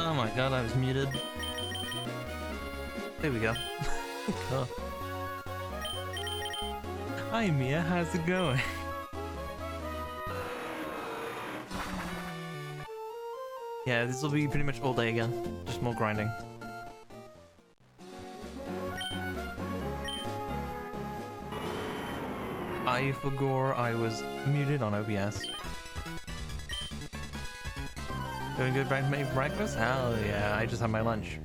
Oh my god, I was muted. There we go. Cool. Hi Mia, how's it going? Yeah, this will be pretty much all day again. Just more grinding. I forgot I was muted on OBS. Doing good breakfast? Hell yeah, I just had my lunch.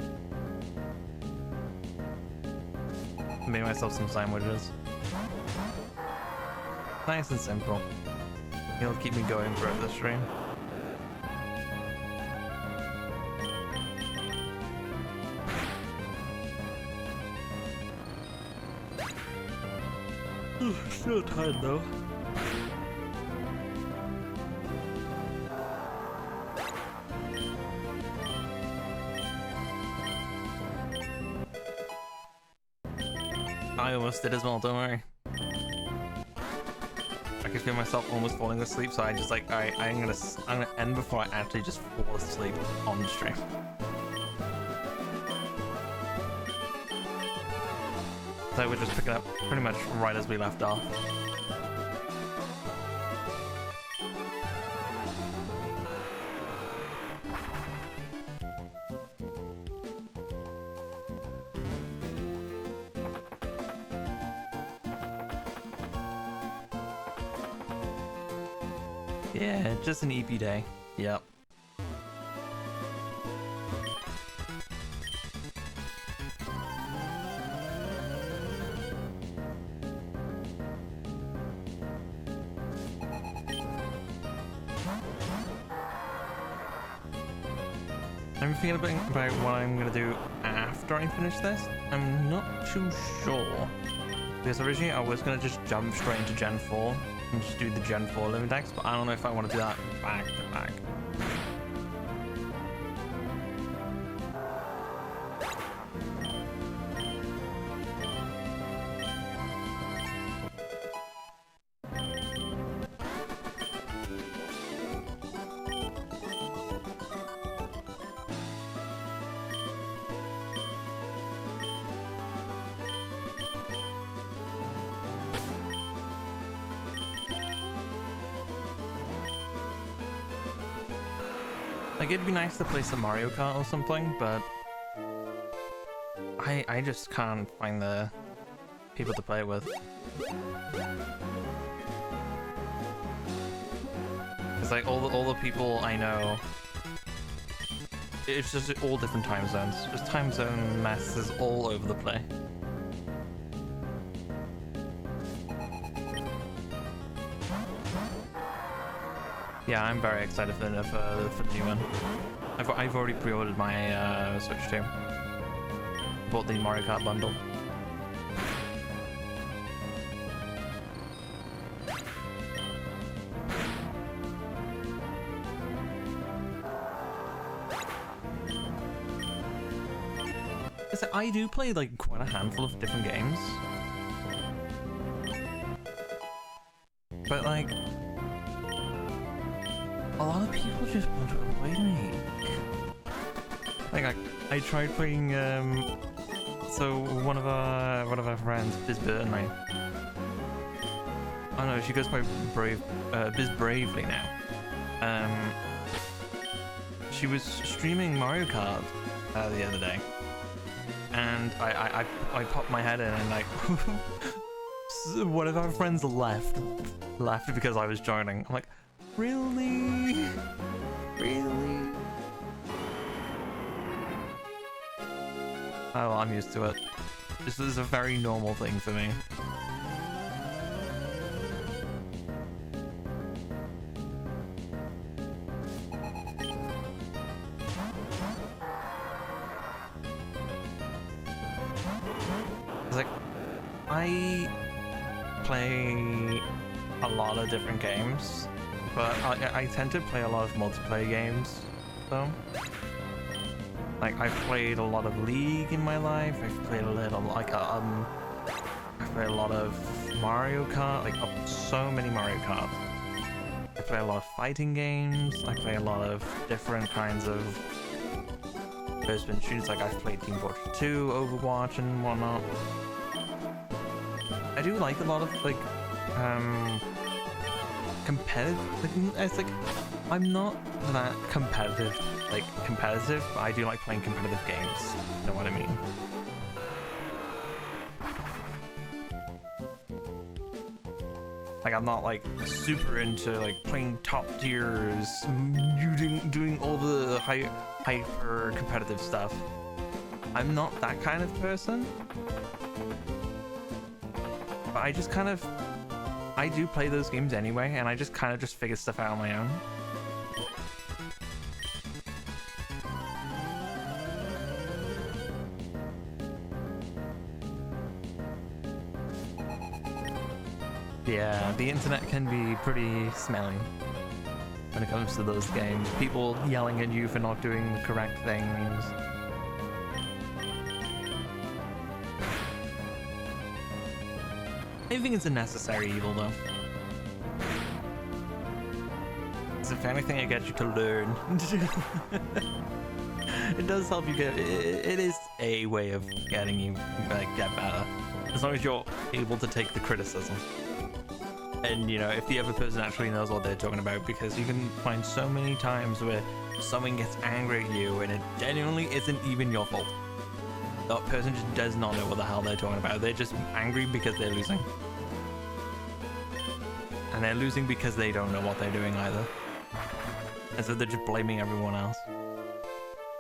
Made myself some sandwiches. Nice and simple. It'll keep me going throughout the stream. Still tired though. I almost did as well, don't worry. I could feel myself almost falling asleep, so I just like, alright, I'm gonna end before I actually just fall asleep on the stream. So we're just picking up pretty much right as we left off. Yeah, just an EP day. Yep. I'm thinking about what I'm gonna do after I finish this. I'm not too sure. Because originally I was gonna just jump straight into Gen 4 and just do the Gen 4 Living Dex, but I don't know if I want to do that back to back. Like, it'd be nice to play some Mario Kart or something, but I just can't find the people to play it with. It's like all the people I know, it's just all different time zones. Just time zone messes all over the place. Yeah, I'm very excited for the new one. I've already pre-ordered my Switch too. Bought the Mario Kart bundle. So I do play like quite a handful of different games, but like, a lot of people just want to avoid me. Like, I tried playing So one of our friends, Biz Burnley. Oh no, she goes by Biz Bravely now. She was streaming Mario Kart the other day, and I popped my head in and like one of our friends left because I was joining. I'm like, really? Really? Oh, well, I'm used to it. This is a very normal thing for me. It's like, I play a lot of different games, but I tend to play a lot of multiplayer games, though. Like, I've played a lot of League in my life. I've played a little, like, I play a lot of Mario Kart, like, so many Mario Kart. I play a lot of fighting games. I play a lot of different kinds of first-person shooters. Like, I've played Team Fortress 2, Overwatch, and whatnot. I do like a lot of, like, competitive. It's like, I'm not that competitive, but I do like playing competitive games. You know what I mean? Like, I'm not like super into like playing top tiers, doing all the hyper competitive stuff. I'm not that kind of person. But I just kind of, I do play those games anyway, and I just kind of just figure stuff out on my own. Yeah, the internet can be pretty smelly when it comes to those games. People yelling at you for not doing the correct things. I think it's a necessary evil, though. Because if anything, it gets you to learn. It does help you get... It is a way of getting you get better. As long as you're able to take the criticism. And, you know, if the other person actually knows what they're talking about, because you can find so many times where someone gets angry at you and it genuinely isn't even your fault. That person just does not know what the hell they're talking about. They're just angry because they're losing. And they're losing because they don't know what they're doing either. And so they're just blaming everyone else.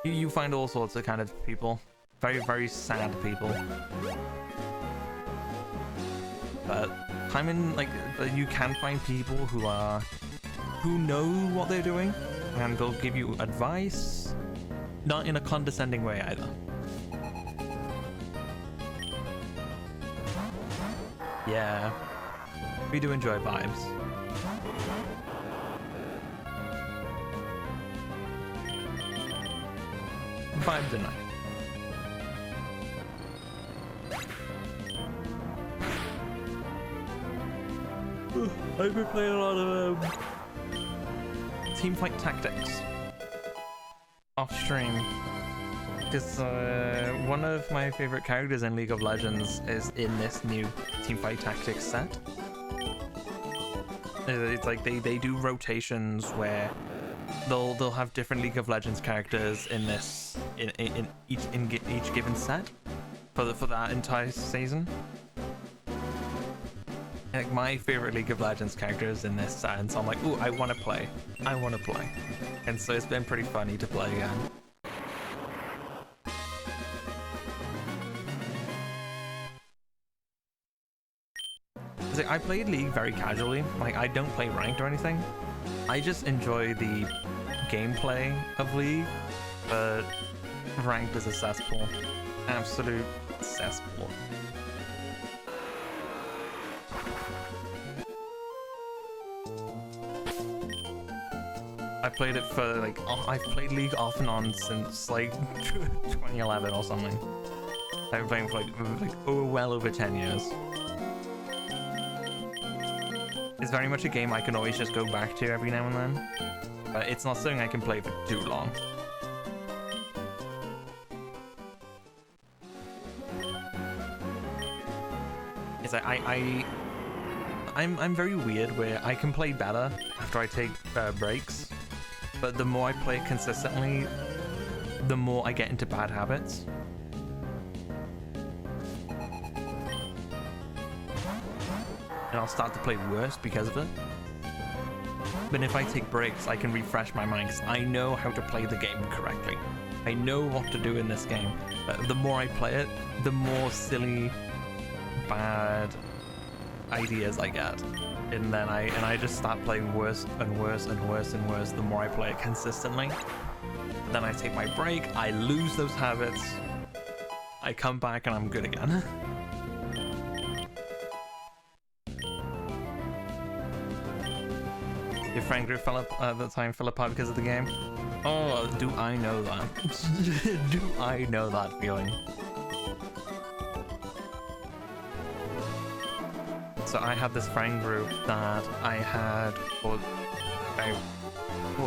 You find all sorts of kind of people. Very, very sad people. But I'm in, like, you can find people who know what they're doing, and they'll give you advice, not in a condescending way either. Yeah, we do enjoy vibes. Vibes are nice. I've been playing a lot of Teamfight Tactics off stream, because one of my favorite characters in League of Legends is in this new Teamfight Tactics set. It's like they do rotations where they'll have different League of Legends characters in this in each given set for that entire season. Like, my favorite League of Legends characters in this set, and so I'm like, ooh, I want to play. And so it's been pretty funny to play again. Like, I played League very casually. Like, I don't play ranked or anything. I just enjoy the gameplay of League, but ranked is a cesspool. Absolute cesspool. I played it for like, I've played League off and on since like 2011 or something. I've been playing for like well over 10 years. It's very much a game I can always just go back to every now and then. But it's not something I can play for too long. is that I'm very weird where I can play better after I take breaks, but the more I play it consistently, the more I get into bad habits. And I'll start to play worse because of it. But if I take breaks, I can refresh my mind because I know how to play the game correctly. I know what to do in this game. But the more I play it, the more silly, bad ideas I get. And then I just start playing worse and worse and worse and worse the more I play it consistently. Then I take my break, I lose those habits, I come back and I'm good again. Your friend group fell apart because of the game? Oh, do I know that? Do I know that feeling? So I had this friend group that I had for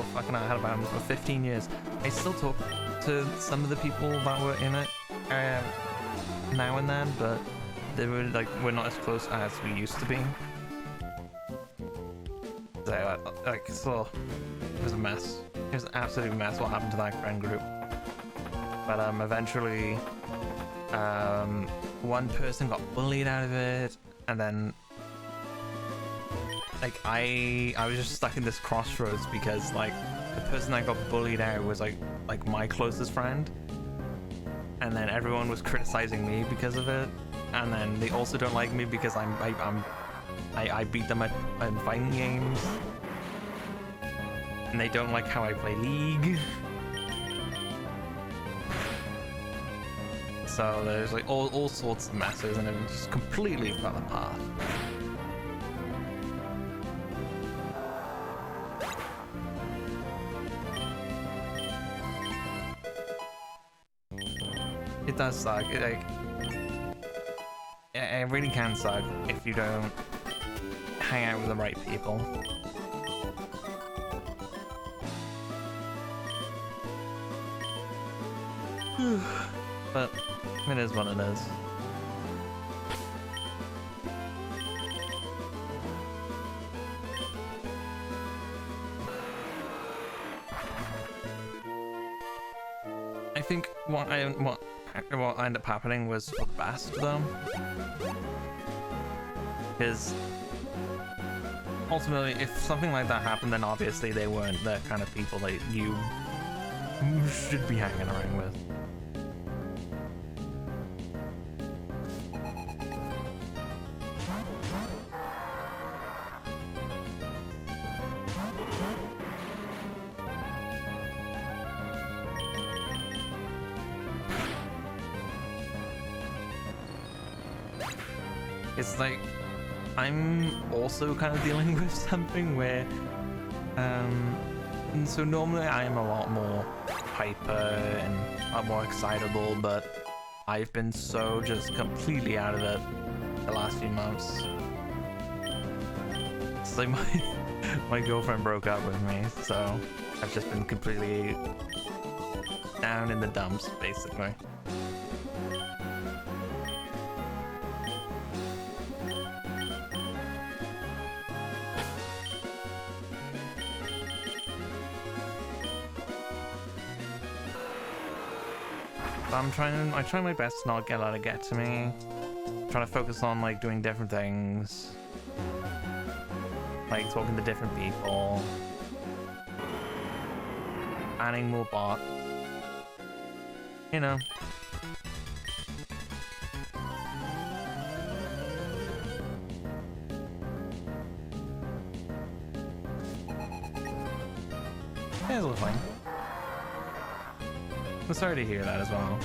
about, I had about 15 years. I still talk to some of the people that were in it now and then, but they were like, we're not as close as we used to be. So it was a mess. It was an absolute mess what happened to that friend group. But eventually, one person got bullied out of it, and then like I was just stuck in this crossroads because like the person that got bullied out was like my closest friend, and then everyone was criticizing me because of it, and then they also don't like me because I beat them at fighting games, and they don't like how I play League. So there's like all sorts of messes, and it just completely fell apart. It does suck. It really can suck if you don't hang out with the right people. But it is what it is. I think what ended up happening was for the best, though, because ultimately, if something like that happened, then obviously they weren't the kind of people that you should be hanging around with. It's like, I'm also kind of dealing with something where, so normally I am a lot more hyper and a lot more excitable, but I've been so just completely out of it the last few months. It's like my girlfriend broke up with me, so I've just been completely down in the dumps, basically. I'm trying my best to not let it get to me. I'm trying to focus on like doing different things, like talking to different people, adding more bots, you know. It's a little fun. I'm sorry to hear that as well.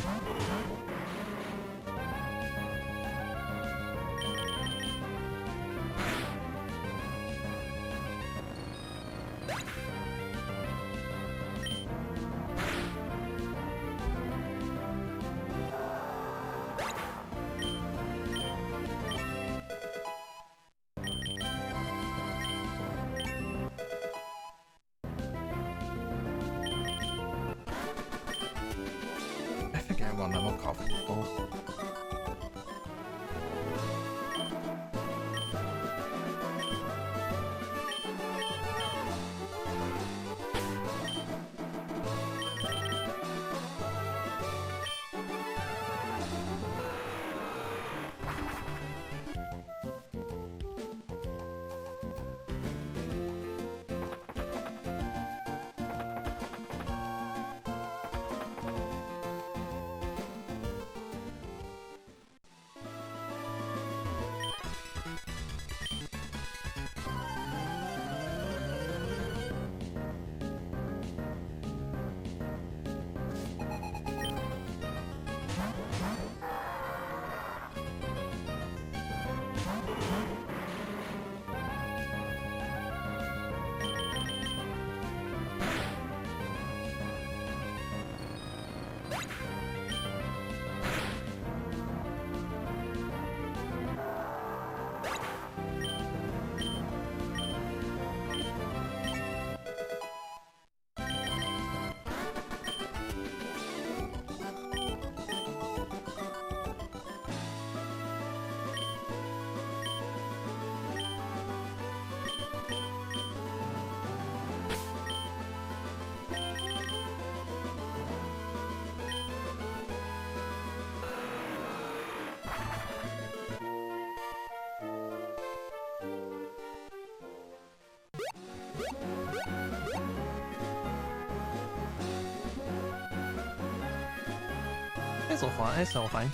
It's all fine. It's all fine.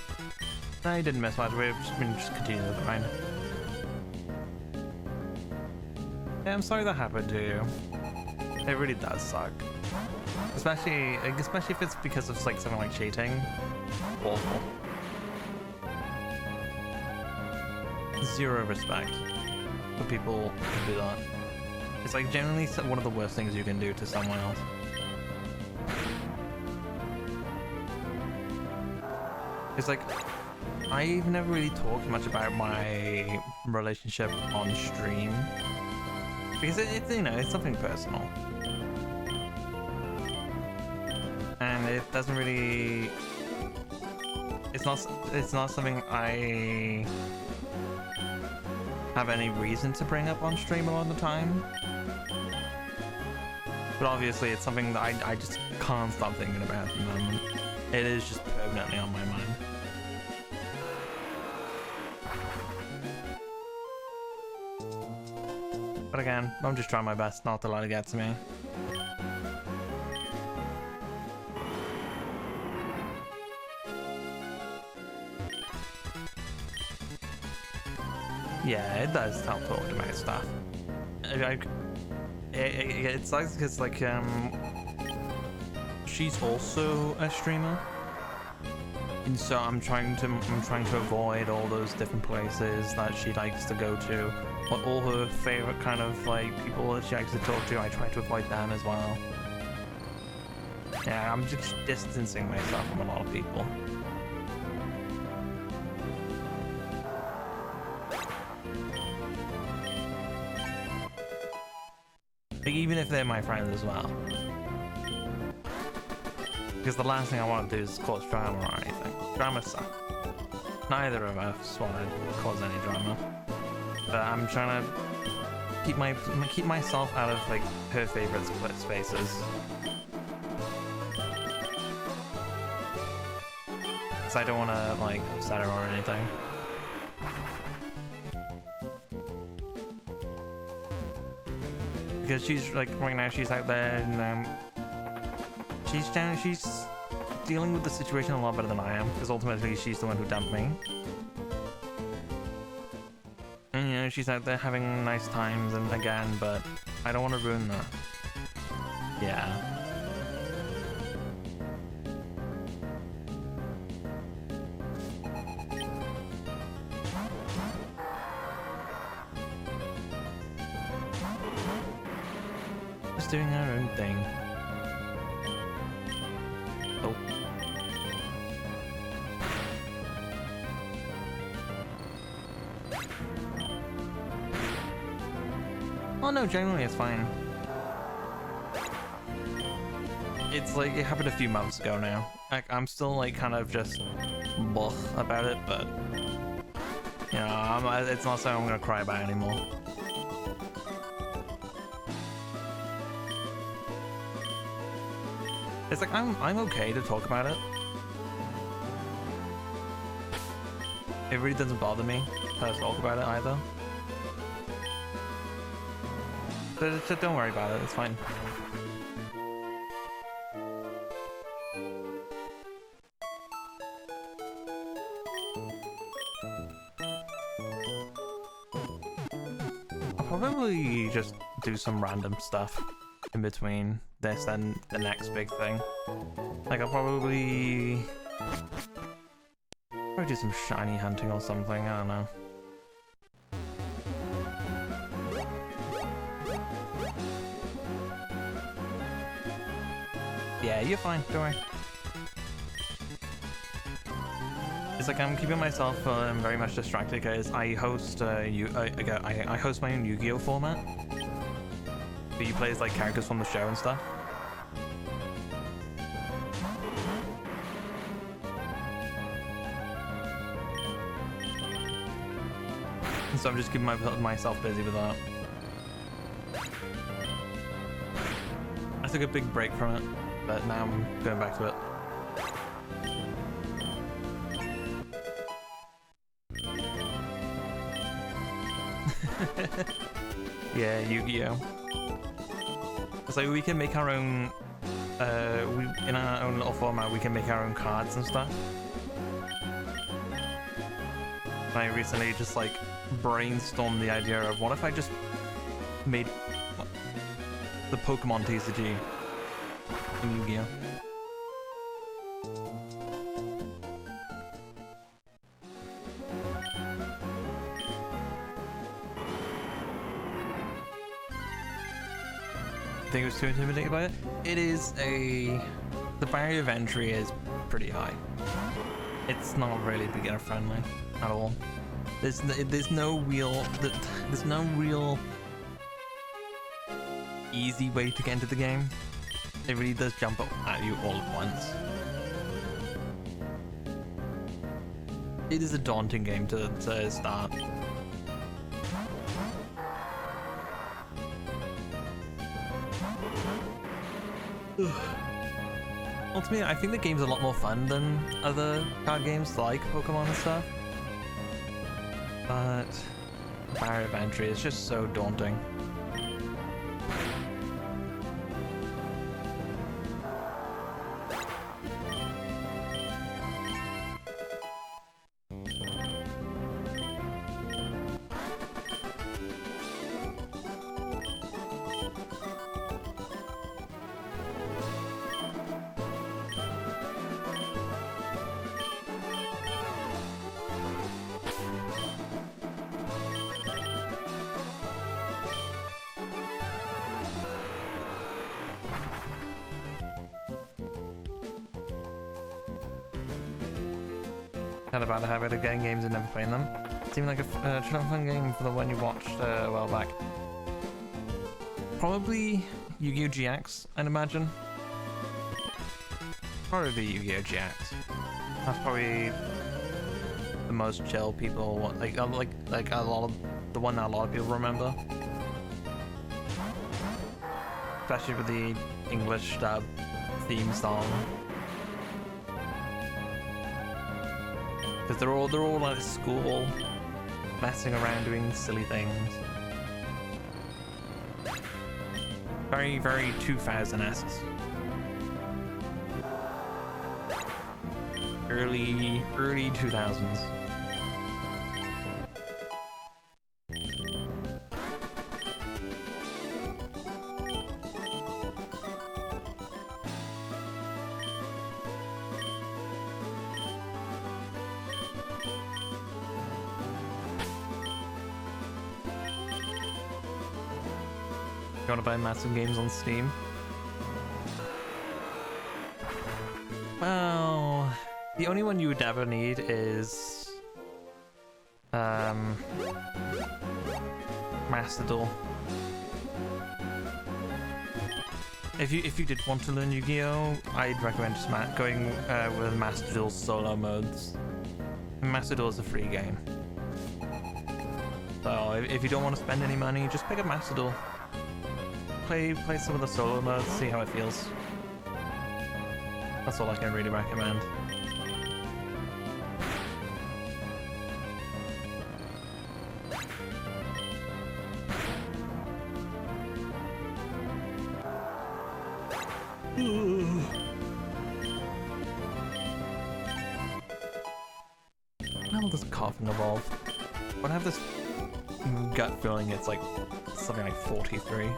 No, you didn't miss much. We've just continue the grind. Yeah, I'm sorry that happened to you. It really does suck. Especially if it's because of like something like cheating. Awful. Zero respect for people who do that. It's like generally one of the worst things you can do to someone else. It's like, I've never really talked much about my relationship on stream because it's you know, it's something personal, and it doesn't really. It's not something I have any reason to bring up on stream a lot of the time. But obviously, it's something that I just can't stop thinking about at the moment. It is just permanently on my mind. But again, I'm just trying my best not to let it get to me. Yeah, it does help to automate stuff. It sucks because like she's also a streamer, and so I'm trying to avoid all those different places that she likes to go to. But all her favorite kind of like people that she likes to talk to, I try to avoid them as well. Yeah, I'm just distancing myself from a lot of people. Like, even if they're my friends as well. Because the last thing I want to do is cause drama or anything. Drama sucks. Neither of us want to cause any drama. But I'm trying to keep myself out of like her favorite split spaces. Because I don't want to like upset her or anything. Because she's like right now she's out there and she's dealing with the situation a lot better than I am. Because ultimately she's the one who dumped me. And you know, she's out there having nice times and again, but I don't want to ruin that. Yeah. Just doing our own thing. Oh. Oh no, generally it's fine. It's like, it happened a few months ago now. Like, I'm still like kind of just bleh about it, but you know, it's not something I'm gonna cry about anymore. It's like, I'm okay to talk about it. It really doesn't bother me to talk about it either. So don't worry about it, it's fine. I'll probably just do some random stuff in between this and the next big thing. Like I'll probably do some shiny hunting or something, I don't know. Yeah, you're fine, don't worry. It's like I'm keeping myself very much distracted because I host I host my own Yu-Gi-Oh format. So you play as like characters from the show and stuff. And so I'm just keeping myself busy with that. I took a big break from it, but now I'm going back to it. Yeah, Yu-Gi-Oh. It's like we can make our own, in our own little format, we can make our own cards and stuff. I recently just like brainstormed the idea of what if I just made the Pokemon TCG in Yu-Gi-Oh. Think it was too intimidated by it? It is the barrier of entry is pretty high. It's not really beginner friendly at all. There's no real easy way to get into the game. It really does jump up at you all at once. It is a daunting game to start. Ultimately, I think the game's a lot more fun than other card games like Pokemon and stuff. But the barrier of entry is just so daunting. Had a bad habit of getting games and never playing them. Seemed like a fun game for the one you watched a while back. Probably Yu-Gi-Oh! GX, I'd imagine. Probably Yu-Gi-Oh! GX. That's probably the most chill people like a lot of the one that a lot of people remember. Especially with the English dub theme song. Because they're all at school, messing around doing silly things. Very, very 2000-esque. Early 2000s. You want to buy massive games on Steam? Well, the only one you would ever need is Master Duel. If you did want to learn Yu-Gi-Oh, I'd recommend just going with Master Duel solo modes. Master Duel is a free game, so if you don't want to spend any money, just pick up Master Duel. Play some of the solo modes, see how it feels. That's all I can really recommend. How will this coughing evolve? But I have this gut feeling it's like something like 43.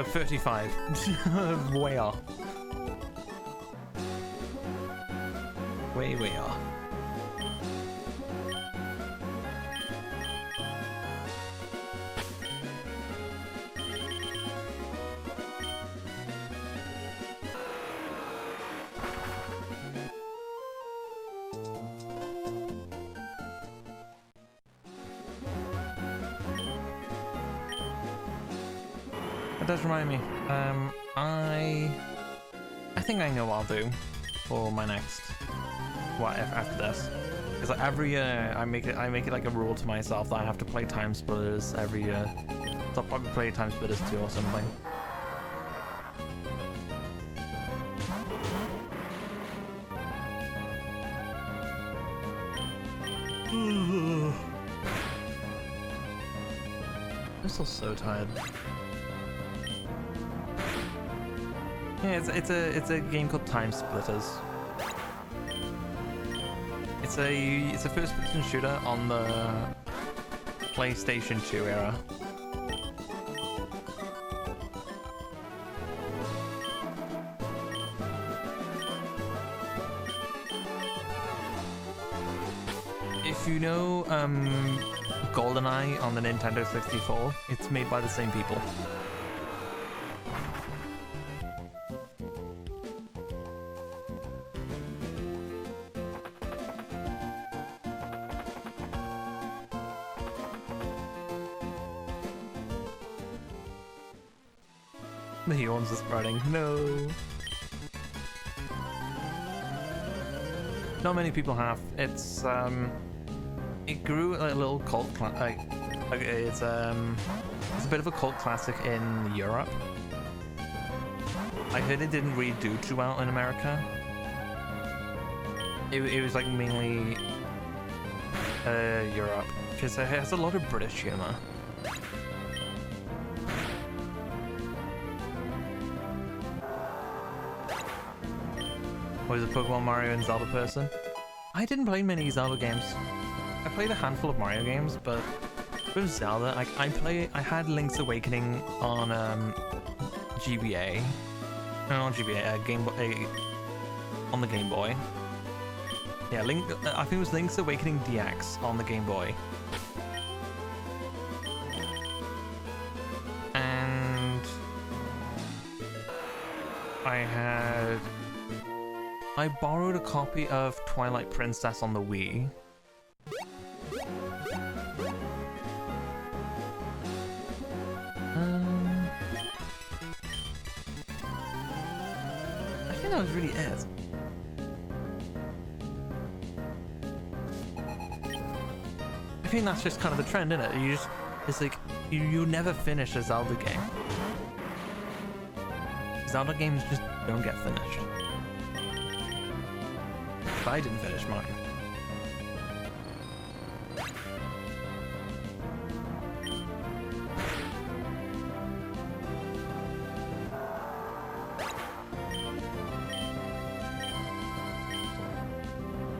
35. Way off. Way off. That does remind me. I think I know what I'll do for my next after this. Because like every year I make it like a rule to myself that I have to play Time Splitters every year. So I'll probably play Time Splitters 2 or something. I'm still so tired. Yeah, it's a game called Time Splitters. It's a first-person shooter on the PlayStation 2 era. If you know GoldenEye on the Nintendo 64, it's made by the same people. The yawns are spreading. No. Not many people have. It's it grew like a little cult it's a bit of a cult classic in Europe. I heard it didn't really do too well in America. It was like mainly Europe, because it has a lot of British humor. Was a Pokemon, Mario, and Zelda person. I didn't play many Zelda games. I played a handful of Mario games, but with Zelda, I had Link's Awakening on GBA. No, not GBA, Game Boy, on the Game Boy. Yeah, I think it was Link's Awakening DX on the Game Boy. And I borrowed a copy of Twilight Princess on the Wii. I think that was really it. I think that's just kind of the trend, isn't it? It's like, you never finish a Zelda game. Zelda games just don't get finished. But I didn't finish mine.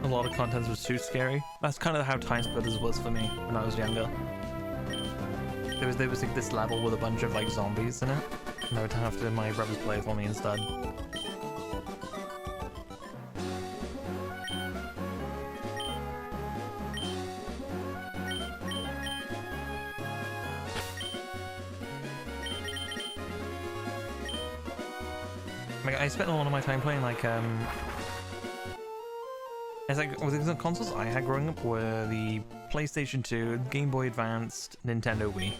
A lot of content was too scary. That's kind of how Time Splitters was for me when I was younger. There was like this level with a bunch of like zombies in it, and I would have to my brothers play it for me instead. I spent a lot of my time playing like it's like the consoles I had growing up were the PlayStation 2, Game Boy Advanced, Nintendo Wii.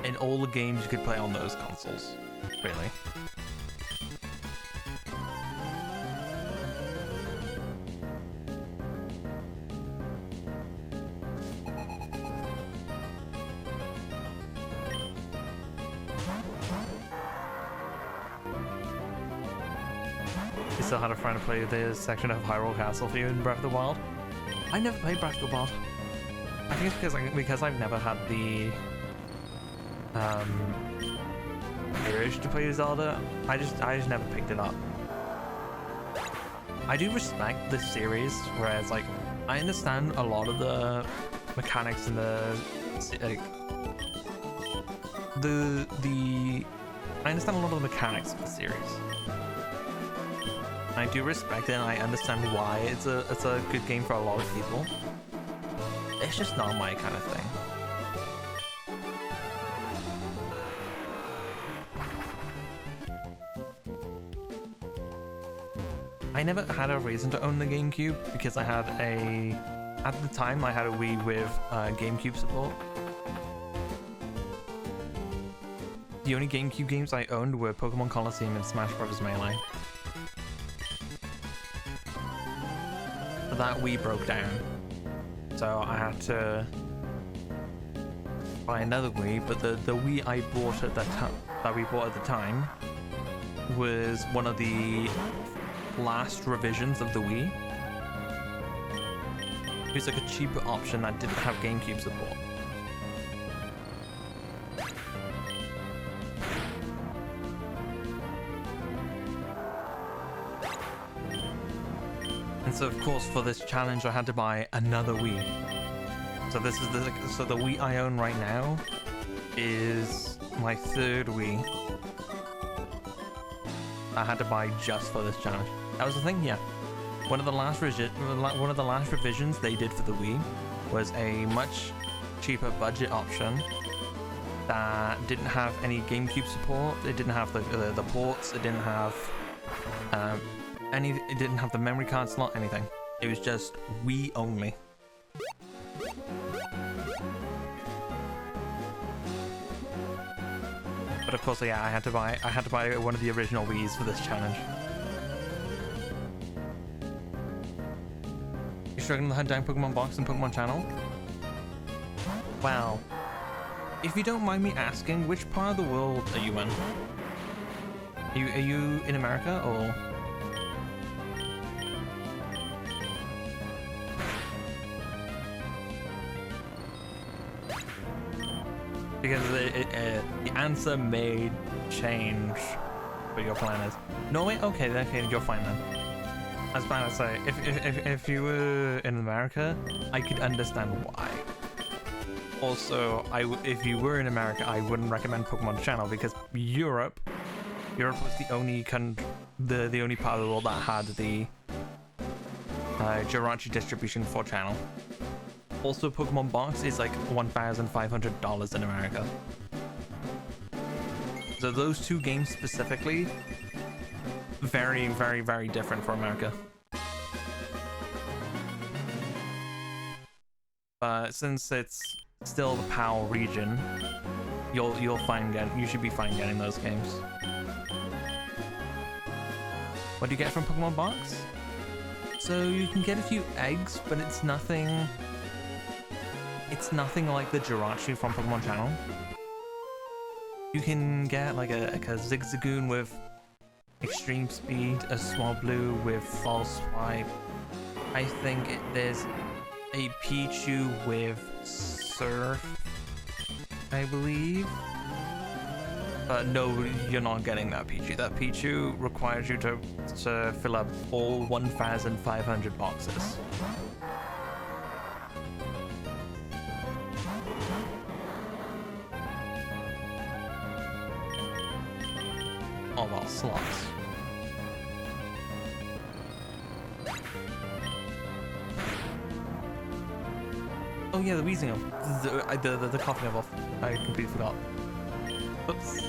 And all the games you could play on those consoles, really. Still had a friend to play this section of Hyrule Castle for you in Breath of the Wild. I never played Breath of the Wild. I think it's because I've never had the urge to play Zelda. I just never picked it up. I do respect this series, whereas like I understand a lot of the mechanics and I understand a lot of the mechanics of the series. I do respect it, and I understand why it's a good game for a lot of people. It's just not my kind of thing. I never had a reason to own the GameCube because at the time I had a Wii with GameCube support. The only GameCube games I owned were Pokemon Coliseum and Smash Bros. Melee. That Wii broke down, so I had to buy another Wii. But the Wii I bought at that we bought at the time was one of the last revisions of the Wii. It was like a cheaper option that didn't have GameCube support. so of course for this challenge I had to buy another Wii. So this is the Wii I own right now is my third Wii. I had to buy just for this challenge. That was the thing, yeah. One of the last revisions they did for the Wii was a much cheaper budget option that didn't have any GameCube support. It didn't have the ports. It didn't have it didn't have the memory card slot. Anything. It was just Wii only. But of course, yeah, I had to buy one of the original Wiis for this challenge. You struggling to hunt down Pokemon Box and Pokemon Channel? Well, if you don't mind me asking, which part of the world are you in? Are you in America or? Because the answer may change what your plan is. No, wait, okay, you're fine then. I was about to say, if you were in America, I could understand why. Also, if you were in America, I wouldn't recommend Pokemon Channel because Europe was the only the only part of the world that had the Jirachi distribution for Channel. Also, Pokemon Box is like $1,500 in America. So those two games specifically, very, very, very different for America. But since it's still the PAL region, you should be fine getting those games. What do you get from Pokemon Box? So you can get a few eggs, but it's nothing like the Jirachi from Pokemon Channel. You can get like a Zigzagoon with extreme speed, a Swablu with false swipe. I think there's a Pichu with Surf, I believe. But no, you're not getting that Pichu. That Pichu requires you to fill up all 1,500 boxes. Oh well, slots. Oh yeah, the wheezing of the coughing of. I completely forgot. Oops.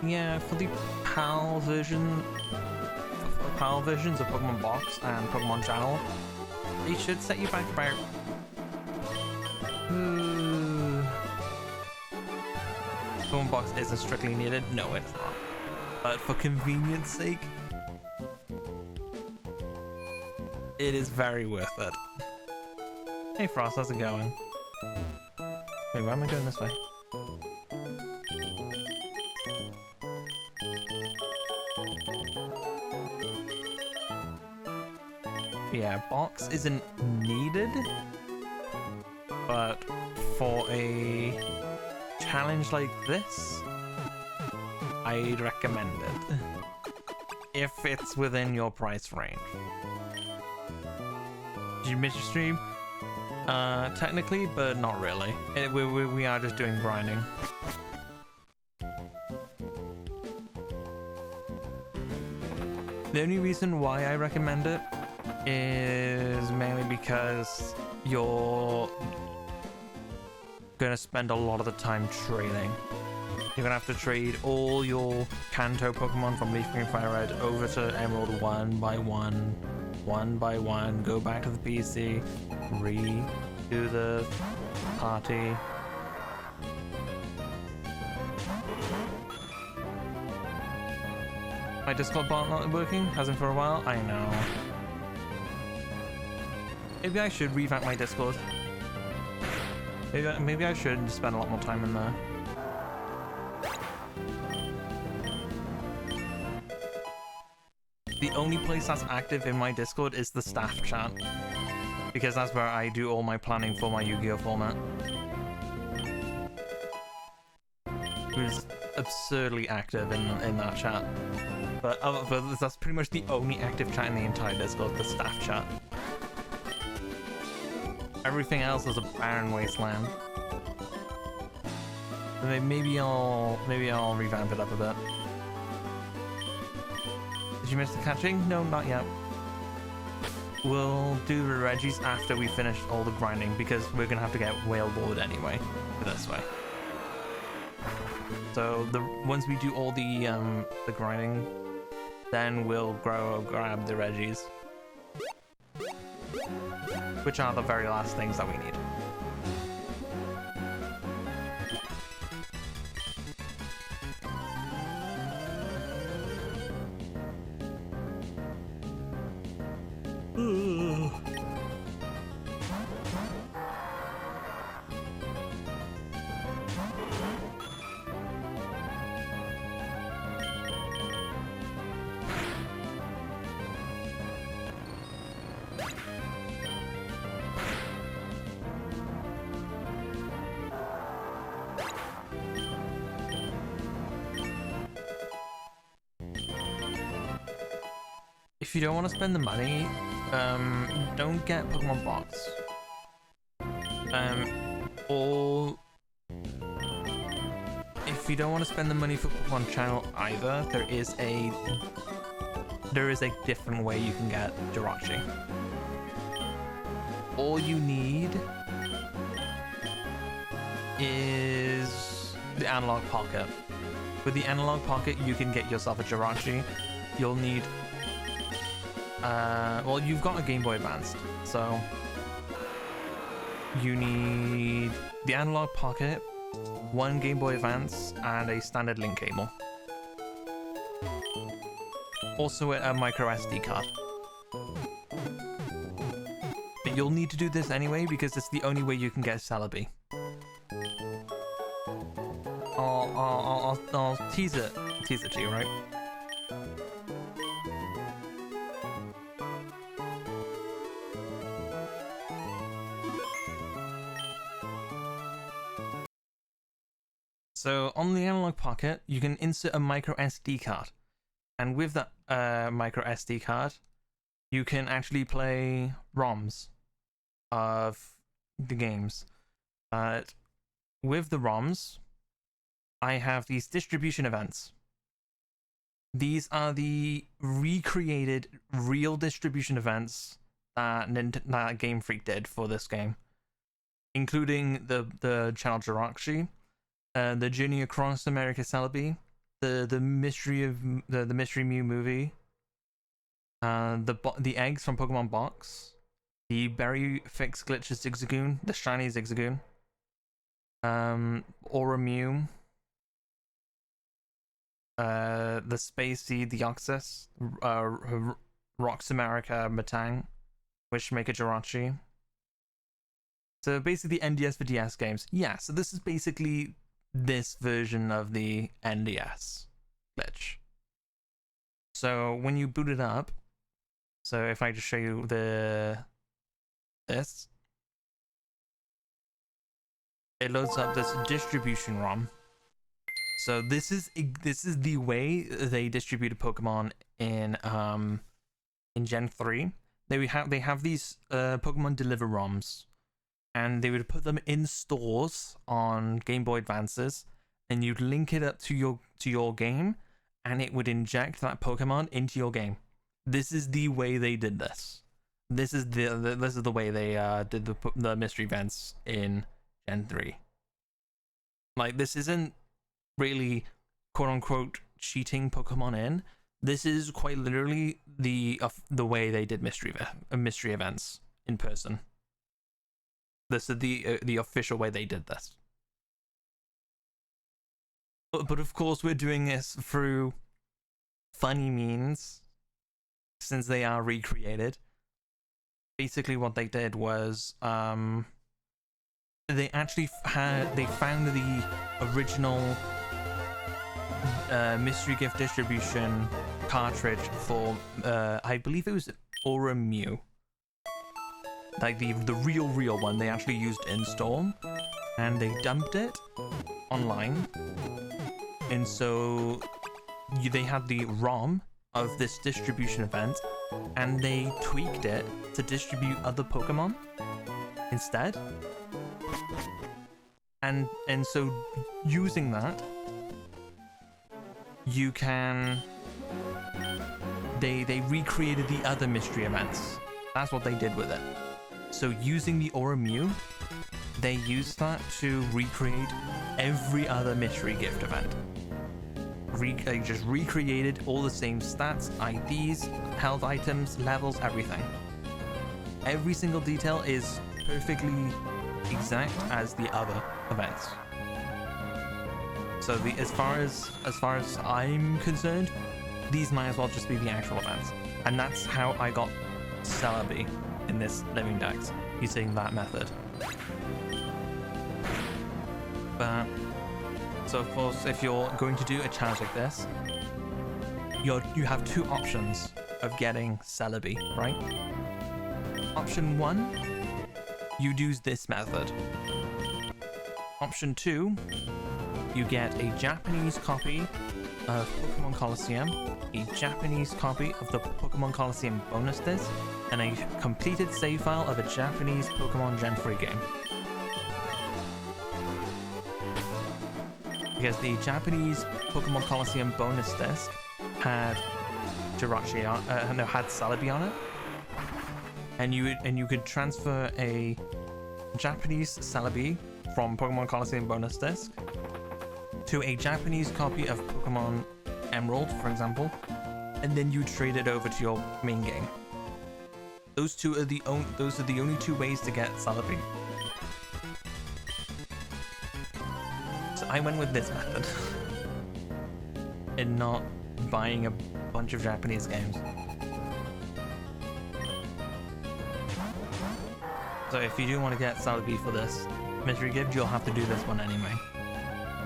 Yeah, for the PAL versions of Pokemon Box and Pokemon Channel, they should set you back about. Pokemon Box isn't strictly needed. No, it's not. But for convenience sake, it is very worth it. Hey Frost, how's it going? Wait, why am I going this way? Yeah, Box isn't needed, but for a challenge like this, I'd recommend it. If it's within your price range. Did you miss your stream? Technically, but not really. We are just doing grinding. The only reason why I recommend it is mainly because you're gonna spend a lot of the time trading. You're gonna have to trade all your Kanto Pokemon from Leaf Green Fire Red over to Emerald one by one, go back to the PC, redo the party. My Discord bot not working? Hasn't for a while? I know. Maybe I should revamp my Discord. Maybe I should spend a lot more time in there. The only place that's active in my Discord is the staff chat, because that's where I do all my planning for my Yu-Gi-Oh format. who's absurdly active in that chat. But that's pretty much the only active chat in the entire Discord, the staff chat. Everything else is a barren wasteland. So maybe I'll revamp it up a bit. Did you miss the catching? No, not yet. We'll do the Reggies after we finish all the grinding, because we're gonna have to get whale board anyway for this way. So once we do all the grinding, then we'll grab the Reggies, which are the very last things that we need. If you don't want to spend the money, don't get Pokemon Box. Or if you don't want to spend the money for Pokemon Channel either, there is a different way you can get Jirachi. All you need is the Analog Pocket. With the Analog Pocket, you can get yourself a Jirachi. You'll need well, you've got a Game Boy Advance, so you need the Analog Pocket, one Game Boy Advance, and a standard link cable. Also a micro SD card. But you'll need to do this anyway because it's the only way you can get Celebi. I'll tease it to you, right? So on the Analog Pocket, you can insert a micro SD card, and with that micro SD card, you can actually play ROMs of the games. With the ROMs, I have these distribution events. These are the recreated real distribution events that Game Freak did for this game, including the Channel Jirachi, the Journey Across America Celebi, the Mystery of the Mystery Mew movie, the eggs from Pokemon Box, the Berry Fix Glitches Zigzagoon, the shiny Zigzagoon, Aura Mew, the Space Seed, the Oxus, Rocks America Matang, Wishmaker Jirachi. So basically the NDS for DS games. Yeah, so this is basically this version of the NDS glitch. So when you boot it up, so if I just show you this, it loads up this distribution ROM. So this is the way they distributed Pokemon in Gen 3. They have these Pokemon Deliver ROMs, and they would put them in stores on Game Boy Advances, and you'd link it up to your game, and it would inject that Pokemon into your game. This is the way they did this. This is the way they did the mystery events in Gen 3. Like, this isn't really quote unquote cheating Pokemon in. This is quite literally the way they did mystery events in person. This is the official way they did this. But of course we're doing this through funny means, since they are recreated. Basically what they did was they found the original mystery gift distribution cartridge for I believe it was Aura Mew, like the real one they actually used in store, and they dumped it online, And so they had the ROM of this distribution event, and they tweaked it to distribute other Pokemon instead. And so using that, you can... They recreated the other mystery events. That's what they did with it. So using the Aura Mew, they used that to recreate every other mystery gift event. They just recreated all the same stats, IDs, health items, levels, everything. Every single detail is perfectly exact as the other events. So as far as I'm concerned, these might as well just be the actual events. And that's how I got Celebi in this Living Dex, using that method. But so of course, if you're going to do a challenge like this, you have two options of getting Celebi, right? Option 1, you'd use this method. Option 2, you get a Japanese copy of Pokemon Colosseum, a Japanese copy of the Pokemon Colosseum bonus disc, and a completed save file of a Japanese Pokemon Gen 3 game. Because the Japanese Pokemon Colosseum bonus disc had Jirachi on, had Celebi on it, and you could transfer a Japanese Celebi from Pokemon Colosseum bonus disc to a Japanese copy of Pokemon Emerald, for example, and then you trade it over to your main game. Those are the only two ways to get Celebi. So I went with this method, and not buying a bunch of Japanese games. So if you do want to get Celebi for this mystery gift, you'll have to do this one anyway.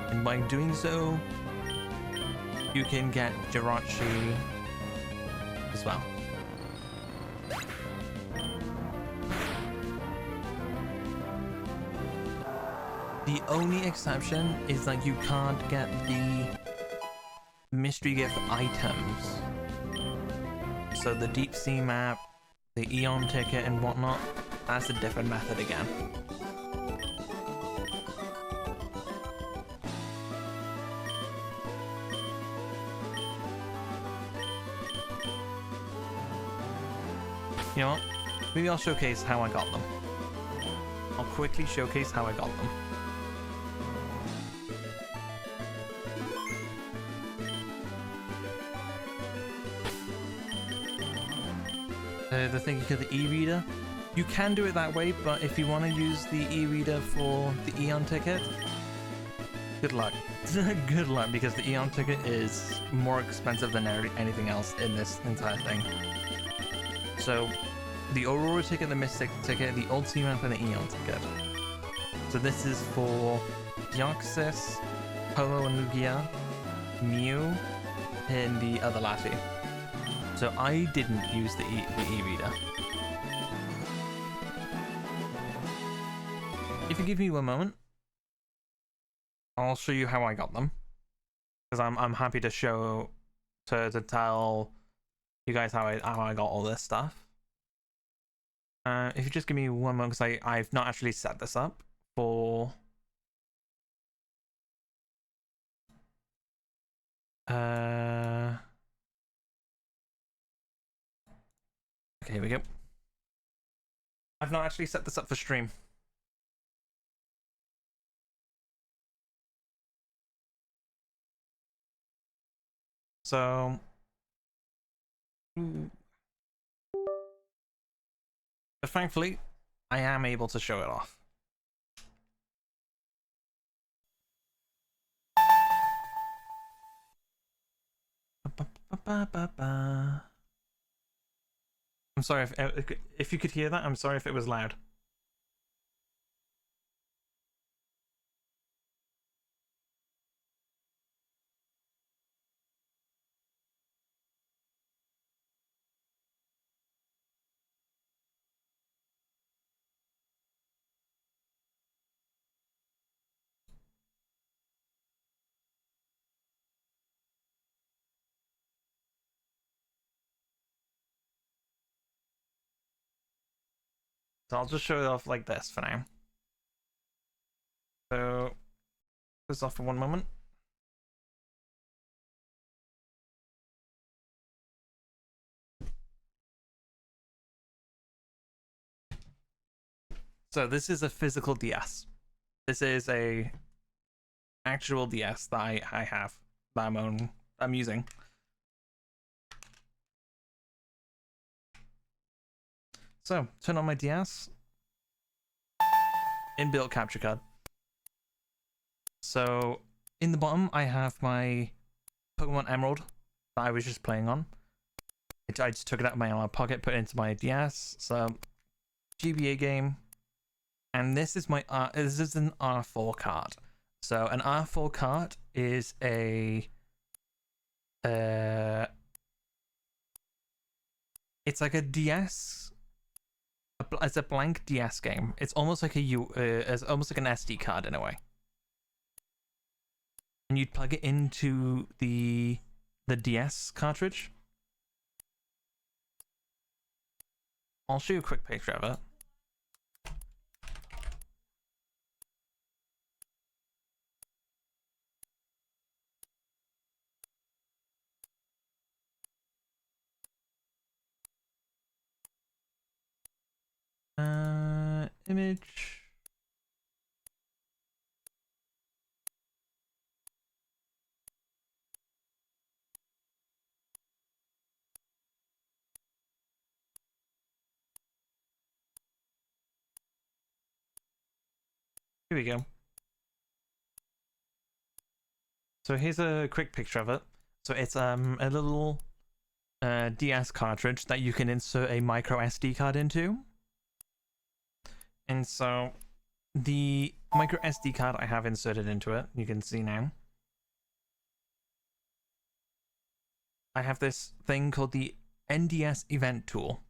And by doing so, you can get Jirachi as well. The only exception is that you can't get the mystery gift items. So the deep sea map, the Eon ticket and whatnot, that's a different method again. You know what? Maybe I'll showcase how I got them. I'll quickly showcase how I got them. The thing you get the e-reader, you can do it that way, but if you want to use the e-reader for the Eon ticket, good luck. Good luck, because the Eon ticket is more expensive than anything else in this entire thing. So, the Aurora ticket, the Mystic ticket, the Old Sea Map, and the Eon ticket. So this is for Deoxys, Ho-Oh and Lugia, Mew, and the other Lati. So I didn't use the e-reader. If you give me one moment, I'll show you how I got them. Because I'm happy to show, to tell you guys how I got all this stuff. If you just give me one moment, because I've not actually set this up for... Okay, here we go. I've not actually set this up for stream. So... But thankfully, I am able to show it off. I'm sorry if you could hear that. I'm sorry if it was loud. So I'll just show it off like this for now. So, this off for one moment. So this is a physical DS. This is a actual DS that I have that I'm using. So turn on my DS. Inbuilt capture card. So in the bottom I have my Pokemon Emerald that I was just playing on. I just took it out of my pocket, put it into my DS. So GBA game. And this is my this is an R4 card. So an R4 card is a it's like a DS. It's a blank DS game. It's almost like it's almost like an SD card in a way. And you'd plug it into the DS cartridge. I'll show you a quick picture of it. Image. Here we go. So here's a quick picture of it. So it's a little DS cartridge that you can insert a micro SD card into. And so the micro SD card I have inserted into it, you can see now. I have this thing called the NDS event tool.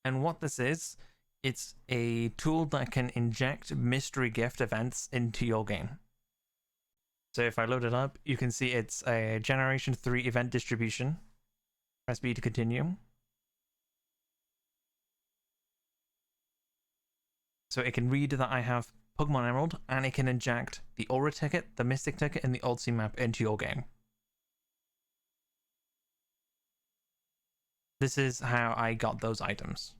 And what this is, it's a tool that can inject mystery gift events into your game. So if I load it up, you can see it's a Generation 3 event distribution. Press B to continue. So it can read that I have Pokemon Emerald, and it can inject the Aura ticket, the Mystic ticket, and the Old Sea map into your game. This is how I got those items.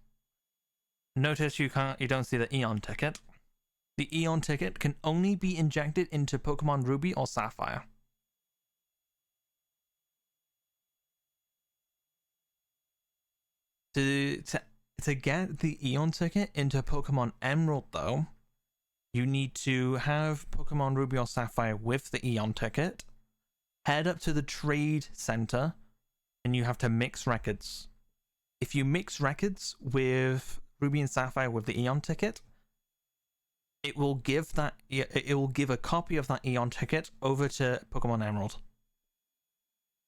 Notice you don't see the Eon ticket. The Eon ticket can only be injected into Pokemon Ruby or Sapphire. To get the Eon ticket into Pokemon Emerald, though, you need to have Pokemon Ruby or Sapphire with the Eon ticket, head up to the trade center, and you have to mix records. If you mix records with Ruby and Sapphire with the Eon ticket, it will give a copy of that Eon ticket over to Pokemon Emerald.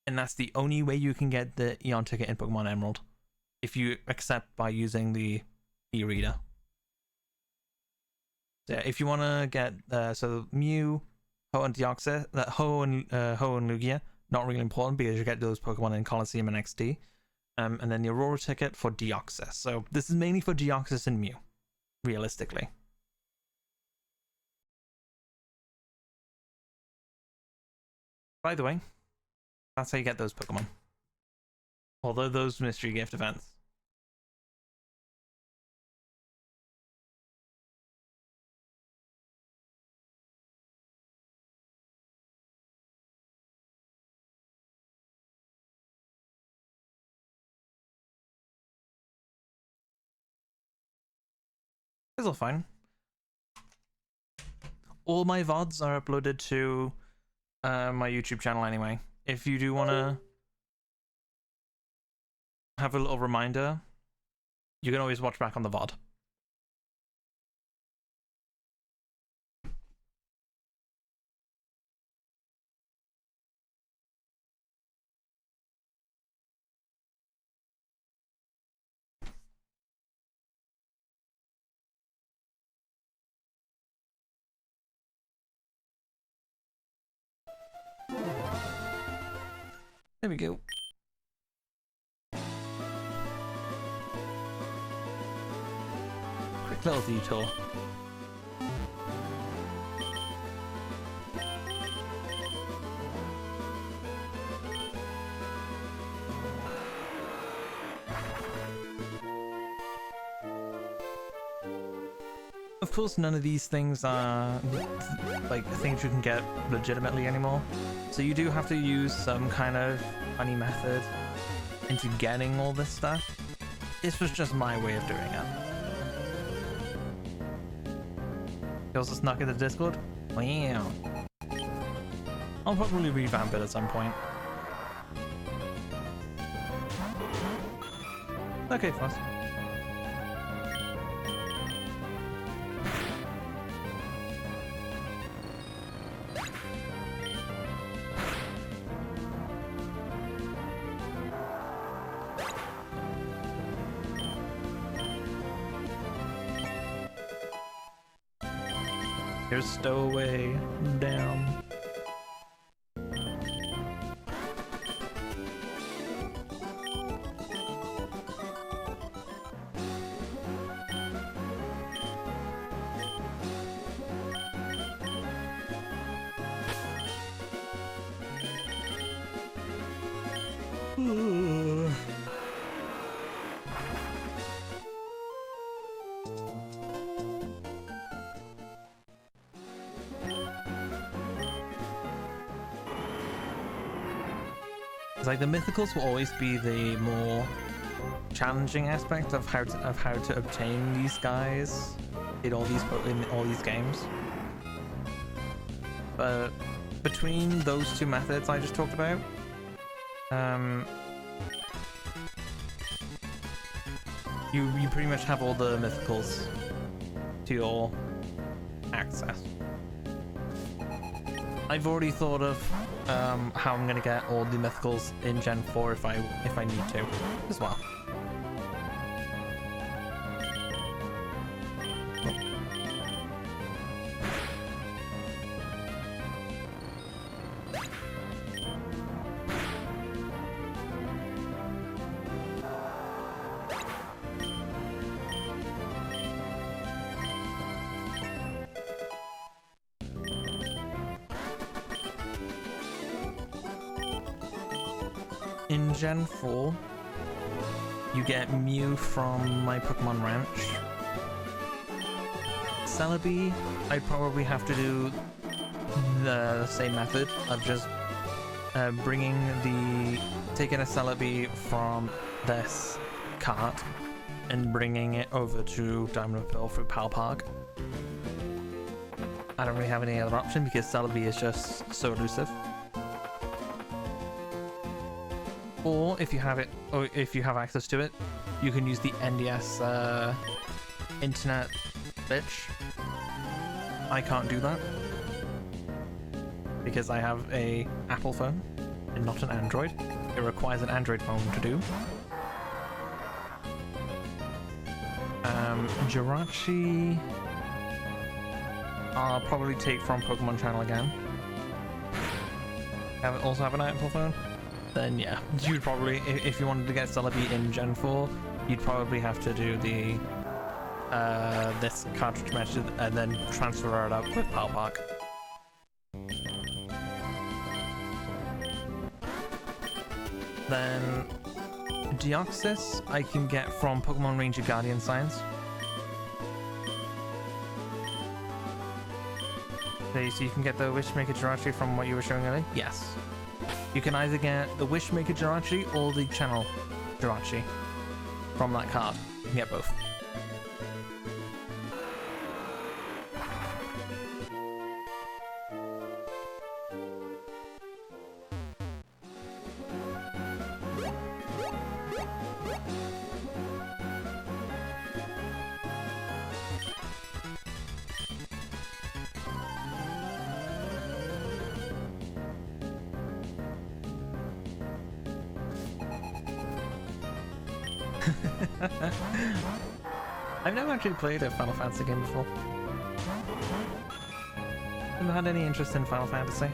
And that's the only way you can get the Eon ticket in Pokemon Emerald, if you accept by using the e-reader. So yeah, if you want to get so Mew, Ho and Deoxys, Ho and Lugia, not really important because you get those Pokemon in Colosseum and XD, and then the Aurora ticket for Deoxys. So this is mainly for Deoxys and Mew, realistically. By the way, that's how you get those Pokemon. Although those mystery gift events. It's all fine. All my VODs are uploaded to my YouTube channel anyway. If you do want to have a little reminder, you can always watch back on the VOD. There we go. little detour. Of course, none of these things are like things you can get legitimately anymore. So you do have to use some kind of funny method into getting all this stuff. This was just my way of doing it. You also snuck in the Discord? Wow. I'll probably revamp it at some point. Okay, Frost. Here's Stowaway down. Like the mythicals will always be the more challenging aspect of how to obtain these guys in all these games. But between those two methods I just talked about, you pretty much have all the mythicals to your access. I've already thought of how I'm gonna get all the mythicals in Gen 4 if I need to as well. In Gen 4, you get Mew from my Pokemon Ranch. Celebi, I'd probably have to do the same method of just taking a Celebi from this cart and bringing it over to Diamond and Pearl through Pal Park. I don't really have any other option because Celebi is just so elusive. Or if you have access to it, you can use the NDS internet bitch. I can't do that because I have a Apple phone and not an Android. It requires an Android phone to do. Jirachi, I'll probably take from Pokemon Channel again. Also have an Apple phone? Then yeah, you'd probably, if you wanted to get Celebi in Gen 4, you'd probably have to do the this cartridge method and then transfer it up with Pal Park. Then Deoxys I can get from Pokemon Ranger Guardian Science. Okay, so you can get the Wishmaker Jirachi from what you were showing earlier? Yes. You can either get the Wishmaker Jirachi or the Channel Jirachi from that card. You can get both. I've never actually played a Final Fantasy game before. Never had any interest in Final Fantasy.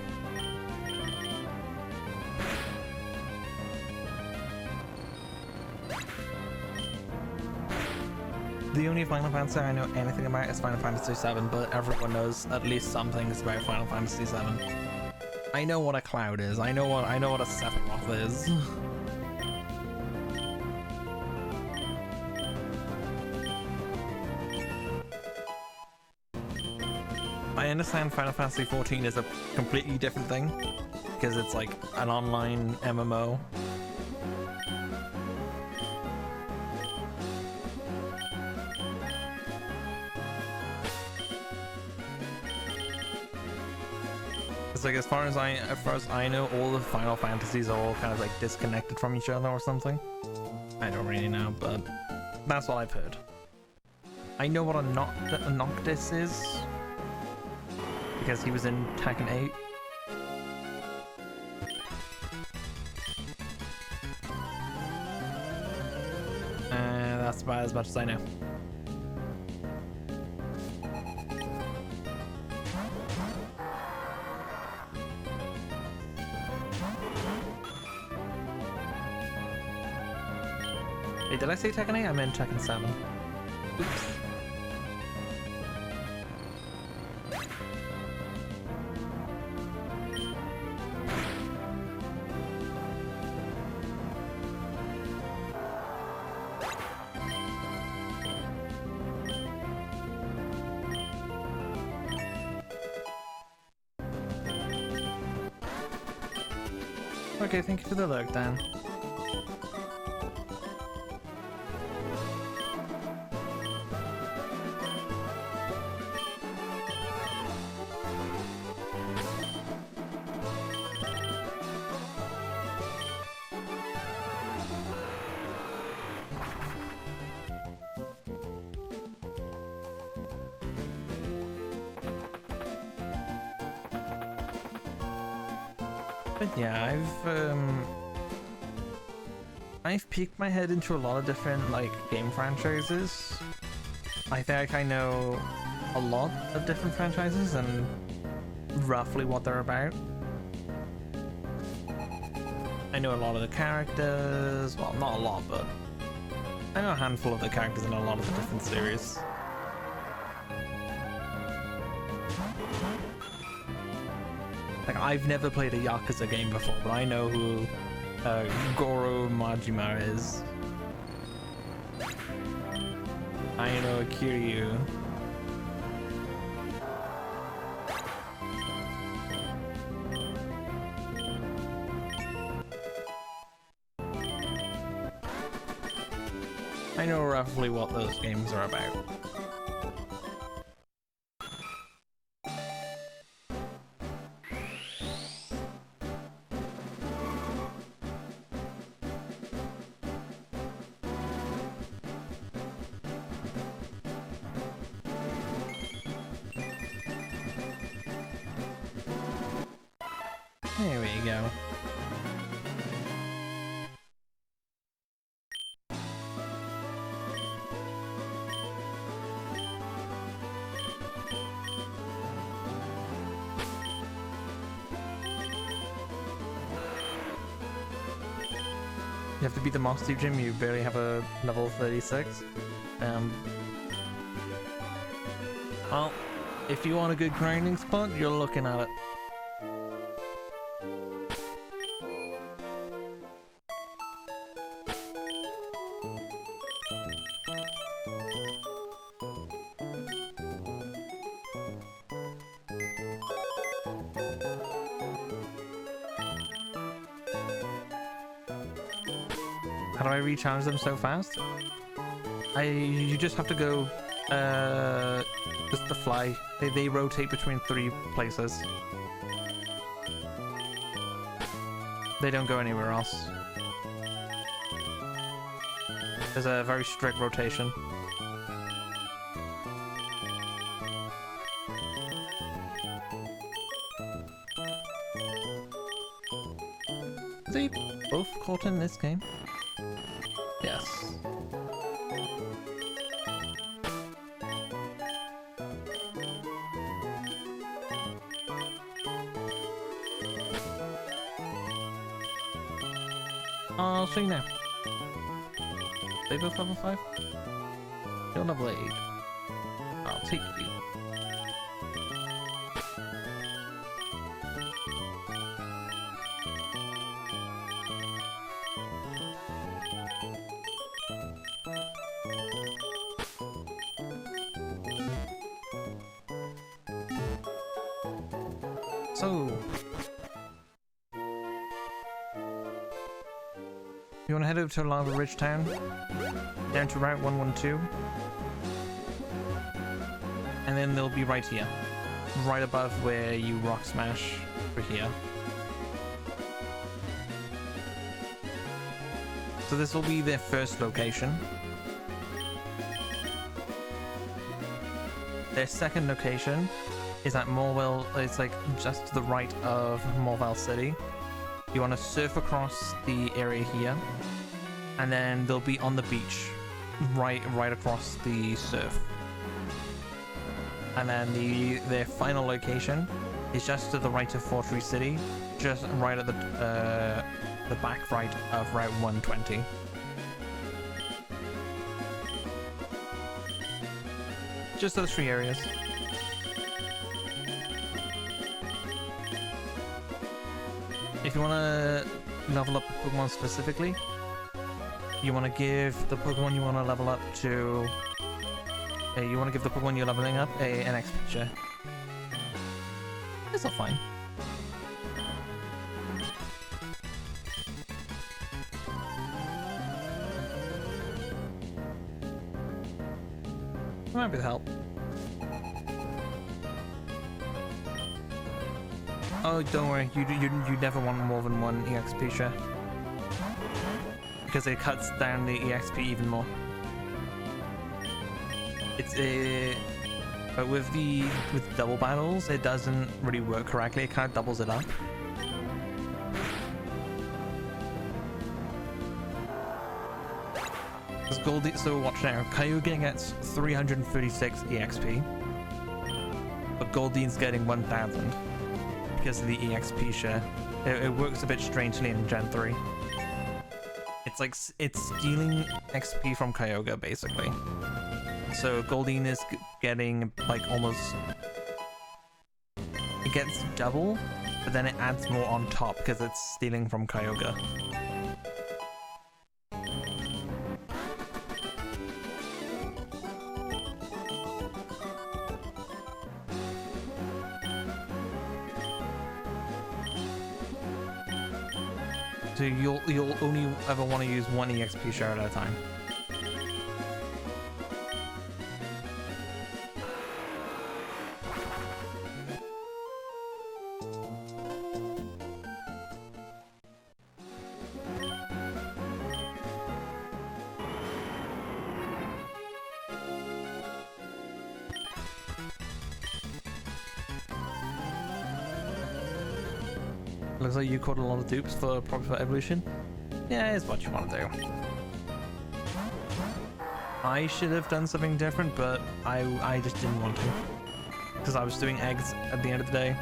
The only Final Fantasy I know anything about is Final Fantasy VII, but everyone knows at least some things about Final Fantasy VII. I know what a Cloud is. I know what a Sephiroth is. I understand Final Fantasy XIV is a completely different thing because it's like an online MMO. It's like as far as I know, all the Final Fantasies are all kind of like disconnected from each other or something. I don't really know, but that's what I've heard. I know what a Noctis is because he was in Tekken 8. That's about as much as I know. Wait, did I say Tekken 8? I meant Tekken 7. Oops. Okay, thank you for the lurk, Dan. But yeah, I've peeked my head into a lot of different like game franchises. I think I know a lot of different franchises and roughly what they're about. I know a lot of the characters, well, not a lot, but I know a handful of the characters in a lot of the different series. Like, I've never played a Yakuza game before, but I know who Goro Majima is. I know Kiryu. I know roughly what those games are about. There we go. You have to beat the Monster Gym, you barely have a level 36. Well, if you want a good grinding spot, you're looking at it. How do I re-challenge them so fast? You just have to go, just the fly. They rotate between 3 places. They don't go anywhere else. There's a very strict rotation. Are they both caught in this game? Yes. I'll show you now. They both level 5? You're level 8. I'll take you. So, you want to head over to Lava Ridge Town, down to Route 112, and then they'll be right here, right above where you rock smash over here. So this will be their first location. Their second location is at Morwell. It's like just to the right of Morwell City. You want to surf across the area here, and then they'll be on the beach, right across the surf. And then their final location is just to the right of Fortree City, just right at the back right of Route 120. Just those three areas. If you want to level up the Pokemon specifically, you want to give the Pokemon you want to level up to... you want to give the Pokemon you're leveling up an X picture. It's all fine. Might be the help. Oh, don't worry. You never want more than one EXP share, because it cuts down the EXP even more. It's but with double battles, it doesn't really work correctly. It kind of doubles it up. Goldie, so watch now. Kyogre gets 336 EXP, but Goldine's getting 1,000 because of the EXP share. It works a bit strangely in Gen 3. It's like it's stealing XP from Kyogre basically. So Goldine is getting like almost, it gets double, but then it adds more on top because it's stealing from Kyogre. So you'll only ever want to use one EXP share at a time. Looks like you caught a lot of dupes for Proper Evolution. Yeah, it's what you want to do. I should have done something different, but I just didn't want to. Because I was doing eggs at the end of the day.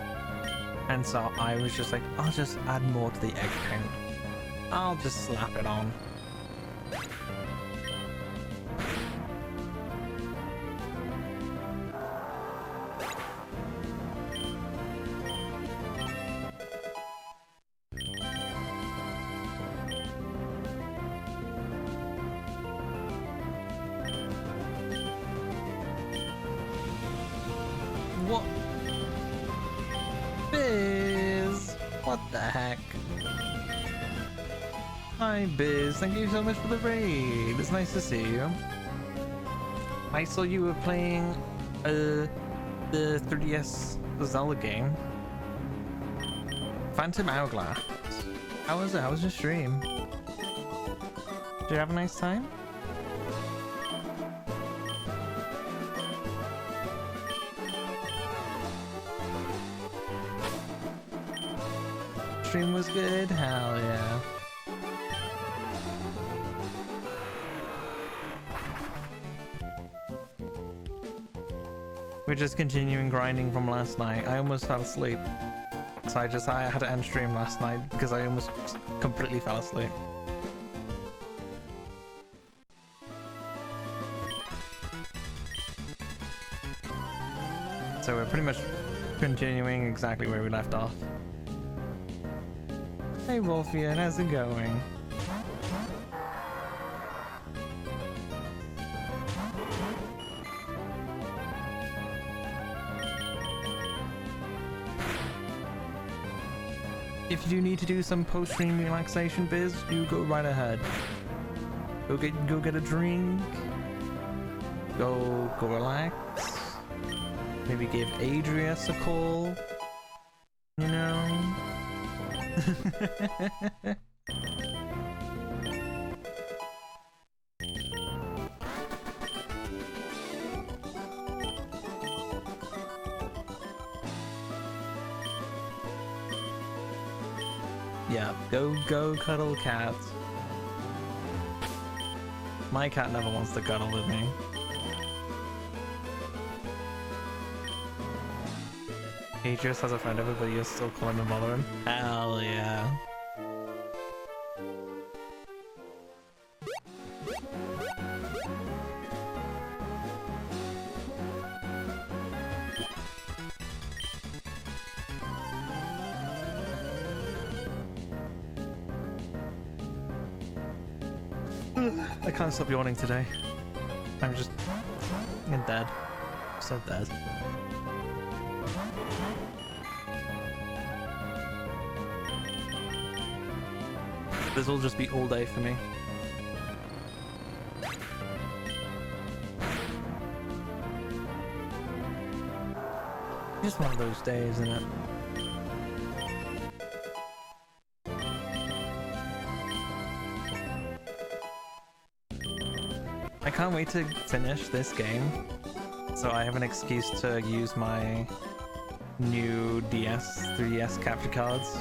And so I was just like, I'll just add more to the egg count. I'll just slap it on. What? Biz! What the heck? Hi Biz, thank you so much for the raid. It's nice to see you. I saw you were playing the 3DS Zelda game. Phantom Hourglass. How was it? How was your stream? Did you have a nice time? Stream was good? Hell yeah. We're just continuing grinding from last night. I almost fell asleep. So I had to end stream last night because I almost completely fell asleep. So we're pretty much continuing exactly where we left off. Hey Wolfian, how's it going? If you do need to do some post-stream relaxation biz, you go right ahead. Go get a drink. Go relax. Maybe give Adrius a call. You know? Yeah, go cuddle cats. My cat never wants to cuddle with me. He just has a friend over, but you're still calling him bother him. Hell yeah. I can't stop yawning today. I'm dead. So dead. This will just be all day for me. Just one of those days, isn't it? I can't wait to finish this game, so I have an excuse to use my new 3DS capture cards.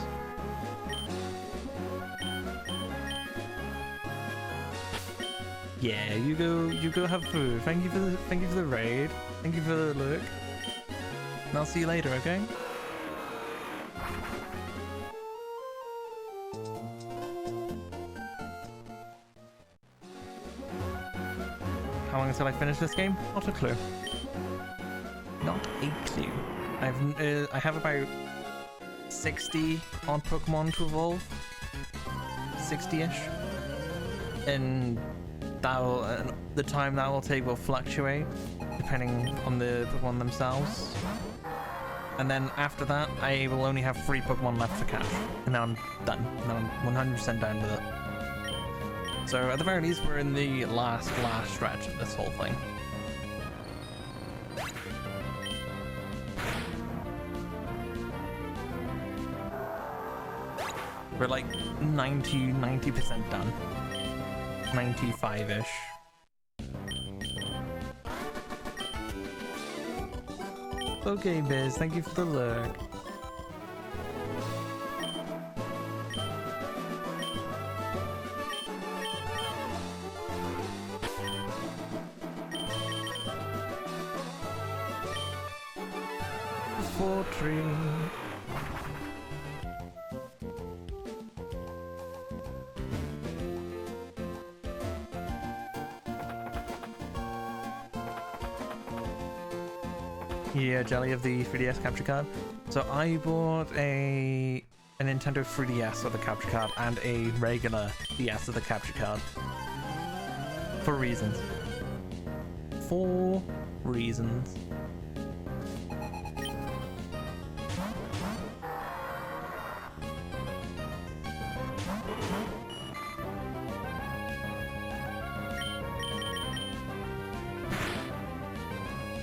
Yeah, you go have food. Thank you for the raid. Thank you for the look. And I'll see you later, okay? How long until I finish this game? Not a clue. Not a clue. I have about 60 odd Pokemon to evolve. 60-ish. And the time that will take will fluctuate depending on the Pokemon themselves. And then after that, I will only have 3 Pokemon left to catch. And then I'm done. And then I'm 100% done with it. So at the very least, we're in the last stretch of this whole thing. We're like 90% done. 95-ish. Okay, Biz, thank you for the look. Tree. Yeah, Jelly of the 3DS capture card. So I bought a Nintendo 3DS with the capture card and a regular DS with the capture card. For reasons.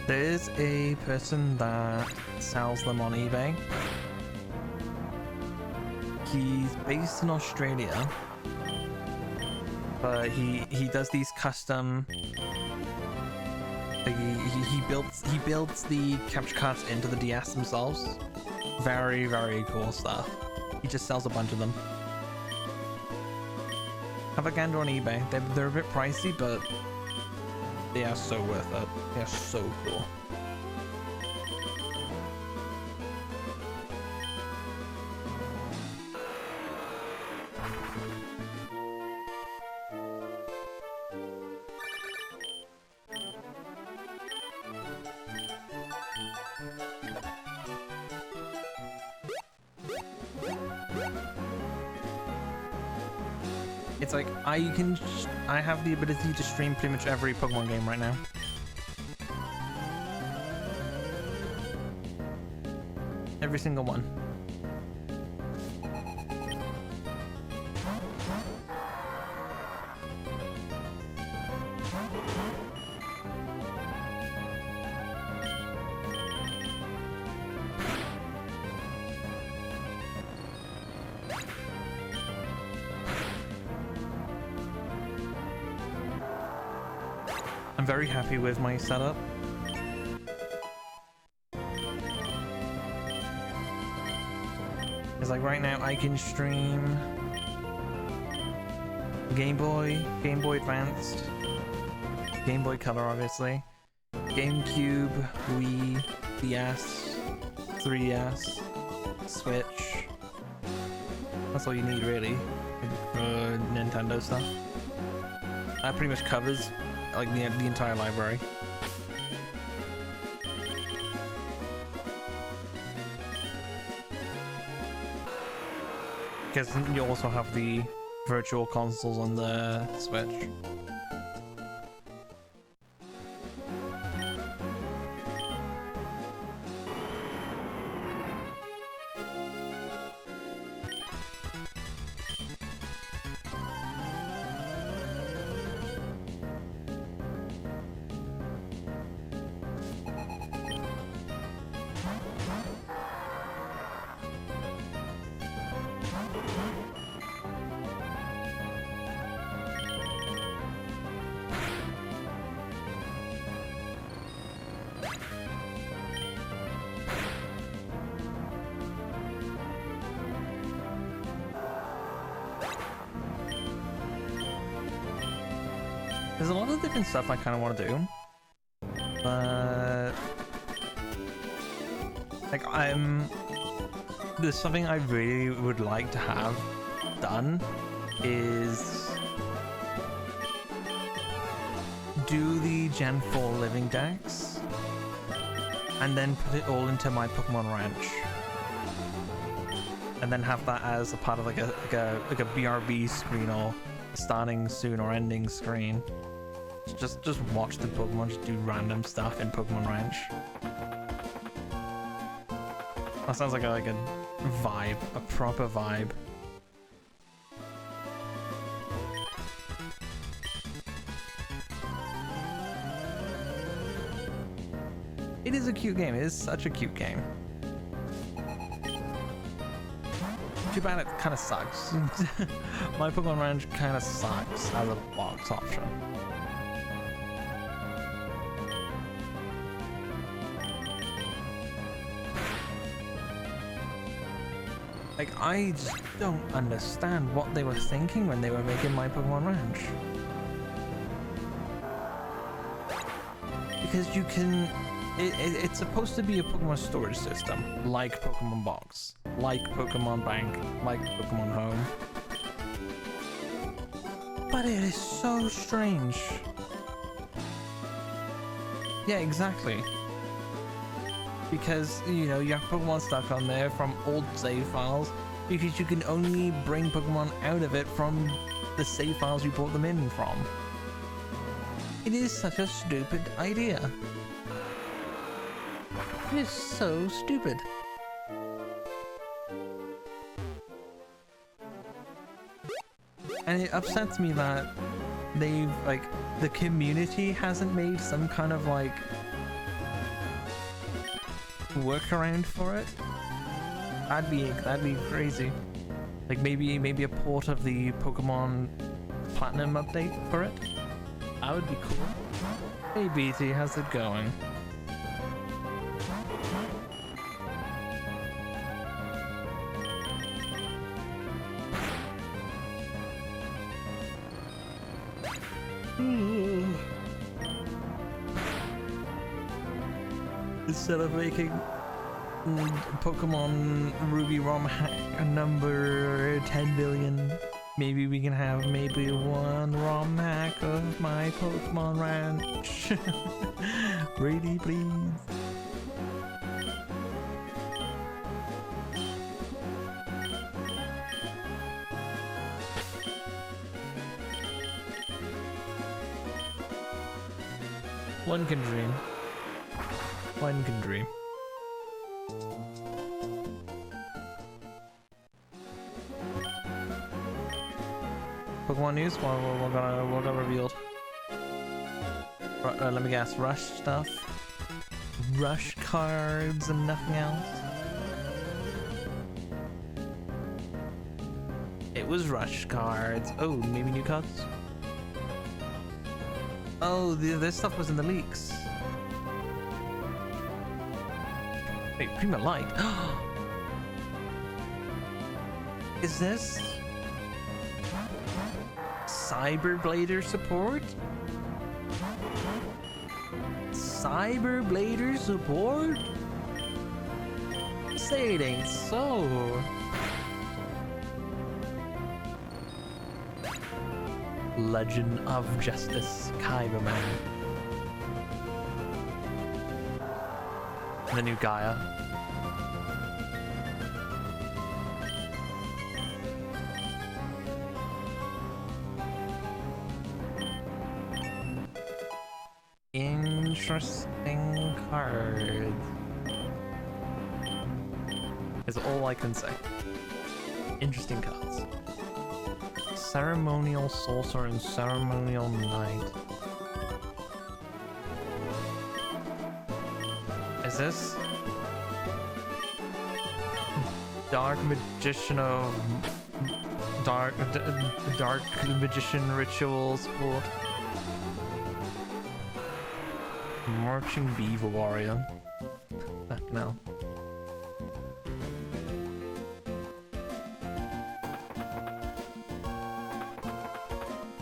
There is a person that sells them on eBay. He's based in Australia, but he does these custom. He builds the capture cards into the DS themselves. Very, very cool stuff. He just sells a bunch of them. Have a gander on eBay. They're a bit pricey, but they are so worth it. They are so cool. It's like I have the ability to stream pretty much every Pokemon game right now. Every single one. I'm very happy with my setup. It's like right now I can stream Game Boy, Game Boy Advanced, Game Boy Color obviously, GameCube, Wii, DS, 3DS, Switch. That's all you need really for Nintendo stuff. That pretty much covers like the entire library. Because you also have the virtual consoles on the Switch. There's a lot of different stuff I kind of want to do, but like there's something I really would like to have done is do the Gen 4 Living Dex and then put it all into my Pokemon Ranch, and then have that as a part of like a BRB screen or starting soon or ending screen. Just watch the Pokemon just do random stuff in Pokemon Ranch. That sounds like a vibe, a proper vibe. It is a cute game. It is such a cute game. Too bad it kind of sucks. My Pokemon Ranch kind of sucks as a box option. Like, I just don't understand what they were thinking when they were making my Pokemon Ranch. Because you can... It's supposed to be a Pokemon storage system, like Pokemon Box, like Pokemon Bank, like Pokemon Home. But it is so strange. Yeah, exactly. Because, you know, you have Pokemon stuck on there from old save files, because you can only bring Pokemon out of it from the save files you brought them in from. It is such a stupid idea. It is so stupid. And it upsets me that they've, like, the community hasn't made some kind of, like, workaround for it. That'd be crazy. Like maybe a port of the Pokemon Platinum update for it. That would be cool. Hey BT, how's it going? Instead of making Pokemon Ruby ROM hack number 10 billion, maybe we can have maybe one ROM hack of my Pokemon Ranch. Really, please. One can dream. One can dream. Pokemon news? What got revealed? Let me guess. Rush stuff? Rush cards and nothing else? It was rush cards. Oh, maybe new cards? Oh, this stuff was in the leaks. Wait, Prima Light? Is this Cyberblader support? Cyberblader support? Say it ain't so. Legend of Justice, Kyberman. The new Gaia. Interesting card. Is all I can say. Interesting cards. Ceremonial Sorcerer and Ceremonial Knight. Is this Dark Magician of Dark Magician Rituals for Marching Beaver Warrior? Fuck no.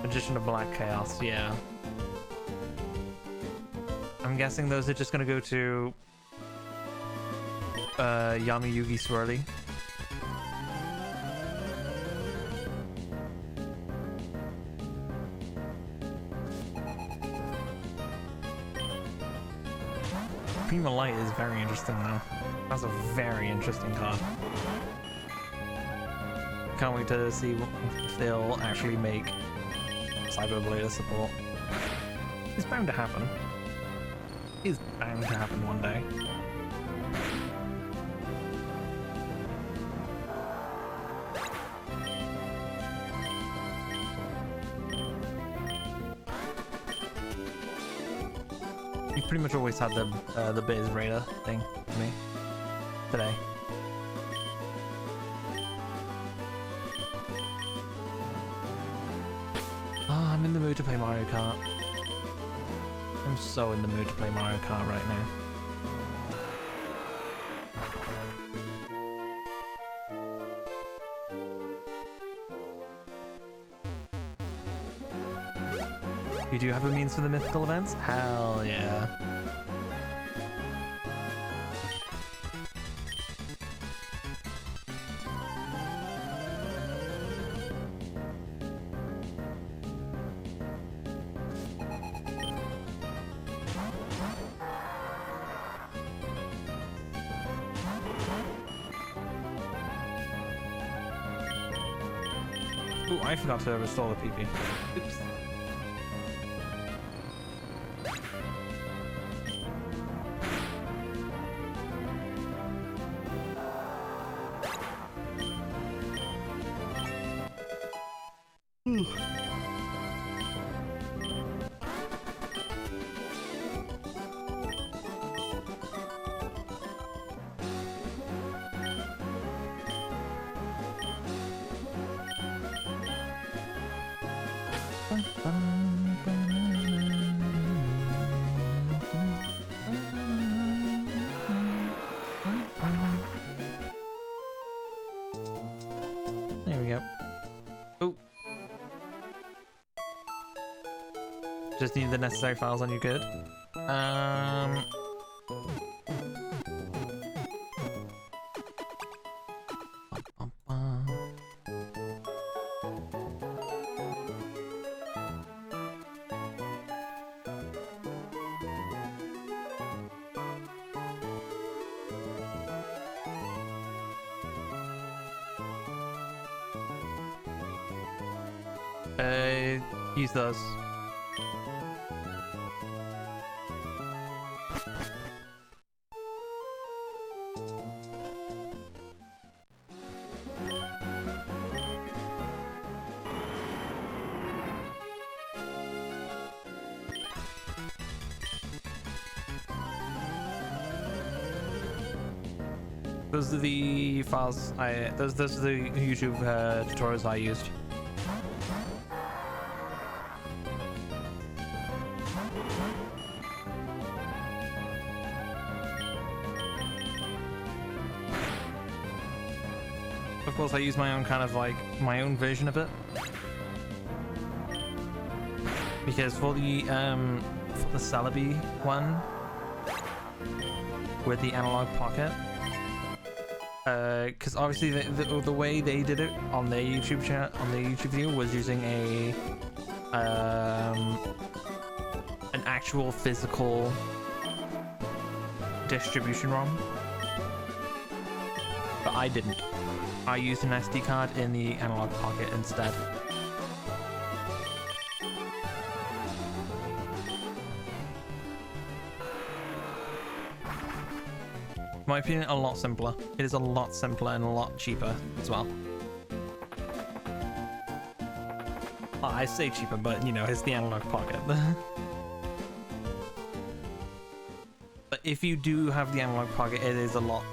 Magician of Black Chaos, yeah. I'm guessing those are just gonna go to Yami Yugi Swirly. Prima Light is very interesting though. That's a very interesting card. Can't wait to see if they'll actually make Cyberblader support. It's bound to happen. It's bound to happen one day. You've pretty much always had the Biz Raider thing for me today. I'm in the mood to play Mario Kart. I'm so in the mood to play Mario Kart right now. You do have a means for the mythical events? Hell yeah. Ooh, I forgot to restore the PP. Oops. There we go. Oh. Just need the necessary files on you, good. Use those. Those are the files those are the YouTube tutorials I used. Of course, I use my own kind of like my own version of it, because for the Celebi one with the analog pocket. Because obviously the way they did it on their YouTube channel, on their YouTube video, was using a an actual physical distribution ROM, but I didn't. I used an SD card in the analog pocket instead. In my opinion, a lot simpler. It is a lot simpler and a lot cheaper as well. Well, I say cheaper, but you know, it's the analog pocket. But if you do have the analog pocket, it is a lot.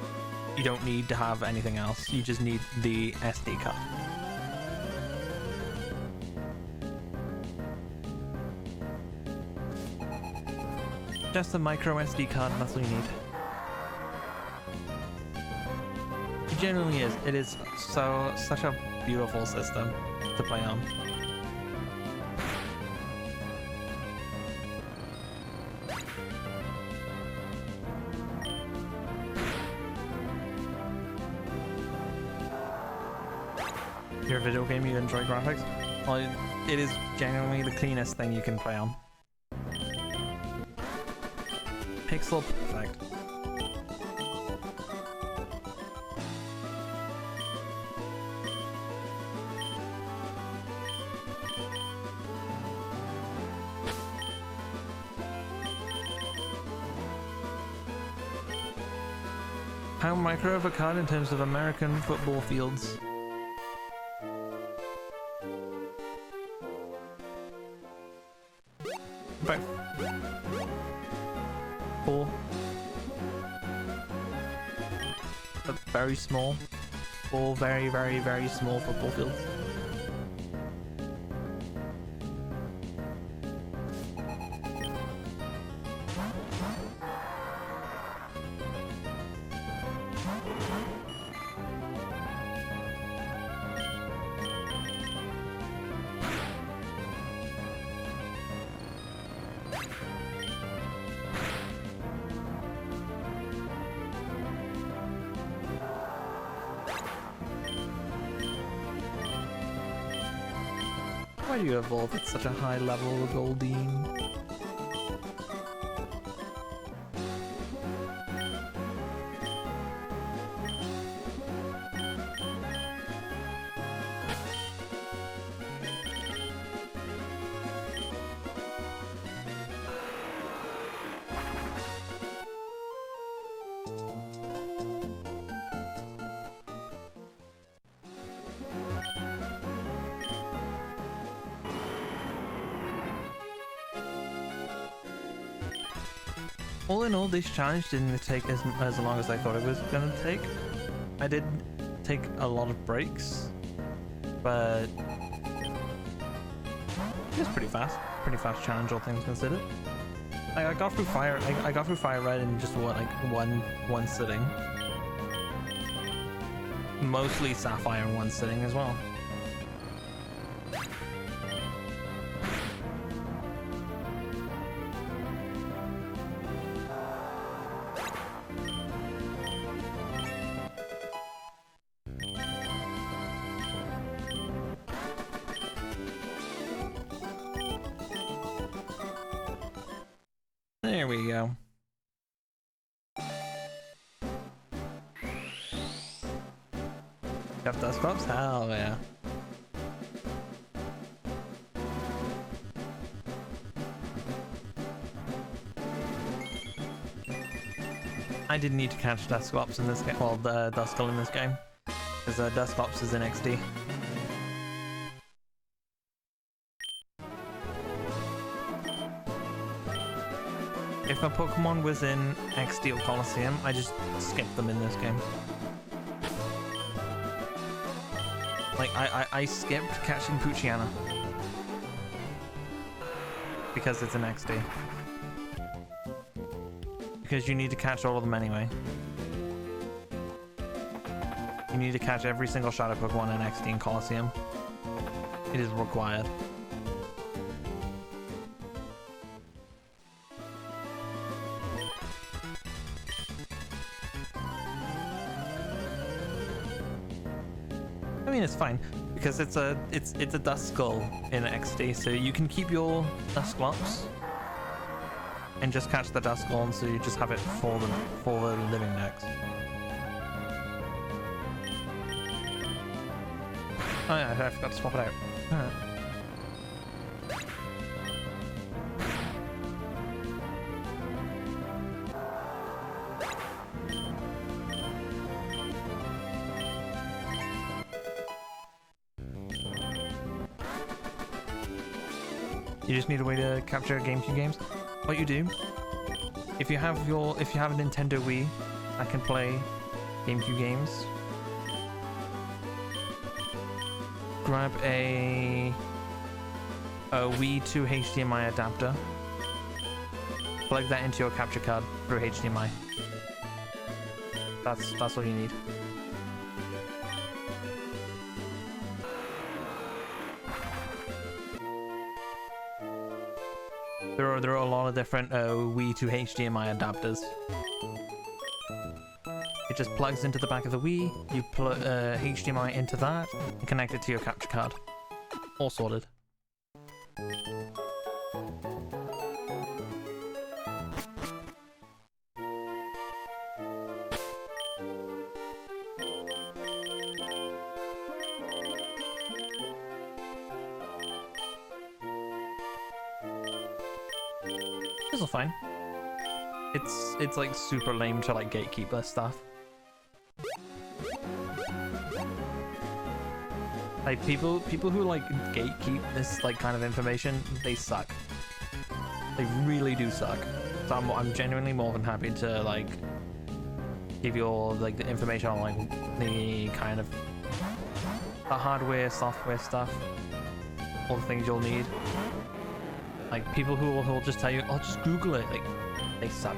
You don't need to have anything else. You just need the SD card. Just a micro SD card, that's all you need. It genuinely is. It is such a beautiful system to play on. Your video game, you enjoy graphics? Well, it is genuinely the cleanest thing you can play on. Pixel perfect. How micro of a card in terms of American football fields? About 4. But very small. 4 very, very, very small football fields. Why do you evolve at such a high level, Goldeen? All in all, this challenge didn't take as long as I thought it was gonna take. I did take a lot of breaks, but it was pretty fast challenge, all things considered. I got through Fire. I got through Fire Red in just what, like one sitting. Mostly Sapphire in one sitting as well. There we go. Got dust drops? Hell yeah. I didn't need to catch Dusclops in this game, well, the Duskull in this game, because Dusclops is in XD. If a Pokemon was in XD or Colosseum, I just skipped them in this game. Like, I skipped catching Poochyena. Because it's an XD. Because you need to catch all of them anyway. You need to catch every single Shadow Pokemon in XD and Colosseum. It is required. I mean, it's fine because it's a Duskull in XD, so you can keep your Dusclops and just catch the Duskull, and so you just have it for the Living Dex. Oh yeah, I forgot to swap it out. You just need a way to capture GameCube games. What you do, if you have a Nintendo Wii that can play GameCube games, grab a Wii to HDMI adapter, plug that into your capture card through HDMI. That's all you need. There are a lot of different Wii to HDMI adapters. It just plugs into the back of the Wii, you plug HDMI into that, and connect it to your capture card. All sorted. This is fine. It's like super lame to like gatekeep this stuff. Like people who like gatekeep this like kind of information, they suck. They really do suck. So I'm genuinely more than happy to like give you all like the information on like the kind of the hardware, software stuff, all the things you'll need. Like people who will just tell you, "Oh, just Google it." Like they suck.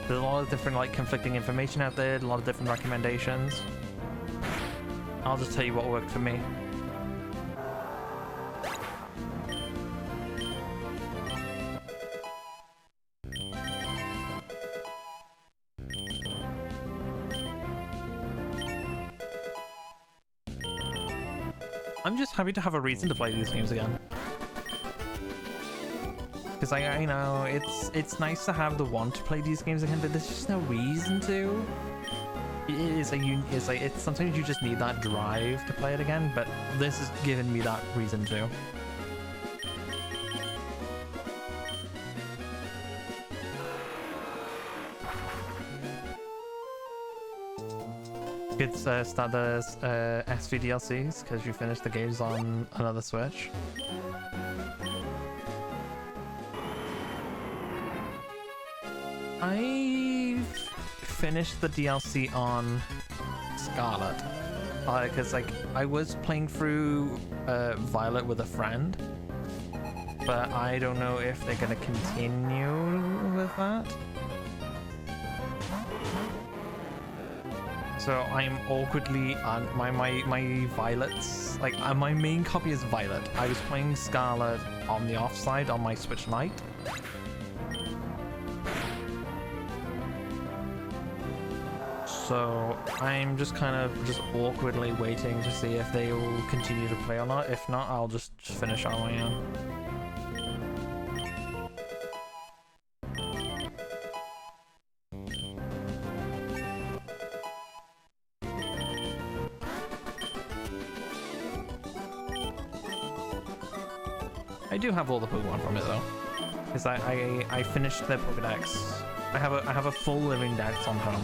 There's a lot of different like conflicting information out there, a lot of different recommendations. I'll just tell you what worked for me. I'm just happy to have a reason to play these games again. Because I know it's nice to have the want to play these games again, but there's just no reason to. It's sometimes you just need that drive to play it again, but this has given me that reason to. You could start the SV DLCs because you finished the games on another Switch. I've finished the DLC on Scarlet because like I was playing through Violet with a friend, but I don't know if they're gonna continue with that. So I'm awkwardly on my Violets, like my main copy is Violet. I was playing Scarlet on the offside on my Switch Lite. So I'm just kind of awkwardly waiting to see if they will continue to play or not. If not, I'll just finish on my own. I do have all the Pokemon from it though, because I finished the Pokedex. I have a full Living Dex on home.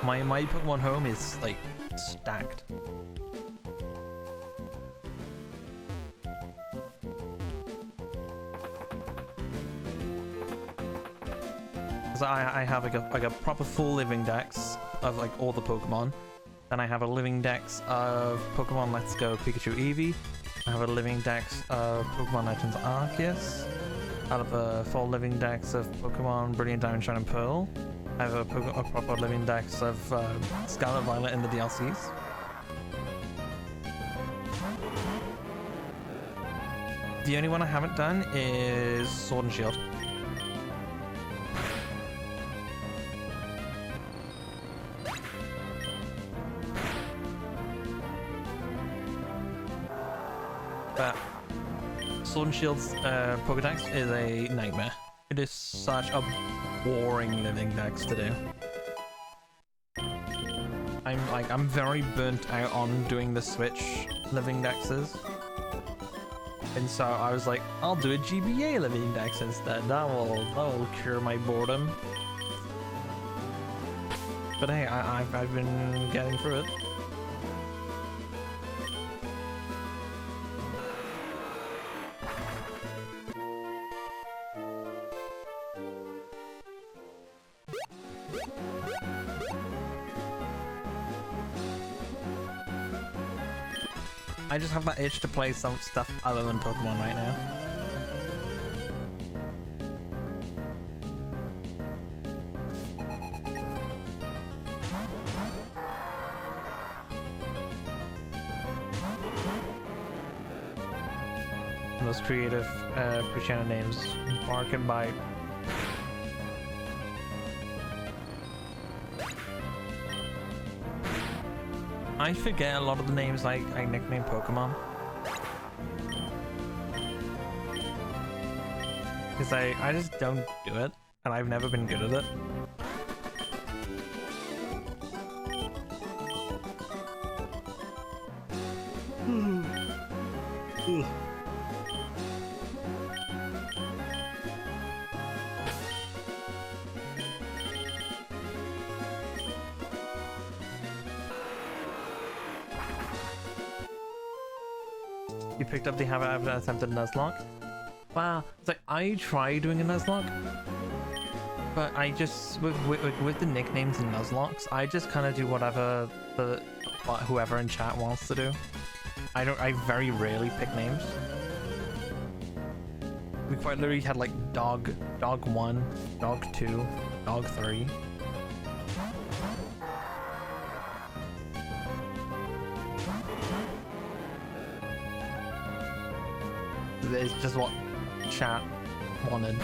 My Pokemon home is like stacked. So I have like a proper full Living Dex of like all the Pokemon. Then I have a Living Dex of Pokemon Let's Go Pikachu Eevee. I have a Living Dex of Pokemon Legends Arceus. I have a full Living Dex of Pokemon Brilliant Diamond, Shine and Pearl. I have a proper Living Dex of Scarlet Violet in the DLCs. The only one I haven't done is Sword and Shield. But Sword and Shield's Pokedex is a nightmare. It is such a boring Living Dex to do. I'm very burnt out on doing the Switch Living Dexes. And so I was like, I'll do a GBA Living Dex instead. That will cure my boredom. But hey, I've been getting through it. I just have that itch to play some stuff other than Pokemon right now. Most creative pre-channel names, Bark and Bite. I forget a lot of the names I nickname Pokemon. Because I just don't do it, and I've never been good at it. You picked up the Have I attempted Nuzlocke? Wow, it's like I tried doing a Nuzlocke, but I just with the nicknames and Nuzlocks, I just kind of do whatever whoever in chat wants to do. I very rarely pick names. We quite literally had like dog 1, dog 2, dog 3. It's just what chat wanted.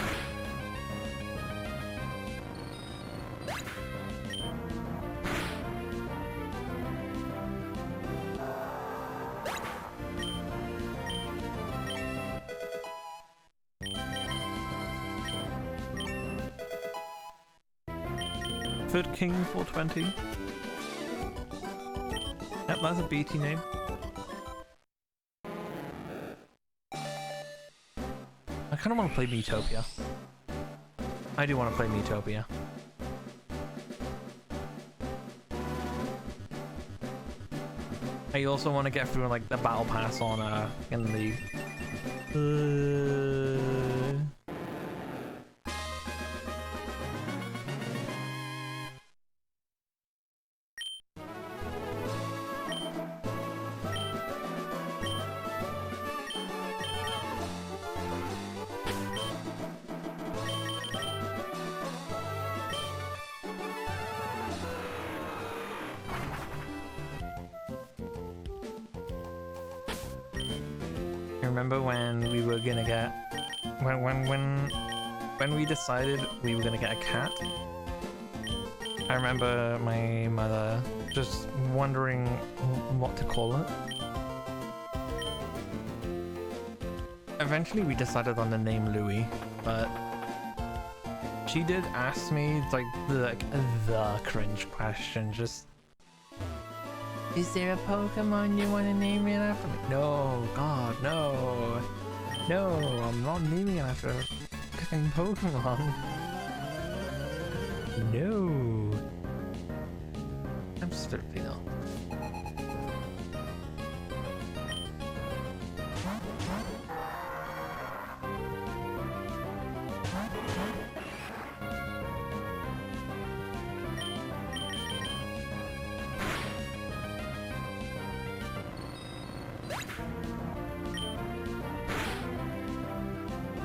Food King 420. Yep, that's a BT name. I kind of want to play Miitopia. I do want to play Miitopia. I also want to get through like the battle pass on in League. Remember when we were gonna get when we decided we were gonna get a cat? I remember my mother just wondering what to call it. Eventually we decided on the name Louis, but She did ask me like the cringe question, just, is there a Pokemon you want to name it after me? No, God, no. No, I'm not naming it after a fucking Pokemon. No. I'm stupid though.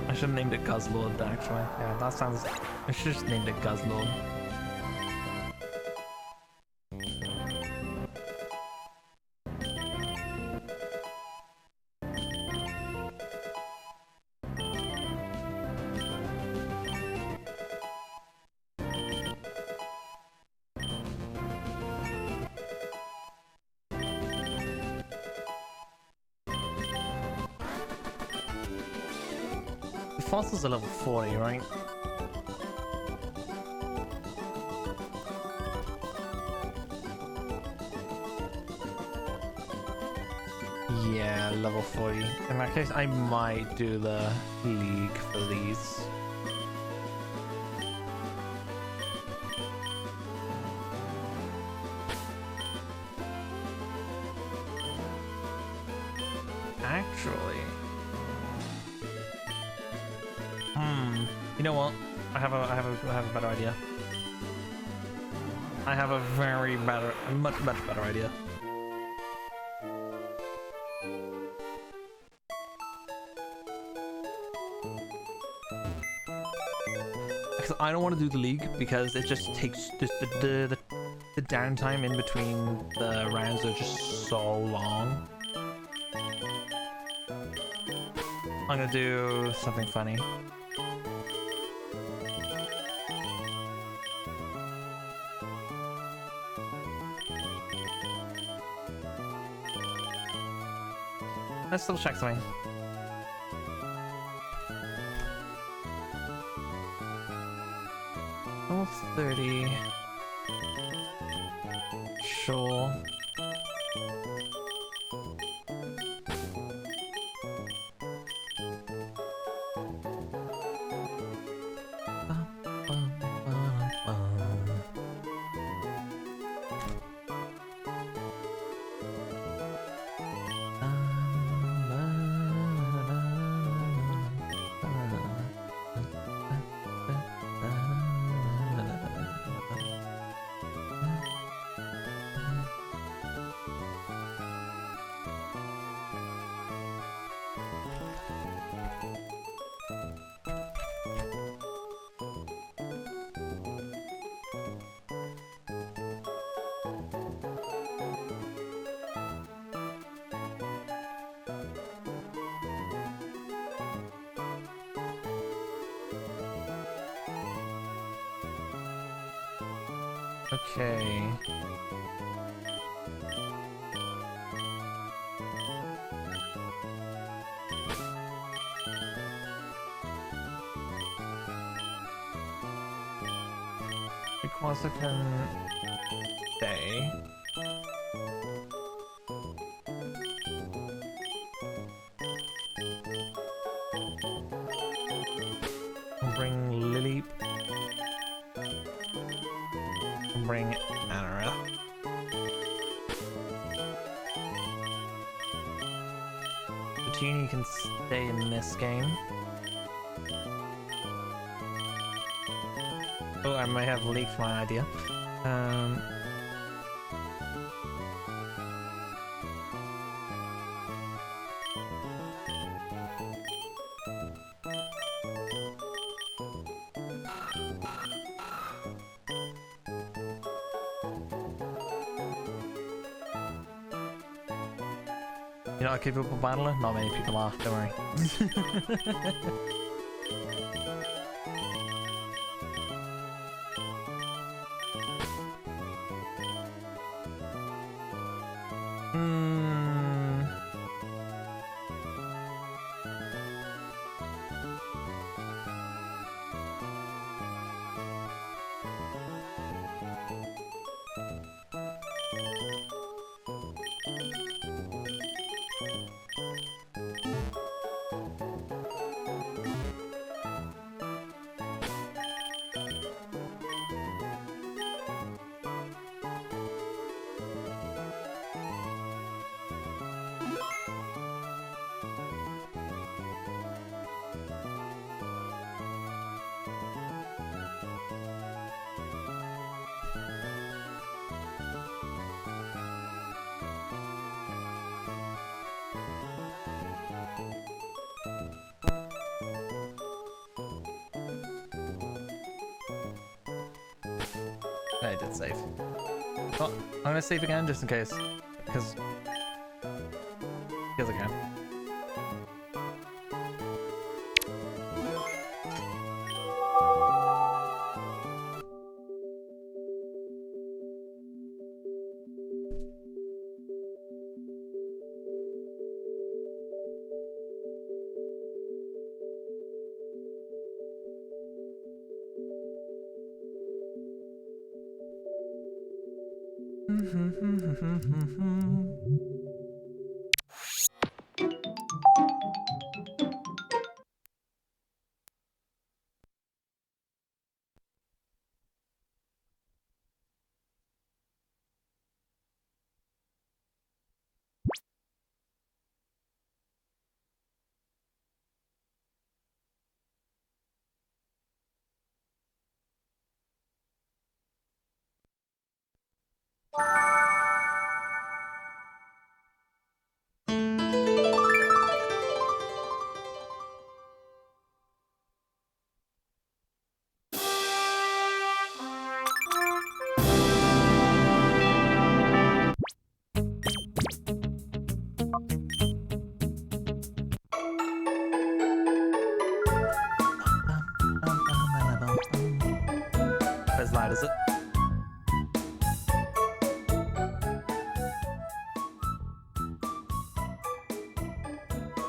I should have named it Guzzlord actually. Yeah, that sounds... I should have just named it Guzzlord. Fossil's a level 40, right? Yeah, level 40. In that case, I might do the league for these. Actually... You know what? I have a better idea. I have a much better idea. Because I don't want to do the league because it just takes the downtime in between the rounds are just so long. I'm gonna do something funny. Let's still check something. Almost 30. Sure. Okay. Because I can stay. I'll bring Lily. I'll bring Anara. Petunia can stay in this game. Oh, I might have leaked my idea. You're not a capable battler? Not many people are, don't worry. I did save. Well, I'm gonna save again just in case. Because I can. As loud as it.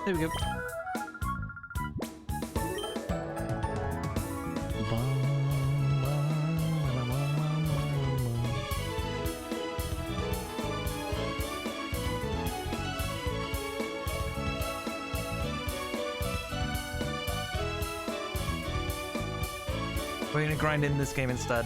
There we go. We're gonna grind in this game instead.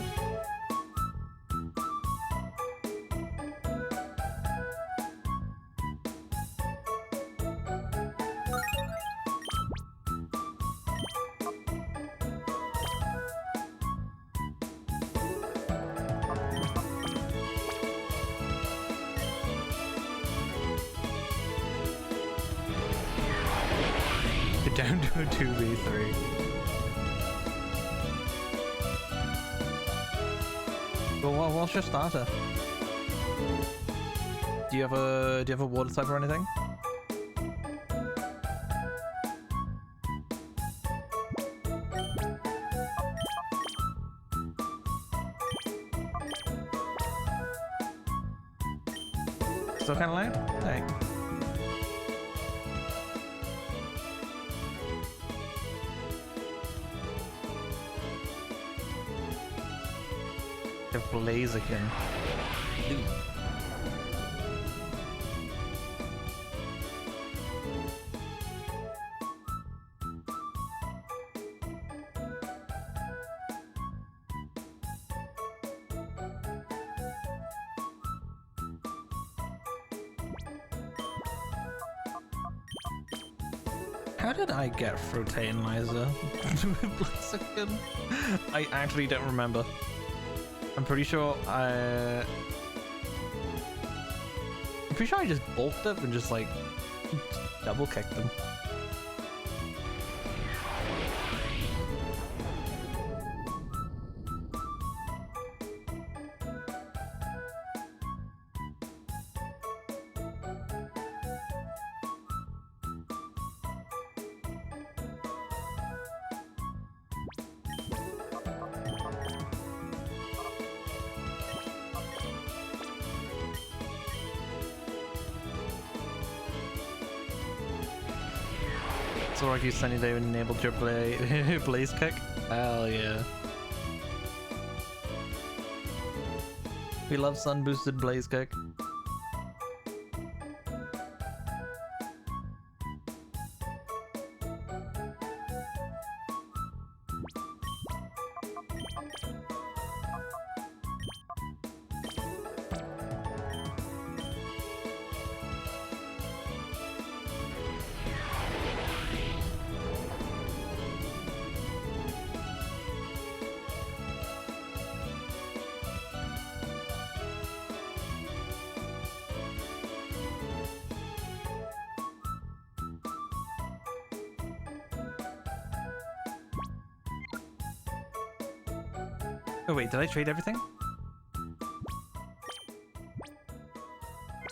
Get down to a 2v3. Well, what's your starter? Do you have a water type or anything? Still kind of loud? Hey. Blaziken. Ooh. How did I get Frotanizer? Blaziken? I actually don't remember. I'm pretty sure I just bulked up and just like double kicked them. So like you Sunny Day enabled your blaze kick? Hell yeah. We love sun boosted blaze kick. Oh wait, did I trade everything?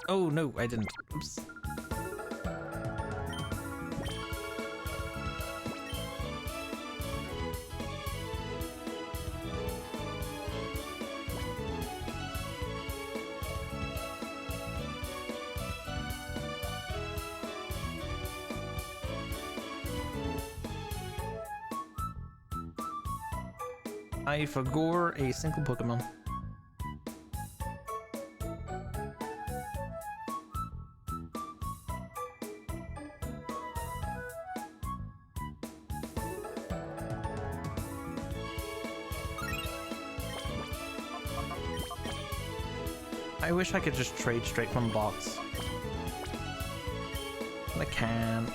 Oh no, I didn't. Oops. I forgot a single Pokemon. I wish I could just trade straight from box. But I can't.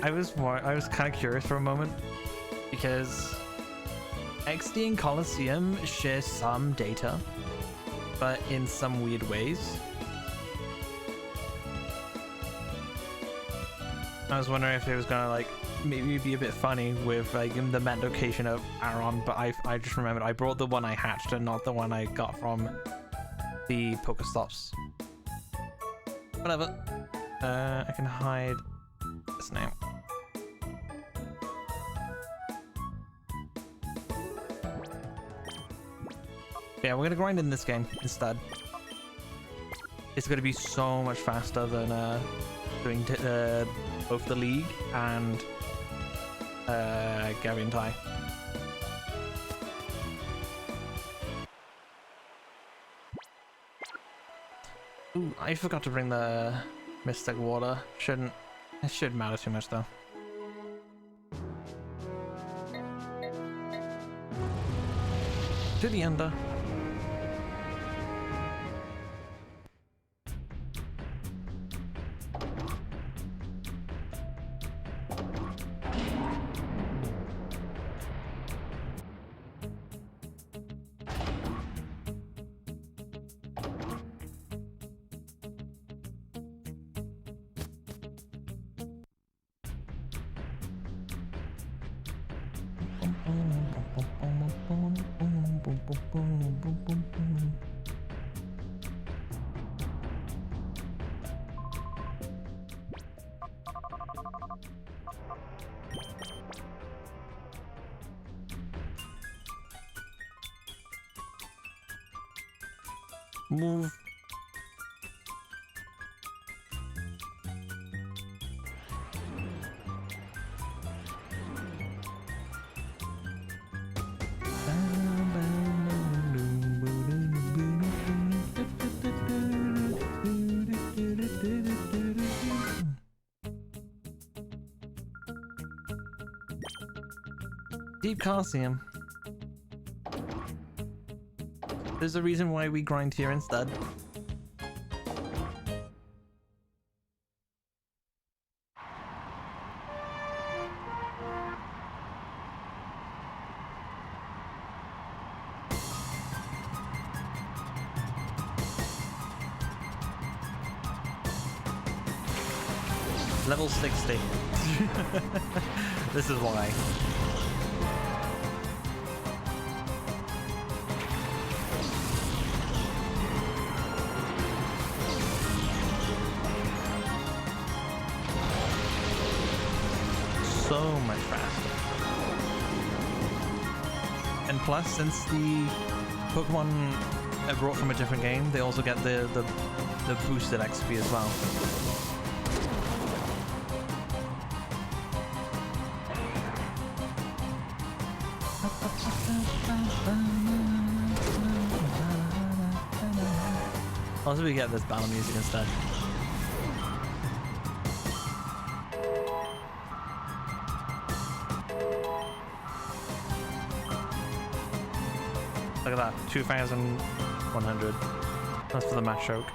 I was kind of curious for a moment because XD and Coliseum share some data, but in some weird ways. I was wondering if it was gonna like maybe be a bit funny with like the map location of Aron, but I just remembered I brought the one I hatched and not the one I got from the Pokestops. Whatever. I can hide this now. Yeah, we're gonna grind in this game instead. It's gonna be so much faster than doing both the League and Gary and Ty. Ooh, I forgot to bring the Mystic Water. It shouldn't matter too much though. To the Ender. Move. Deep Calcium. There's a reason why we grind here instead. Level 60. This is why. So much faster. And plus, since the Pokemon are brought from a different game, they also get the boosted XP as well. Also, we get this battle music instead. Look at that, 2,100. That's for the match choke.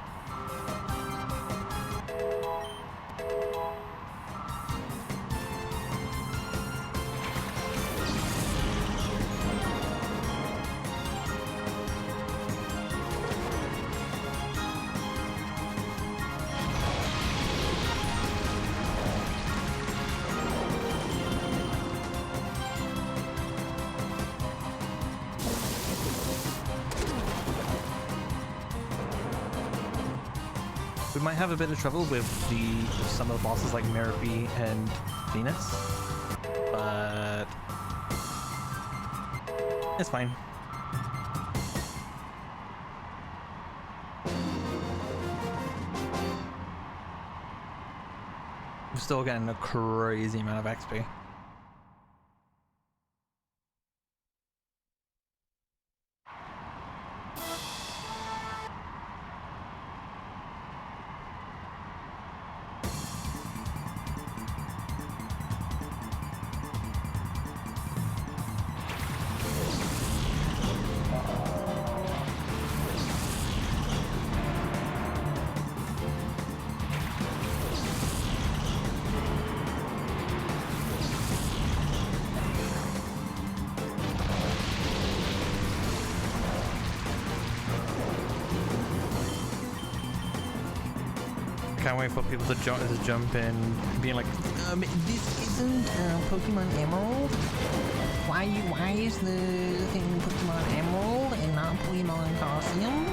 We might have a bit of trouble with some of the bosses like Merope and Venus, but it's fine. We're still getting a crazy amount of XP. Can't wait for people to jump in, being like, this isn't Pokemon Emerald. Why is the thing Pokemon Emerald and not Pokemon Coliseum?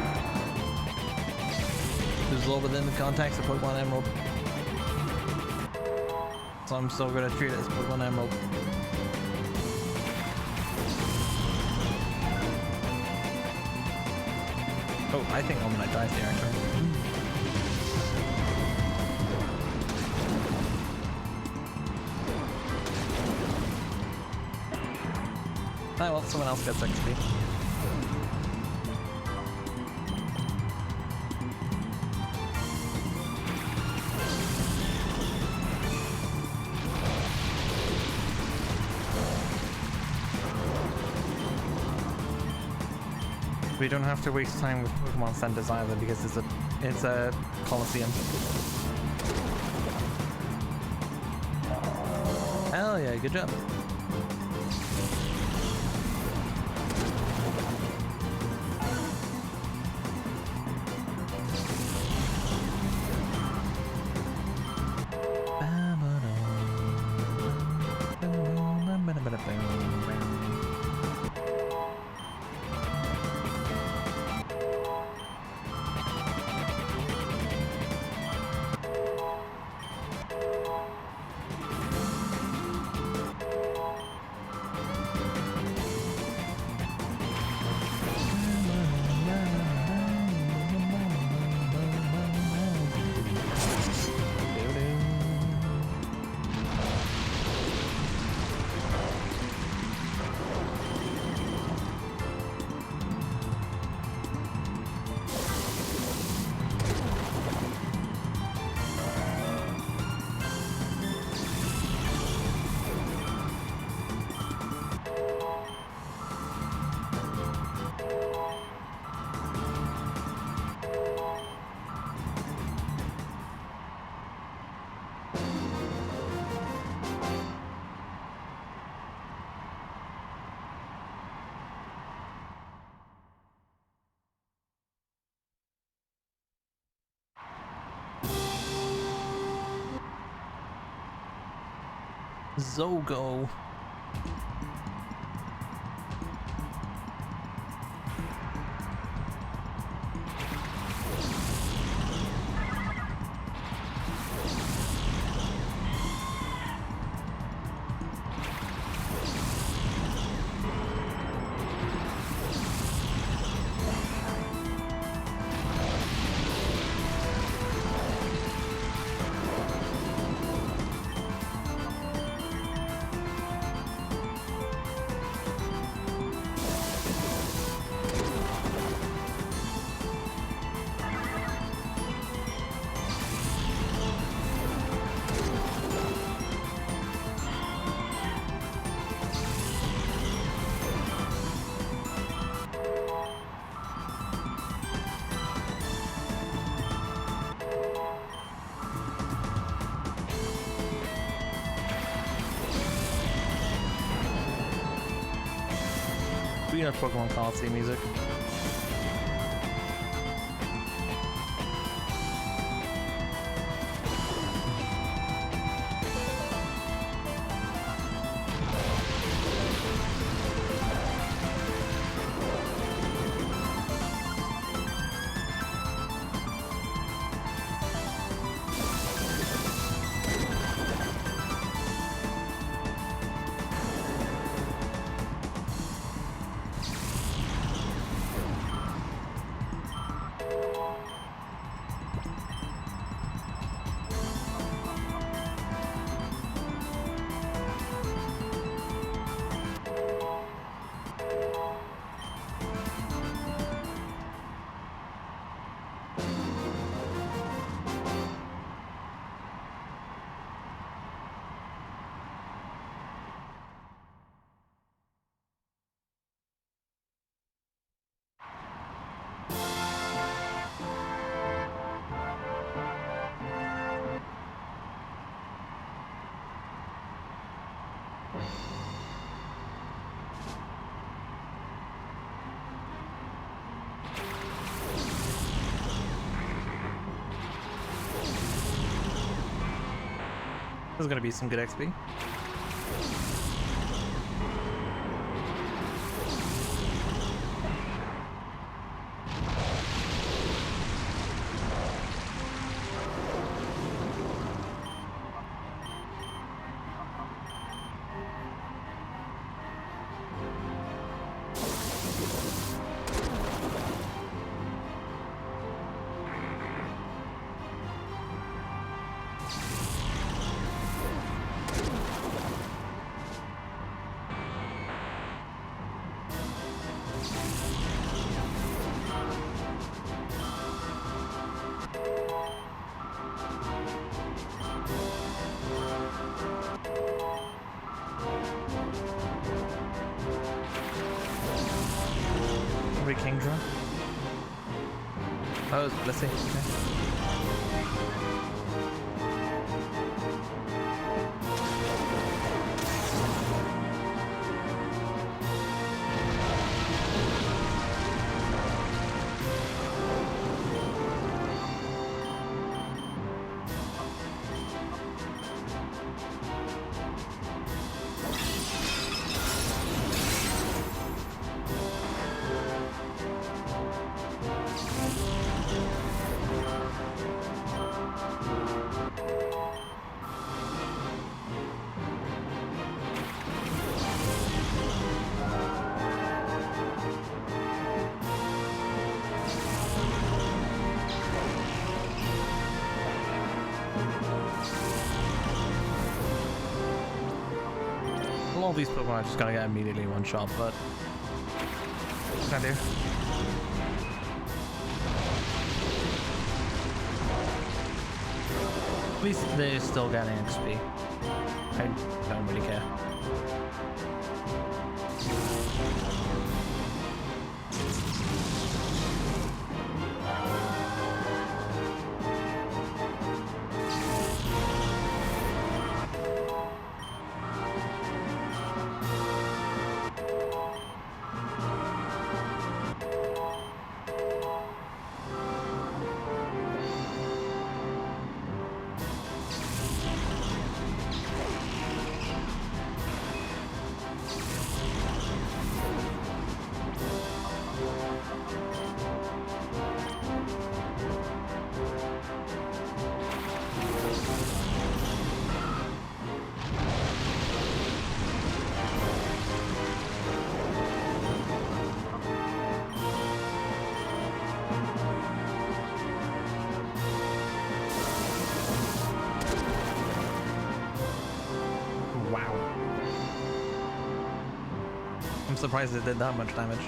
This is all within the context of Pokemon Emerald, so I'm still gonna treat it as Pokemon Emerald. Oh, I think Omanite dies there actually. Oh well, someone else gets XP. We don't have to waste time with Pokemon Centers either because it's a Coliseum. Hell yeah, good job. Zogo. Speaking of Pokemon Coliseum music. There's gonna be some good XP. Kingdra. Oh, let's see. Okay. All these Pokemon are just gonna get immediately one shot, but what can I do? At least they're still getting XP. I don't really care. I'm surprised it did that much damage.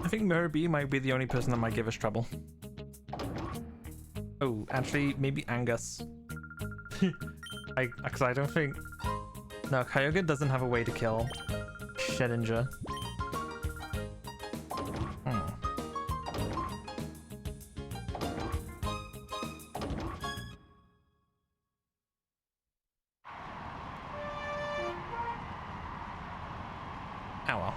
I think Murby might be the only person that might give us trouble. Oh, actually, maybe Angus. Because I don't think... No, Kyogre doesn't have a way to kill Shedinja. Oh well.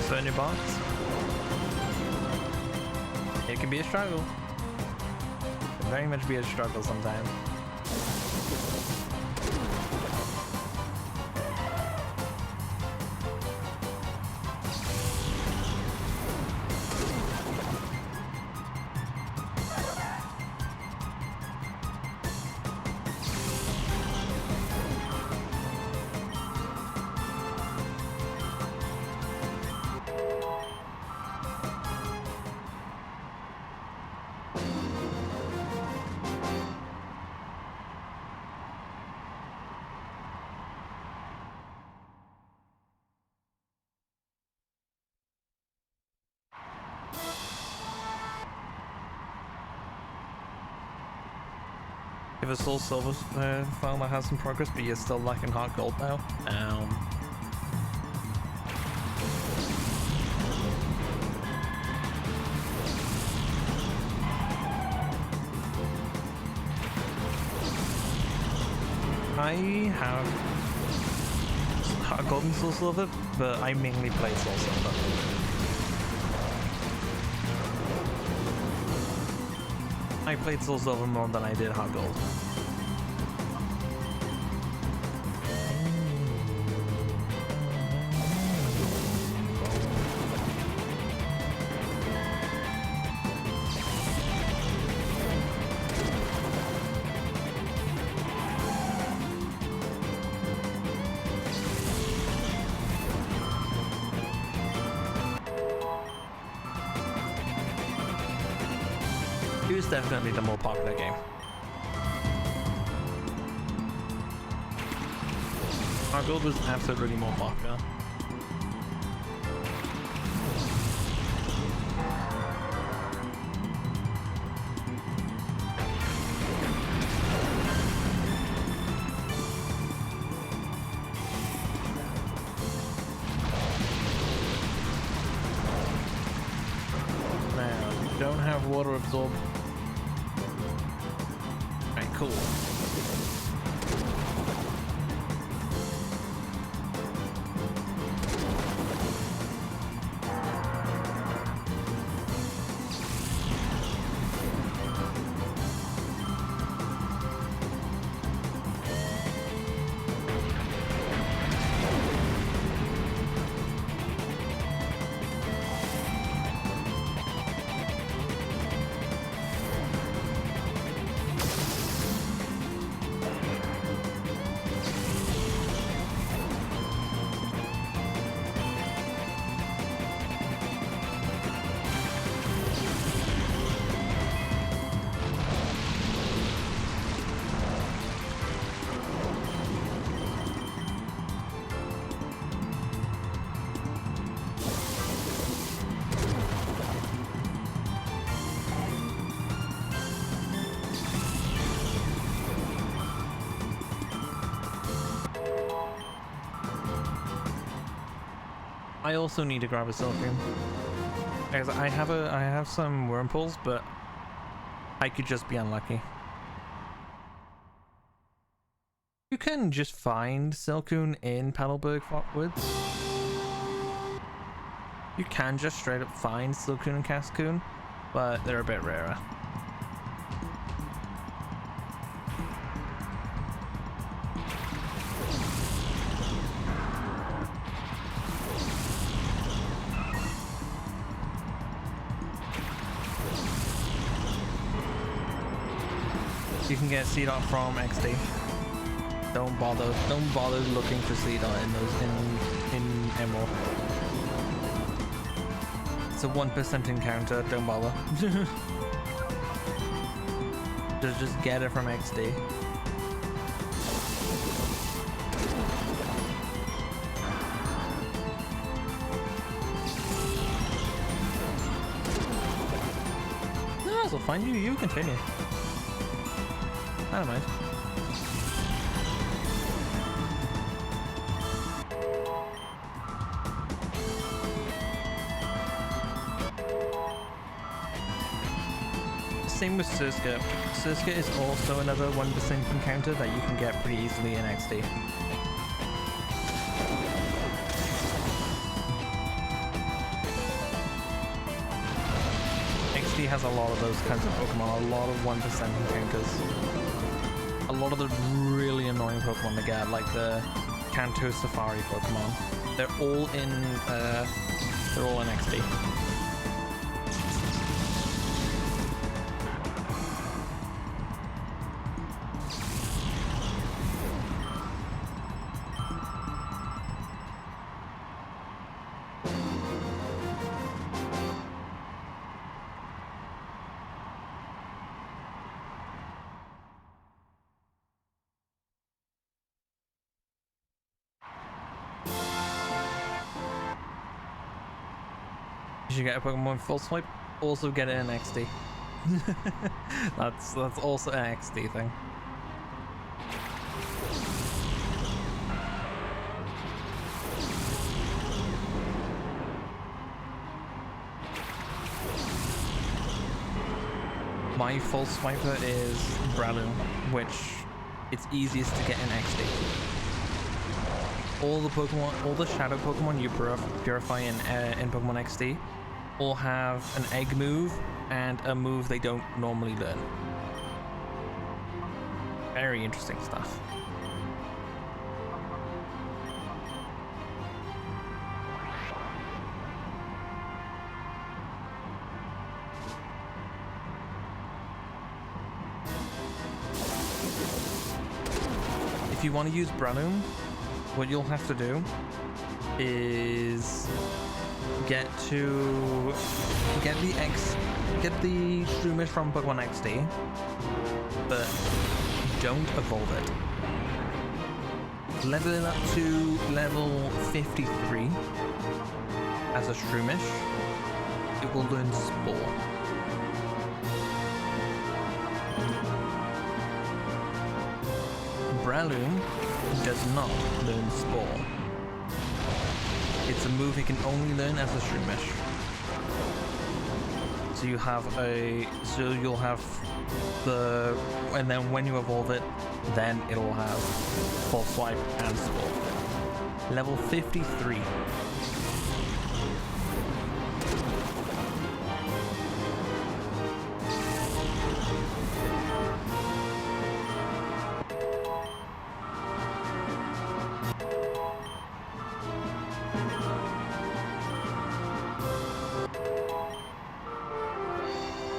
transfer new box. It can be a struggle. It can very much be a struggle sometimes. If a Soul Silver file that has some progress, but you're still lacking Heart Gold now. I have Heart Gold and Soul Silver, but I mainly play Soul Silver. I played Soul Silver more than I did Heart Gold. It's definitely the more popular game. Our Gold was absolutely more popular. Now, you don't have water absorb. Cool. I also need to grab a Silcoon. Because I have some Wurmpools, but I could just be unlucky. You can just find Silcoon in Paddleberg Woods. You can just straight up find Silcoon and Cascoon, but they're a bit rarer. You can get Seedot from XD. Don't bother looking for Seedot in those in Emerald. It's a 1% encounter, don't bother. just get it from XD. No, I'll find you, you continue. I don't mind. Same with Surska. Surska is also another 1% encounter that you can get pretty easily in XD. has a lot of those kinds of Pokemon, a lot of 1% encounters. A lot of the really annoying Pokemon to get, like the Kanto Safari Pokemon. They're all in XD. You get a Pokemon full swipe, also get it in XD. that's also an XD thing. My full swiper is Breloom, which it's easiest to get in XD. All the Pokemon, all the Shadow Pokemon you purify in Pokemon XD all have an egg move and a move they don't normally learn. Very interesting stuff. If you want to use Breloom, what you'll have to do is get the Shroomish from Pokemon XD, but don't evolve it. Level it up to level 53 as a Shroomish. It will learn Spore. Breloom does not learn Spore. It's a move it can only learn as a Shroomish. So you'll have and then when you evolve it, then it'll have Full Swipe and Spore. Level 53.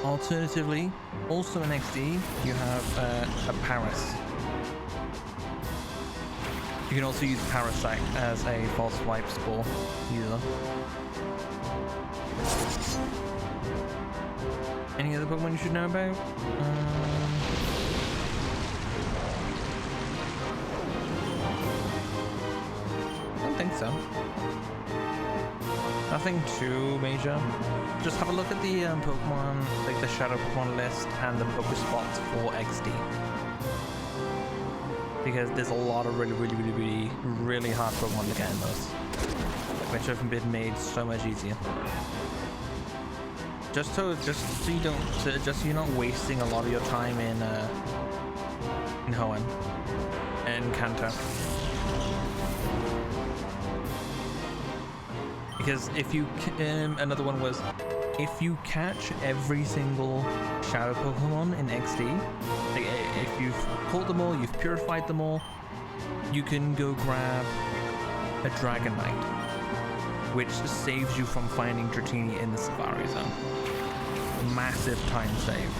Alternatively, also in XD, you have a Paras. You can also use Parasite as a False Swipe Spore user. Any other Pokemon you should know about? I don't think so. Nothing too major. Just have a look at the Pokemon, like the Shadow Pokemon list and the Pokespots for XD. Because there's a lot of really hard Pokemon to get in those, which have been made so much easier. Just so you're not wasting a lot of your time in Hoenn and Kanto. Because if you another one was, if you catch every single Shadow Pokemon in XD, like if you've caught them all, you've purified them all, you can go grab a Dragonite, which saves you from finding Dratini in the Safari Zone. Massive time save.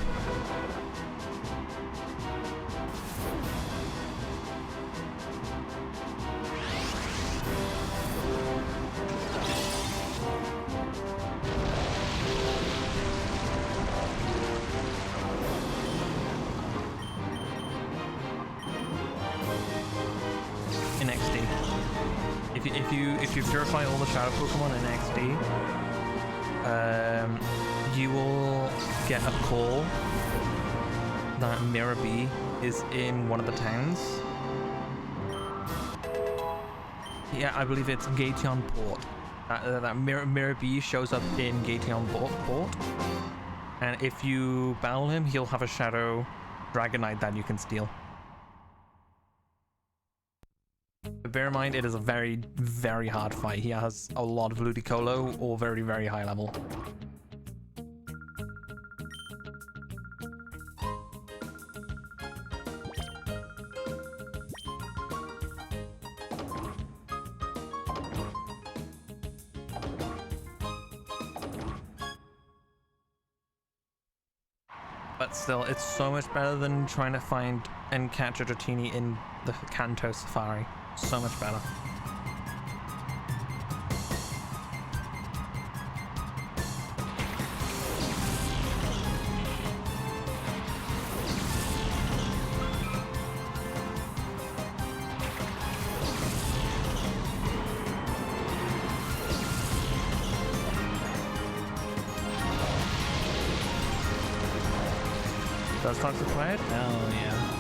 If you purify all the Shadow Pokemon in XD, you will get a call that Mirror B is in one of the towns. Yeah, I believe it's Gateon Port. That Mirror B shows up in Gateon Port, and if you battle him, he'll have a Shadow Dragonite that you can steal. But bear in mind, it is a very, very hard fight. He has a lot of Ludicolo or very, very high level. But still, it's so much better than trying to find and catch a Dratini in the Kanto Safari. So much better. Does Toxic quiet? Hell yeah.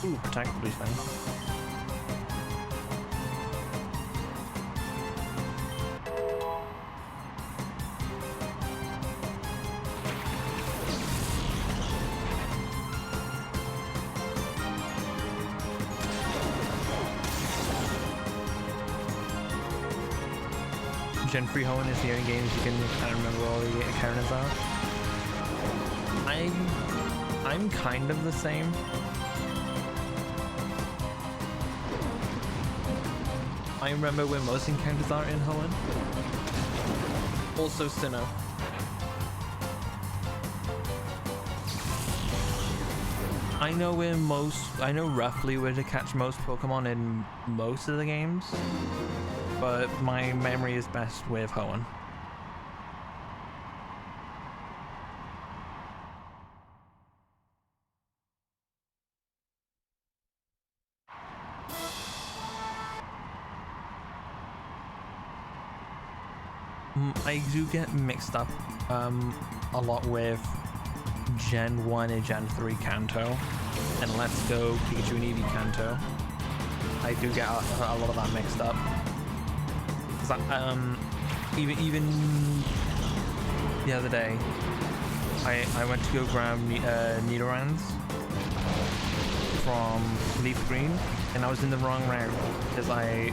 Ooh, protect will be fine. Gen 3 Hoenn is the only games you can kind of remember all the characters are. I'm kind of the same. I remember where most encounters are in Hoenn. Also Sinnoh. I know roughly where to catch most Pokemon in most of the games, but my memory is best with Hoenn. I do get mixed up a lot with Gen 1 and Gen 3 Kanto and Let's Go Pikachu and Eevee Kanto. I do get a lot of that mixed up. Even the other day, I went to go grab Nidorans from Leaf Green, and I was in the wrong route because I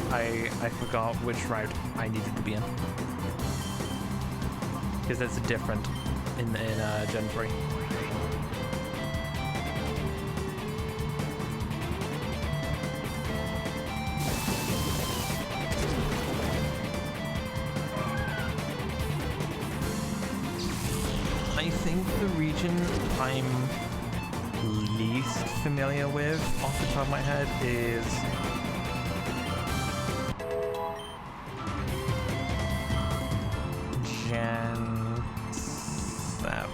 forgot which route I needed to be in. Because it's different in Gen 3. I think the region I'm least familiar with off the top of my head is Gen 7.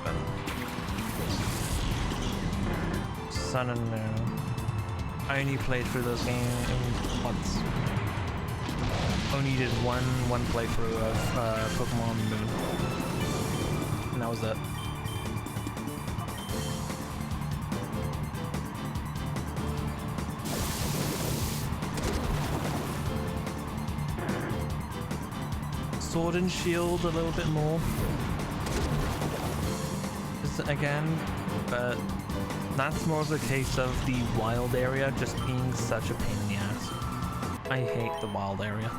Sun and Moon. I only played through those games once. Only did one playthrough of Pokemon Moon. And that was it. Sword and Shield a little bit more. Again, but that's more of a case of the wild area just being such a pain in the ass. I hate the wild area.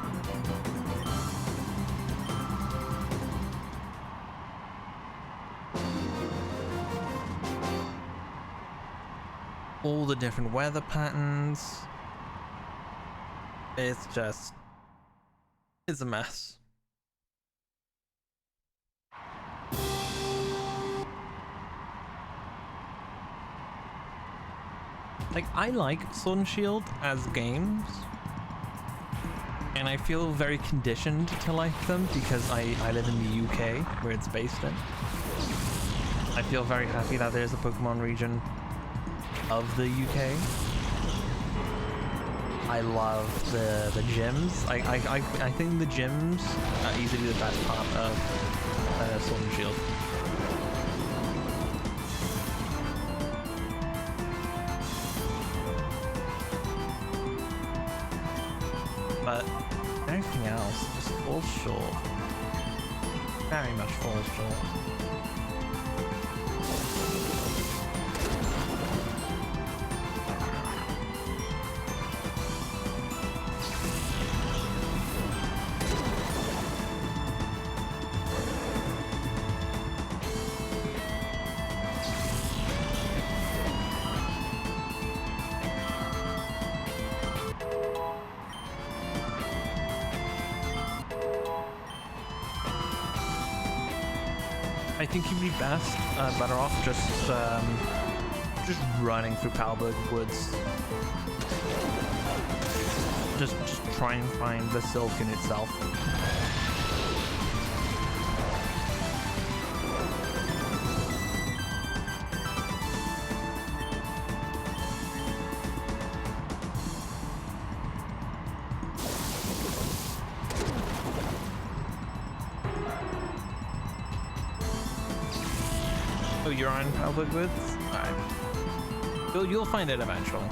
All the different weather patterns. It's a mess. Like, I like Sword and Shield as games, and I feel very conditioned to like them because I live in the UK, where it's based in. I feel very happy that there's a Pokemon region of the UK. I love the gyms. I think the gyms are easily the best part of Sword and Shield. But everything else just falls short. Very much falls short. I think you'd be better off just running through Palberg Woods. Just try and find the Silken itself. Oh, you're on Palberg Woods? Alright. You'll find it eventually.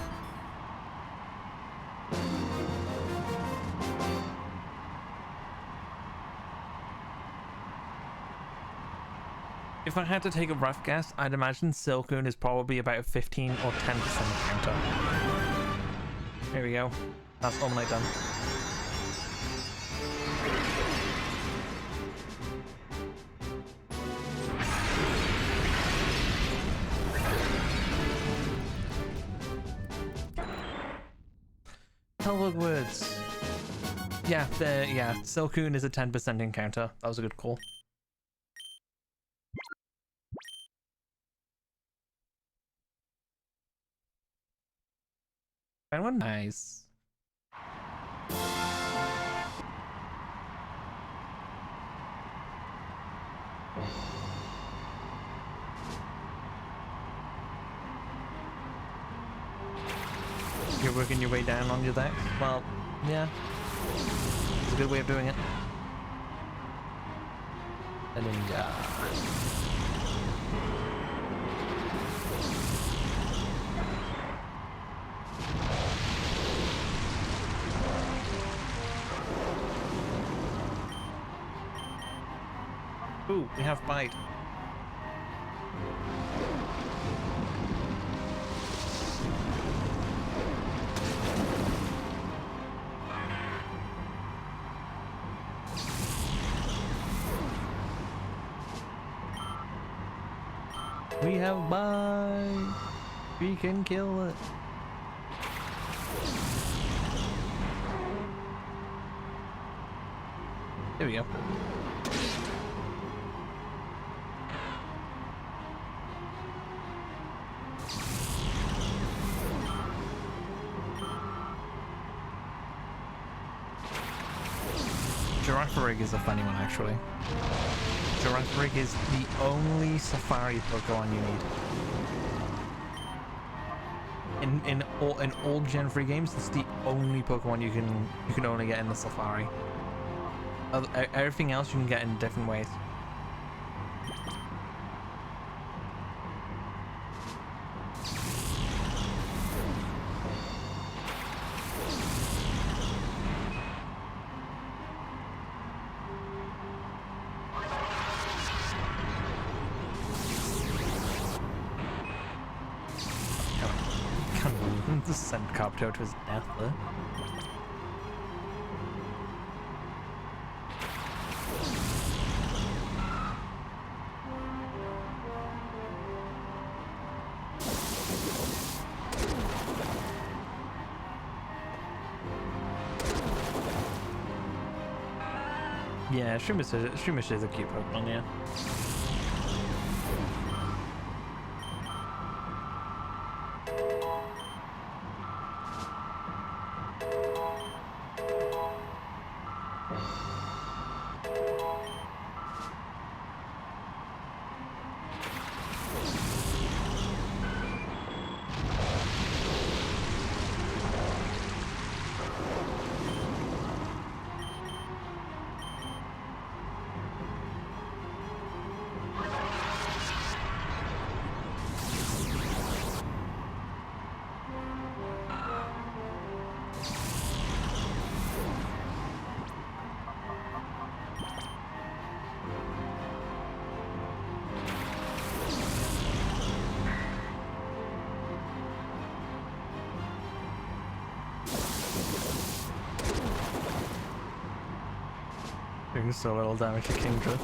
If I had to take a rough guess, I'd imagine Silcoon is probably about a 15 or 10% counter. There we go. That's Almanite done. Palberg Woods. Yeah, Silcoon is a 10% encounter. That was a good call. Anyone? Nice. You're working your way down on your deck? Well, yeah. It's a good way of doing it. A ninja. Ooh, we have bite. We have bite. We can kill it. There we go. Giraffe Rig is a funny one, actually. Giraffe Rig is the only safari Pokemon you need. In all Gen 3 games, it's the only Pokemon you can only get in the safari. Everything else you can get in different ways. Just send Carpto to his death there. Yeah, Shroomish is a cute Pokemon, yeah. Doing so little damage to Kingdra.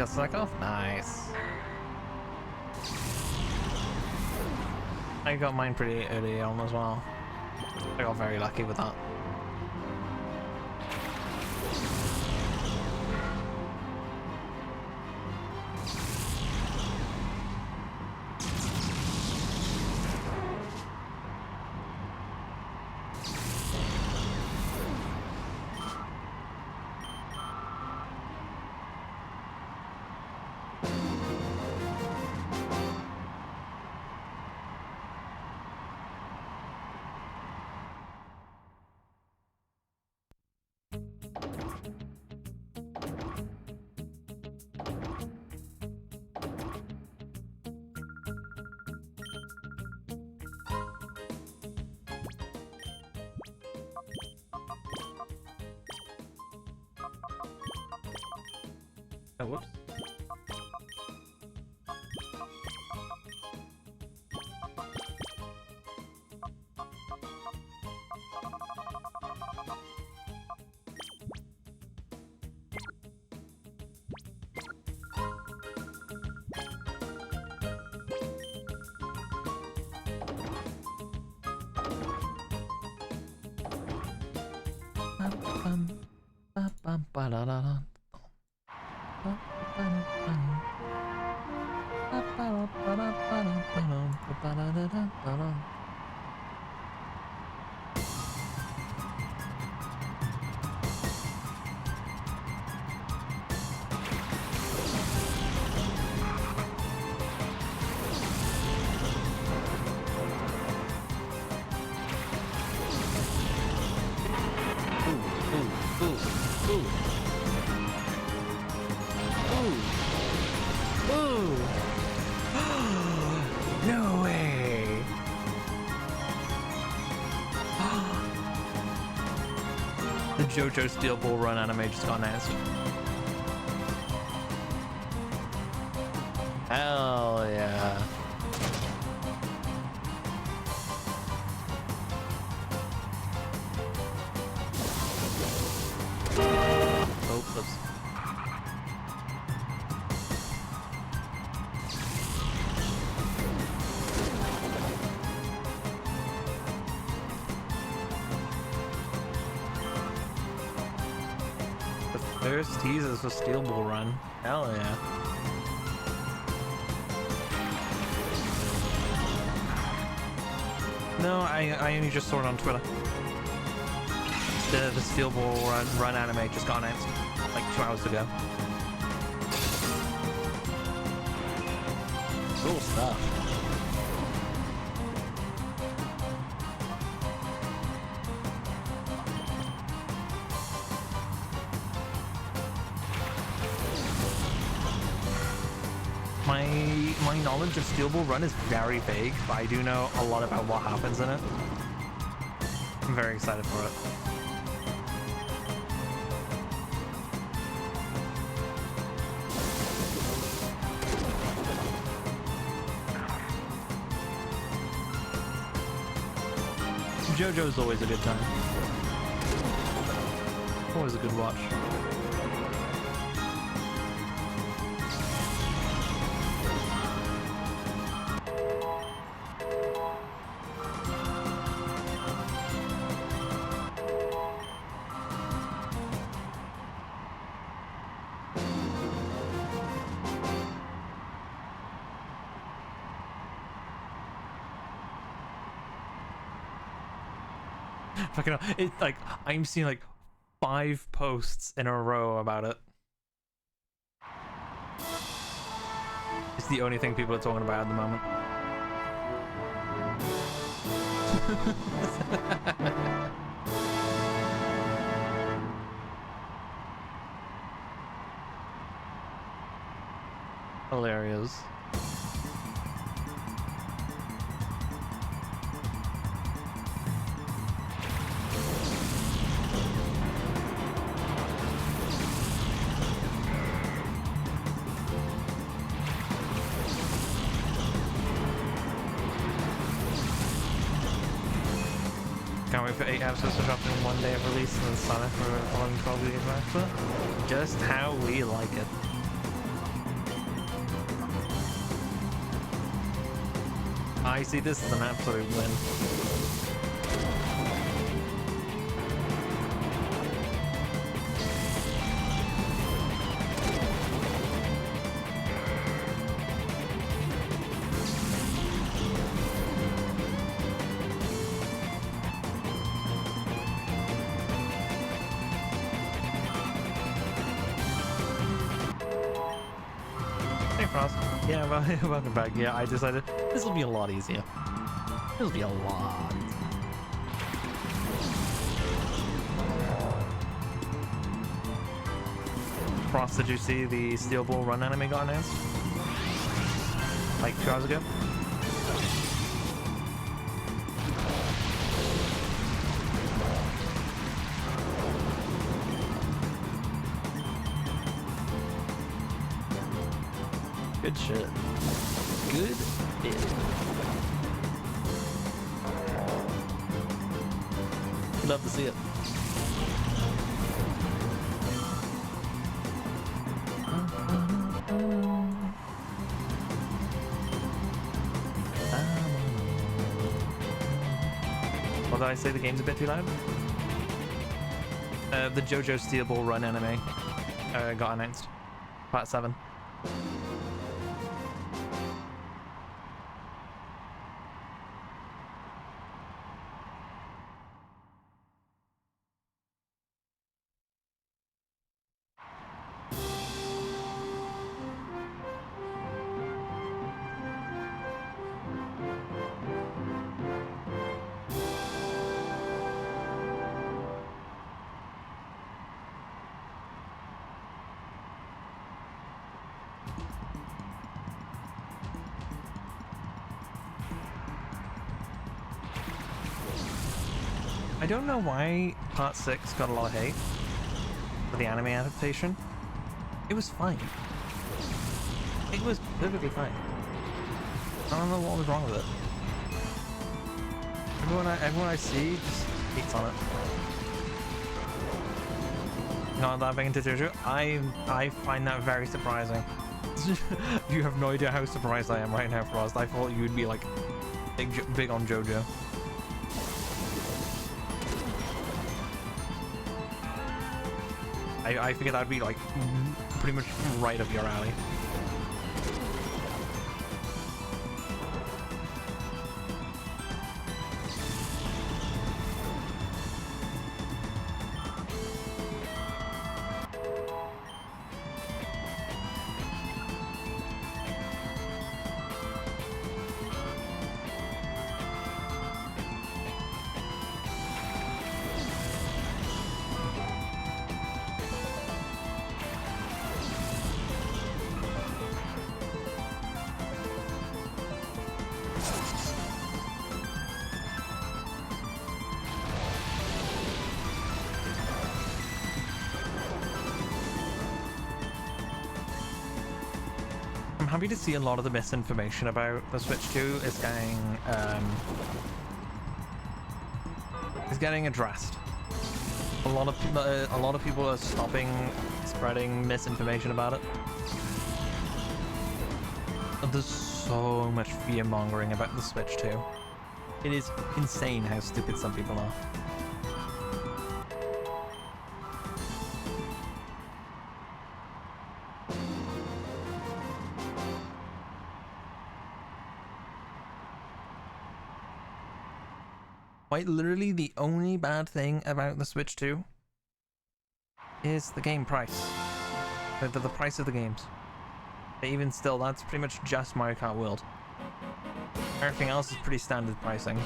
got stuck off? Nice. I got mine pretty early on as well. I got very lucky with that. Oh, whoops. No way! The JoJo Steel Ball Run anime just got announced. Hell yeah. Oh, oops. First teasers for Steel Ball Run. Hell yeah. No, I only just saw it on Twitter. The Steel Ball Run anime just got announced like 2 hours ago. Cool stuff. My knowledge of Steel Ball Run is very vague, but I do know a lot about what happens in it. I'm very excited for it. JoJo's always a good time. Always a good watch. Fucking hell. It's like I'm seeing like 5 posts in a row about it. It's the only thing people are talking about at the moment. Hilarious. Can't wait for 8 episodes to drop in one day of release and then sign up for a following 12 week after. Just how we like it. I see this as an absolute win. Yeah, well, welcome back. Yeah, I decided this will be a lot easier. This will be a lot. Frost, did you see the Steel Ball Run anime got announced? Like 2 hours ago? Good shit. Good shit. Love to see it. What did I say? The game's a bit too loud? The JoJo Steel Ball Run anime got announced. Part 7. I don't know why Part 6 got a lot of hate for the anime adaptation. It was fine. It was perfectly fine. I don't know what was wrong with it. Everyone I see just hates on it. Not diving into JoJo, I find that very surprising. You have no idea how surprised I am right now, Frost. I thought you'd be like big on JoJo. I figured that'd be like pretty much right up your alley. I'm happy to see a lot of the misinformation about the Switch 2 is getting addressed. A lot of people are stopping spreading misinformation about it. There's so much fear mongering about the Switch 2. It is insane how stupid some people are. Quite literally, the only bad thing about the Switch 2 is the game price. The price of the games. But even still, that's pretty much just Mario Kart World. Everything else is pretty standard pricing.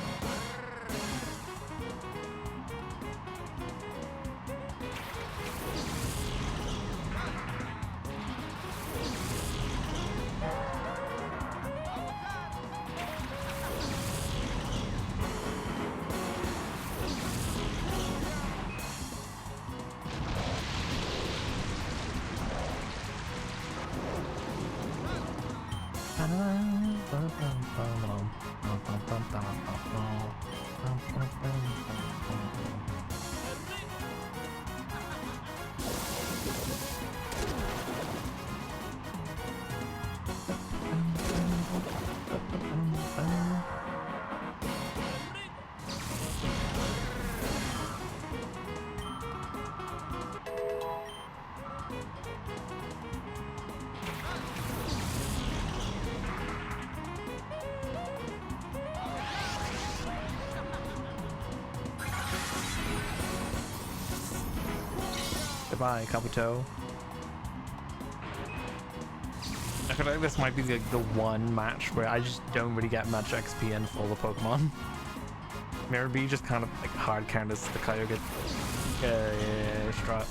Goodbye, Kabuto. I feel like this might be like the one match where I just don't really get much XP in for the Pokemon. Mirror B just kind of like hard counters the Kyogre strat.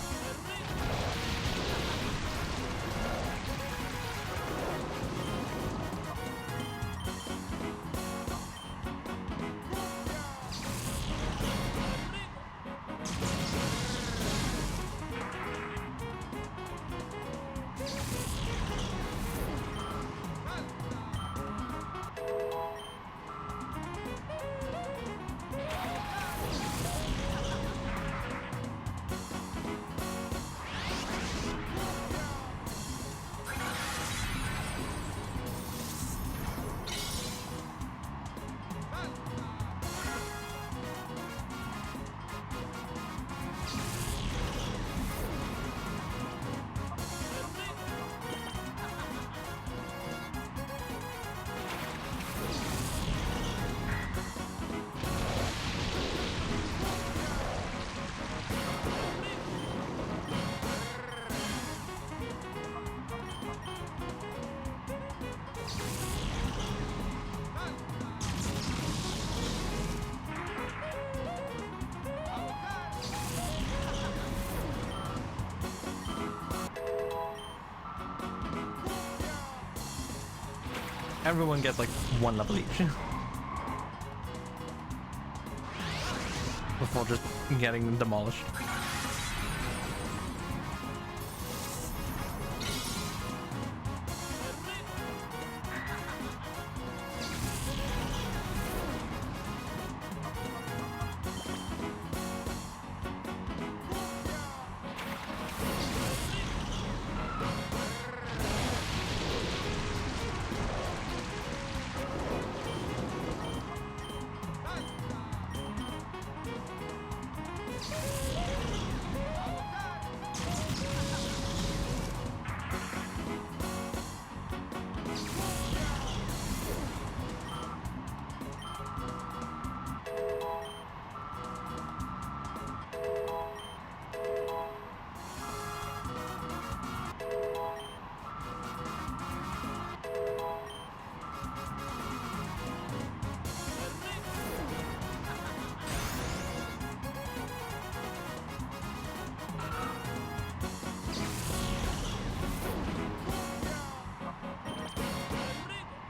Everyone gets like one level each before just getting demolished.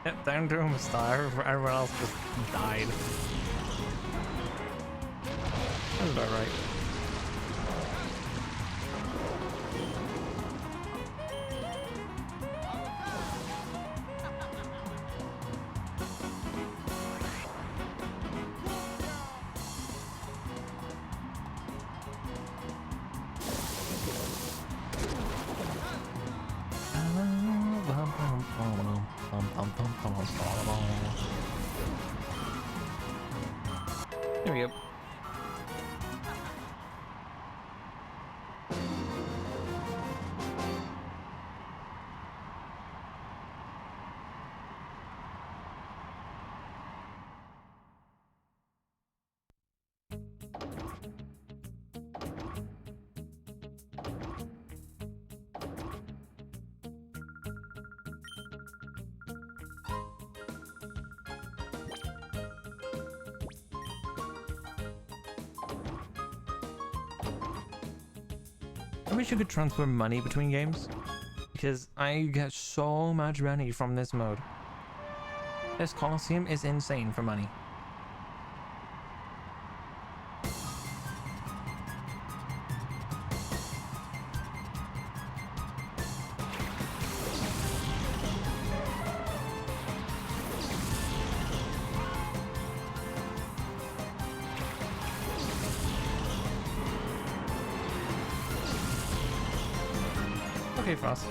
Yep, down to him, star. Everyone else just died. That's about right. There we go. I wish you could transfer money between games, because I get so much money from this mode. This Colosseum is insane for money. Okay, Frost.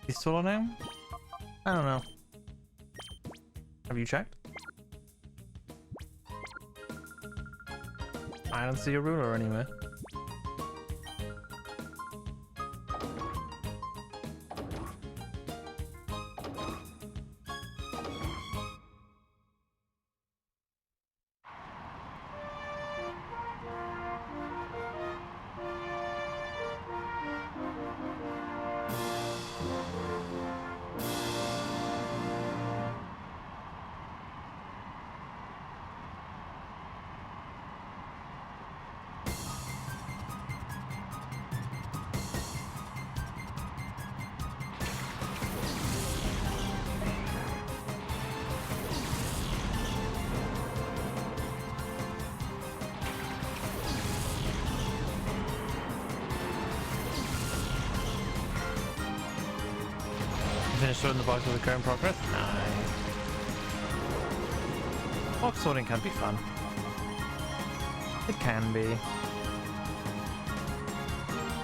He's still on him? I don't know. Have you checked? I don't see a ruler anywhere. Finished sorting the box with the current progress? Nice. Box sorting can be fun. It can be.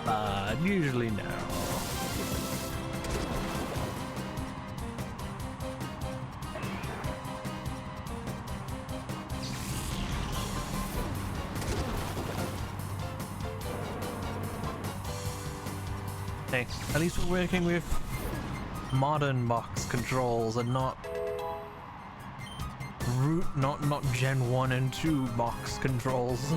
But usually no. Hey, at least we're working with modern box controls and not not Gen 1 and 2 box controls.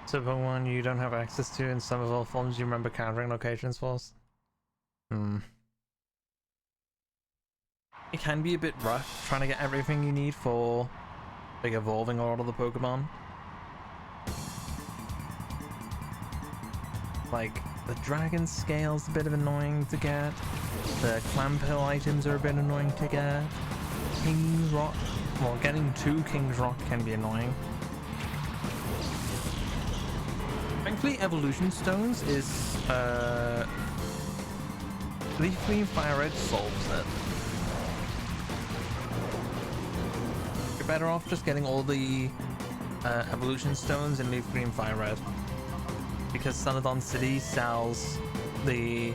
So one you don't have access to in some of all forms you remember countering locations for? It can be a bit rough trying to get everything you need for like evolving a lot of the Pokemon. Like the dragon scale's a bit of annoying to get. The Clampill items are a bit annoying to get. King's Rock, well, getting to King's Rock can be annoying. Thankfully, Evolution Stones is, Leaf Green Fire Red solves it. better off just getting all the evolution stones in Leaf Green, Fire Red, because Sunadon City sells the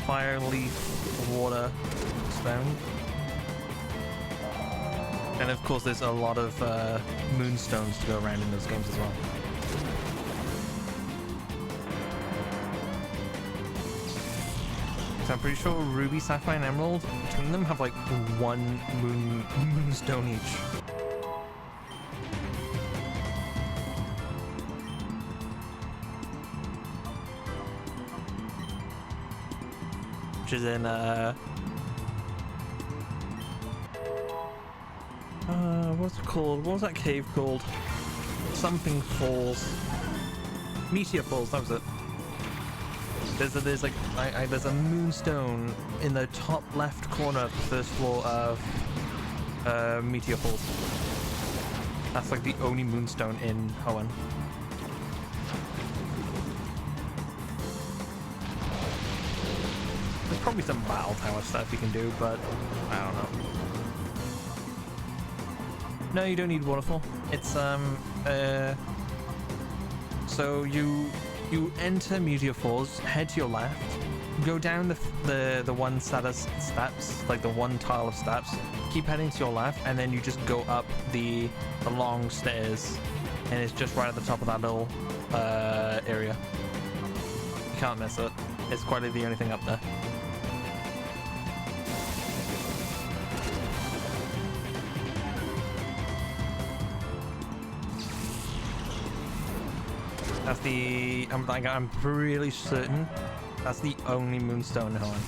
Fire, Leaf, Water stone, and of course there's a lot of moonstones to go around in those games as well. So I'm pretty sure Ruby, Sapphire, and Emerald, between them have like one moonstone each. Which is in what's it called? What was that cave called? Something Falls. Meteor Falls, that was it. There's like there's a moonstone in the top left corner of the first floor of Meteor Falls. That's like the only moonstone in Hoenn. There's probably some battle tower stuff you can do, but I don't know. No, you don't need waterfall. It's so you enter Meteor Falls, head to your left, go down the one set of steps, like the one tile of steps, keep heading to your left, and then you just go up the long stairs, and it's just right at the top of that little area. You can't miss it. It's quite the only thing up there. That's the... I'm really certain that's the only moonstone in Hoenn.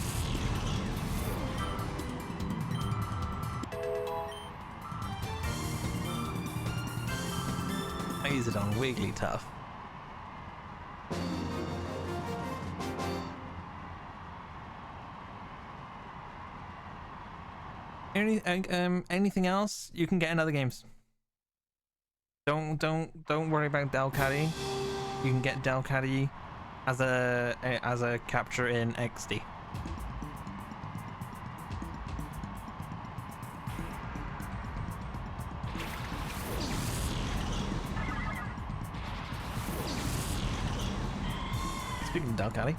I use it on Wigglytuff. Anything else you can get in other games. Don't worry about Delcatty. You can get Delcatty as a capture in XD. Speaking of Delcatty.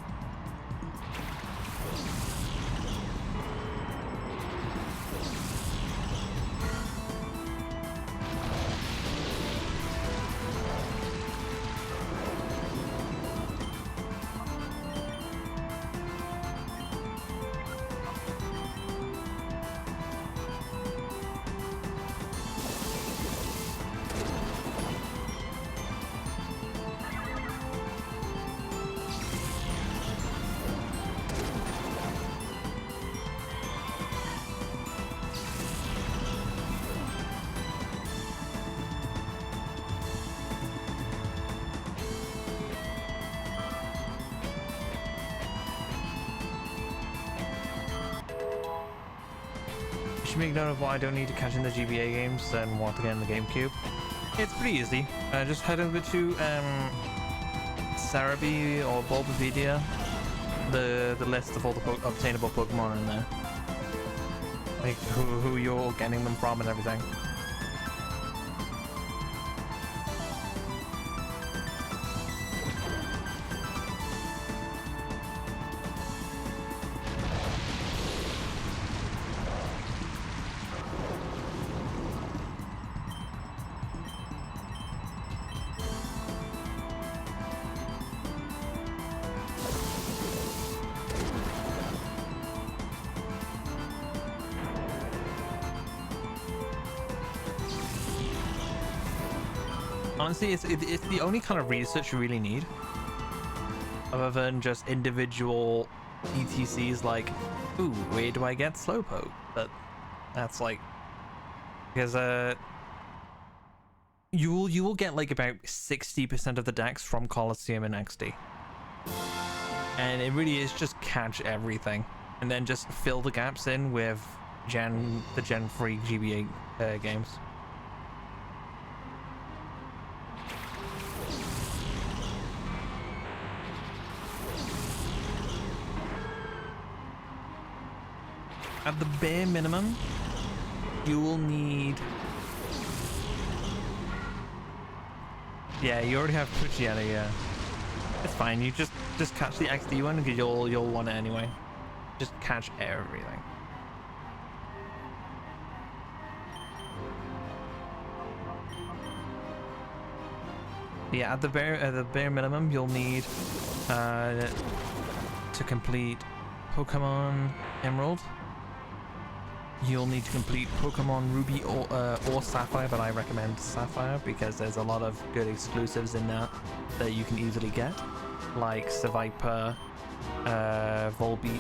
Make note of why I don't need to catch in the GBA games and want to get in the GameCube. It's pretty easy. Just head over to Cerebi or Bulbapedia. The list of all the obtainable Pokemon in there, like who you're getting them from and everything. Honestly, it's the only kind of research you really need, other than just individual ETCs like, ooh, where do I get Slowpoke? But that's like, because you will get like about 60% of the decks from Colosseum and XD, and it really is just catch everything and then just fill the gaps in with the Gen 3 GBA games. At the bare minimum, you will need Yeah, you already have Puccietta, yeah. It's fine, you just catch the XD one because you'll want it anyway. Just catch everything. Yeah, at the bare minimum, you'll need to complete Pokemon Emerald. You'll need to complete Pokemon Ruby or Sapphire, but I recommend Sapphire because there's a lot of good exclusives in that you can easily get, like Seviper, Volbeat.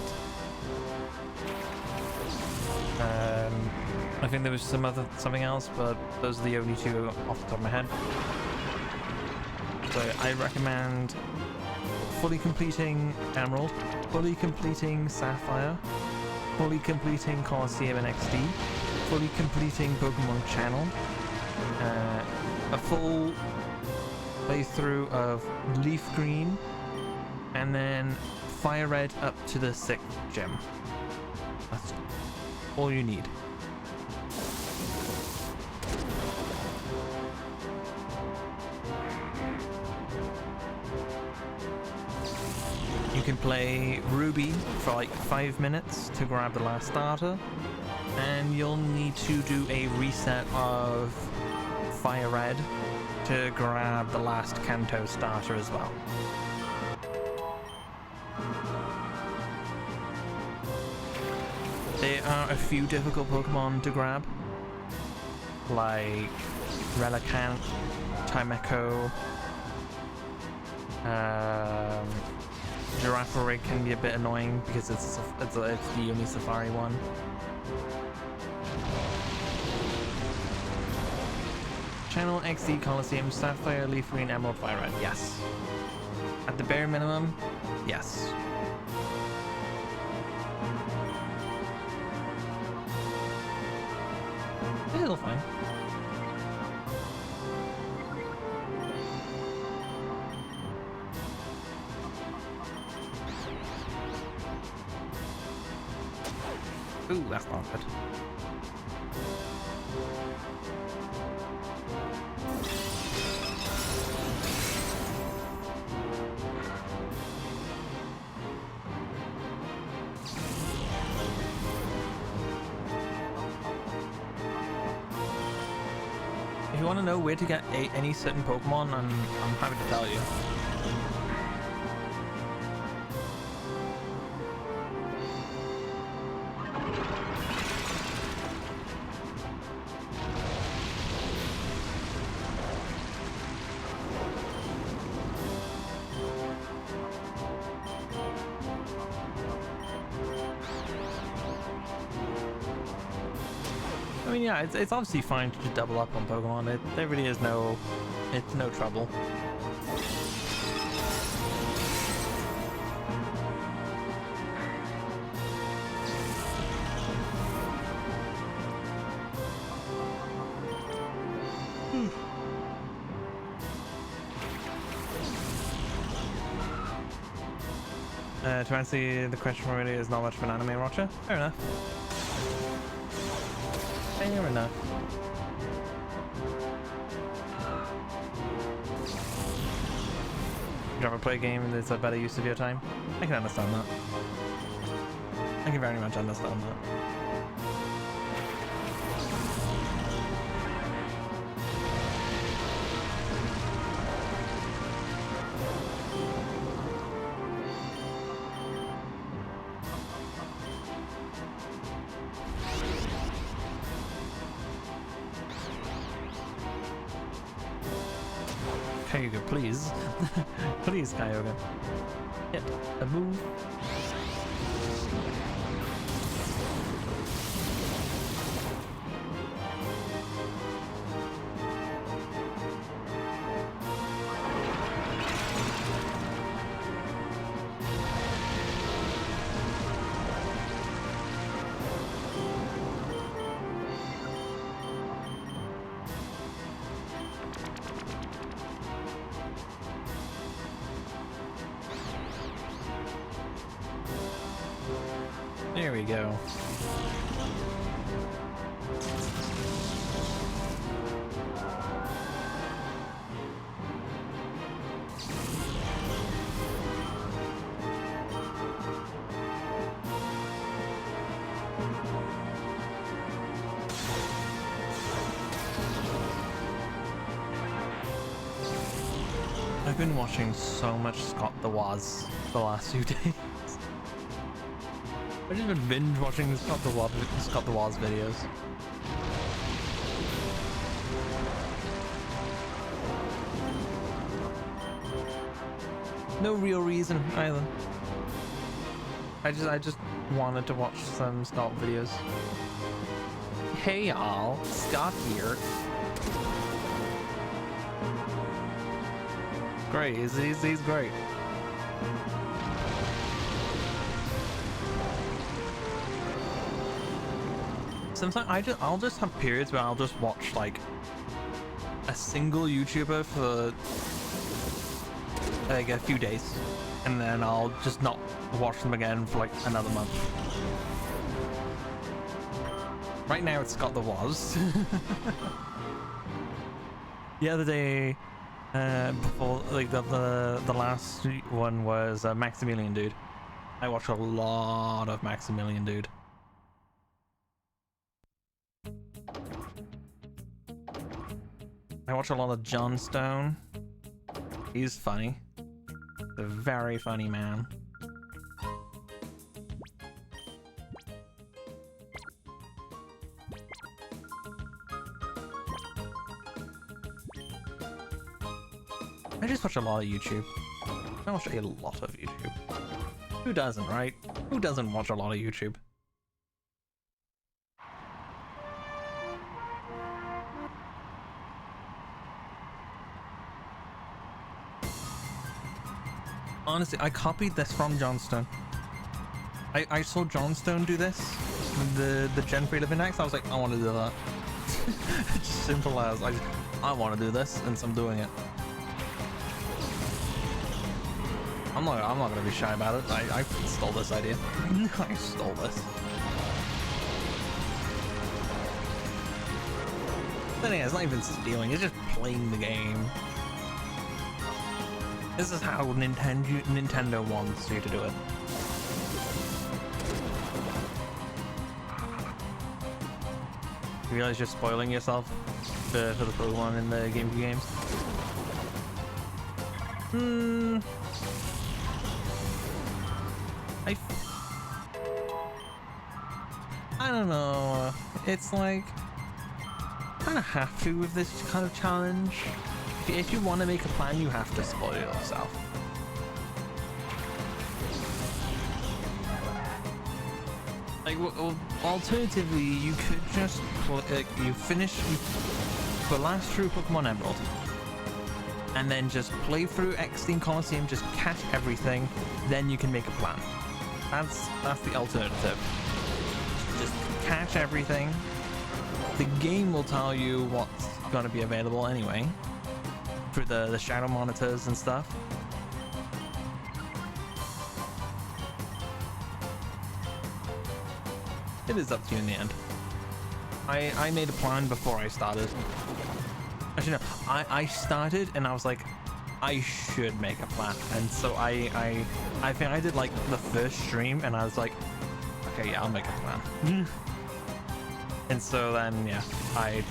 I think there was something else, but those are the only two off the top of my head. So I recommend fully completing Emerald, fully completing Sapphire, fully completing Colosseum and XD, fully completing Pokemon Channel, a full playthrough of Leaf Green, and then Fire Red up to the 6th gym. That's all you need. You can play Ruby for like 5 minutes to grab the last starter, and you'll need to do a reset of Fire Red to grab the last Kanto starter as well. There are a few difficult Pokemon to grab, like Relicanth, Timeco, Girafarig can be a bit annoying because it's the only Safari one. Channel, XD, Colosseum, Sapphire, Leaf Green, Emerald, Fire Red. Yes. At the bare minimum, yes. It'll fine. Ooh, that's not good. If you want to know where to get any certain Pokemon, I'm happy to tell you. I mean, yeah, it's obviously fine to just double up on Pokemon. There really is no trouble. To answer the question already, is not much of an anime watcher. Fair enough. Fair enough. You'd rather play a game that's a better use of your time? I can understand that. I can very much understand that. Kyogre, please. Please, Kyogre. Hit a move. There we go. I've been watching so much Scott the Woz the last few days. I've just been binge watching Scott the Woz videos. No real reason either. I just wanted to watch some Scott videos. Hey y'all, Scott here. Great, he's great. Sometimes I'll just have periods where I'll just watch like a single YouTuber for like a few days, and then I'll just not watch them again for like another month. Right now it's Scott the Woz. The other day, before like the last one was Maximilian Dude. I watch a lot of Maximilian Dude. I watch a lot of John Stone. He's funny. A very funny man. I just watch a lot of YouTube. I watch a lot of YouTube. Who doesn't, right? Who doesn't watch a lot of YouTube? Honestly, I copied this from Johnstone. I saw Johnstone do this, the Gen 3 Living Dex. I was like, I want to do that. Just simple as I want to do this, and so I'm doing it. I'm not gonna be shy about it. I stole this idea. I stole this. But yeah, it's not even stealing. It's just playing the game. This is how Nintendo wants you to do it. You realize you're spoiling yourself for the Pokemon in the GameCube games? I don't know. It's like, kind of have to with this kind of challenge. If you want to make a plan, you have to spoil yourself. Like, alternatively, you could just you blast through Pokemon Emerald, and then just play through Extreme Coliseum, just catch everything, then you can make a plan. That's the alternative. Just catch everything. The game will tell you what's going to be available anyway, through the shadow monitors and stuff. It is up to you in the end. I made a plan before I started. Actually no, I started and I was like, I should make a plan, and so I think I did like the first stream and I was like, okay, yeah, I'll make a plan. And so then yeah, I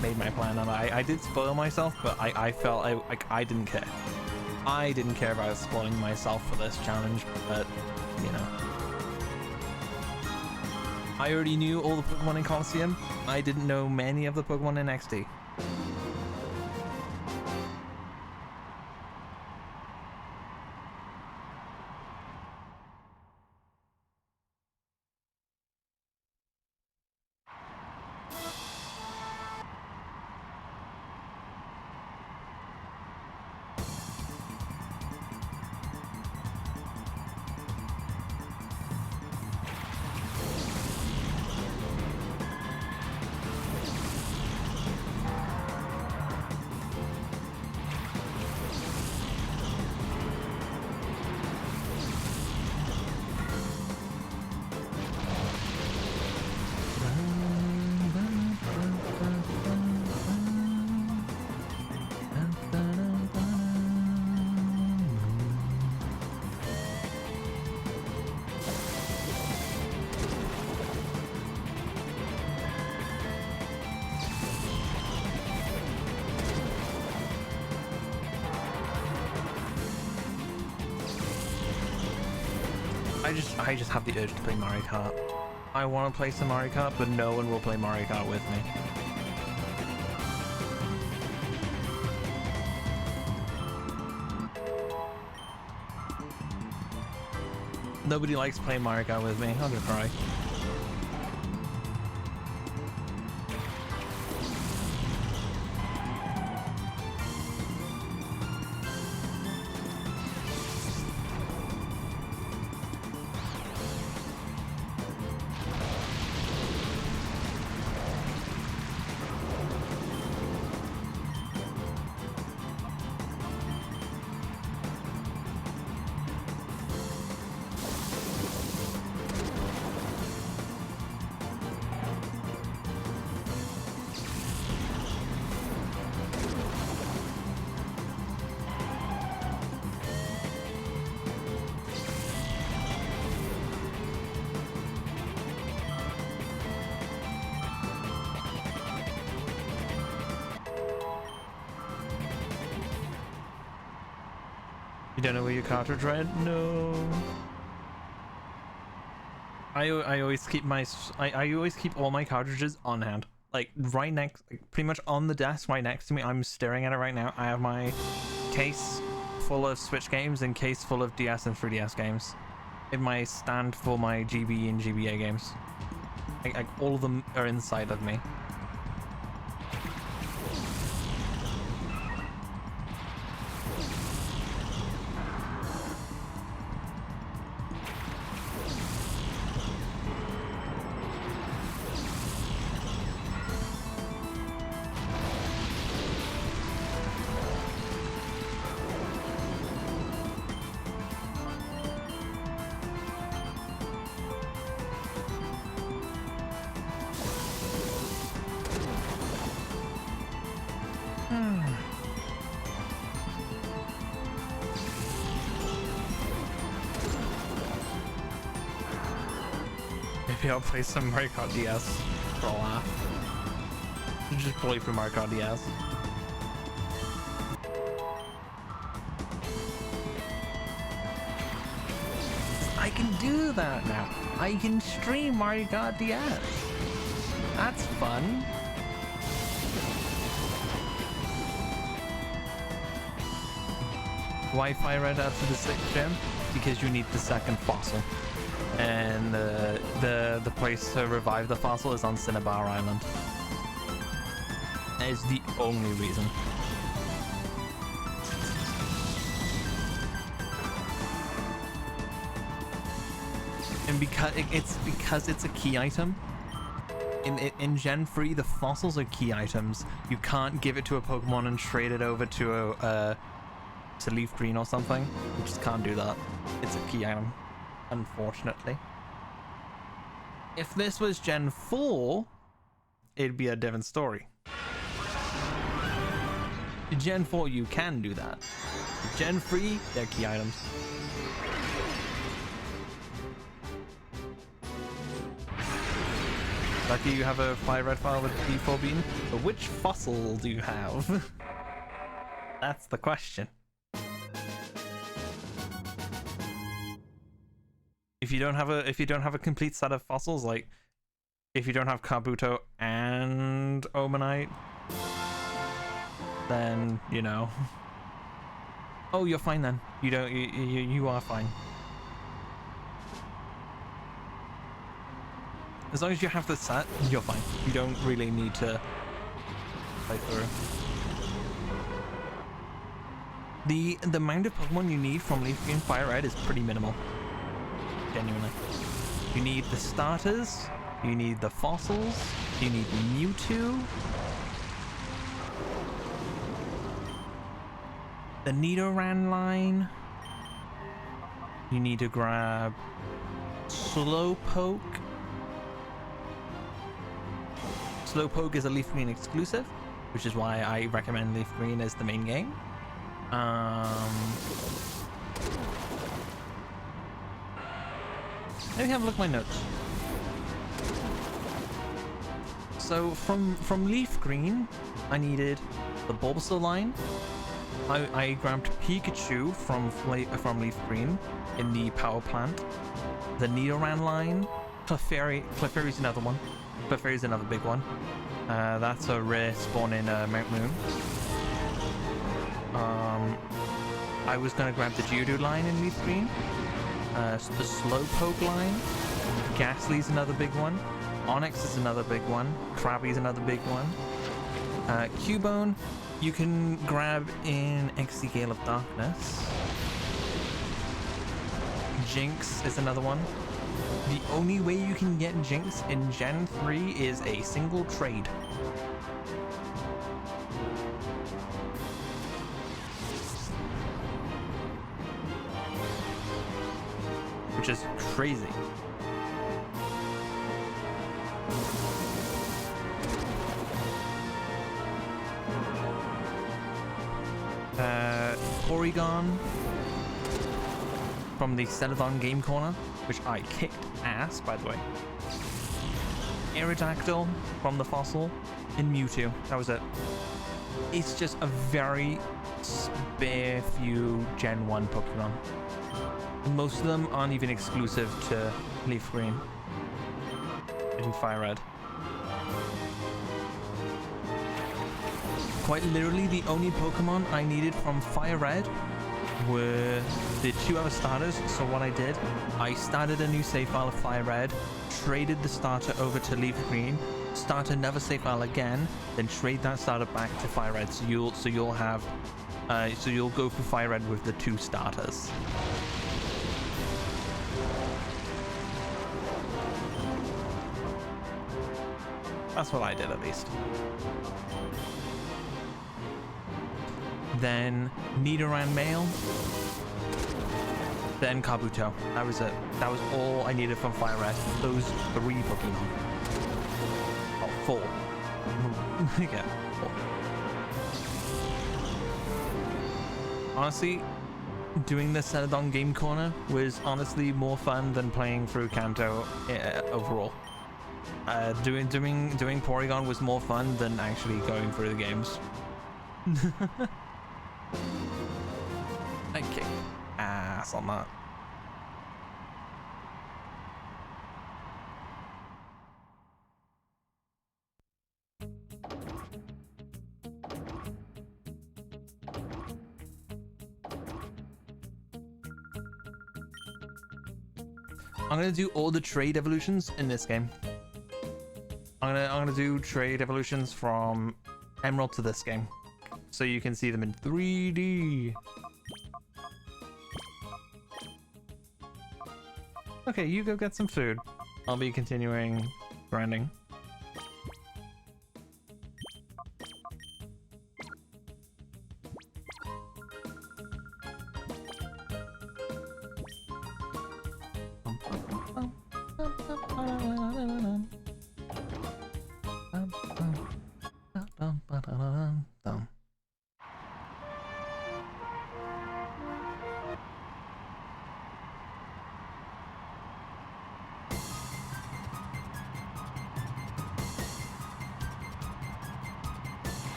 made my plan, and I did spoil myself, but I felt like I didn't care. I didn't care about spoiling myself for this challenge, but you know. I already knew all the Pokemon in Colosseum. I didn't know many of the Pokemon in XD. I just have the urge to play Mario Kart. I want to play some Mario Kart, but no one will play Mario Kart with me. Nobody likes playing Mario Kart with me. I'm gonna cry. You don't know where your cartridge went? No. I always keep my I always keep all my cartridges on hand, like right next, like pretty much on the desk right next to me. I'm staring at it right now. I have my case full of Switch games and case full of DS and 3DS games, in my stand for my GB and GBA games. Like all of them are inside of me. Maybe I'll play some Mario Kart DS for a laugh. Just play for Mario Kart DS. I can do that now. I can stream Mario Kart DS. That's fun. Wi-Fi right after the 6th gem because you need the second fossil. And the place to revive the fossil is on Cinnabar Island. That is the only reason. And because it's a key item. In Gen 3, the fossils are key items. You can't give it to a Pokemon and trade it over to Leaf Green or something. You just can't do that. It's a key item. Unfortunately. If this was Gen 4, it'd be a different story. Gen 4, you can do that. Gen 3, they're key items. Lucky you have a fire red file with D4 beam, but which fossil do you have? That's the question. If you don't have a complete set of fossils, like if you don't have Kabuto and Omanite, then you know. Oh, you're fine then. You are fine. As long as you have the set, you're fine. You don't really need to play through. The amount of Pokemon you need from Leaf Green Fire Red is pretty minimal. Genuinely. You need the starters, you need the fossils, you need Mewtwo, the Nidoran line, you need to grab Slowpoke. Slowpoke is a Leaf Green exclusive, which is why I recommend Leaf Green as the main game. Let me have a look at my notes. So from Leaf Green, I needed the Bulbasaur line, I grabbed Pikachu from Leaf Green in the power plant. The Nidoran line. Clefairy's another one. Clefairy's another big one. That's a rare spawn in Mount Moon. I was gonna grab the Geodude line in Leaf Green. The Slowpoke line. Ghastly's another big one. Onyx is another big one. Krabby's another big one. Cubone, you can grab in XD Gale of Darkness. Jinx is another one. The only way you can get Jinx in Gen 3 is a single trade. Which is crazy. Porygon from the Celadon Game Corner, which I kicked ass, by the way. Aerodactyl from the Fossil, and Mewtwo. That was it. It's just a very spare few Gen 1 Pokemon. Most of them aren't even exclusive to Leaf Green and Fire Red. Quite literally, the only Pokemon I needed from Fire Red were the 2 other starters. So what I did, I started a new save file of Fire Red, traded the starter over to Leaf Green, start another save file again, then trade that starter back to Fire Red. So you'll go for Fire Red with the 2 starters. That's what I did, at least. Then Nidoran male, then Kabuto. That was it. That was all I needed from Fire Red. Those 3 Pokemon. Oh, 4. Yeah, 4. Honestly, doing the Celadon Game Corner was honestly more fun than playing through Kanto overall. Doing Porygon was more fun than actually going through the games. I kicked ass on that. I'm gonna do all the trade evolutions in this game. I'm gonna do trade evolutions from Emerald to this game, so you can see them in 3D. Okay, you go get some food. I'll be continuing grinding.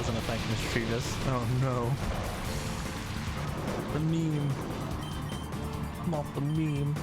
doesn't affect mischievous. Oh no. The meme. Not the meme.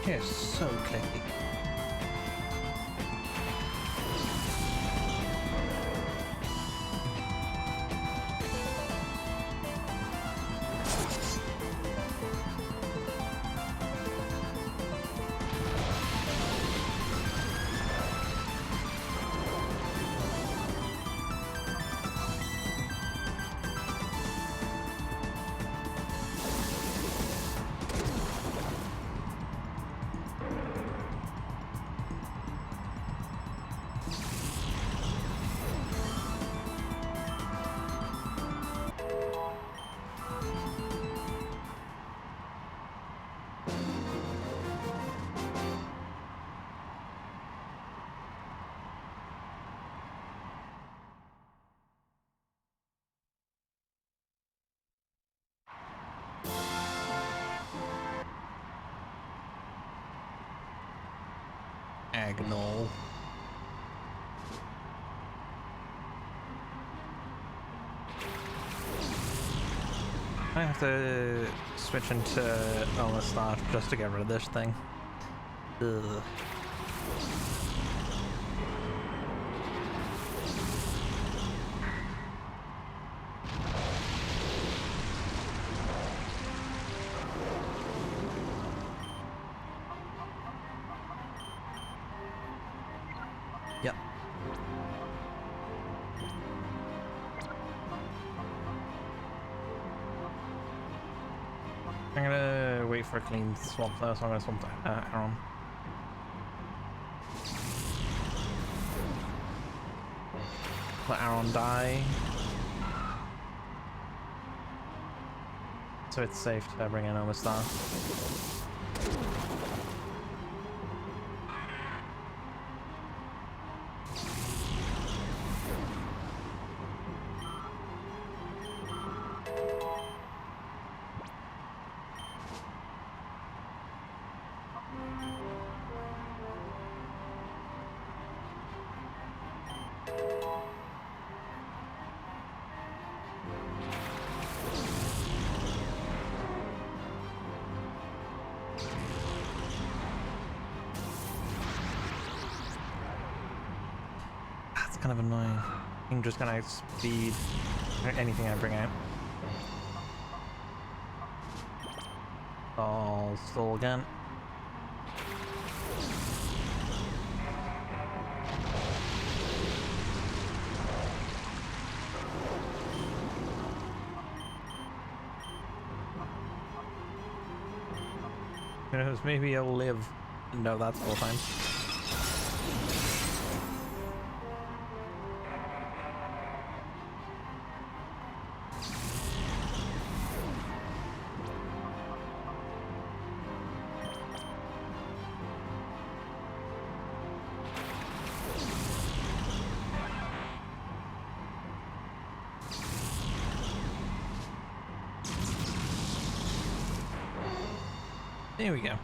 You're so clicky. Agnol. I have to switch into Omastar just to get rid of this thing. Ugh. Yep. I'm gonna wait for a clean swap though, so I'm gonna swap to Aaron. Let Aaron die. So it's safe to bring in Omastar. Kind of annoying. I'm just gonna outspeed anything I bring out. I'll stall again. Who knows, maybe I'll live. No, that's all time. There we go.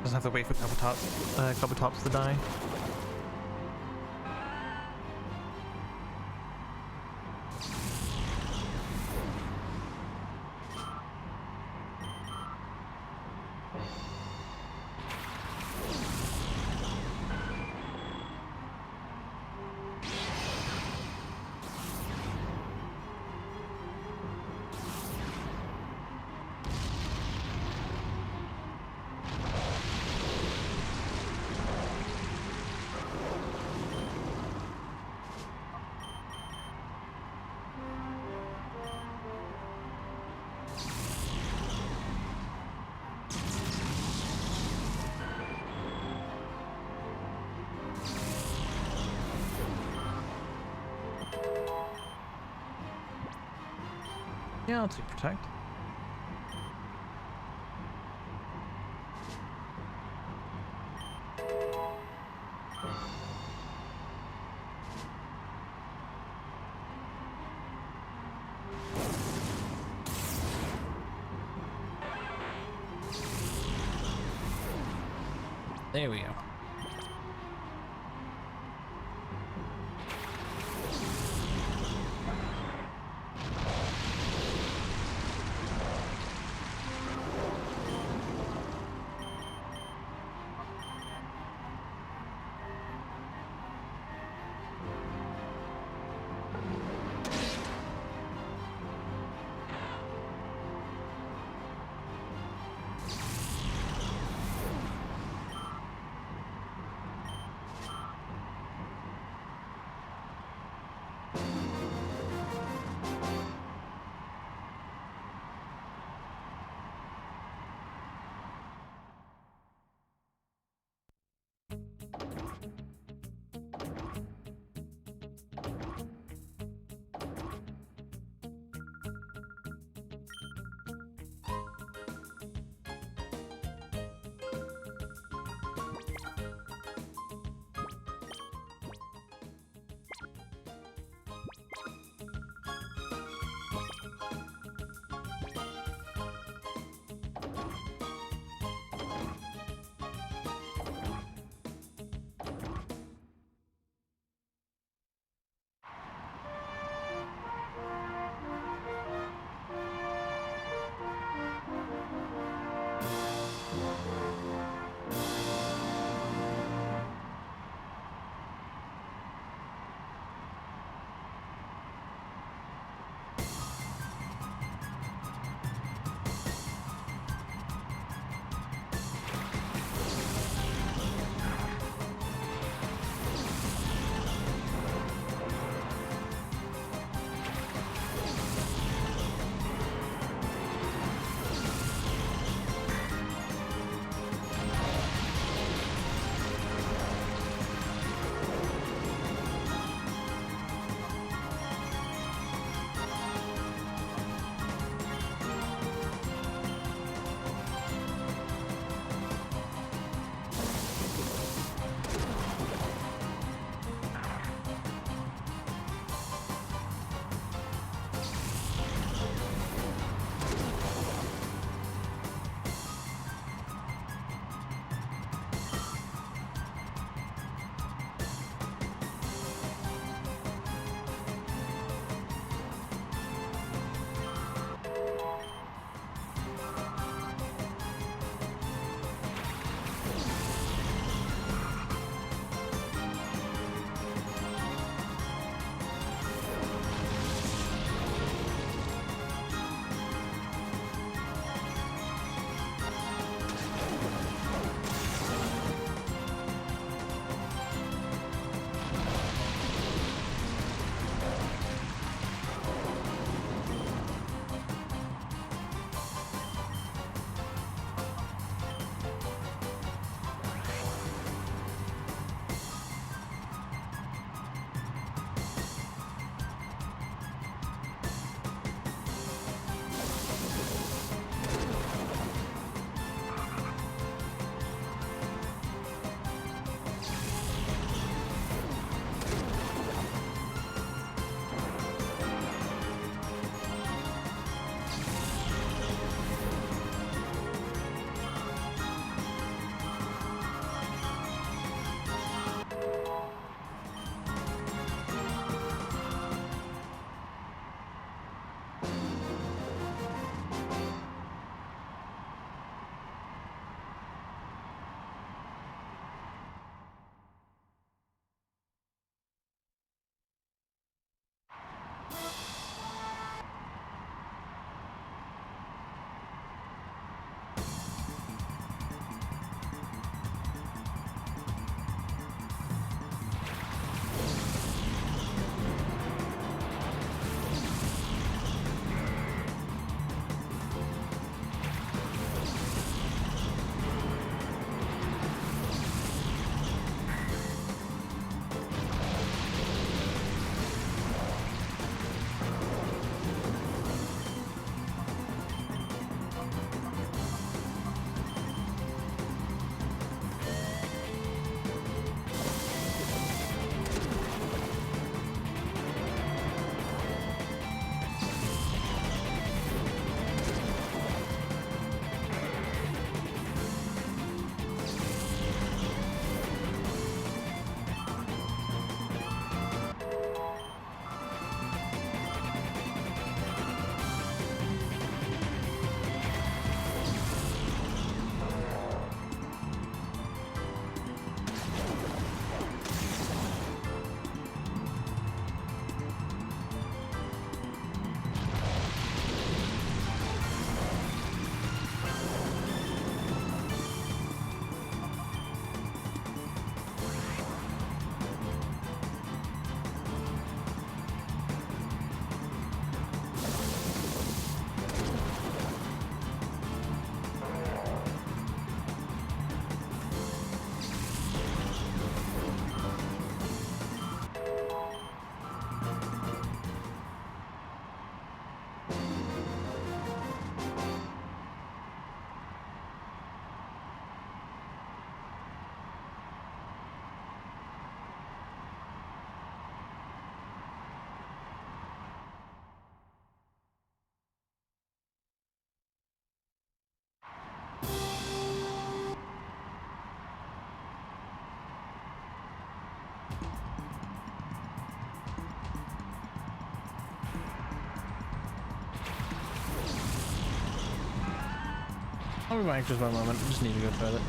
Just have to wait for couple tops to die. Yeah, I'll take protect. There we go. I'll be back just for a moment. I just need to go further.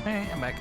Hey, I'm back.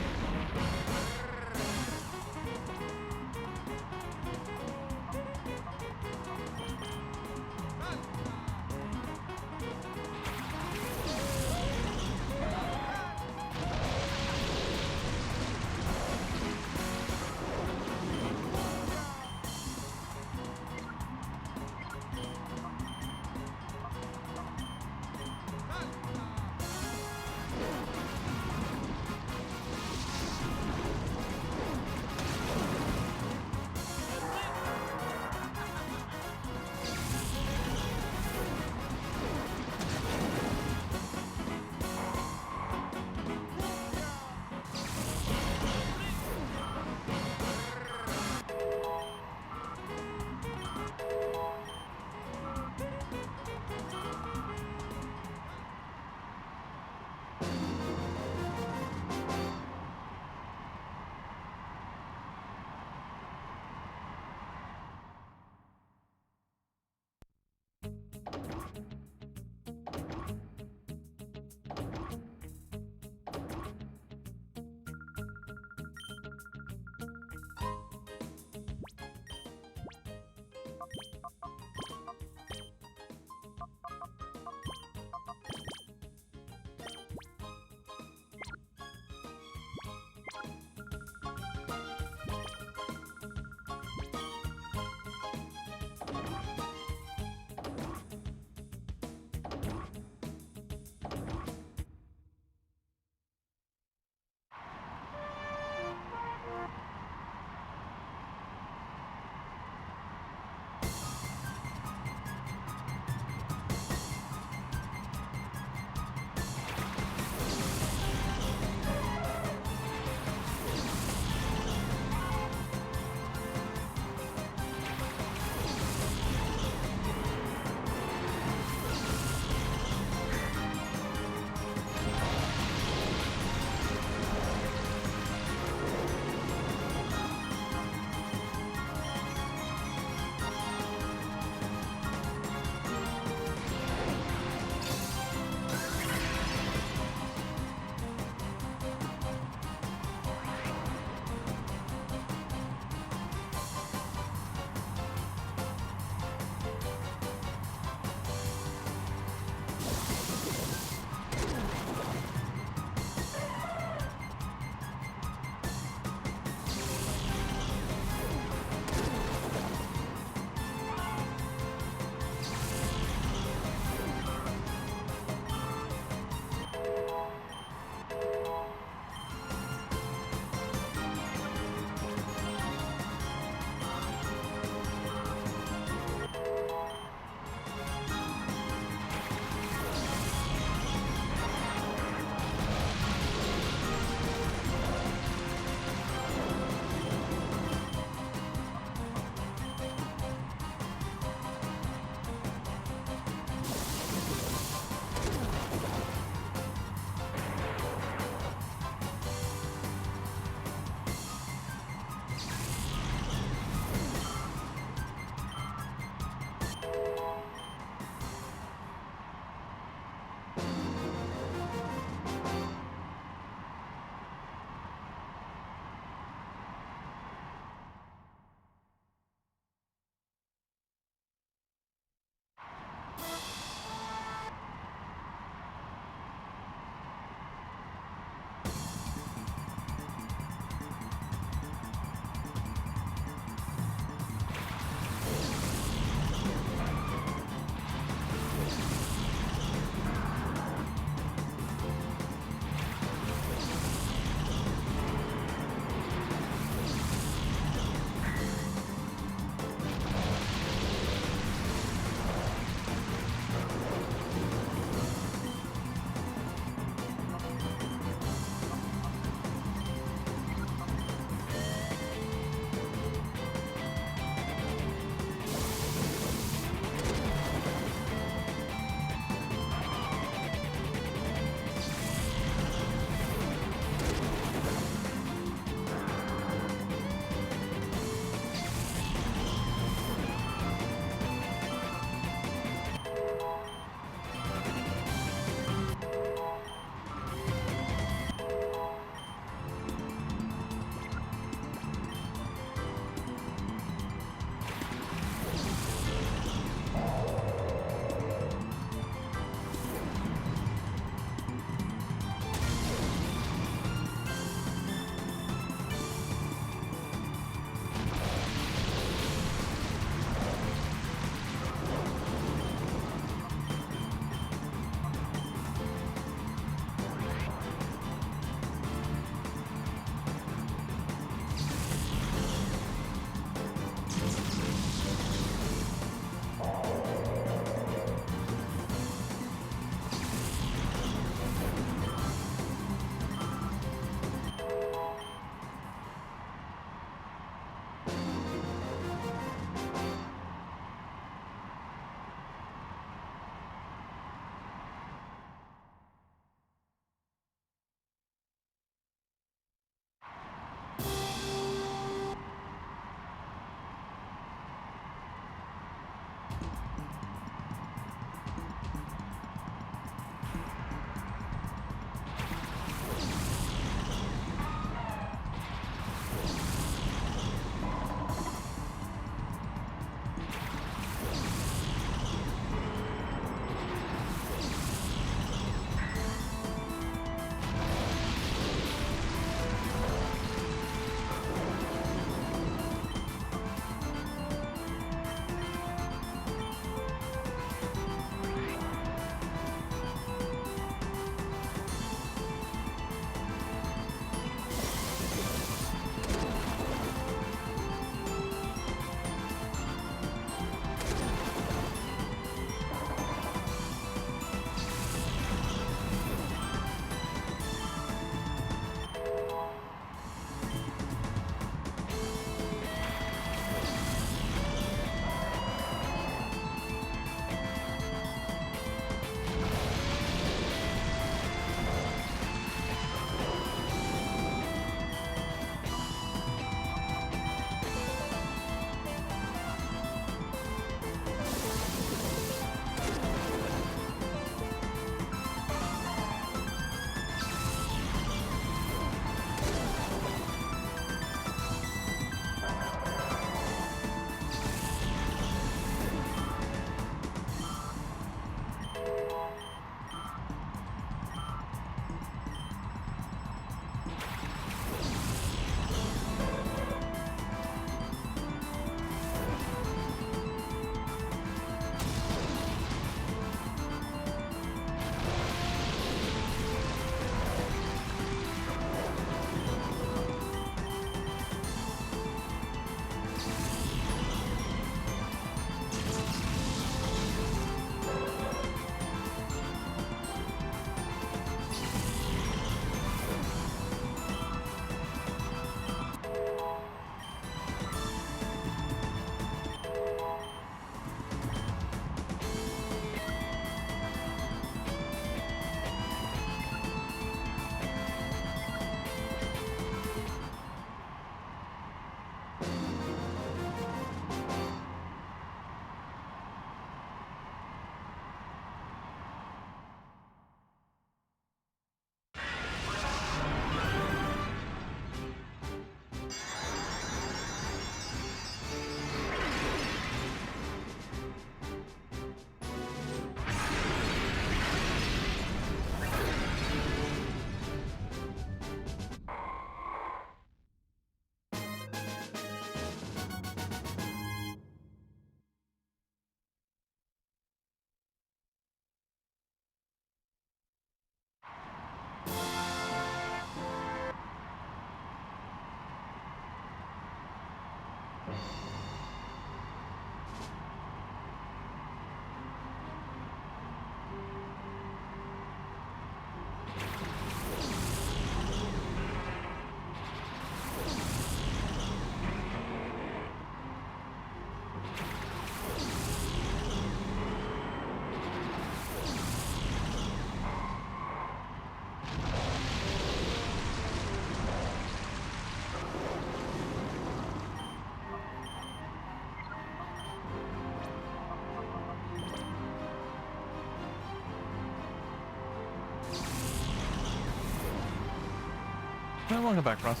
welcome back, Ross.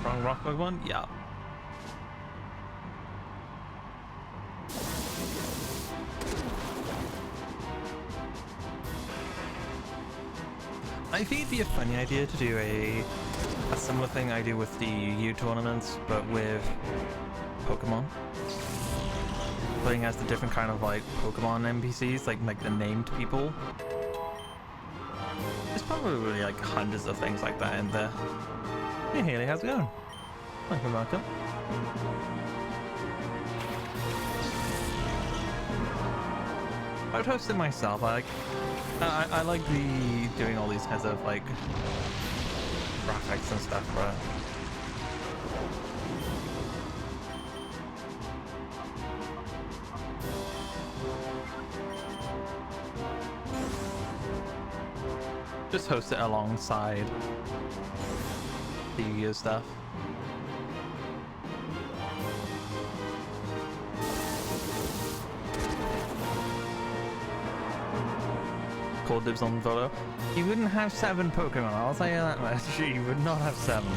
Wrong rock Pokemon? Yeah. I think it'd be a funny idea to do a similar thing I do with the U tournaments, but with Pokemon. Playing as the different kind of like Pokemon NPCs, like the named people. There's probably like hundreds of things like that in there. Hey Haley, how's it going? Welcome, welcome. I would host it myself. I like doing all these kinds of like graphics and stuff for it. Just host it alongside the Yu-Gi-Oh stuff. Call dibs on Volo. You wouldn't have 7 Pokemon, I'll tell you that much. You would not have 7.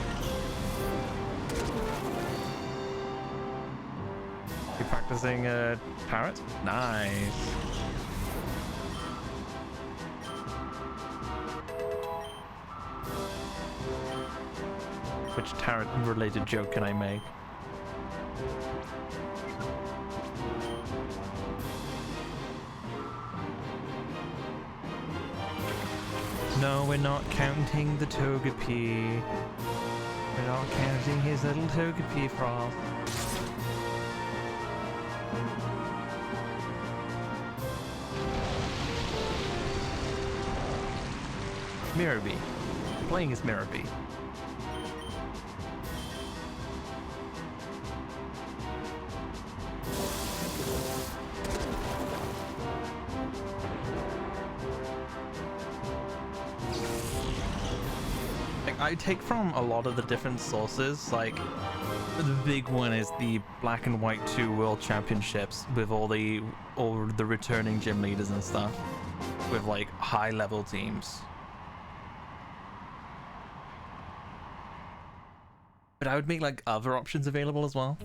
You practicing Parrot? Nice. Which Tarot-related joke can I make? No, we're not counting the Togepi. We're not counting his little Togepi froth. Mirabee. Playing as Mirabee. I take from a lot of the different sources, like the big one is the Black and White 2 World Championships with all the returning gym leaders and stuff with like high level teams. But I would make like other options available as well.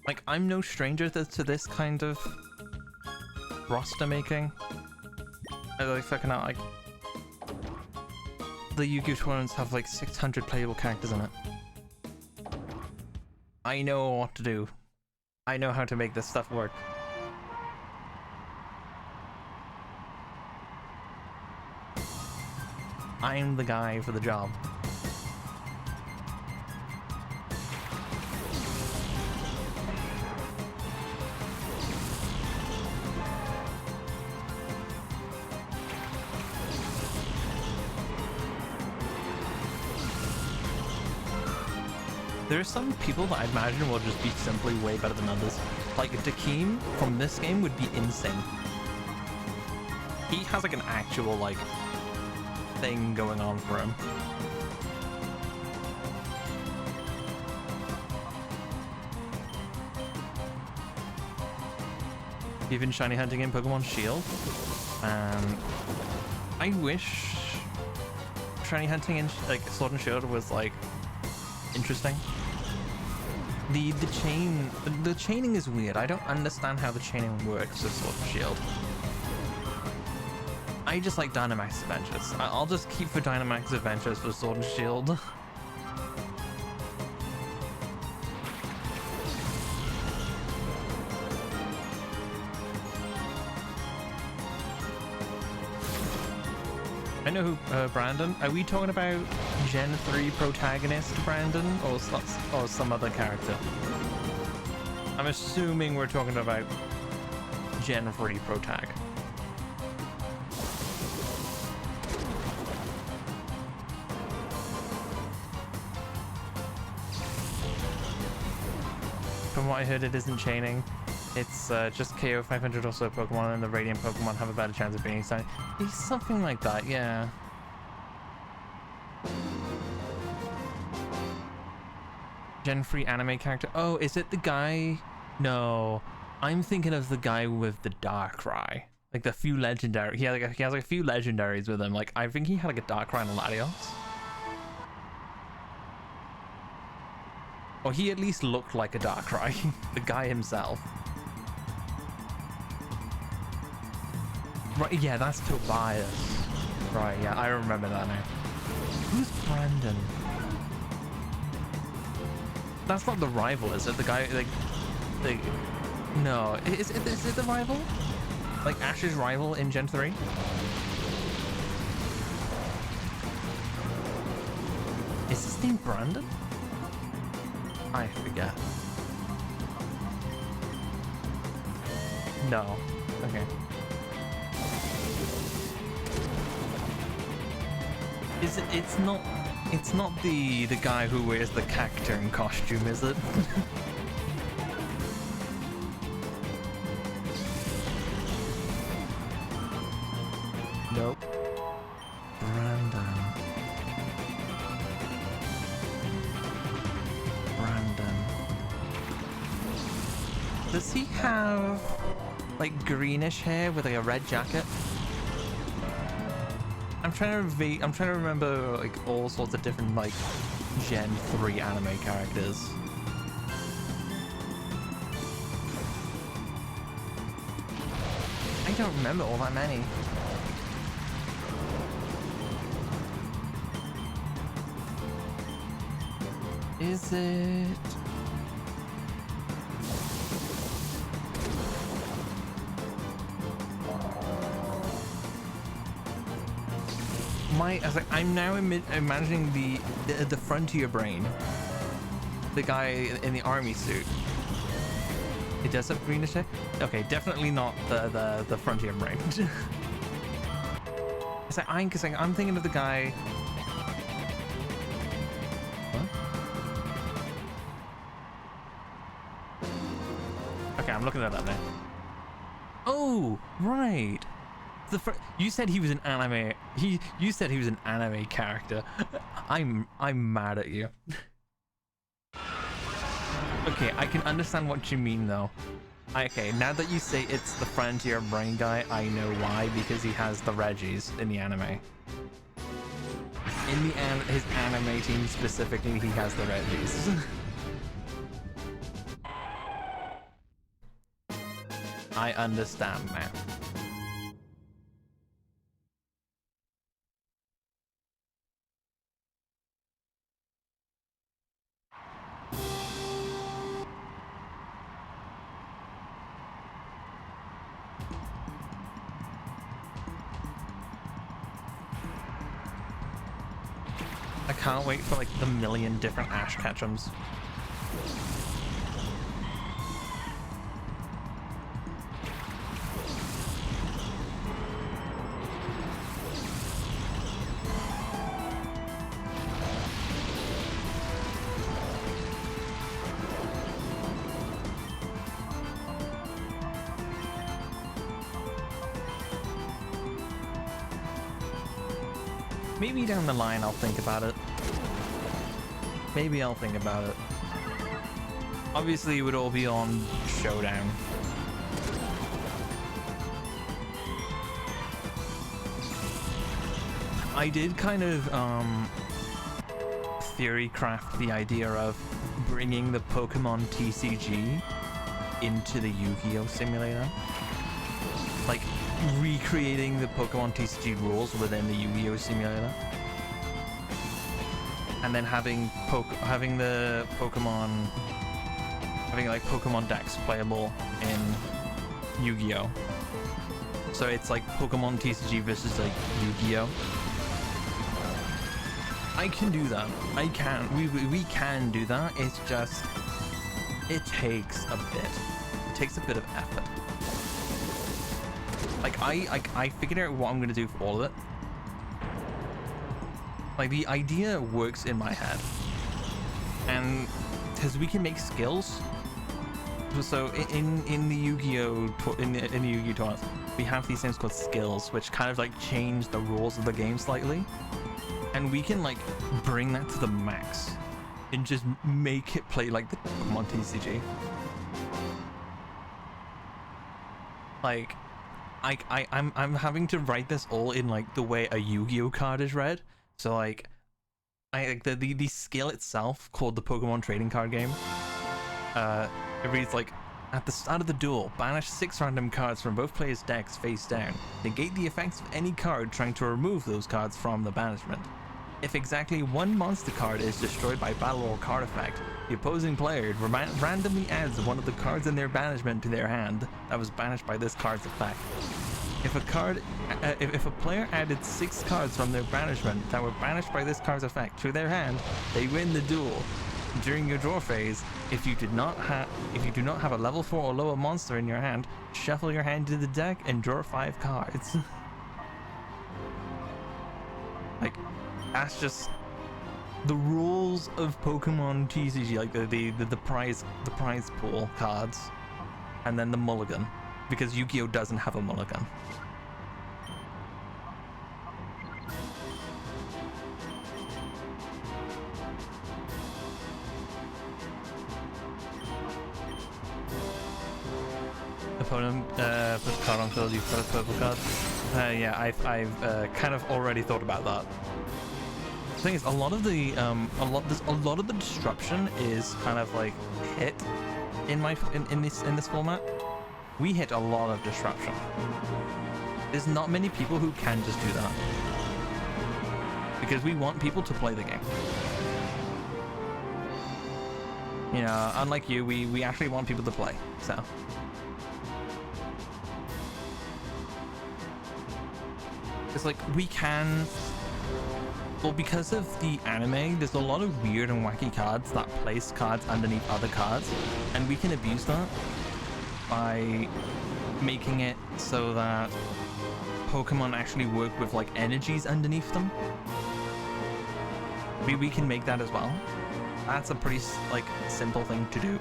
Like, I'm no stranger to this kind of roster making. I like fucking out, like, the Yu-Gi-Oh tournaments have like 600 playable characters in it. I know what to do. I know how to make this stuff work. I'm the guy for the job. There are some people that I imagine will just be simply way better than others. Like, Dakeem from this game would be insane. He has like an actual like thing going on for him. Even shiny hunting in Pokemon Shield. I wish shiny hunting in like Sword and Shield was like interesting. The chaining is weird. I don't understand how the chaining works with Sword and Shield. I just like Dynamax Adventures. I'll just keep for Dynamax Adventures for Sword and Shield. I know who, Brandon. Are we talking about Gen 3 protagonist Brandon or some other character? I'm assuming we're talking about Gen 3 protag. From what I heard, it isn't chaining. It's just KO 500 or so Pokemon, and the Radiant Pokemon have a better chance of being signed. Something like that, yeah. Gen 3 anime character. Oh, is it the guy? No, I'm thinking of the guy with the Darkrai. Like the few legendary. He has like a few legendaries with him. Like I think he had like a Darkrai and a Latios. Or he at least looked like a Darkrai. The guy himself. Right, yeah, that's Tobias. Right, yeah, I remember that now. Who's Brandon? That's not the rival, is it? The guy, like no, is it the rival? Like Ash's rival in Gen 3? Is his name Brandon? I forget. No. Okay. Is it? It's not the guy who wears the cacturn costume, is it? Nope. Brandon. Does he have like greenish hair with like a red jacket? I'm trying to remember like all sorts of different like Gen 3 anime characters. I don't remember all that many. Is it? I'm now imagining the Frontier Brain, the guy in the army suit. He does have greenish hair. Okay, definitely not the Frontier Brain. I'm thinking of the guy. What? Okay, I'm looking that up now. Oh, right. You said he was an anime. You said he was an anime character. I'm mad at you. Okay, I can understand what you mean though. Okay, now that you say it's the Frontier Brain guy, I know why, because he has the Reggies in the anime. In his anime team specifically, he has the Reggies. I understand now. I can't wait for like the million different Ash Ketchums. Maybe down the line I'll think about it. Maybe I'll think about it. Obviously it would all be on Showdown. I did kind of theory craft the idea of bringing the Pokemon TCG into the Yu-Gi-Oh simulator. Like recreating the Pokemon TCG rules within the Yu-Gi-Oh simulator, and then having like Pokemon decks playable in Yu-Gi-Oh. So it's like Pokemon TCG versus like Yu-Gi-Oh. I can do that. I can. We can do that. It's just it takes a bit. It takes a bit of effort. Like I figured out what I'm gonna do for all of it. Like the idea works in my head, and because we can make skills. So in the Yu-Gi-Oh in the Yu-Gi-Oh tournaments, we have these things called skills, which kind of like change the rules of the game slightly, and we can like bring that to the max. and just make it play like the Pokemon TCG. Like, I'm having to write this all in like the way a Yu-Gi-Oh card is read. So like, like the skill itself, called the Pokemon trading card game, it reads like, at the start of the duel, banish 6 random cards from both players' decks face down. Negate the effects of any card trying to remove those cards from the banishment. If exactly 1 monster card is destroyed by battle or card effect, the opposing player randomly adds one of the cards in their banishment to their hand that was banished by this card's effect. If a player added 6 cards from their banishment that were banished by this card's effect to their hand, they win the duel. During your draw phase, if you do not have a level 4 or lower monster in your hand, shuffle your hand to the deck and draw 5 cards. Like, that's just the rules of Pokemon TCG, like the prize pool cards, and then the mulligan, because Yu-Gi-Oh doesn't have a mulligan. Opponent put a card on field, you put a purple card. Yeah, I've kind of already thought about that. The thing is, a lot of the disruption is kind of like hit in this format. We hit a lot of disruption. There's not many people who can just do that, because we want people to play the game. You know, unlike you, we actually want people to play. So. It's like, we can, well, because of the anime, there's a lot of weird and wacky cards that place cards underneath other cards, and we can abuse that by making it so that Pokemon actually work with like energies underneath them. We can make that as well. That's a pretty like simple thing to do.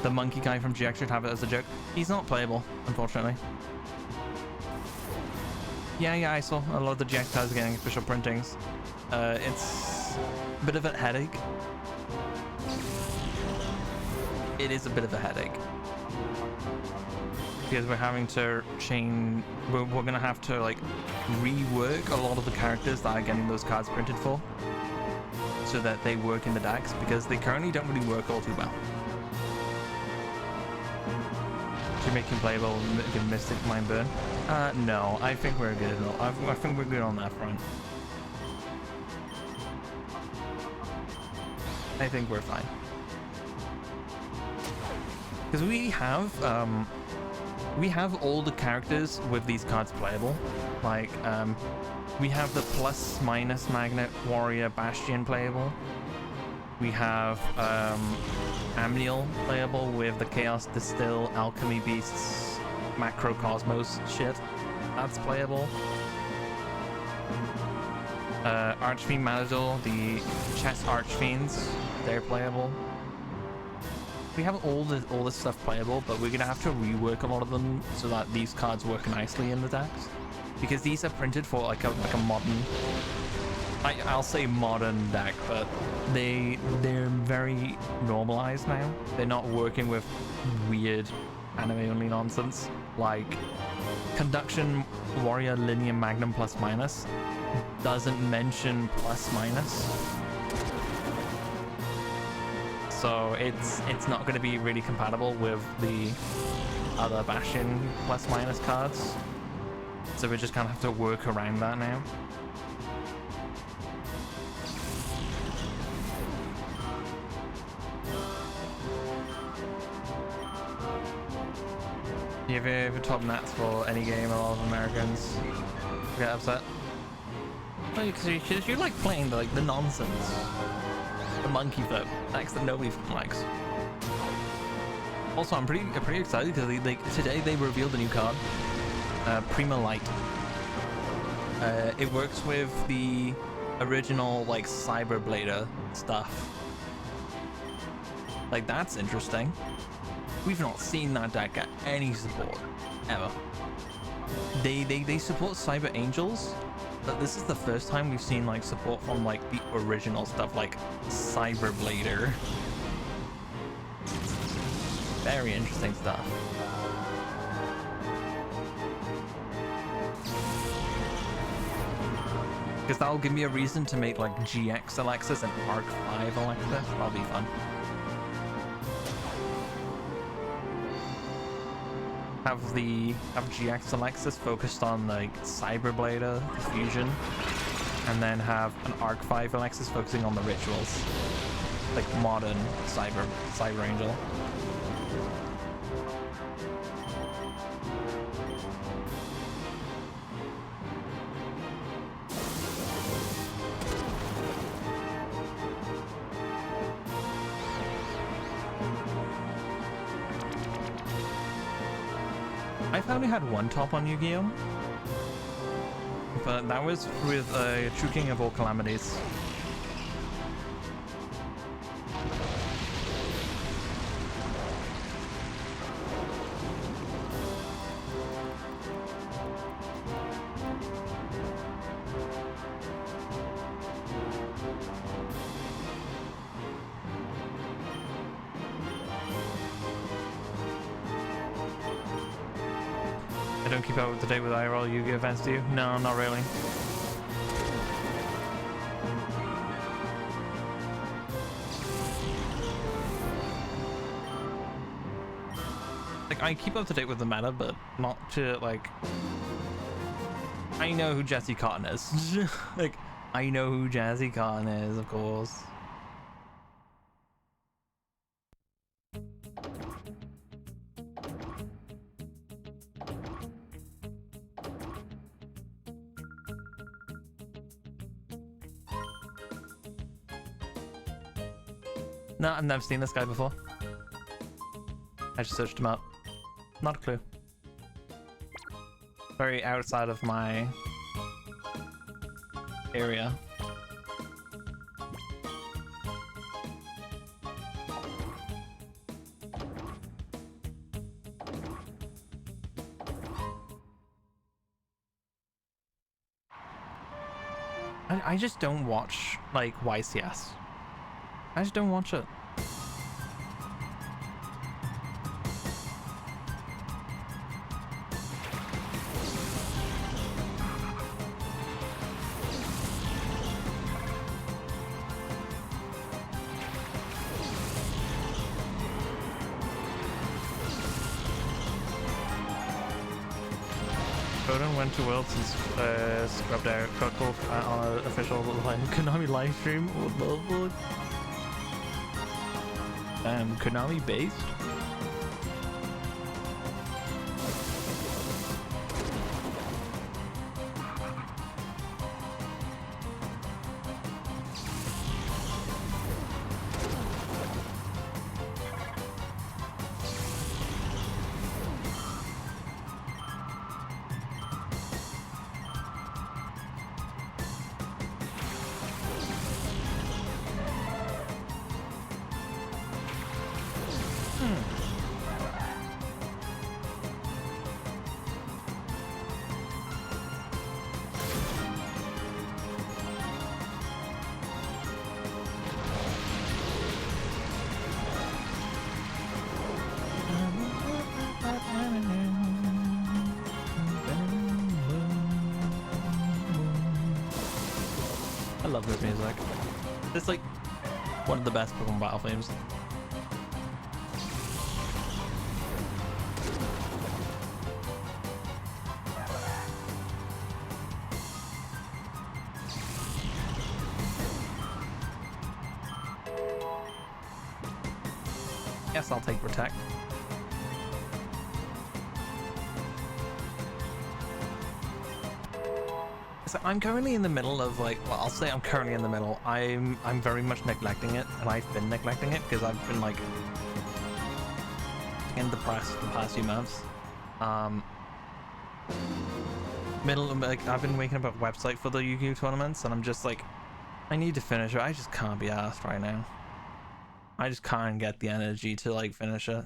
The monkey guy from GX should have it as a joke. He's not playable, unfortunately. Yeah, I saw a lot of the GX cards getting official printings. It's a bit of a headache. It is a bit of a headache. Because we're having to change, we're gonna have to like rework a lot of the characters that are getting those cards printed for, so that they work in the decks, because they currently don't really work all too well. To make him playable, give Mystic Mind Burn. No, I think we're good. I think we're good on that front. I think we're fine. Because we have all the characters with these cards playable. Like, we have the plus minus Magnet Warrior Bastion playable. We have Amniel playable with the Chaos Distill Alchemy Beasts Macrocosmos shit. That's playable. Archfiend Matador, the Chess Archfiends, they're playable. We have all this stuff playable, but we're gonna have to rework a lot of them so that these cards work nicely in the decks, because these are printed for like a modern, I'll say modern deck, but they're very normalized now. They're not working with weird anime only nonsense like Conduction Warrior Linear Magnum plus minus doesn't mention plus minus. So it's not going to be really compatible with the other Bastion plus minus cards. So we just kind of have to work around that now. You ever top nats for any game? A lot of Americans get upset. Well, because you like playing the nonsense. The monkey flip decks that nobody likes. Also, I'm pretty excited because today they revealed a new card, Prima Light. It works with the original like Cyber Blader stuff. Like, that's interesting. We've not seen that deck get any support ever. They support Cyber Angels, But this is the first time we've seen like support from like the original stuff, like Cyberblader. Very interesting stuff. Because that'll give me a reason to make like GX Alexis and Arc 5 Alexis. That'll be fun. Have GX Alexis focused on like Cyberblader fusion, and then have an Arc 5 Alexis focusing on the rituals, like modern Cyber Angel. I've only had one top on Yu-Gi-Oh! But that was with True King of All Calamities. I don't keep up to date with IRL Yu-Gi-Oh! Events, do you? No, not really. Like, I keep up to date with the meta, but not to, like... I know who Jesse Cotton is. Like, I know who Jesse Cotton is, of course. No, I've never seen this guy before. I just searched him up. Not a clue. Very outside of my area. I just don't watch, like, YCS. I just don't watch it. Odin went to Worlds and scrubbed out Cuckle on an official Konami live stream. Oh, lovely. Konami based? I love this music. It's like one of the best Pokemon battle themes. Yes, I'll take Protect. So I'm currently in the middle of, like, well, I'll say I'm currently in the middle. I'm very much neglecting it, and I've been neglecting it because I've been, like, in depressed the past few months. Like, I've been making up a website for the Yu-Gi-Oh! Tournaments, and I'm just like, I need to finish it. I just can't be asked right now. I just can't get the energy to, like, finish it.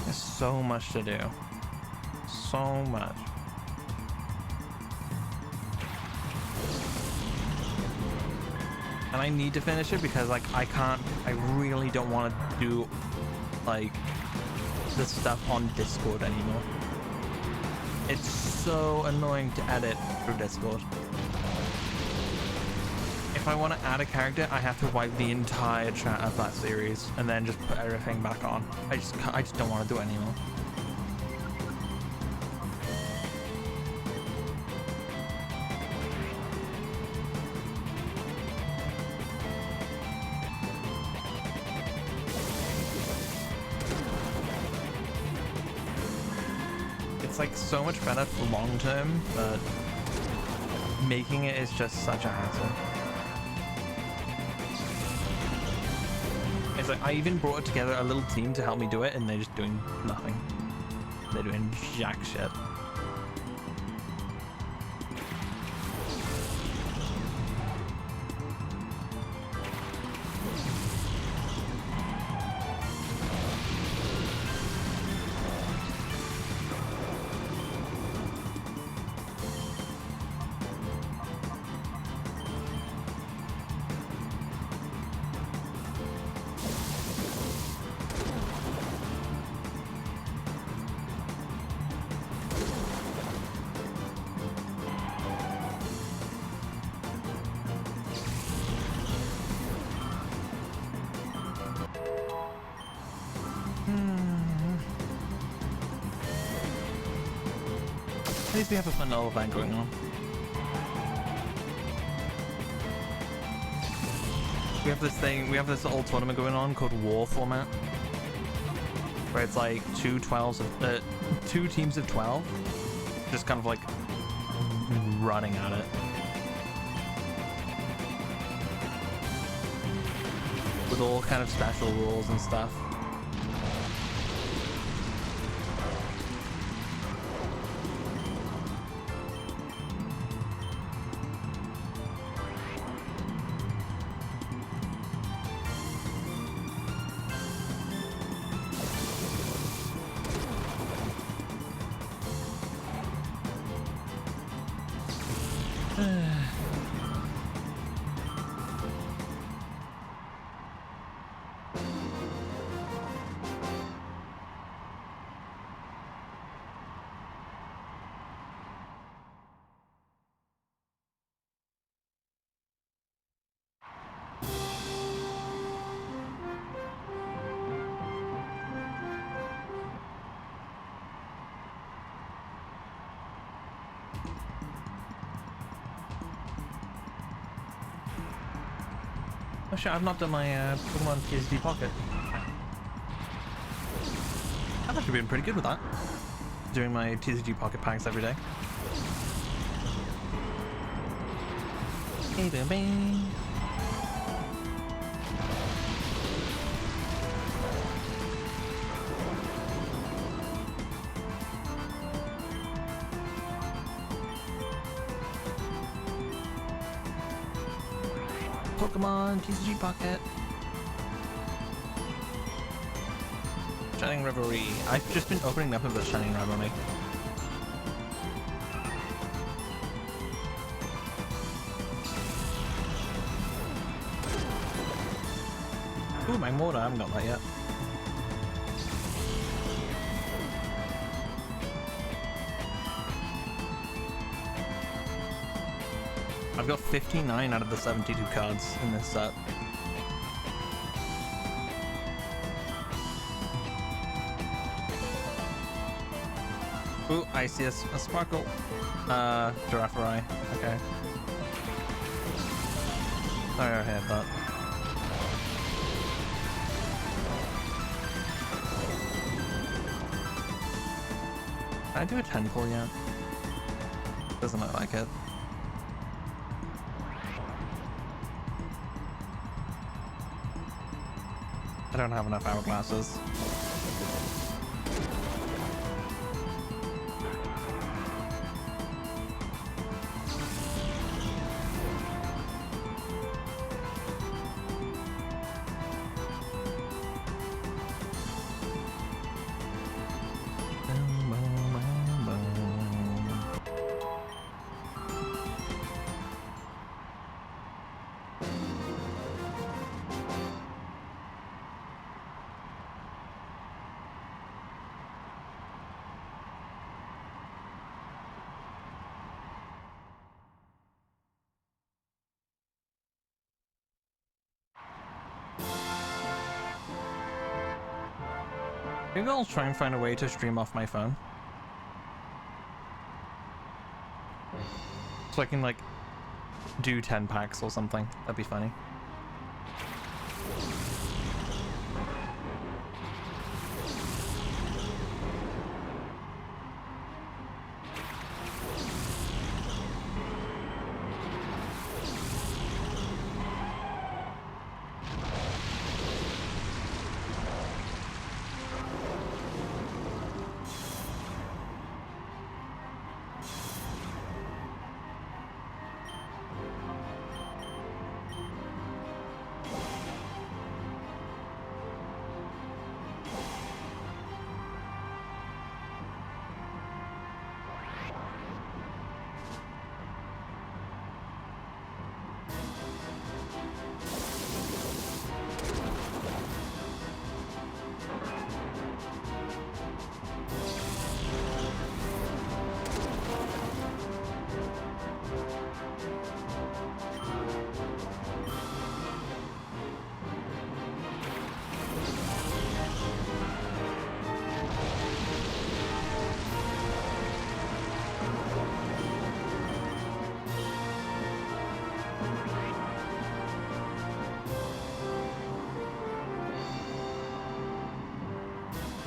There's so much to do. So much. And I need to finish it because like I really don't want to do like the stuff on Discord anymore. It's so annoying to edit through Discord. If I want to add a character, I have to wipe the entire chat of that series and then just put everything back on. I just don't want to do it anymore. It's like so much better for long term, but making it is just such a hassle. It's like I even brought together a little team to help me do it, and they're just doing nothing. They're doing jack shit. At least we have a fun little event going on. We have this thing, we have this little tournament going on called War format, where it's like two teams of 12, just kind of like running at it. With all kind of special rules and stuff. Oh shit, I've not done my Pokemon TCG Pocket. I've actually been pretty good with that. Doing my TCG Pocket packs every day. Hey, baby. Pokemon TCG Pocket. Shining Reverie. I've just been opening up about Shining Reverie. Ooh, my mortar. I haven't got that yet. I've got 59 out of the 72 cards in this set. Ooh, I see a Sparkle. Giraffari. Okay. Sorry, I had that. Can I do a 10 pull yet? Doesn't look like it. I don't have enough hourglasses. Maybe I'll try and find a way to stream off my phone. So I can, like, do 10 packs or something. That'd be funny.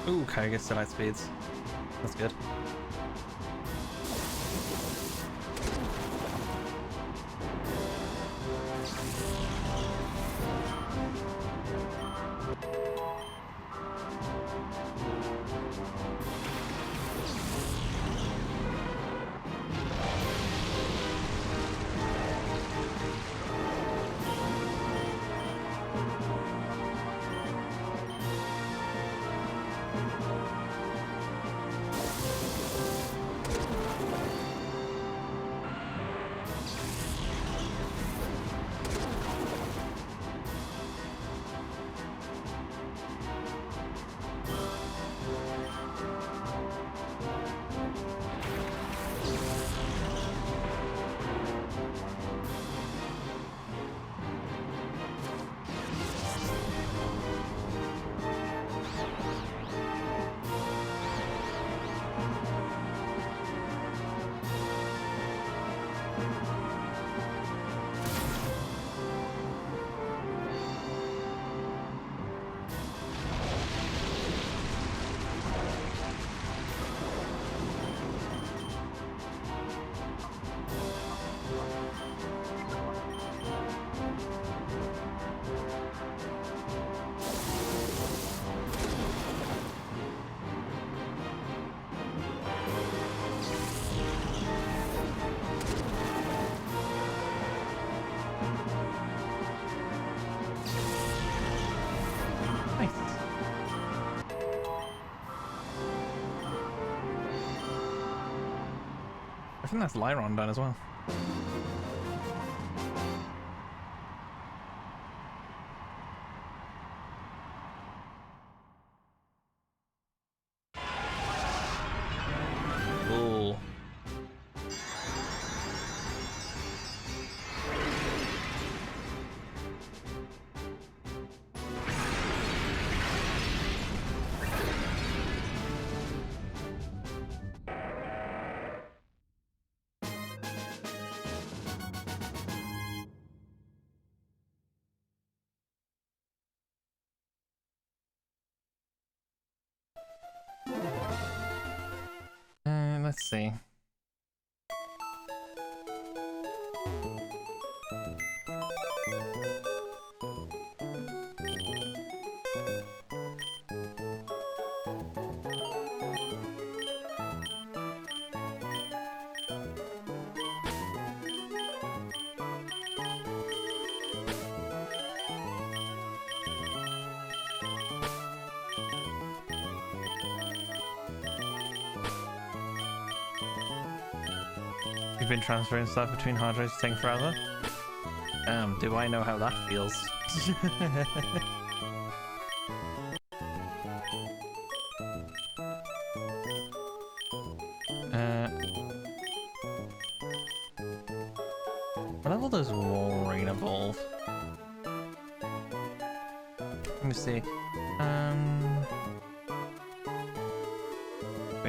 Ooh, okay, I guess select speeds. That's good. I think that's Lyron done as well. Cool. Let's see. You've been transferring stuff between hard drives taking forever? Do I know how that feels? What level does Wolverine evolve? Let me see.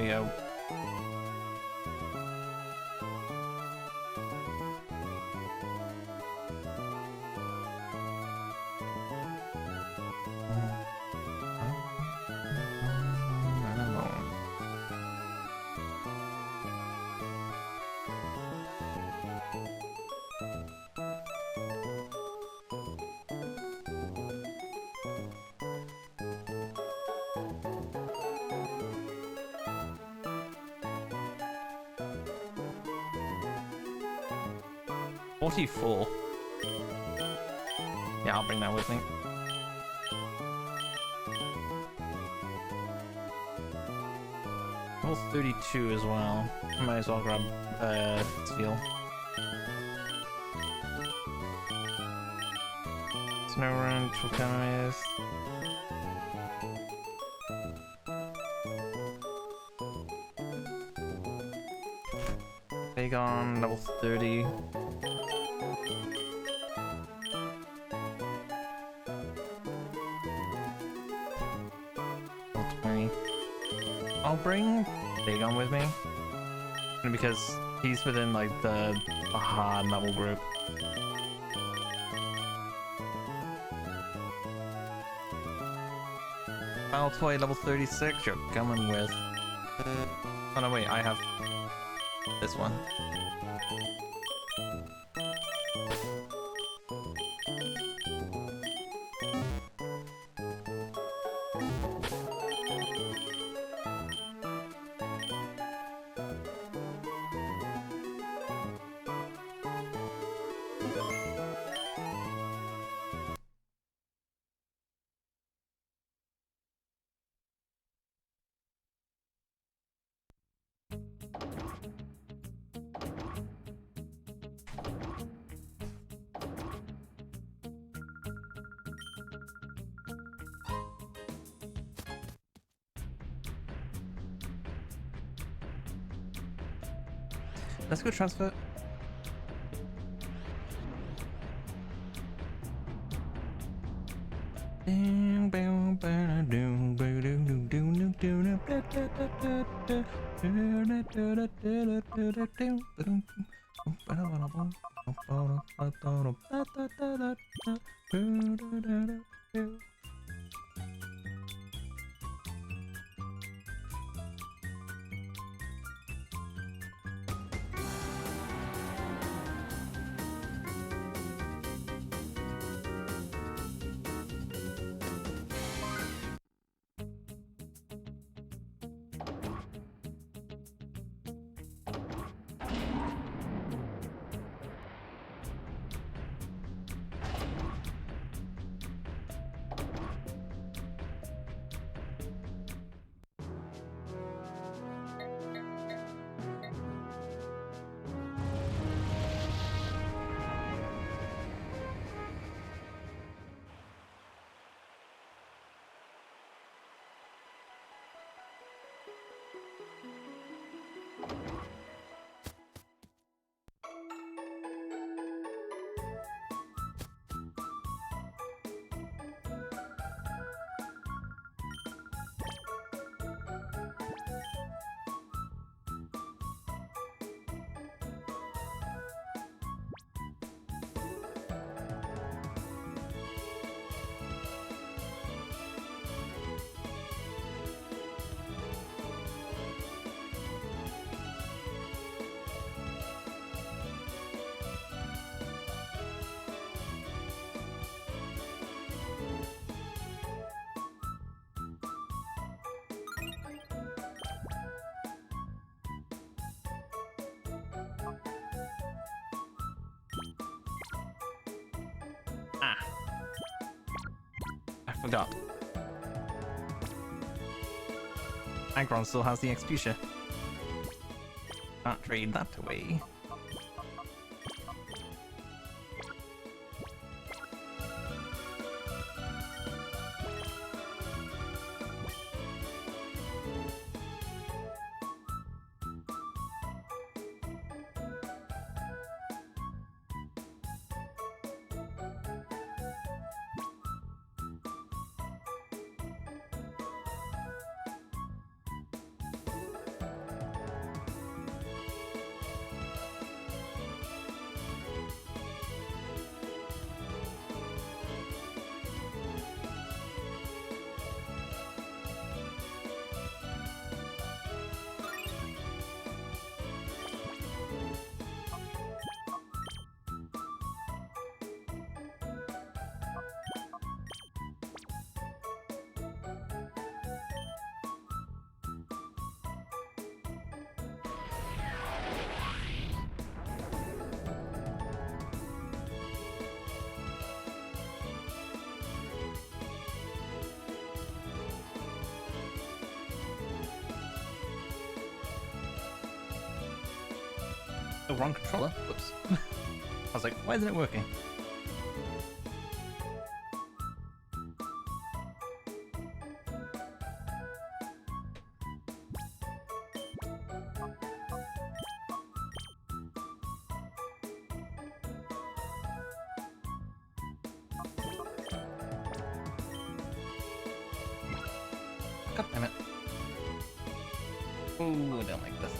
we go. $44. Yeah, I'll bring that with me. Level 32 as well. Might as well grab steel. Snow Ranch will come with. Aegon, level 30. Level 20. I'll bring Aegon with me. Because he's within like the hard level group. Battle Toy level 36, you're coming with. Oh no, wait, I have this one. Let's go transfer. I forgot. Agron still has the XP share. Can't trade that away. Oh, wrong controller. Whoops. I was like, why isn't it working? God damn it. Ooh, I don't like this.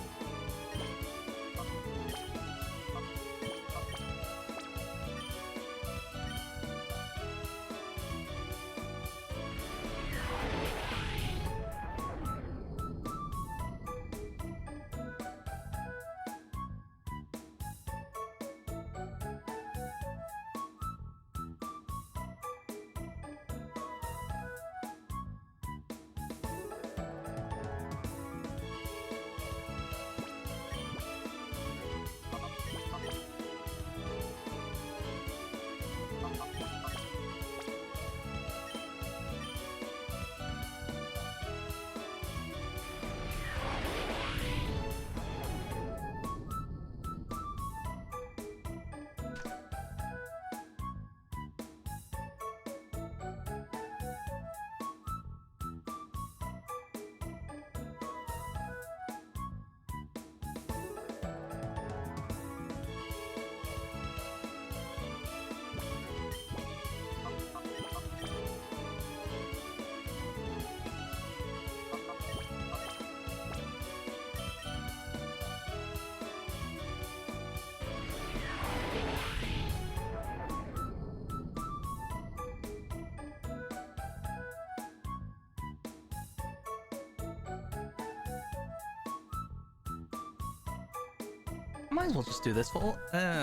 Might as well just do this for all,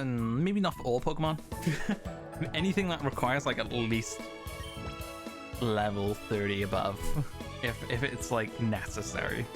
maybe not for all Pokemon. Anything that requires like at least level 30 above, if it's like necessary.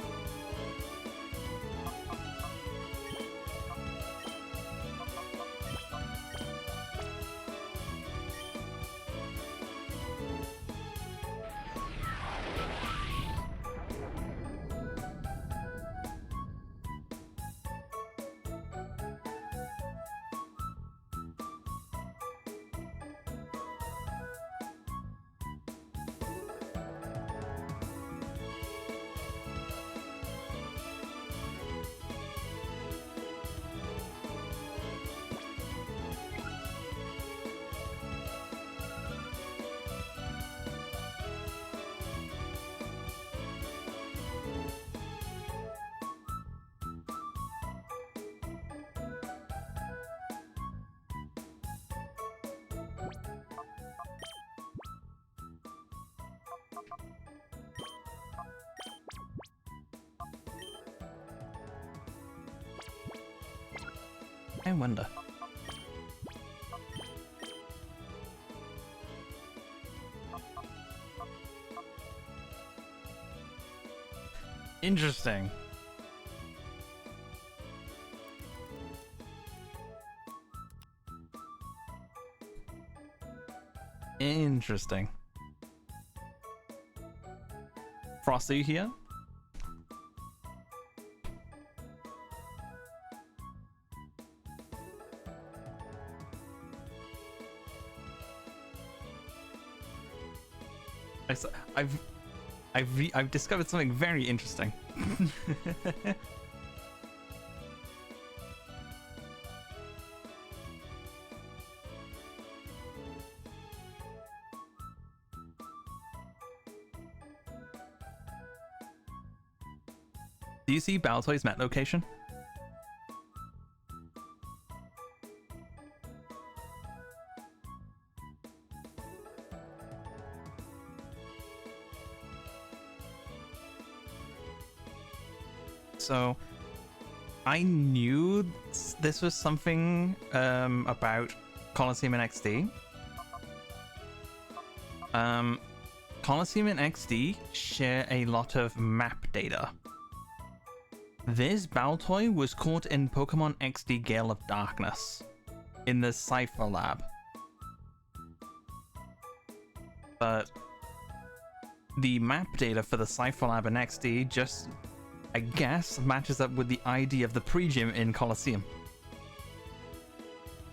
I wonder. Interesting. Interesting. Frosty here? I've discovered something very interesting. Do you see Baltoy's Met location? So I knew this was something about Colosseum and XD. Colosseum and XD share a lot of map data. This Baltoy was caught in Pokemon XD Gale of Darkness in the Cypher Lab. But the map data for the Cypher Lab and XD just, I guess, matches up with the ID of the pre-gym in Colosseum.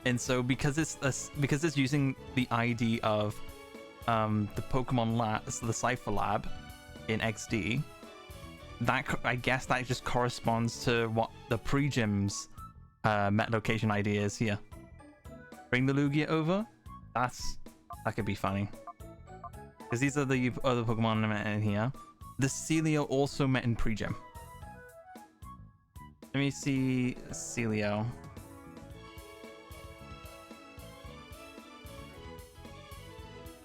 And so because it's using the ID of the Pokemon Lab, so the Cypher Lab in XD, that I guess that just corresponds to what the pre-gym's met location ID is here. Bring the Lugia over. That could be funny. Because these are the other Pokemon met in here. The Celio also met in pre-gym. Let me see Celio.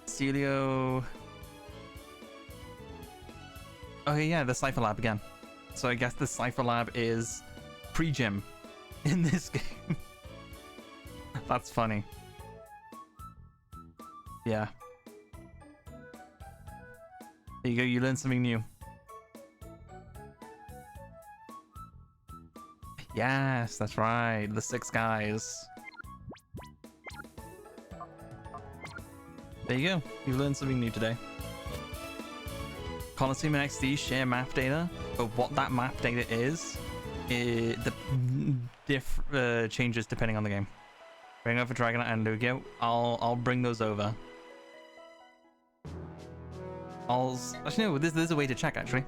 Celio. Okay, yeah, the Cypher Lab again. So I guess the Cypher Lab is pre-gym in this game. That's funny. Yeah. There you go, you learned something new. Yes, that's right, the 6 guys. There you go, you learned something new today. Coliseum and XD share map data, but what that map data is, changes depending on the game. Bring over Dragonite and Lugia. I'll bring those over. Actually no, there's a way to check actually.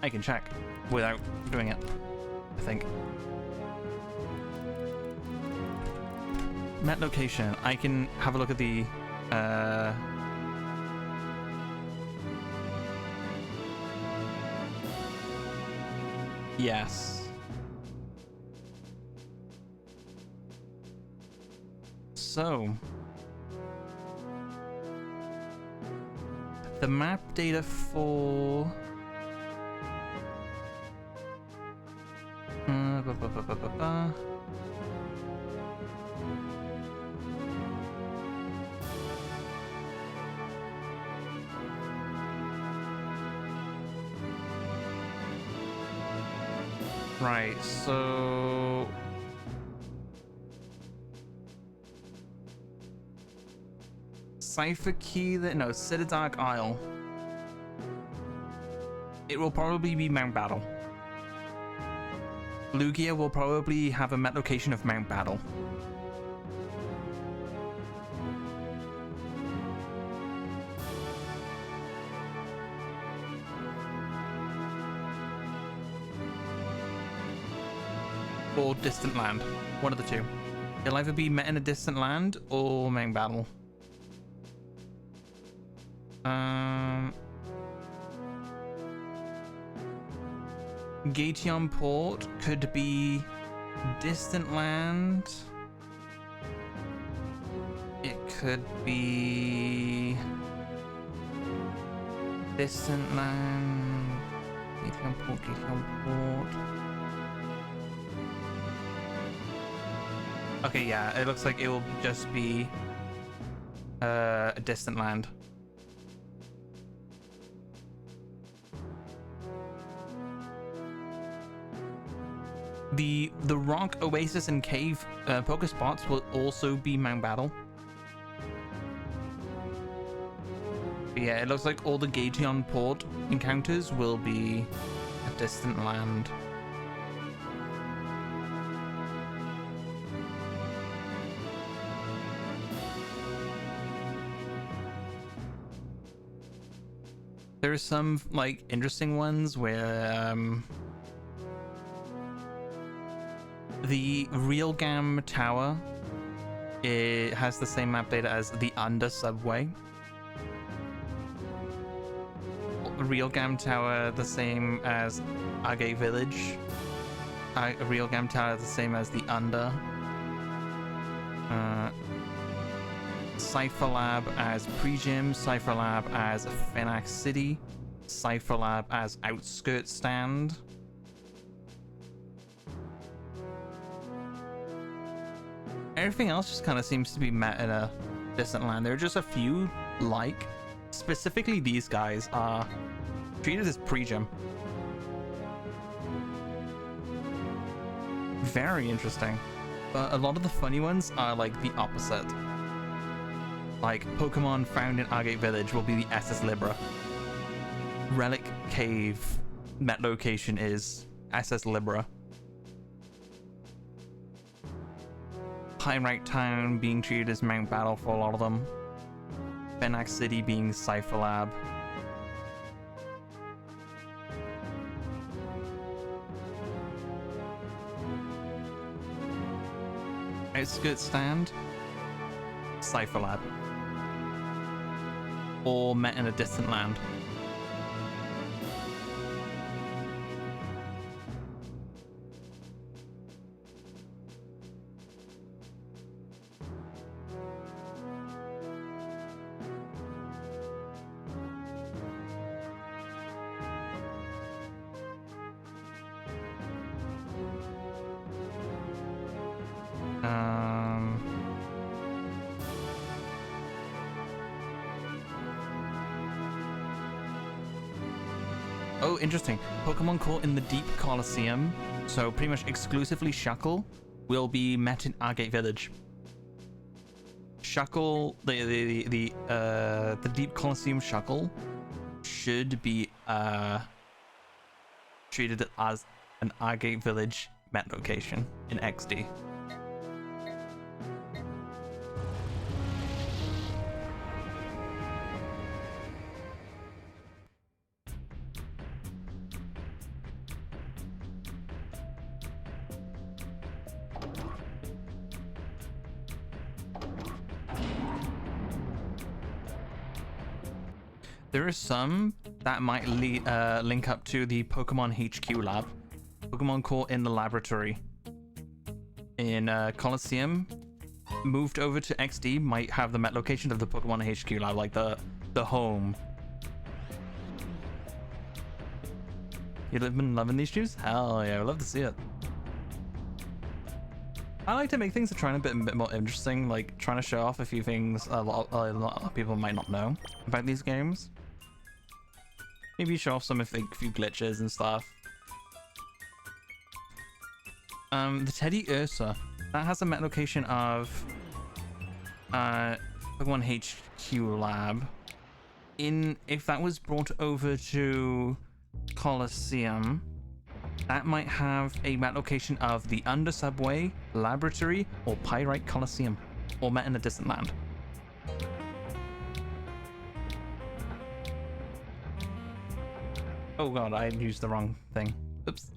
I can check without doing it, I think. Met location. I can have a look at the yes. So the map data for right, so Cypher Key, no, Citadark Isle. It will probably be Mount Battle. Lugia will probably have a met location of Mount Battle. Or Distant Land. One of the two. It'll either be met in a Distant Land or Mount Battle. Gateon Port could be Distant Land. It could be Distant Land. Gateon Port, Gateon Port. Okay, yeah, it looks like it will just be a Distant Land. The Rock, Oasis, and Cave Pokespots will also be Mount Battle. But yeah, it looks like all the Gateon Port encounters will be a Distant Land. There are some like interesting ones where the Realgam Tower, it has the same map data as the Under Subway. Realgam Tower the same as Agate Village. Realgam Tower the same as the Under. Cypher Lab as Pre-Gym, Cypher Lab as Fenax City, Cypher Lab as Outskirts Stand. Everything else just kind of seems to be met in a Distant Land. There are just a few, like, specifically these guys are treated as pre-gym. Very interesting. But a lot of the funny ones are like the opposite. Like, Pokemon found in Agate Village will be the SS Libra. Relic Cave met location is SS Libra. Pyrite Town being treated as Mount Battle for a lot of them. Benak City being Cypher Lab. Outskirts Stand, Cypher Lab. Or Met in a Distant Land. Oh, interesting. Pokemon caught in the Deep Coliseum, so pretty much exclusively Shuckle, will be met in Argate Village. Shuckle, the Deep Coliseum Shuckle should be treated as an Argate Village met location in XD. There are some that might link up to the Pokemon HQ lab. Pokemon caught in the laboratory in Coliseum, moved over to XD, might have the met location of the Pokemon HQ lab, like the home. You've been loving these shoes? Hell yeah, I love to see it. I like to make things that try a bit more interesting, like trying to show off a few things a lot of people might not know about these games. Maybe show off some of a few glitches and stuff. The Teddy Ursa, that has a met location of Pokemon HQ Lab. If that was brought over to Coliseum, that might have a met location of the Under Subway, Laboratory, or Pyrite Coliseum, or Met in a Distant Land. Oh god, I used the wrong thing. Oops.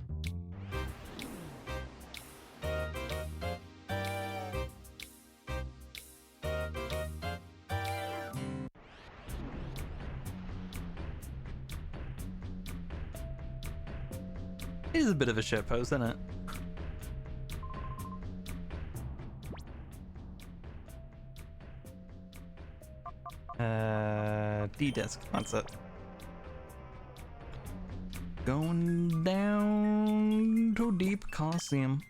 It is a bit of a shit post, isn't it? D-Disc, that's it. Going down to Deep Coliseum.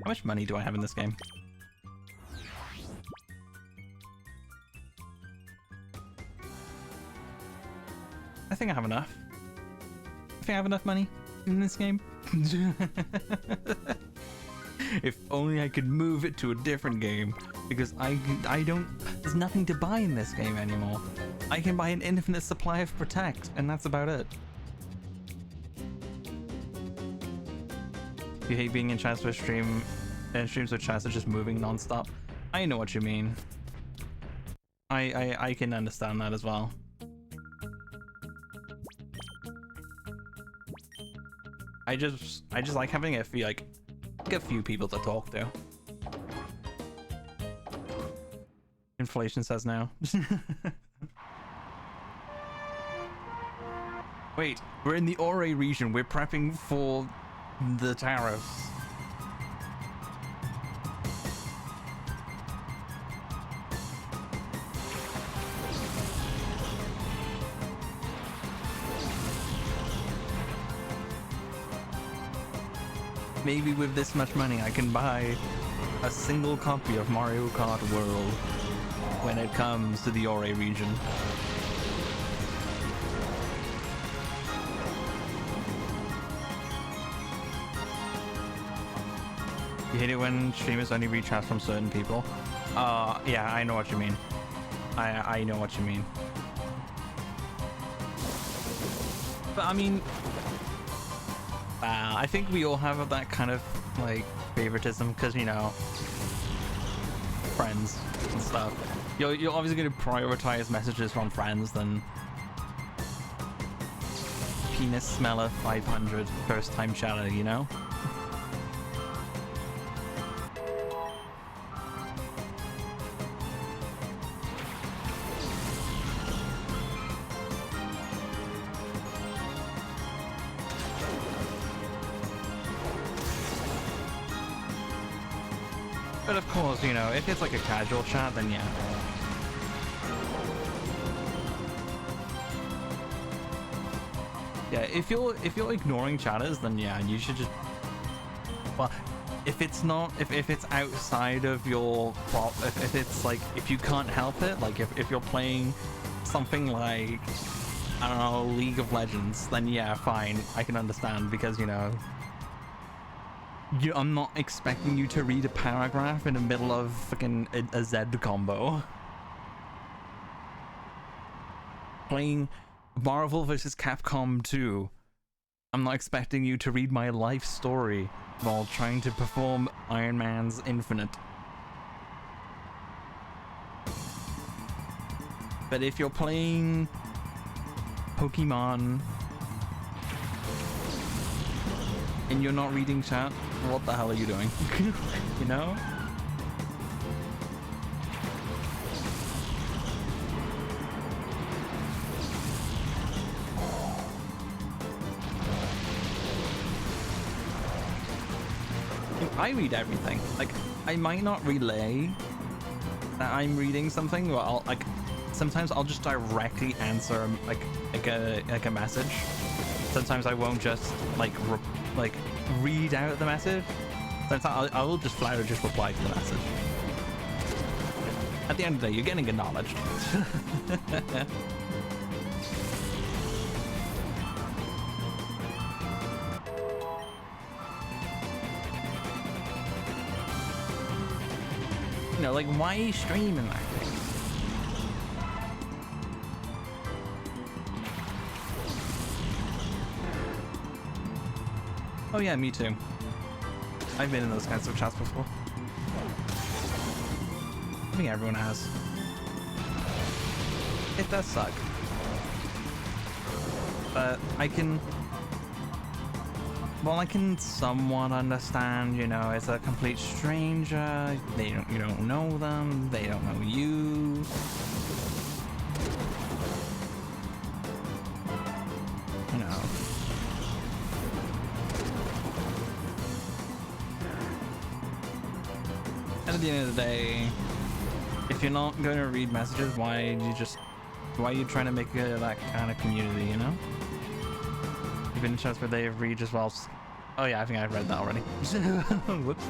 How much money do I have in this game? I think I have enough. I think I have enough money in this game. If only I could move it to a different game, because I don't, there's nothing to buy in this game anymore. I can buy an infinite supply of Protect, and that's about it. You hate being in chats with streams with chats are just moving non-stop. I know what you mean. I can understand that as well. I just like having a few people to talk to. Inflation says now. Wait, we're in the Ore region. We're prepping for the tariffs. Maybe with this much money I can buy a single copy of Mario Kart World when it comes to the Ore region. You hate it when streamers only read chats from certain people? Yeah, I know what you mean. I know what you mean. But I mean, I think we all have that kind of like favoritism because, you know, friends and stuff. You're obviously going to prioritize messages from friends than penis smeller 500 first time chatter, you know? But of course, you know, if it's like a casual chat, then yeah. Yeah, if you're ignoring chatters, then yeah, you should just. Well, if it's not, if it's outside of your, if it's like, if you can't help it, like if you're playing something like, I don't know, League of Legends, then yeah, fine, I can understand because, you know. I'm not expecting you to read a paragraph in the middle of fucking a Z combo. Playing Marvel vs. Capcom 2. I'm not expecting you to read my life story while trying to perform Iron Man's Infinite. But if you're playing Pokemon and you're not reading chat, what the hell are you doing? You know? I read everything. Like, I might not relay that I'm reading something, but I'll like sometimes I'll just directly answer like a message. Sometimes I won't just like read out the message. Sometimes I will just flat out just reply to the message. At the end of the day, you're getting acknowledged. You know, like, why are you streaming that thing? Oh yeah, me too. I've been in those kinds of chats before. I think everyone has. It does suck. But I can somewhat understand, you know, it's a complete stranger, you don't know them, they don't know you. You know. And at the end of the day, if you're not going to read messages, why are you trying to make that kind of community, you know? You've been in chats where they read as well. Oh yeah, I think I've read that already. Whoops.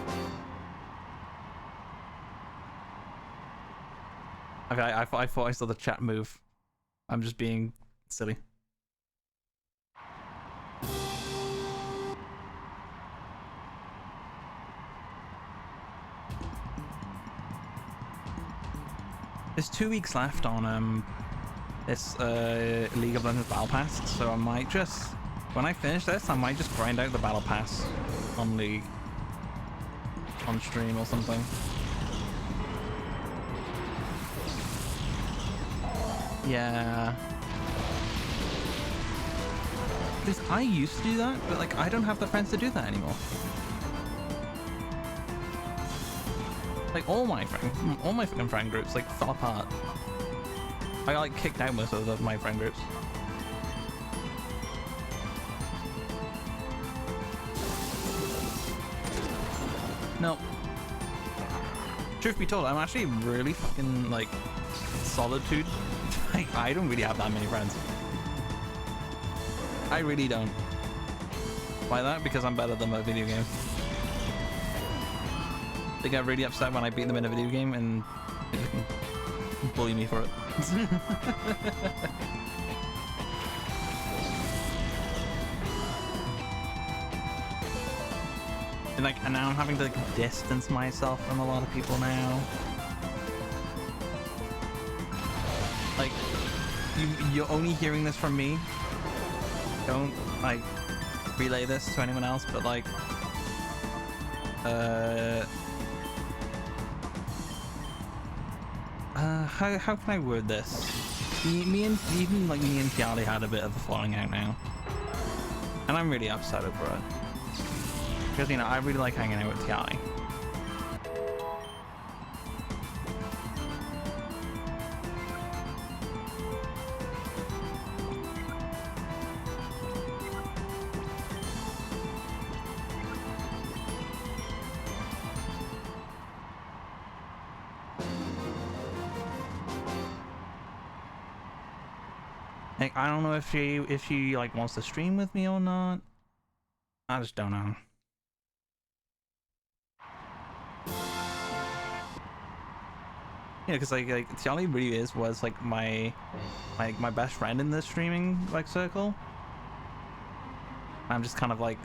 Okay, I thought I saw the chat move. I'm just being silly. There's 2 weeks left on this League of Legends Battle Pass, so I might just, when I finish this, I might just grind out the Battle Pass on League, on stream or something. Yeah. Because I used to do that, but like I don't have the friends to do that anymore. Like all my fucking friend groups like fell apart. I got like kicked out most of my friend groups. No. Truth be told, I'm actually really fucking like solitude. Like I don't really have that many friends. I really don't. Why that? Because I'm better than them at video games. They get really upset when I beat them in a video game and they just bully me for it. And now I'm having to like distance myself from a lot of people now. Like you're only hearing this from me don't like relay this to anyone else, but like how can I word this? Me and Kiali had a bit of a falling out now, and I'm really upset over it because, you know, I really like hanging out with Kiali. Like, I don't know if she like wants to stream with me or not. I just don't know. Yeah, because like Tiali really was like my best friend in the streaming like circle. I'm just kind of like,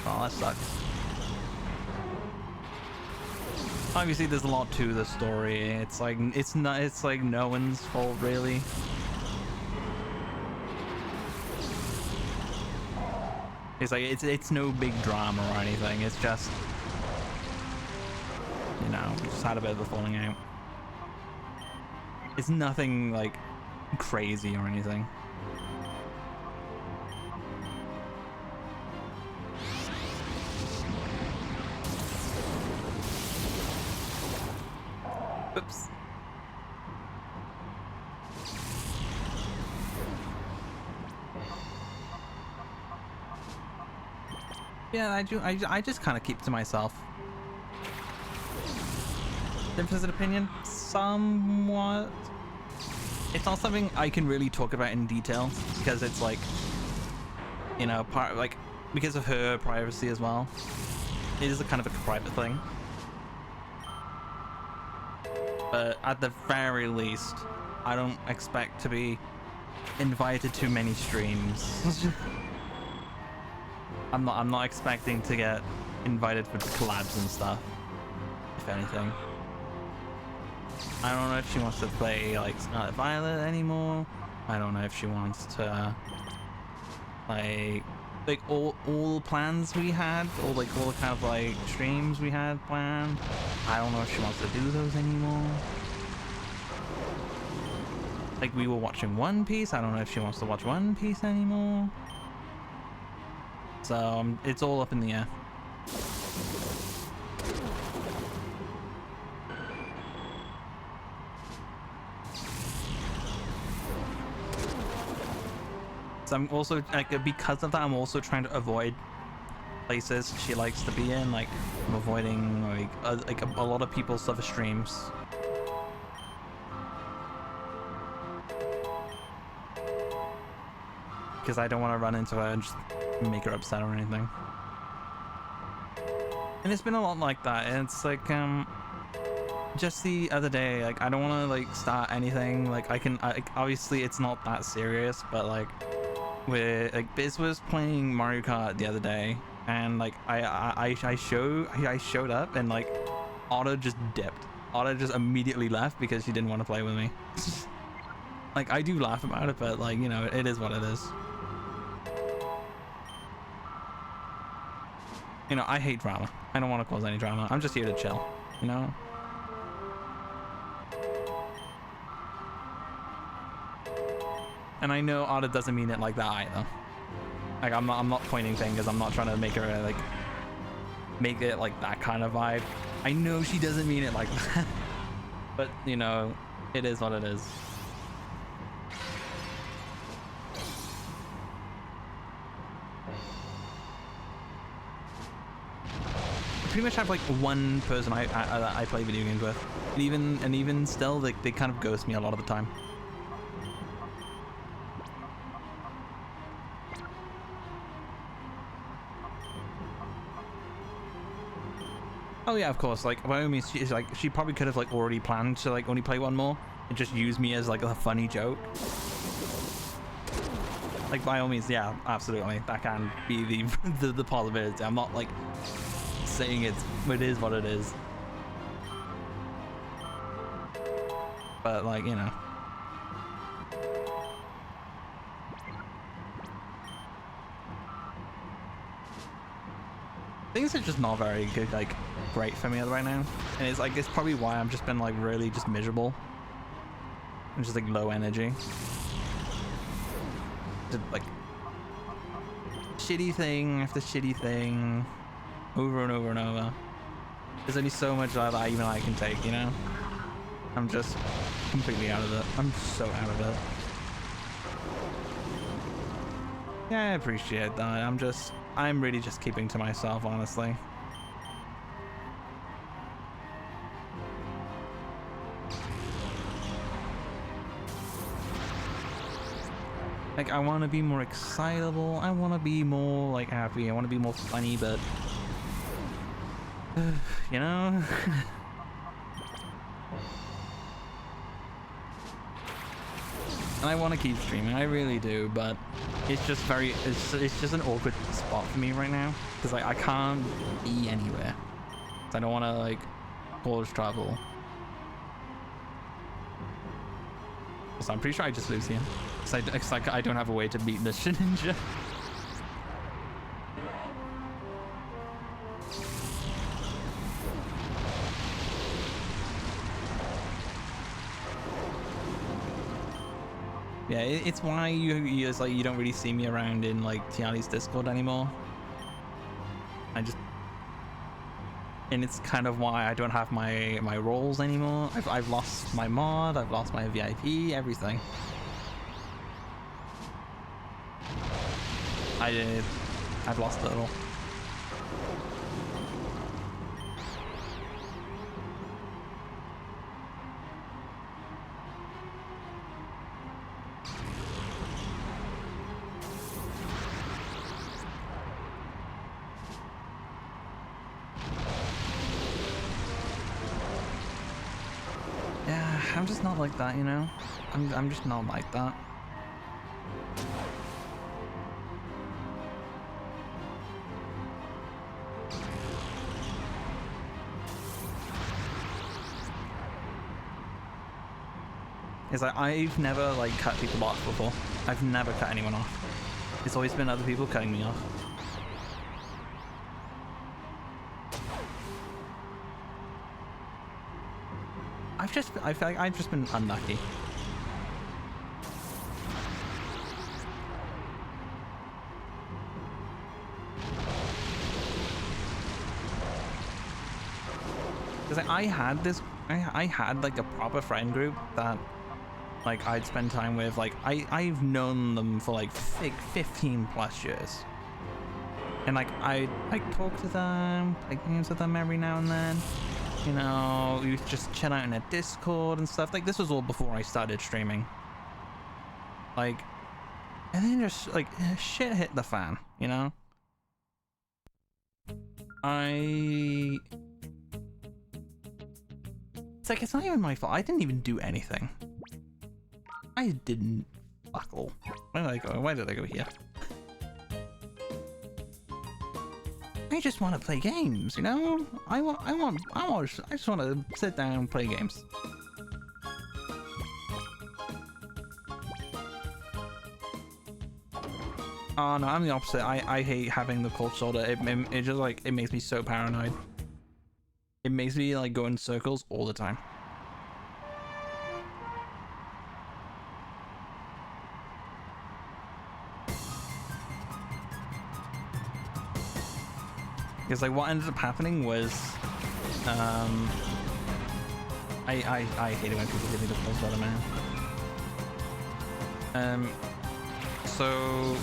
oh, that sucks. Obviously, there's a lot to the story. It's like it's like no one's fault really. It's like it's no big drama or anything. It's just, you know, we just had a bit of a falling out. It's nothing like crazy or anything. Oops. Yeah, I just kind of keep to myself. Difference of opinion? Somewhat. It's not something I can really talk about in detail because it's like, you know, part like because of her privacy as well. It is a kind of a private thing. But at the very least, I don't expect to be invited to many streams. I'm not expecting to get invited for collabs and stuff, if anything. I don't know if she wants to play like Scarlet Violet anymore. I don't know if she wants to like all the plans we had, all the kind of like streams we had planned. I don't know if she wants to do those anymore. Like, we were watching One Piece. I don't know if she wants to watch One Piece anymore. So it's all up in the air. So I'm also like, because of that, I'm also trying to avoid places she likes to be in. Like, I'm avoiding like a lot of people's other streams. Because I don't want to run into her and just make her upset or anything. And it's been a lot like that. And it's like, just the other day, like, I don't want to like start anything. Like, obviously it's not that serious, but like, Biz was playing Mario Kart the other day, and like I showed up, and like Otto just dipped. Otto just immediately left because she didn't want to play with me. Like, I do laugh about it, but like, you know, it is what it is. You know, I hate drama. I don't want to cause any drama. I'm just here to chill, you know? And I know Otta doesn't mean it like that either. Like, I'm not pointing fingers. I'm not trying to make her like make it like that kind of vibe. I know she doesn't mean it like that. But, you know, it is what it is. I pretty much have like one person I play video games with, and even still, they kind of ghost me a lot of the time. Oh yeah, of course. Like, by all means, she probably could have like already planned to like only play one more and just use me as like a funny joke. Like, by all means, yeah, absolutely, that can be the possibility. I'm not like saying it is what it is, but like, you know, things are just not very good, like great for me right now, and it's like it's probably why I've just been like really just miserable and just like low energy. Just like shitty thing after shitty thing, over and over and over. There's only so much that even I can take, you know. I'm just completely out of it. I'm so out of it. Yeah, I appreciate that. I'm really just keeping to myself, honestly. Like, I want to be more excitable. I want to be more, like, happy. I want to be more funny, but... you know? And I want to keep streaming, I really do, but it's just it's just an awkward spot for me right now, because like I can't be anywhere. I don't want to like cause trouble. So I'm pretty sure I just lose here. It's like I don't have a way to beat this ninja. Yeah, it's why it's like you don't really see me around in like Tiani's Discord anymore. And it's kind of why I don't have my roles anymore. I've lost my mod, I've lost my VIP, everything. I've lost it all. I'm just not like that, you know? I'm just not like that. It's like I've never like cut people off before. I've never cut anyone off. It's always been other people cutting me off. I feel like I've just been unlucky. Because like, I had like a proper friend group that like I'd spend time with. Like I've known them for like 15 plus years. And like I like talk to them, play games with them every now and then. You know, you just chill out in a Discord and stuff. Like, this was all before I started streaming. Like, and then just, like, shit hit the fan, you know? It's like, it's not even my fault. I didn't even do anything. I didn't fuck all. Where did I go? Why did I go here? I just want to play games, you know? I just want to sit down and play games. Oh no, I'm the opposite. I hate having the cold shoulder. It just like, it makes me so paranoid. It makes me like go in circles all the time. Because like what ended up happening was, I hate it when people give me the cold shoulder, man. So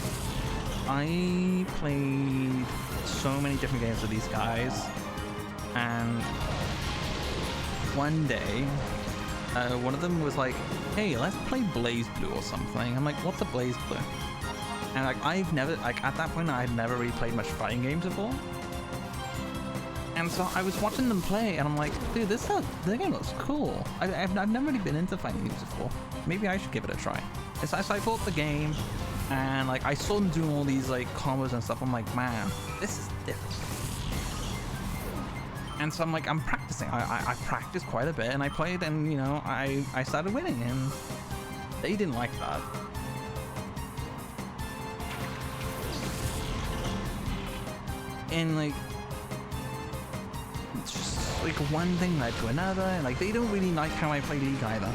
I played so many different games with these guys, and one day, one of them was like, "Hey, let's play Blaze Blue or something." I'm like, "What's a Blaze Blue?" And like I've never, like at that point, I had never really played much fighting games before. And so I was watching them play, and I'm like, dude, the game looks cool. I've never really been into fighting games before. Maybe I should give it a try. So I bought the game, and like I saw them doing all these like combos and stuff. I'm like, man, this is different. And so I'm like, I'm practicing. I practiced quite a bit, and I played, and you know, I started winning, and they didn't like that. And like, like one thing led to another, and like they don't really like how I play League either.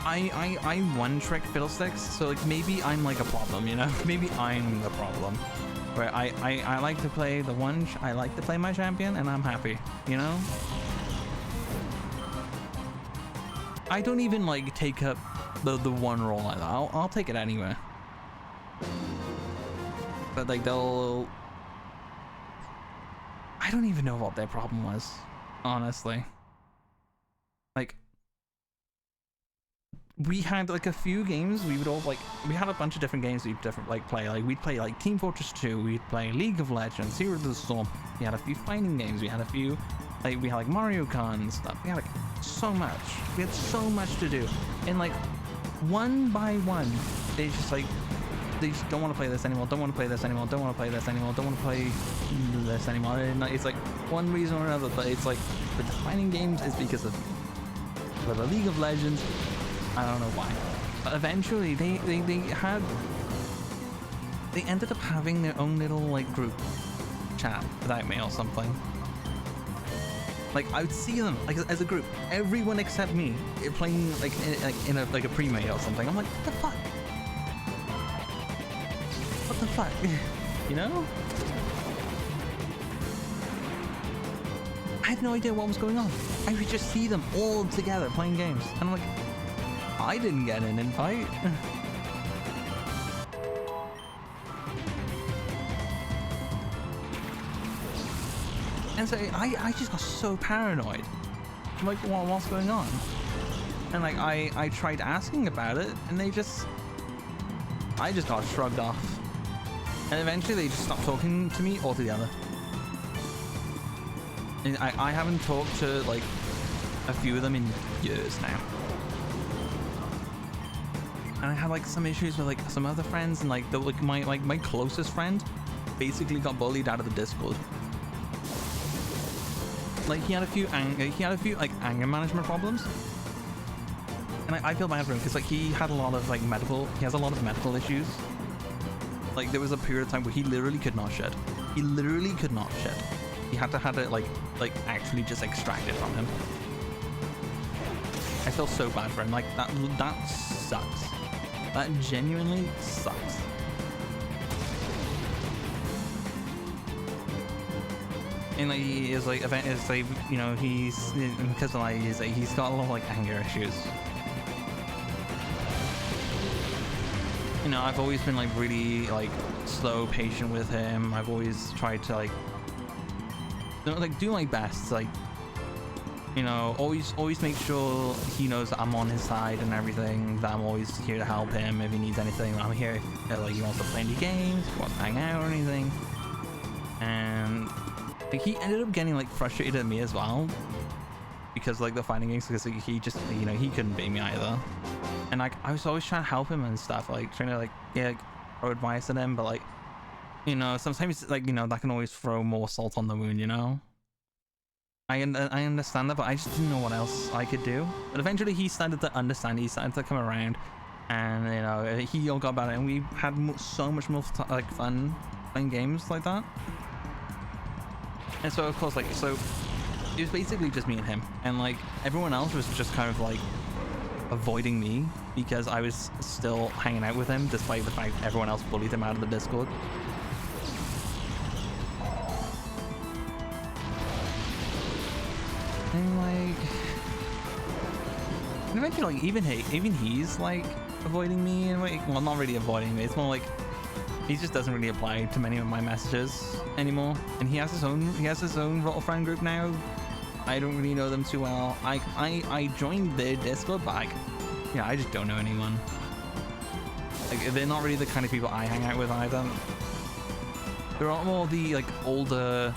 I one trick fiddlesticks, so like maybe I'm like a problem, you know? Maybe I'm the problem. Where I like to play the one, I like to play my champion, and I'm happy, you know? I don't even like take up the one role like that. I'll take it anyway. But like they'll... I don't even know what their problem was, honestly. Like, we had like a few games we would all like, we had a bunch of different games we'd different like play. Like we'd play like Team Fortress 2, we'd play League of Legends, Heroes of the Storm. We had a few fighting games, we had a few like, we had like Mario Kart and stuff. We had like so much. We had so much to do. And like one by one, they just like, they just don't want to play this anymore, don't want to play this anymore, don't want to play this anymore, don't want to play this anymore. And it's like one reason or another, but it's like the defining games is because of for the League of Legends. I don't know why, but eventually they ended up having their own little like group chat without me or something. Like I would see them like as a group, everyone except me playing like in a pre-made or something. I'm like, what the fuck? What the fuck? You know? I had no idea what was going on. I would just see them all together playing games, and I'm like, I didn't get an invite. And so I just got so paranoid. I'm like, what's going on? And like I tried asking about it, and I just got shrugged off. And eventually they just stopped talking to me altogether. And I haven't talked to like a few of them in years now. And I had like some issues with like some other friends, and like my closest friend basically got bullied out of the Discord. Like he had a few like anger management problems, and I feel bad for him because like he has a lot of medical issues. Like there was a period of time where he literally could not shed. He literally could not shed. He had to have it like actually just extracted from him. I feel so bad for him. Like that sucks. That genuinely sucks. And like he is like you know, he's because like he's got a lot of like anger issues. You know, I've always been like really like slow, patient with him. I've always tried to like do my best, like, you know, always make sure he knows that I'm on his side and everything, that I'm always here to help him if he needs anything. I'm here if like he wants to play any games, he wants to hang out or anything. And like he ended up getting like frustrated at me as well, because like the fighting games, because like, he just, you know, he couldn't beat me either. And like I was always trying to help him and stuff, like trying to like throw advice at him, but like, you know, sometimes like, you know, that can always throw more salt on the wound, you know. I understand that, but I just didn't know what else I could do. But eventually he started to understand, he started to come around, and you know, he all got better, and we had so much more like fun playing games like that. And so of course, like, so it was basically just me and him, and like everyone else was just kind of like avoiding me because I was still hanging out with him despite the fact everyone else bullied him out of the Discord. And like, and eventually like even he's like avoiding me, and like, well, not really avoiding me, it's more like he just doesn't really apply to many of my messages anymore, and he has his own little friend group now. I don't really know them too well. I joined their Discord, but yeah, I just don't know anyone. Like, they're not really the kind of people I hang out with either. They're all more the like older.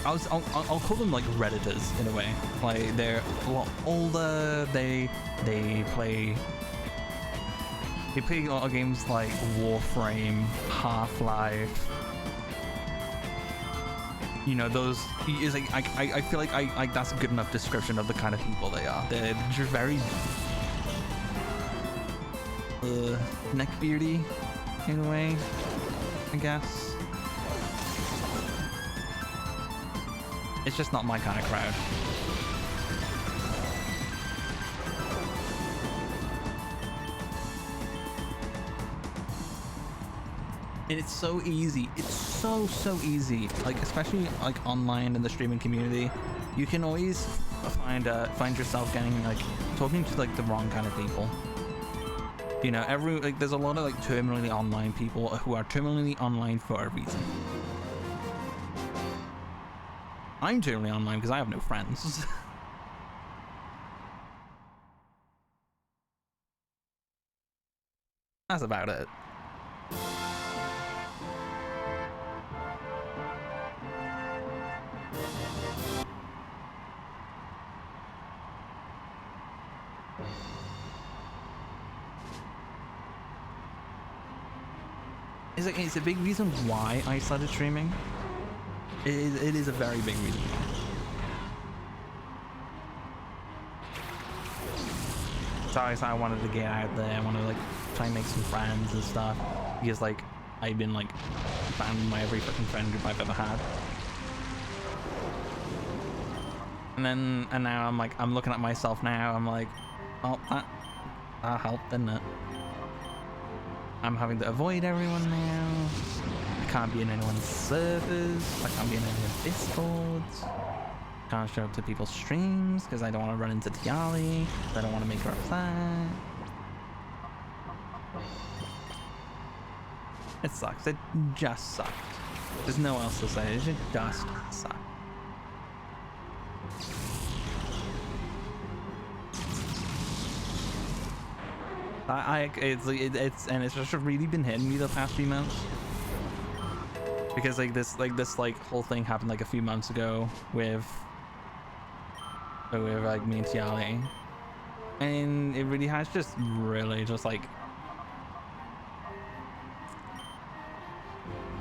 I'll call them like Redditors in a way. Like they're a lot older. They play a lot of games like Warframe, Half-Life. You know, those is like I feel like that's a good enough description of the kind of people they are. They're just very neckbeardy in a way, I guess. It's just not my kind of crowd. And it's so easy. It's so easy. Like, especially like online in the streaming community, you can always find yourself getting like talking to like the wrong kind of people. You know, there's a lot of like terminally online people who are terminally online for a reason. I'm terminally online because I have no friends. That's about it. It's a big reason why I started streaming. It is a very big reason why. So I wanted to get out there. I wanted to like try and make some friends and stuff, because like I've been like banned by every fucking friend group I've ever had. And now I'm looking at myself now. I'm like, oh, that helped, didn't it? I'm having to avoid everyone now. I can't be in anyone's servers. I can't be in anyone's discords. Can't show up to people's streams because I don't want to run into Tiali. I don't want to make her upset. It sucks. It just sucked. There's no else to say. It just sucked. It's just really been hitting me the past few months, because this whole thing happened like a few months ago with like me and Tiali, and it really has just really just like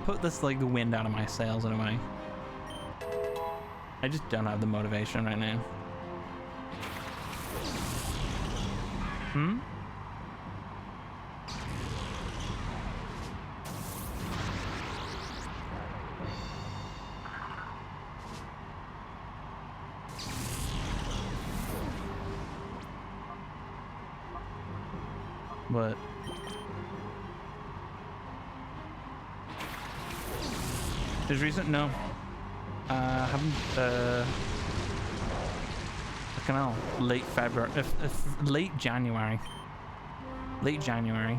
put this like wind out of my sails in a way. I just don't have the motivation right now. But there's reason? No. Haven't fucking hell. Late February, late January. Late January.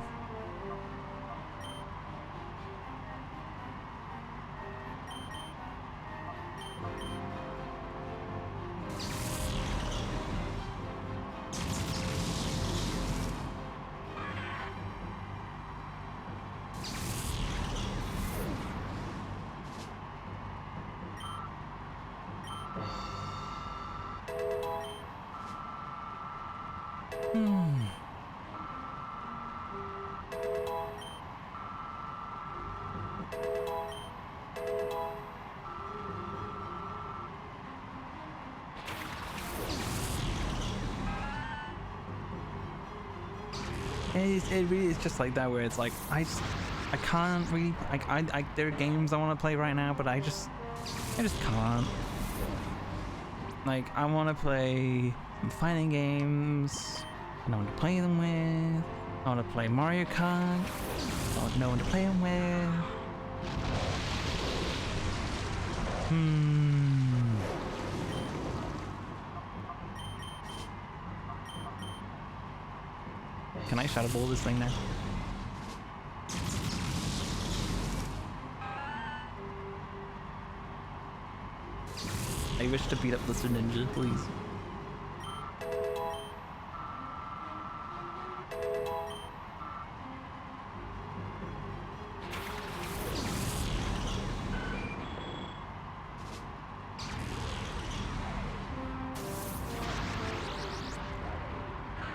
It really is just like that, where it's like I can't really there are games I want to play right now, but I just can't. Like, I want to play some fighting games, and I want to play them with. I want to play Mario Kart. I want no one to play them with. Can I shadow ball this thing now? I wish to beat up Blister Ninja, please.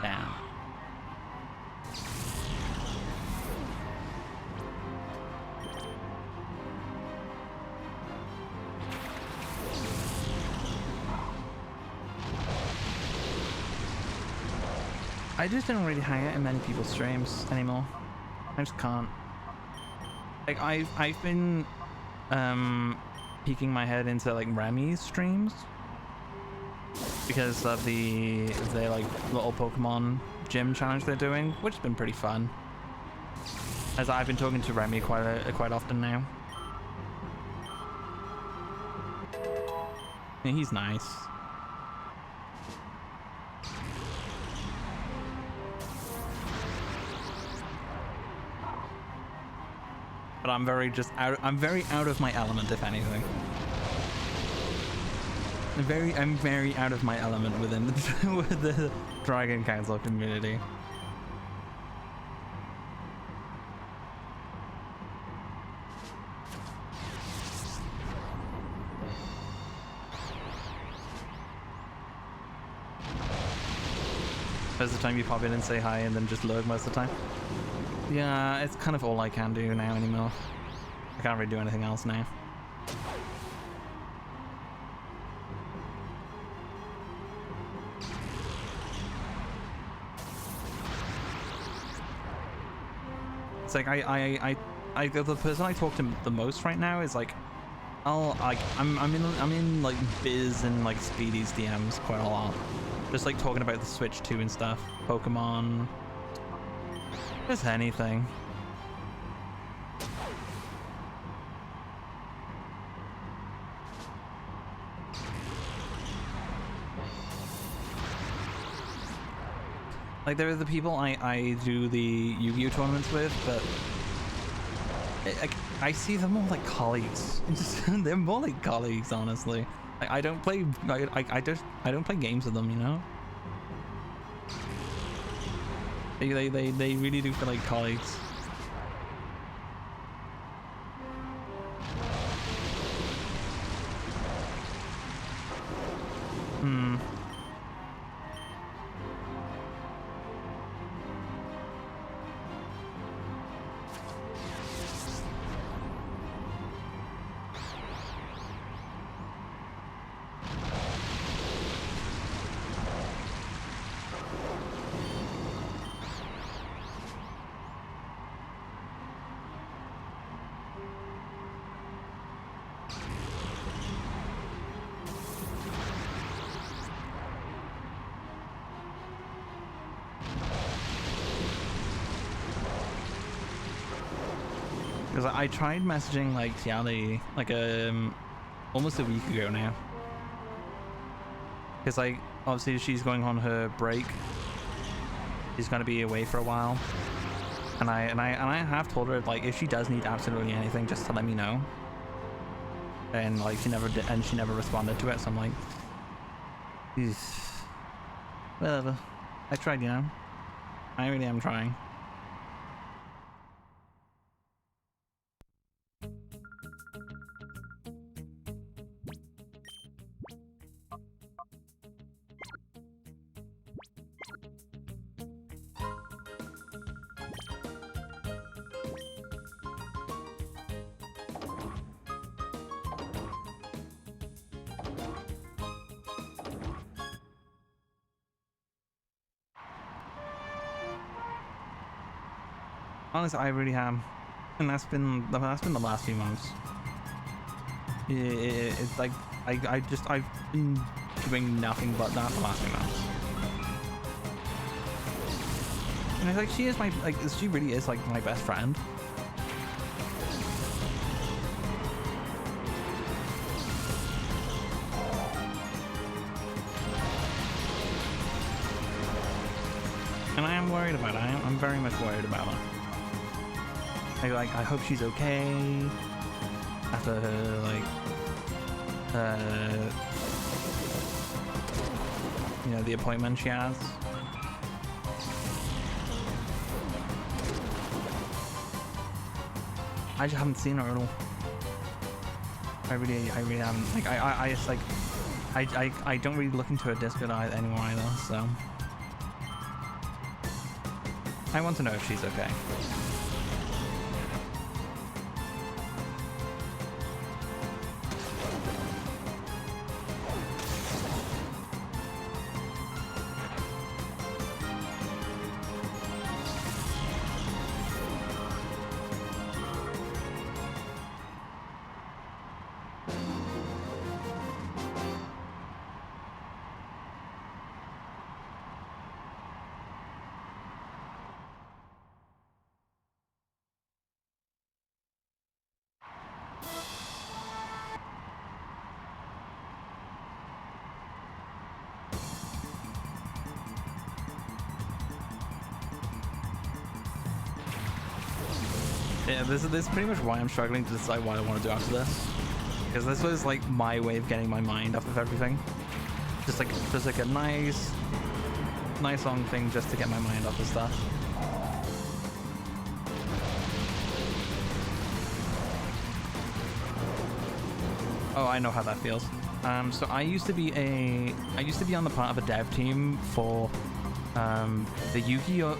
Damn. I just don't really hang out in many people's streams anymore. I just can't. Like I've been peeking my head into like Remy's streams because of their like little Pokemon gym challenge they're doing, which has been pretty fun. As I've been talking to Remy quite often now. Yeah, he's nice. But I'm very out of my element, if anything. I'm very out of my element within with the Dragon Council community. Most of the time you pop in and say hi and then just lurk most of the time. Yeah, it's kind of all I can do now anymore. I can't really do anything else now. It's like the person I talk to the most right now is like, I'm in like Biz and like Speedy's DMs quite a lot. Just like talking about the Switch 2 and stuff, Pokemon, just anything. Like, there are the people I do the Yu-Gi-Oh tournaments with, but I see them more like colleagues. They're more like colleagues, honestly. Like, I don't play games with them, you know. They really do feel like colleagues. Because I tried messaging like Tiali like almost a week ago now. Because like obviously she's going on her break. She's gonna be away for a while. And I have told her like if she does need absolutely anything, just to let me know. And like she never did, and she never responded to it. So I'm like, whatever. I tried, you know. I really am trying. Honestly, I really have, and that's been the last few months. It's like I've been doing nothing but that the last few months. And it's like she really is like my best friend. And I am worried about her. I'm very much worried about her. I hope she's okay after her you know, the appointment she has. I just haven't seen her at all. I really haven't. Like I don't really look into her Discord anymore either. So I want to know if she's okay. Yeah, this is pretty much why I'm struggling to decide what I want to do after this. Because this was like my way of getting my mind off of everything. Just like a nice long thing just to get my mind off of stuff. Oh, I know how that feels. So I used to be on the part of a dev team for the Yu-Gi-Oh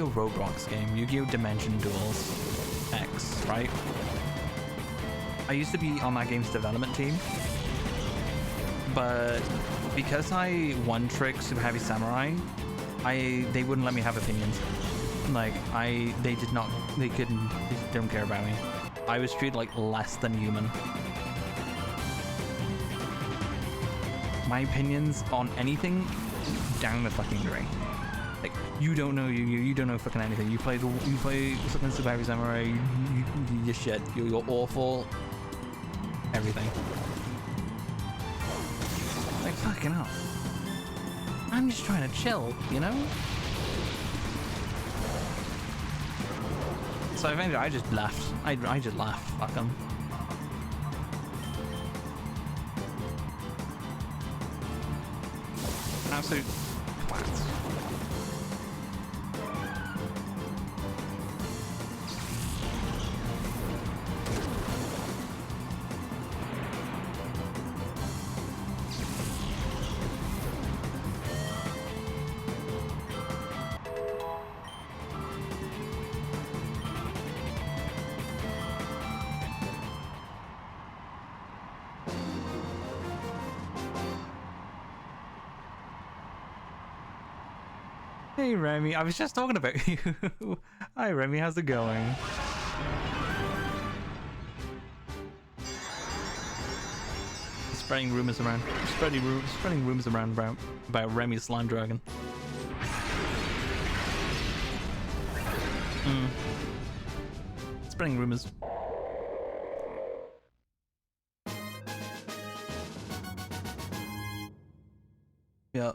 Roblox game, Yu-Gi-Oh Dimension Duels X, right? I used to be on that game's development team, but because I one-trick Super Heavy Samurai, they wouldn't let me have opinions. Like they didn't care about me. I was treated like less than human. My opinions on anything down the fucking drain. Like, you don't know you don't know fucking anything. You play fucking Super Heavy Samurai, you're shit. You're awful. Everything. Like, fucking hell. I'm just trying to chill, you know? So eventually I just left. I just left. Fuck 'em. Absolute twats. Hey Remy, I was just talking about you. Hi Remy, how's it going? Spreading rumors around. Spreading rumors around about Remy's slime dragon. Spreading rumors. Yeah.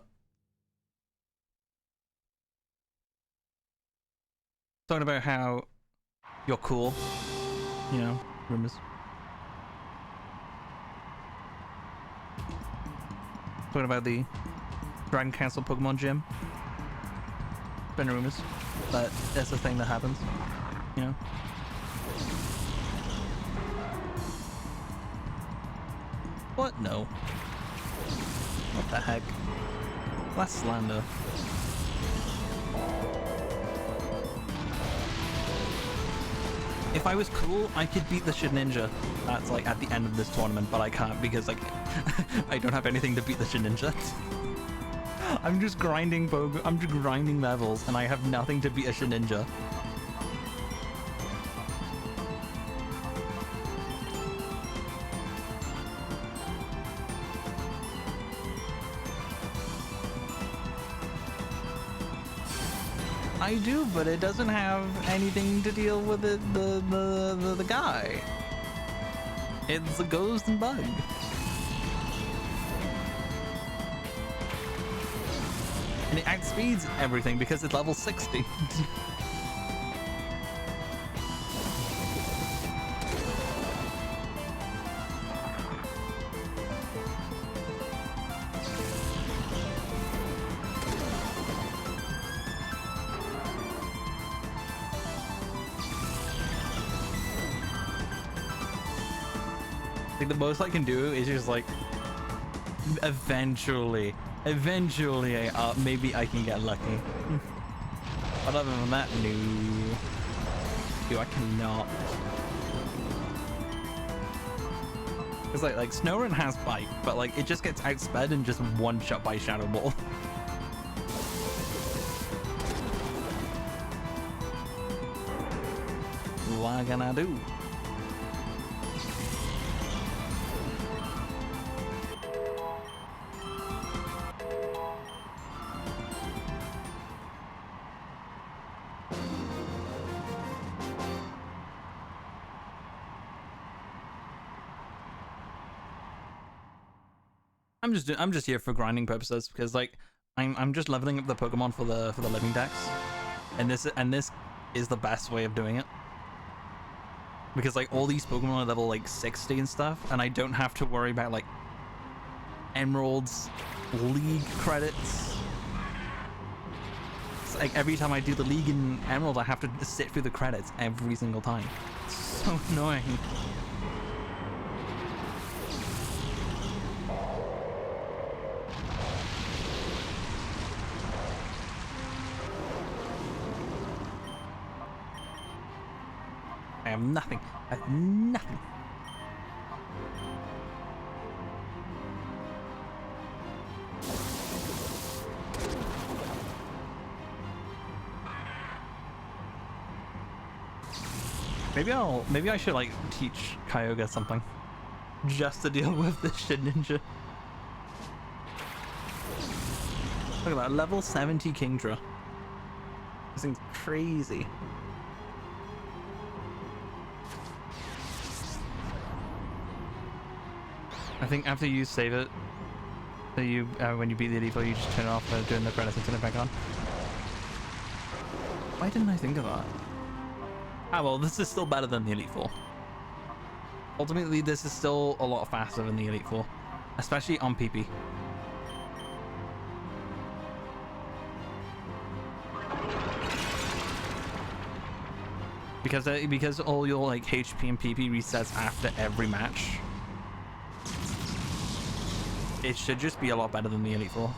Talking about how you're cool, you know, rumors. Talking about the Dragon Council Pokemon Gym. Been rumors that that's a thing that happens, you know. What? No. What the heck? That's slander. If I was cool, I could beat the Shedinja. That's like at the end of this tournament, but I can't because like I don't have anything to beat the Shedinja. I'm just grinding levels, and I have nothing to beat a Shedinja. I do, but it doesn't have anything to deal with the guy. It's a ghost and bug. And it outspeeds everything because it's level 60. Like the most I can do is just like eventually maybe I can get lucky. But other than that, no. Dude, I cannot. It's like Snorunt has bite, but like it just gets outsped and just one shot by Shadow Ball. What can I do? I'm just here for grinding purposes because like I'm just leveling up the Pokemon for the Living Dex, and this is the best way of doing it. because like all these Pokemon are level like 60 and stuff, and I don't have to worry about like Emeralds, League credits. It's like every time I do the League in Emerald, I have to sit through the credits every single time. It's so annoying. I have nothing. I have nothing. Maybe I should like teach Kyogre something just to deal with this shit ninja. Look at that, level 70 Kingdra. This thing's crazy. I think after you save it, so you when you beat the Elite Four, you just turn it off during the credits and turn it back on. Why didn't I think of that? Ah well, this is still better than the Elite Four. Ultimately, this is still a lot faster than the Elite Four, especially on PP. Because all your like HP and PP resets after every match. It should just be a lot better than the Elite Four.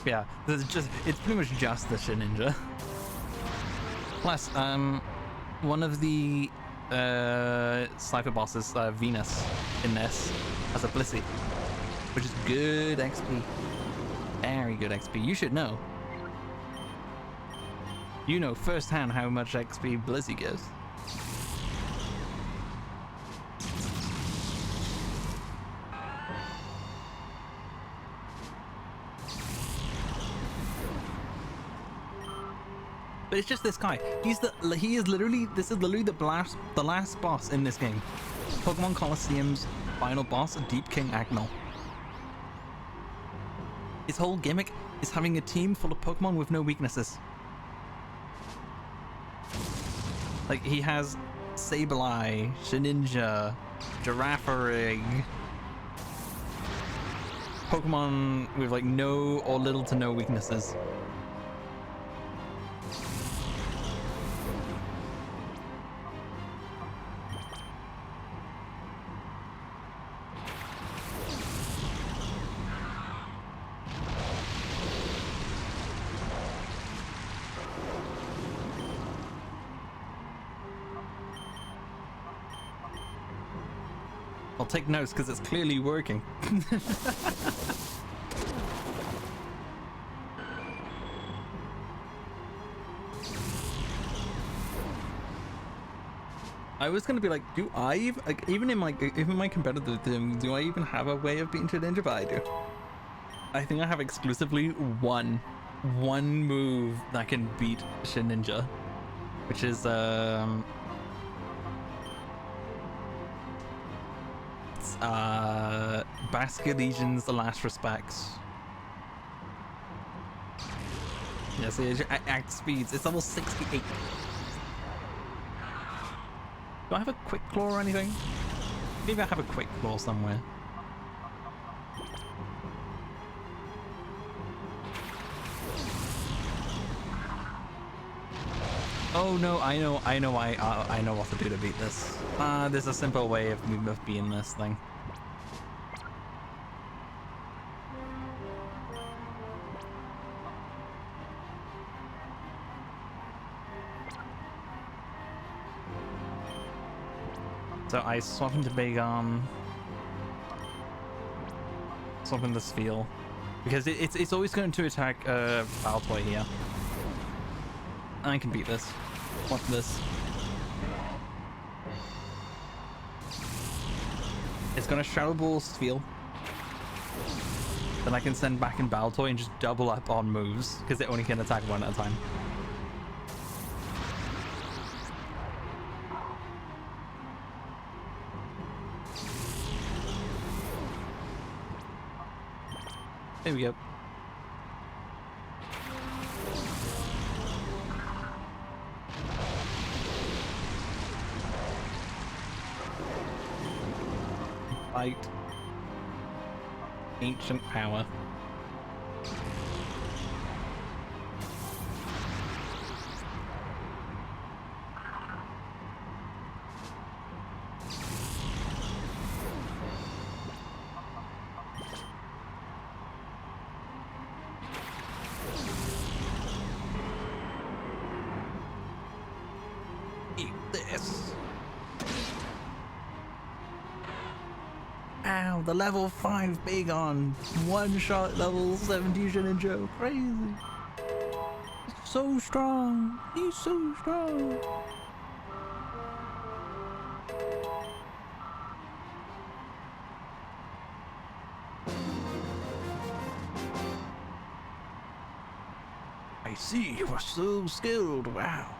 Yeah, it's pretty much just the Shedinja. Plus, one of the sniper bosses, Venus, in this as a Blissey, which is good XP. Very good XP. You should know. You know firsthand how much XP Blissey gives. But it's just this guy. This is literally the last boss in this game. Pokemon Colosseum's final boss, Deep King Agnol. His whole gimmick is having a team full of Pokemon with no weaknesses. Like, he has Sableye, Shedinja, Girafarig, Pokemon with like no or little to no weaknesses. I'll take notes because it's clearly working. I was gonna be like, do I even in my competitive team, do I even have a way of beating Shedinja? But I do. I think I have exclusively one move that can beat Shedinja, which is Basket Legion's The Last Respects. Yes, it is. Act speeds. It's level 68. Do I have a Quick Claw or anything? Maybe I have a Quick Claw somewhere. Oh no, I know what to do to beat this. There's a simple way of beating this thing. So I swap into Bagon, swap into Spheal, because it's always going to attack Baltoy here. I can beat this. Watch this. It's gonna Shadow Ball Spheal. Then I can send back in Baltoy and just double up on moves because they only can attack one at a time. There we go. Fight. Ancient power. Eat this. Ow, the level 5 Bagon. One shot level 70 Shinijo. Crazy. So strong. He's so strong. I see you are so skilled. Wow.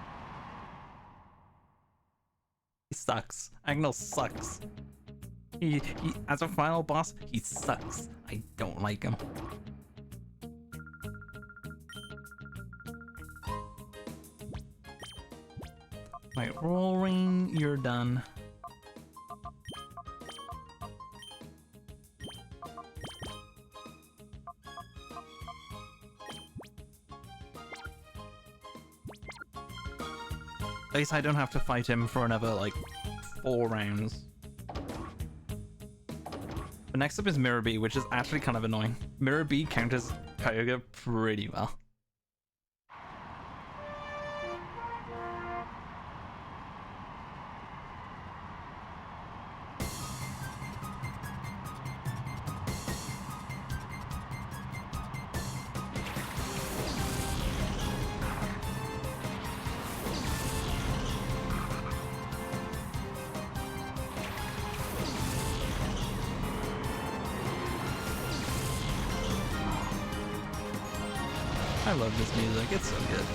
He sucks. Agnel sucks. He as a final boss, he sucks. I don't like him. Right, Roaring, you're done. At least I don't have to fight him for another, like, 4 rounds. But next up is Mirror B, which is actually kind of annoying. Mirror B counters Kyogre pretty well. I love this music, it's so good.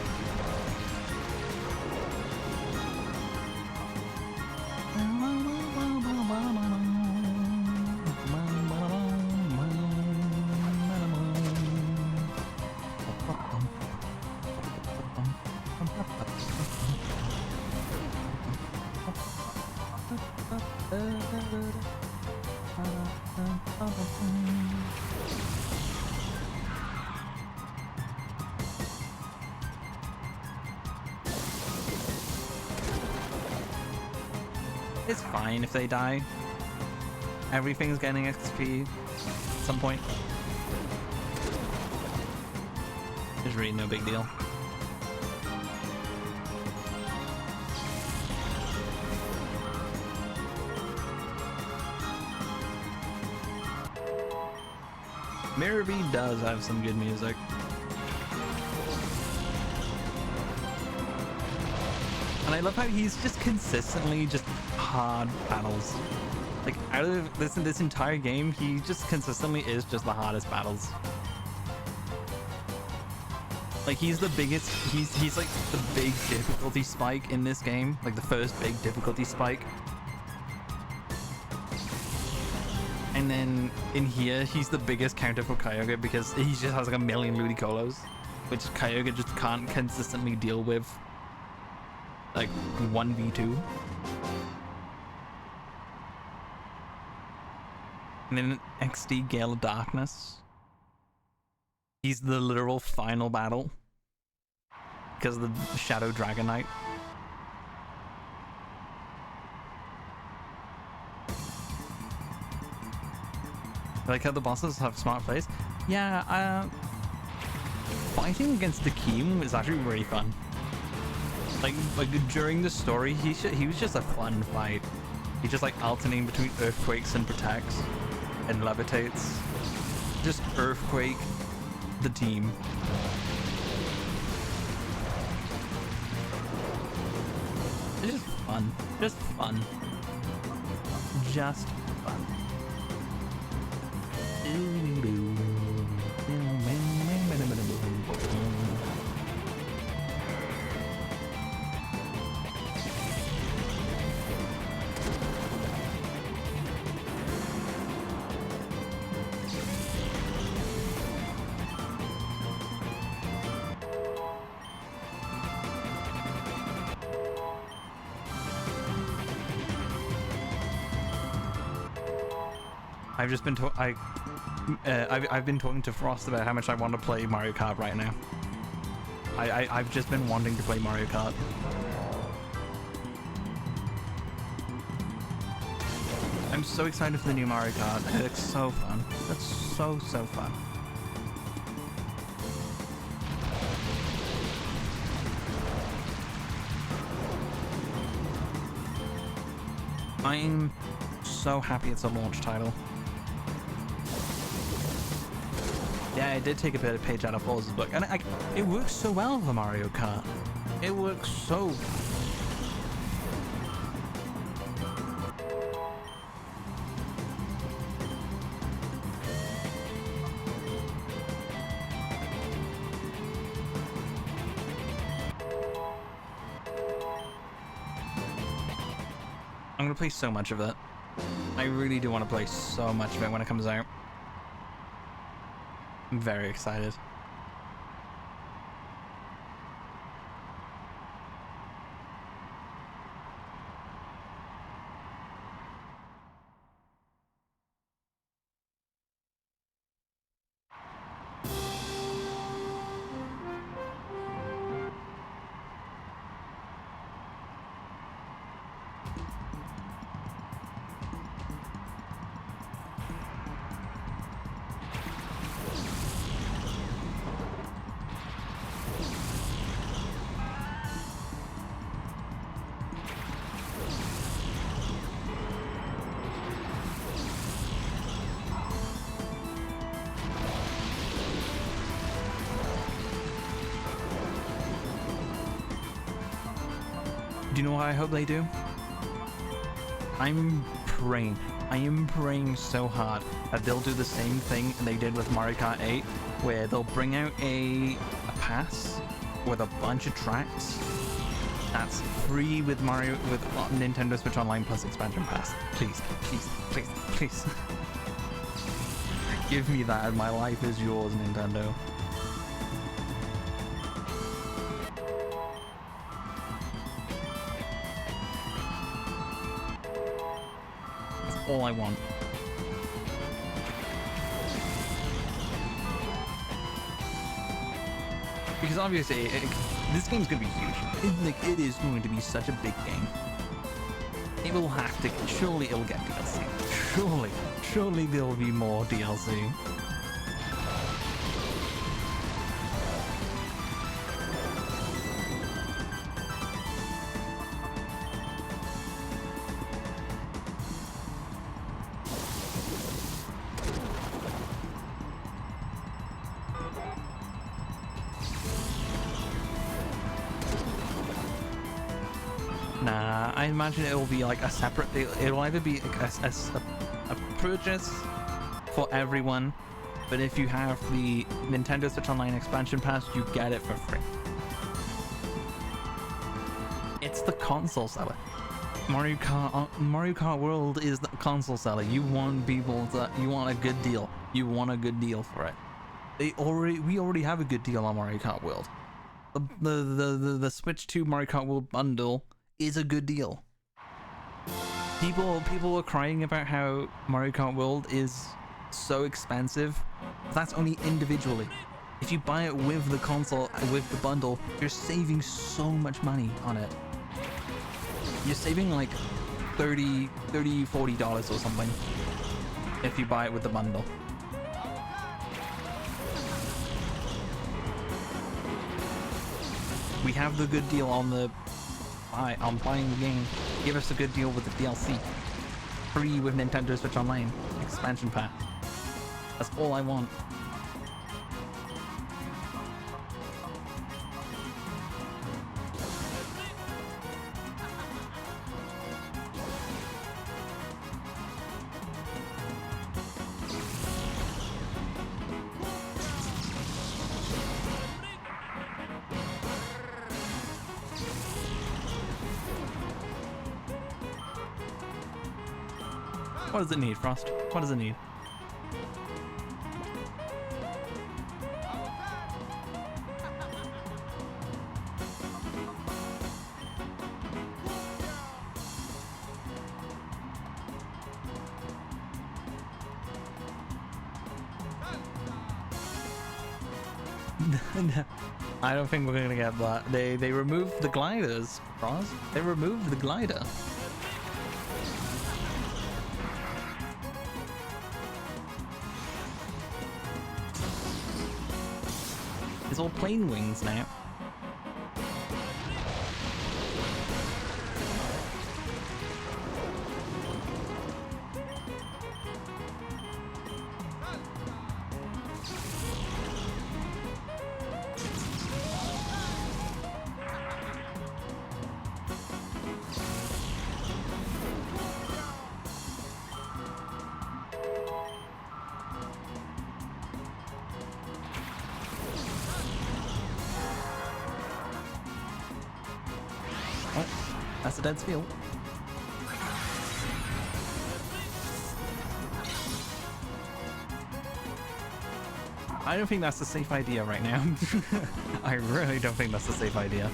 It's fine if they die. Everything's getting XP at some point. There's really no big deal. Mirror B does have some good music. And I love how he's just consistently just hard battles. Like out of this entire game, he just consistently is just the hardest battles. Like he's the biggest, he's like the big difficulty spike in this game, like the first big difficulty spike. And then in here, he's the biggest counter for Kyogre because he just has like a million Ludicolo's, which Kyogre just can't consistently deal with. Like 1v2. And then XD Gale of Darkness. He's the literal final battle because of the Shadow Dragonite. I like how the bosses have smart plays. Yeah, fighting against the Keem is actually really fun. Like during the story, he was just a fun fight. He just like alternating between earthquakes and protects and levitates. Just earthquake the team. It's just fun. Just fun. Just fun. Ooh. I've just been I've been talking to Frost about how much I want to play Mario Kart right now. I've just been wanting to play Mario Kart. I'm so excited for the new Mario Kart. It looks so fun. That's so fun. I'm so happy it's a launch title. Yeah, I did take a bit of page out of Ball's book, and it works so well for Mario Kart. It works so. I'm gonna play so much of it. I really do want to play so much of it when it comes out. I'm very excited. Do you know what I hope they do? I am praying so hard that they'll do the same thing they did with Mario Kart 8, where they'll bring out a pass with a bunch of tracks that's free with Nintendo Switch Online plus expansion pass. Please. Give me that, and my life is yours, Nintendo. All I want. Because obviously, this game's gonna be huge. It is going to be such a big game. It will have to. Surely it'll get DLC. Surely there will be more DLC. Nah, I imagine it will be like a separate. It'll either be like a purchase for everyone, but if you have the Nintendo Switch Online expansion pass, you get it for free. It's the console seller. Mario Kart World is the console seller. You want you want a good deal. You want a good deal for it. We already have a good deal on Mario Kart World. The Switch 2 Mario Kart World bundle is a good deal. People were crying about how Mario Kart World is so expensive. That's only individually. If you buy it with the console, with the bundle, you're saving so much money on it. You're saving like $30, $40 or something if you buy it with the bundle. We have the good deal on the I'm buying the game. Give us a good deal with the DLC. Free with Nintendo Switch Online. Expansion pack. That's all I want. What does it need, Frost? What does it need? I don't think we're gonna get that. They removed the gliders, Roz. They removed the glider. It's all plane wings now. That's a dead spiel. I don't think that's a safe idea right now. I really don't think that's a safe idea.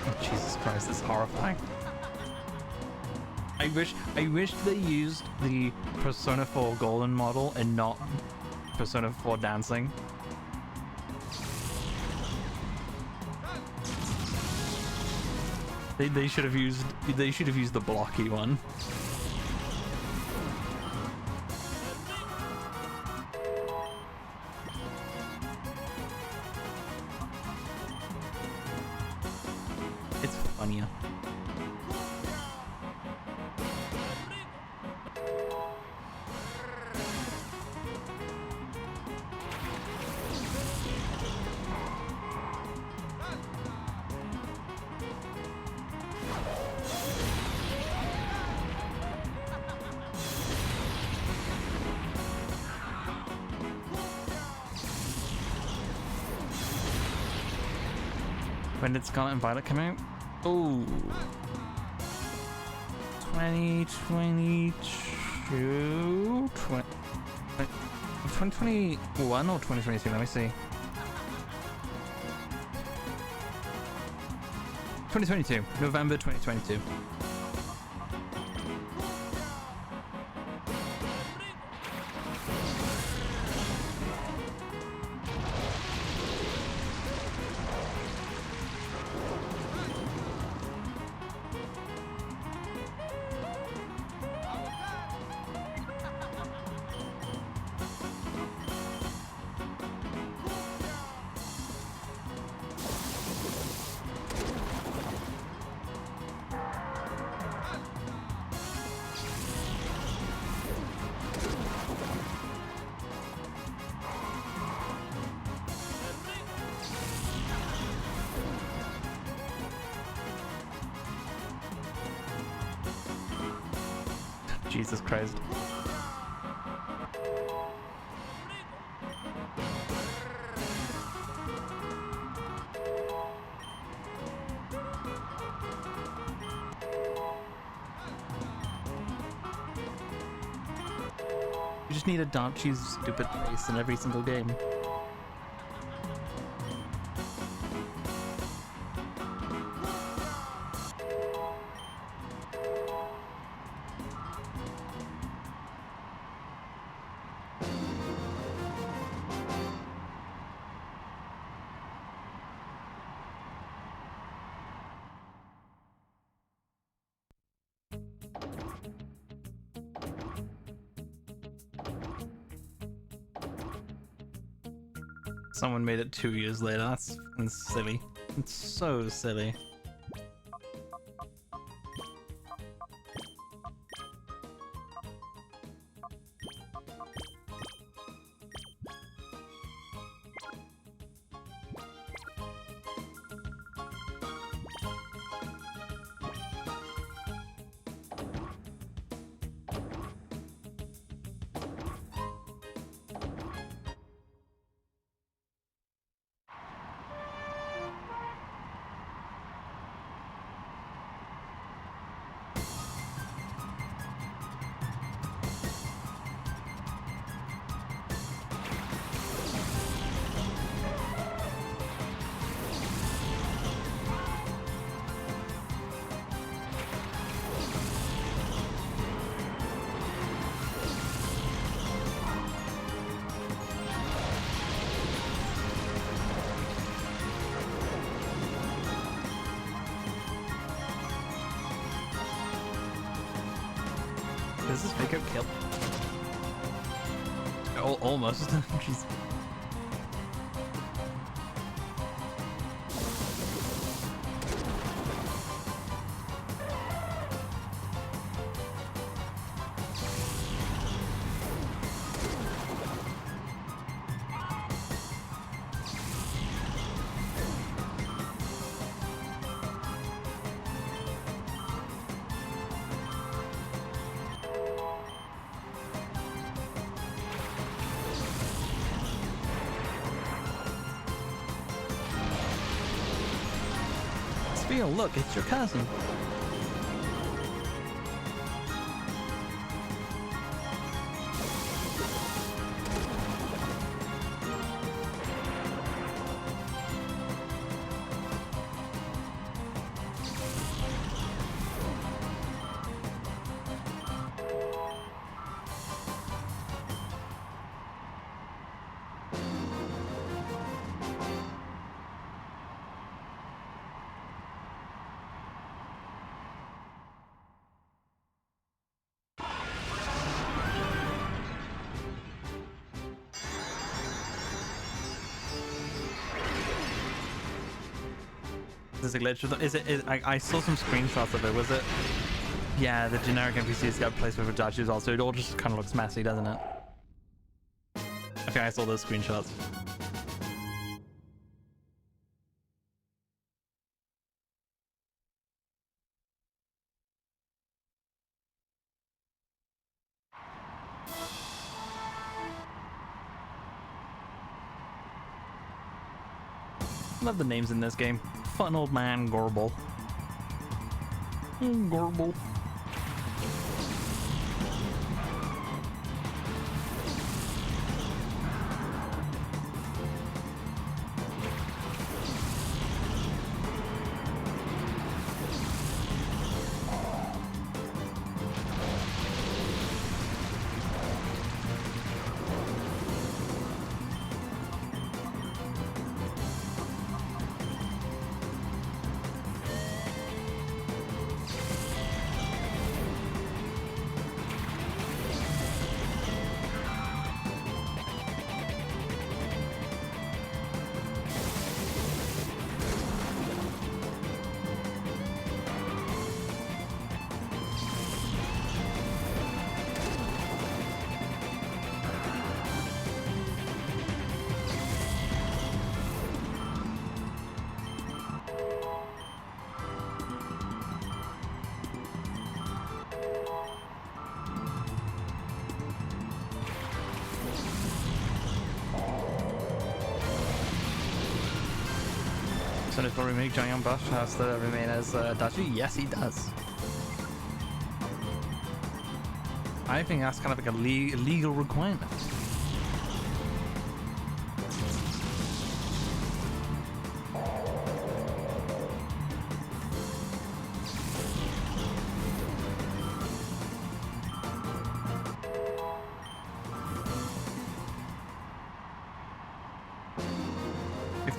Oh, Jesus Christ, this is horrifying. I wish they used the Persona 4 Golden model and not Persona 4 Dancing. They should have used the blocky one. It's funnier. When did Scarlet and Violet come out? Oh, 2022? 2021 or 2022? Let me see. 2022. November 2022. Jesus Christ. You just need a Dachi's stupid face in every single game. Someone made it 2 years later. That's silly. It's so silly. Does this fake out kill? Almost. Jeez. Spiel, look, it's your cousin. There's a glitch with it. Is it? I saw some screenshots of it. Was it? Yeah, the generic NPCs got placed with statues also. It all just kind of looks messy, doesn't it? Okay, I saw those screenshots. Love the names in this game. Fun old man Gorble. Gorble. If we remake Johnny on Buff has to remain as Dachi? Yes, he does. I think that's kind of like a legal requirement.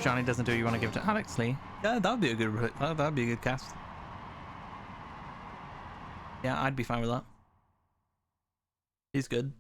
Johnny doesn't do it, you want to give it to Alex Lee? Yeah, that'd be a good. That'd be a good cast. Yeah, I'd be fine with that. He's good.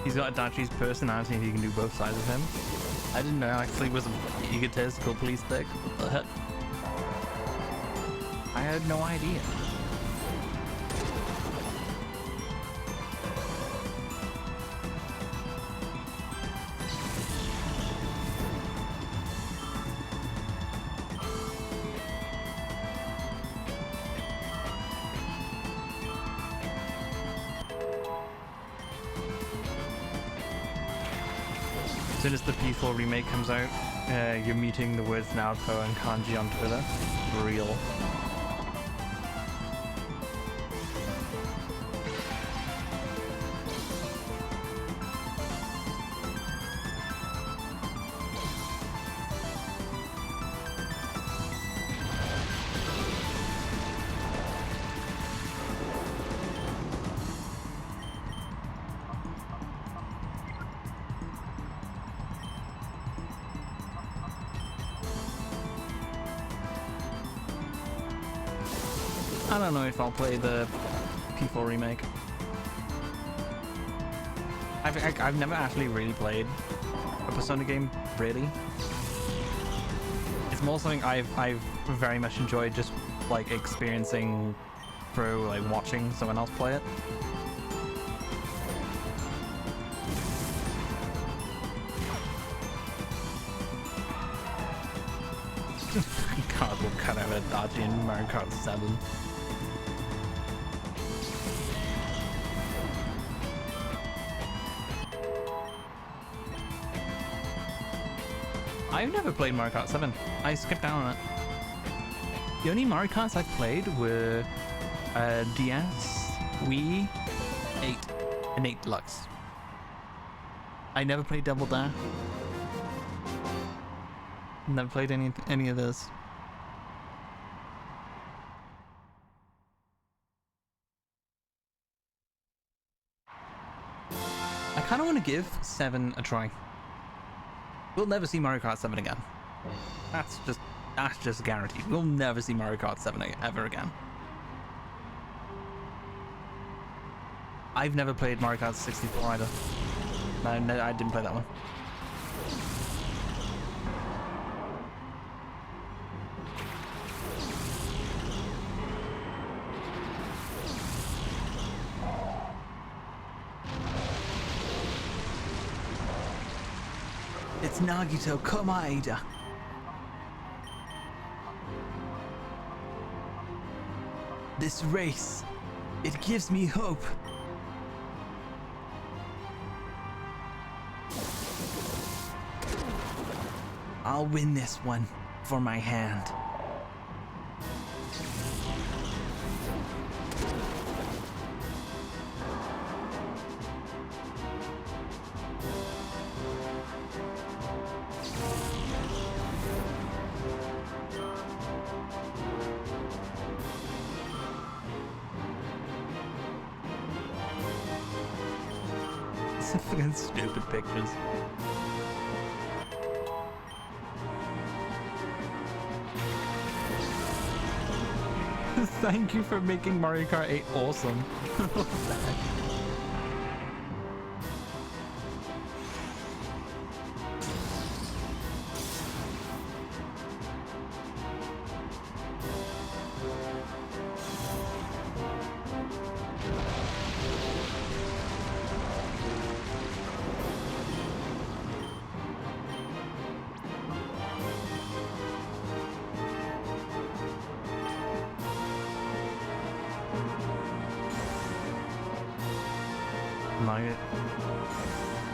He's got Adachi's personality and he can do both sides of him. I didn't know actually was an egotistical police dick. What the heck? I had no idea. soon as the P4 remake comes out, you're meeting the words Naruto and kanji on Twitter. Real. I don't know if I'll play the P4 remake. I've never actually really played a Persona game, really. It's more something I've very much enjoyed just like experiencing through like watching someone else play it. Cardboard cut out of Dachi in Mario Kart 7. I've never played Mario Kart 7. I skipped down on it. The only Mario Karts I've played were DS, Wii, 8, and 8 Deluxe. I never played Double Dash. Never played any of those. I kind of want to give 7 a try. We'll never see Mario Kart 7 again. That's just guaranteed. We'll never see Mario Kart 7 ever again. I've never played Mario Kart 64 either. No, I didn't play that one. It's Nagito Komaeda. This race, it gives me hope. I'll win this one for my hand. Fucking stupid pictures. Thank you for making Mario Kart 8 awesome.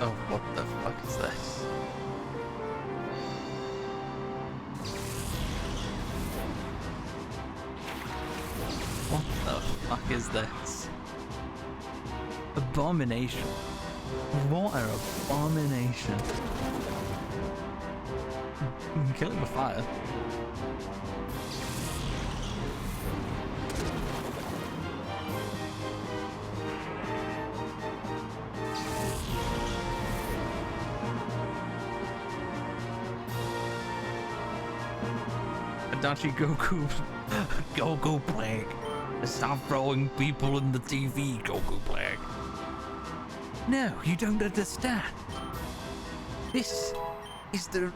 Oh, what the fuck is this? What the fuck is this? Abomination. What an abomination. You can kill it with fire. Adachi Goku Plague. Stop throwing people in the TV, Goku Plague. No, you don't understand. This is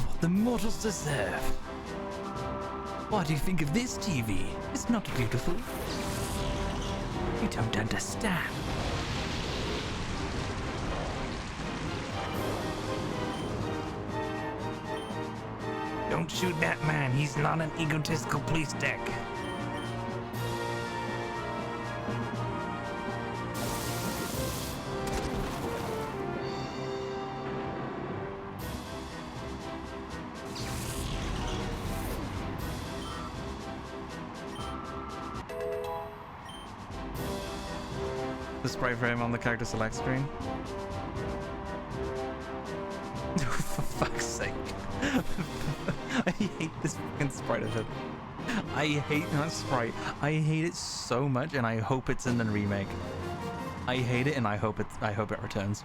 what the mortals deserve. What do you think of this TV? It's not beautiful. You don't understand. Don't shoot that man. He's not an egotistical police dick. The sprite for him on the character select screen. For fuck's sake. I hate this fucking sprite of it. I hate that sprite. I hate it so much, and I hope it's in the remake. I hate it, and I hope it returns.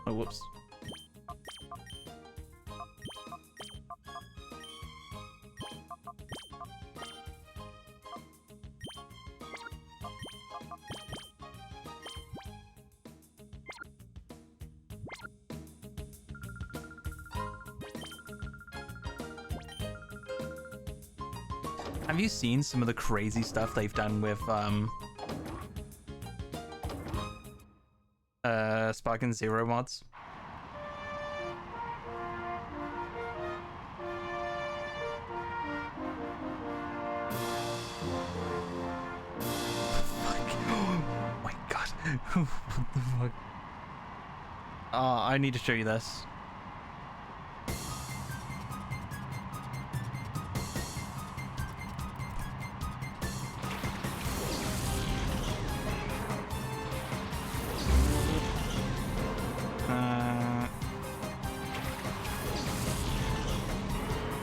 Oh, whoops. Have you seen some of the crazy stuff they've done with Sparking Zero mods? Oh my god. What the fuck? Oh, I need to show you this.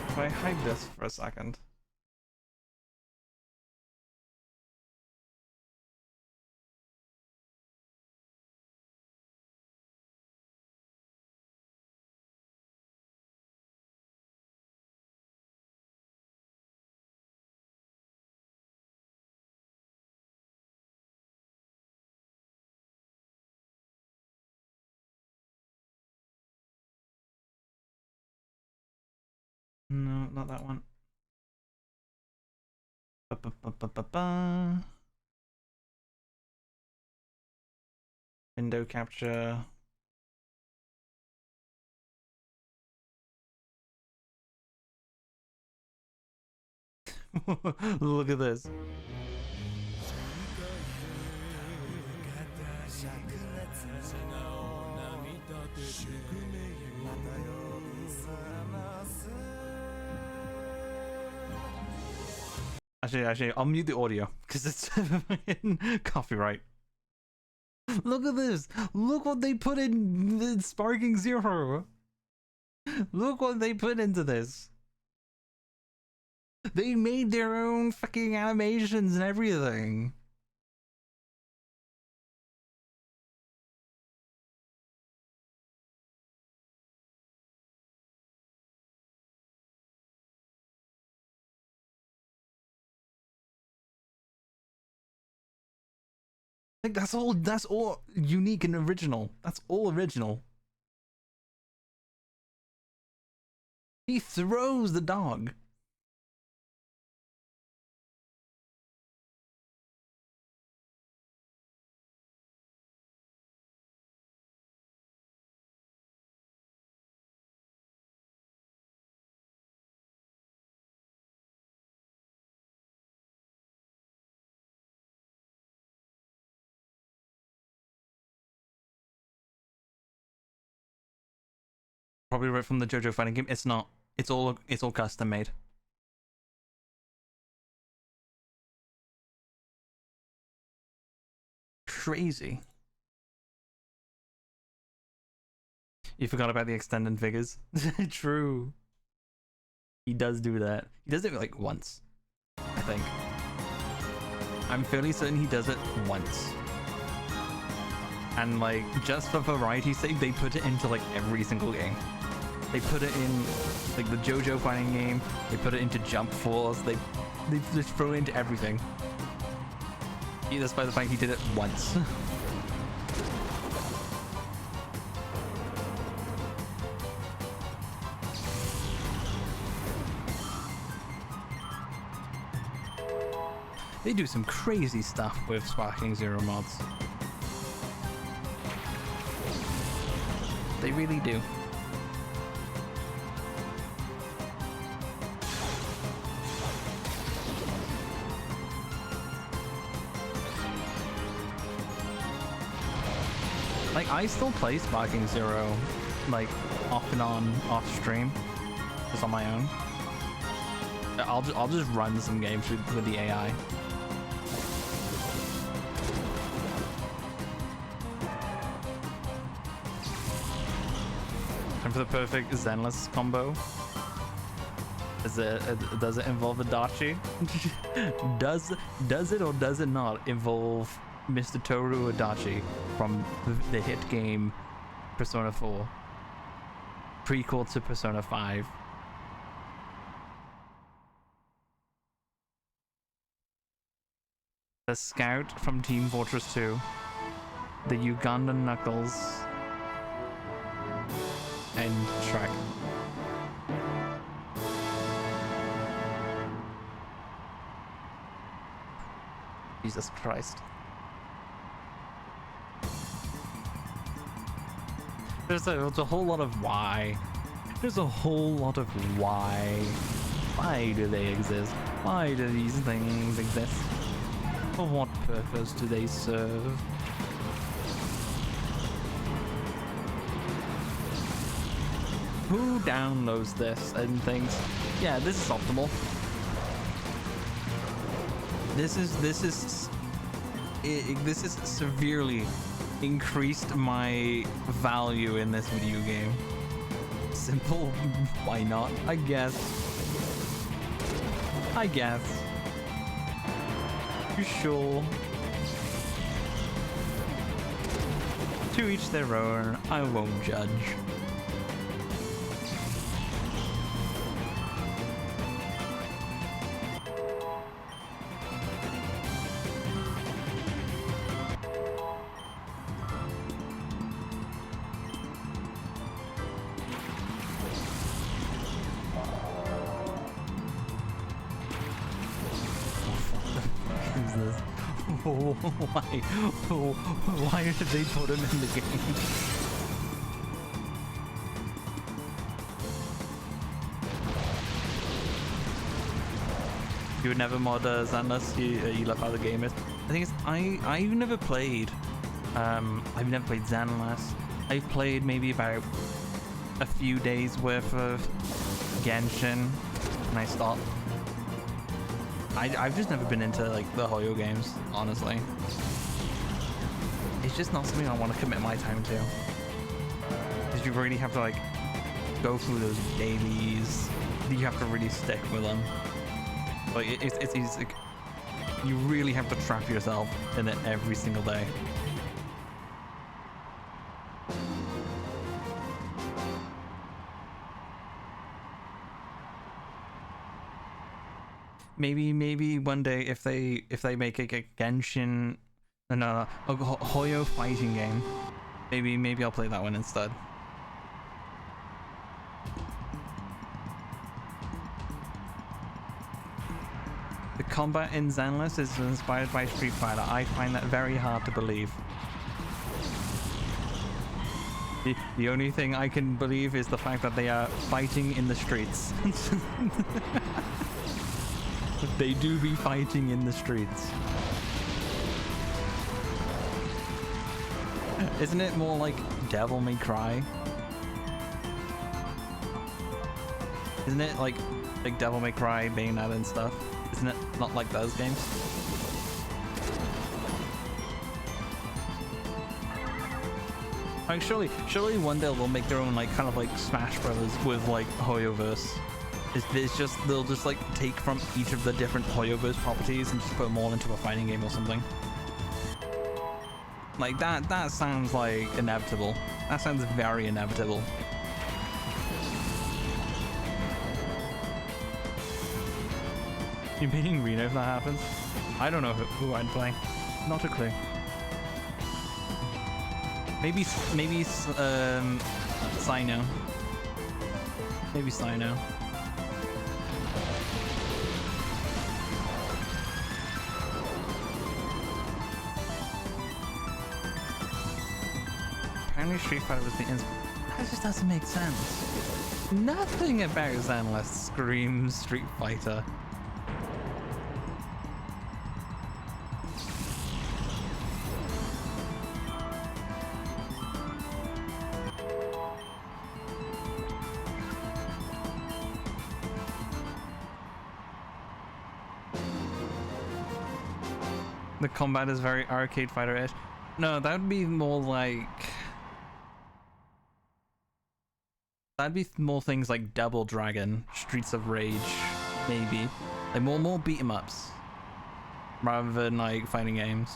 If I hide this for a second. No, not that one. Ba-ba-ba-ba-ba. Window capture. Look at this. Actually, I'll mute the audio because it's copyright. Look at this. Look what they put in the Sparking Zero. Look what they put into this. They made their own fucking animations and everything. Like that's all unique and original. That's all original. He throws the dog. Probably right from the JoJo fighting game. It's not. It's all custom made. Crazy. You forgot about the extended figures. True. He does do that. He does it like once, I think. I'm fairly certain he does it once. And like, just for variety's sake, they put it into like every single game. They put it in like the JoJo fighting game. They put it into Jump Force. They just throw it into everything. Despite the fact he did it once. They do some crazy stuff with Sparking Zero mods. They really do. Like, I still play Sparking Zero, like, off and on, off stream, just on my own. I'll just run some games with the AI. And for the perfect Zenless combo, does it involve Adachi? does it or does it not involve Mr. Toru Adachi from the hit game Persona 4, prequel to Persona 5? The Scout from Team Fortress 2, the Ugandan Knuckles, and Shrek. Jesus Christ. There's a whole lot of why. There's a whole lot of why. Why do they exist? Why do these things exist? For what purpose do they serve? Who downloads this and thinks, yeah, this is optimal? This is severely increased my value in this video game. Simple, why not? I guess. You sure? To each their own, I won't judge. Why did they put him in the game? You would never mod unless you love how the game is. The thing is, I've never played. I've never played Xanless. I've played maybe about a few days worth of Genshin, and I stopped. I've just never been into like the Hoyo games, honestly. It's just not something I want to commit my time to. Because you really have to like go through those dailies. You have to really stick with them. Like it's like, you really have to trap yourself in it every single day. Maybe one day if they make a Genshin, a Hoyo fighting game, maybe I'll play that one instead. The combat in Xanless is inspired by Street Fighter. I find that very hard to believe. The only thing I can believe is the fact that they are fighting in the streets. They do be fighting in the streets. Isn't it more like Devil May Cry? Isn't it like Devil May Cry, Bayonetta and stuff? Isn't it not like those games? Like surely one day they'll make their own like kind of like Smash Brothers with like Hoyoverse. It's just they'll just like take from each of the different Hoyoverse properties and just put them all into a fighting game or something. Like that sounds like inevitable. That sounds very inevitable. You meaning Reno if that happens? I don't know who I'd play. Not a clue. Maybe Sino. Maybe Sino. Apparently Street Fighter was the that just doesn't make sense. Nothing about Xanless screams Street Fighter. The combat is very Arcade Fighter-ish. No, that would be more like... That'd be more things like Double Dragon, Streets of Rage, maybe. Like more beat 'em ups. Rather than like fighting games.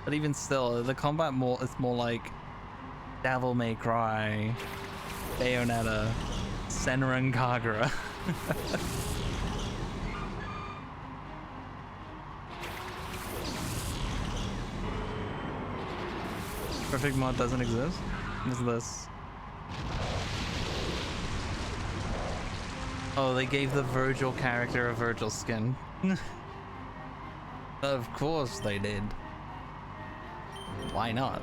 But even still, the combat it's more like Devil May Cry, Bayonetta, Senran Kagura. Perfect mod doesn't exist? What is this? Oh, they gave the Virgil character a Virgil skin. Of course they did. Why not?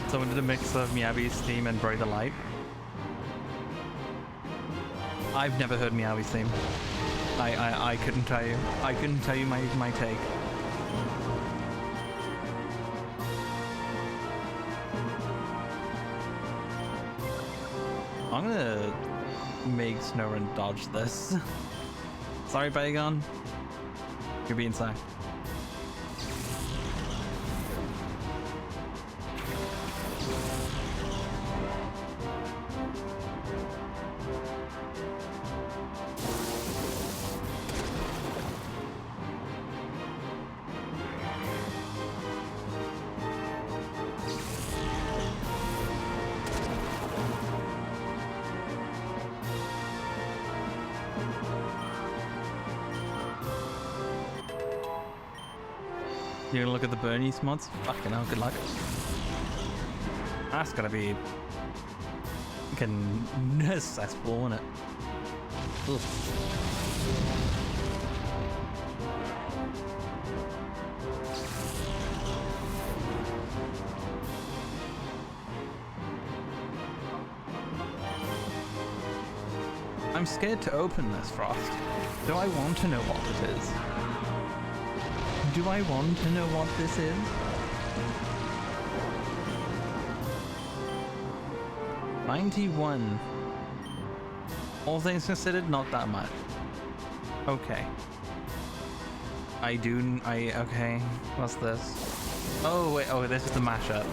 Someone did a mix of Miyabi's theme and Bright the Light. I've never heard Miyabi's theme. I couldn't tell you. I couldn't tell you my take. I'm gonna make Snowrun dodge this. Sorry, Bagon. You're being sacked. You're gonna look at the Bernie's mods? Fucking hell, good luck. That's gotta be fucking cesspool, isn't it? Ugh. I'm scared to open this, Frost. Do I want to know what it is? Do I want to know what this is? $91. All things considered, not that much. Okay. Okay. What's this? Oh, wait. Oh, this is the mashup.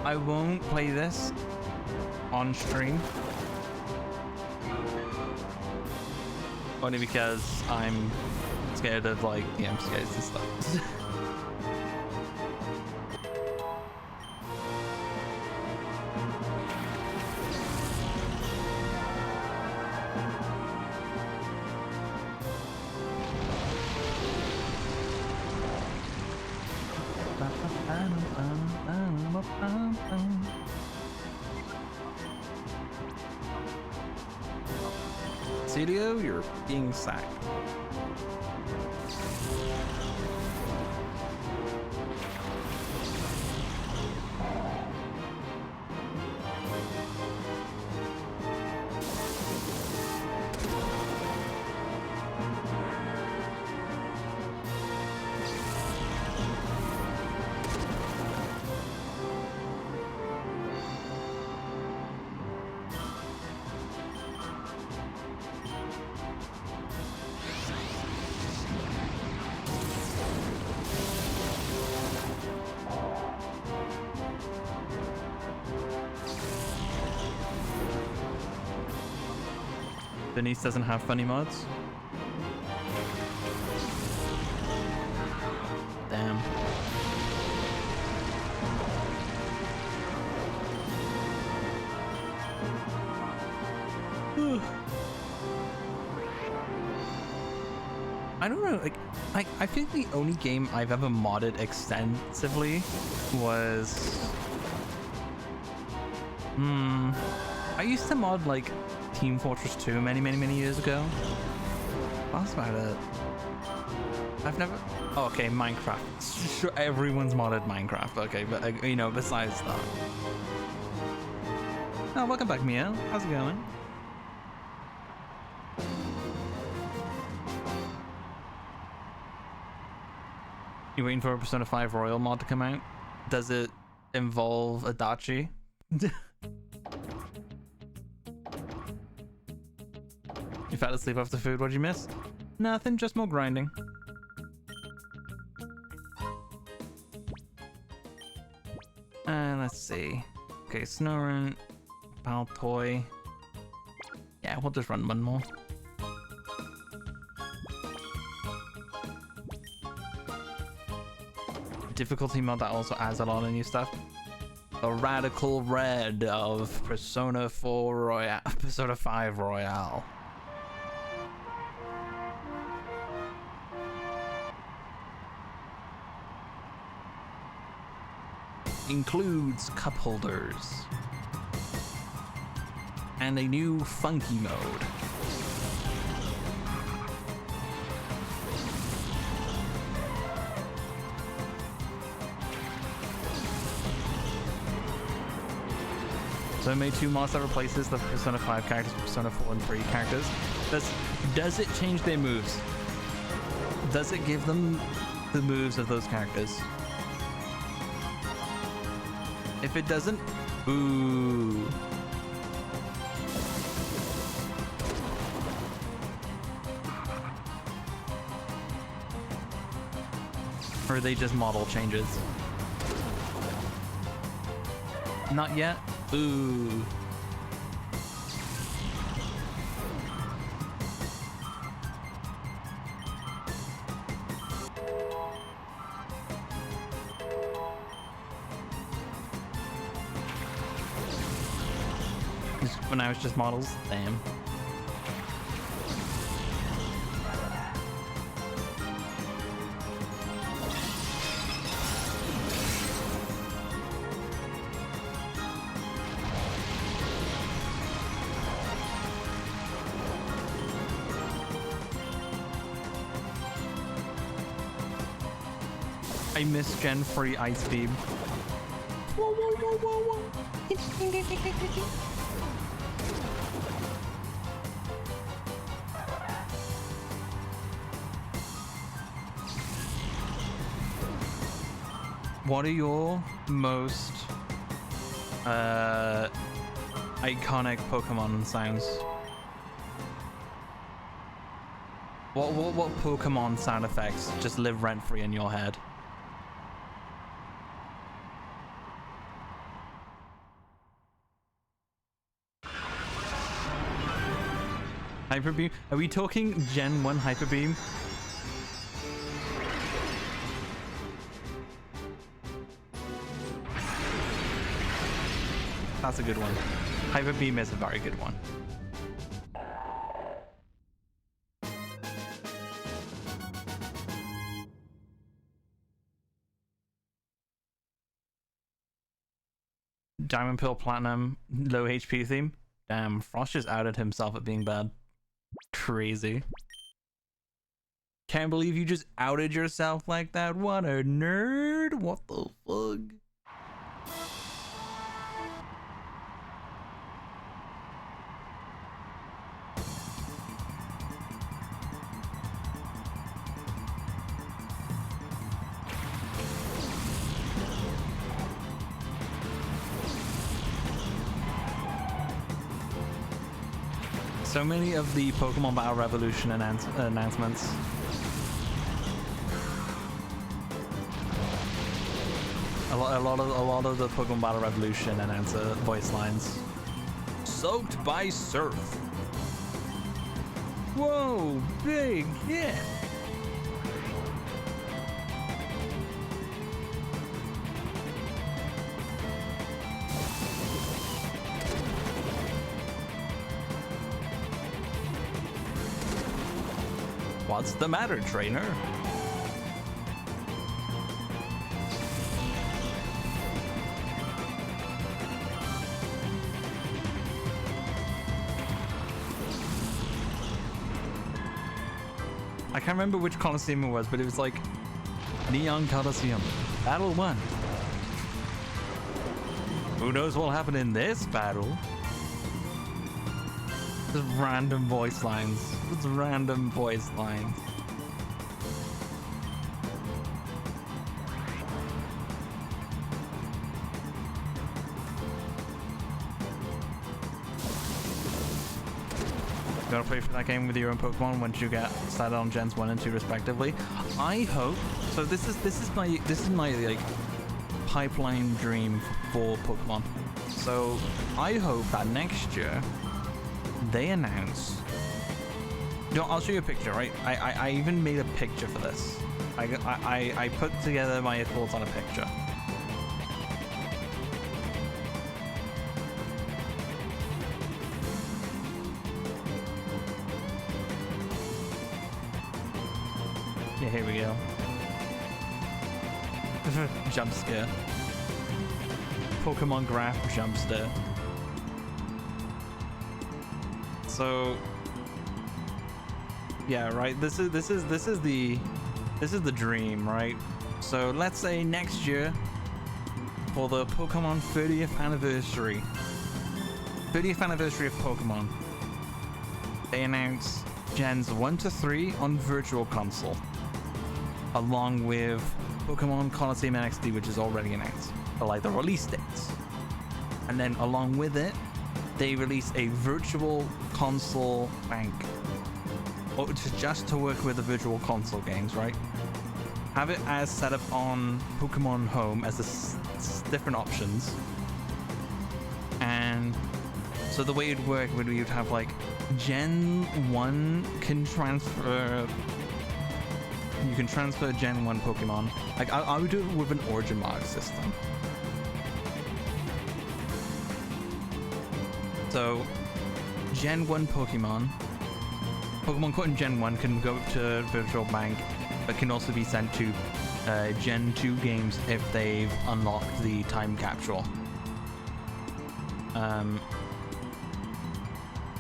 I won't play this on stream. Only because I'm scared of like the MCAs and stuff. Celio, you're being sacked. Denise doesn't have funny mods. Damn. I don't know, like, I think the only game I've ever modded extensively was... I used to mod, like, Team Fortress 2 many years ago. That's about it. I've never... Okay, Minecraft. Sure, everyone's modded Minecraft. Okay, but you know, besides that. Oh, welcome back, Mia. How's it going? You waiting for a Persona 5 Royal mod to come out? Does it involve Adachi? You fell asleep after food? What'd you miss? Nothing, just more grinding. Let's see. Okay, Snorin, Baltoy. Yeah, we'll just run one more. Difficulty mod that also adds a lot of new stuff. The Radical Red of Persona 4 Royale, Persona 5 Royale. Includes cup holders and a new funky mode. So I made 2 mods that replaces the Persona 5 characters with Persona 4 and 3 characters. Does it change their moves? Does it give them the moves of those characters? If it doesn't, boo. Or are they just model changes? Not yet? Boo. For now it's just models. Damn. I miss Gen 3 Ice Beam. Whoa, whoa, whoa, whoa, whoa. What are your most iconic Pokemon sounds? What Pokemon sound effects just live rent-free in your head? Hyper Beam? Are we talking Gen 1 Hyper Beam? That's a good one. Hyper Beam is a very good one. Diamond Pill Platinum, low HP theme. Damn, Frost just outed himself at being bad. Crazy. Can't believe you just outed yourself like that. What a nerd. What the fuck? So many of the Pokemon Battle Revolution announcements. A lot of the Pokemon Battle Revolution announcer voice lines. Soaked by surf. Whoa, big, yeah. What's the matter, trainer? I can't remember which Coliseum it was, but it was like Neon Coliseum, Battle 1. Who knows what'll happen in this battle? Just random voice lines. Just random voice lines. You gotta play for that game with your own Pokemon once you get started on Gens 1 and 2 respectively. I hope so. This is my like pipeline dream for Pokemon. So I hope that next year they announce. No, I'll show you a picture, right? I even made a picture for this. I put together my thoughts on a picture. Yeah, here we go. Jump scare. Pokemon graph jump scare. So yeah, right. This is the dream, right? So let's say next year for the Pokemon 30th anniversary of Pokemon, they announce Gens 1 to 3 on Virtual Console, along with Pokemon Coliseum NXT, which is already announced, but like the release dates. And then along with it, they release a Virtual Console bank, just to work with the Virtual Console games, right? Have it as set up on Pokemon Home as the different options. And so the way it'd work would be you'd have like Gen 1 can transfer. You can transfer Gen 1 Pokemon. Like I would do it with an Origin Mark system. So Gen 1 Pokemon caught in Gen 1 can go to Virtual Bank, but can also be sent to Gen 2 games if they've unlocked the time capsule. I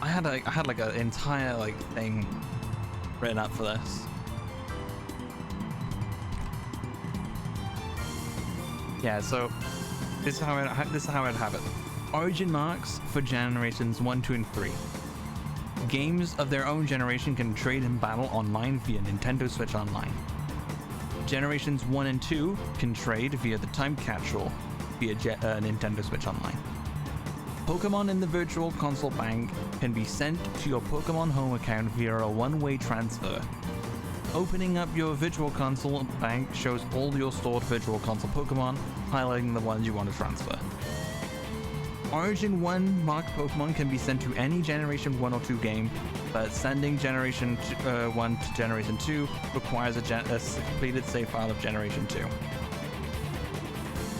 had like an entire like thing written up for this. Yeah, so this is how I'd have it. Origin marks for generations 1, 2, and 3. Games of their own generation can trade and battle online via Nintendo Switch Online. Generations 1 and 2 can trade via the time capsule via Nintendo Switch Online. Pokemon in the Virtual Console Bank can be sent to your Pokemon Home account via a one-way transfer. Opening up your Virtual Console Bank shows all your stored Virtual Console Pokemon, highlighting the ones you want to transfer. Origin 1 marked Pokemon can be sent to any Generation 1 or 2 game, but sending Generation 1 to Generation 2 requires a completed save file of Generation 2.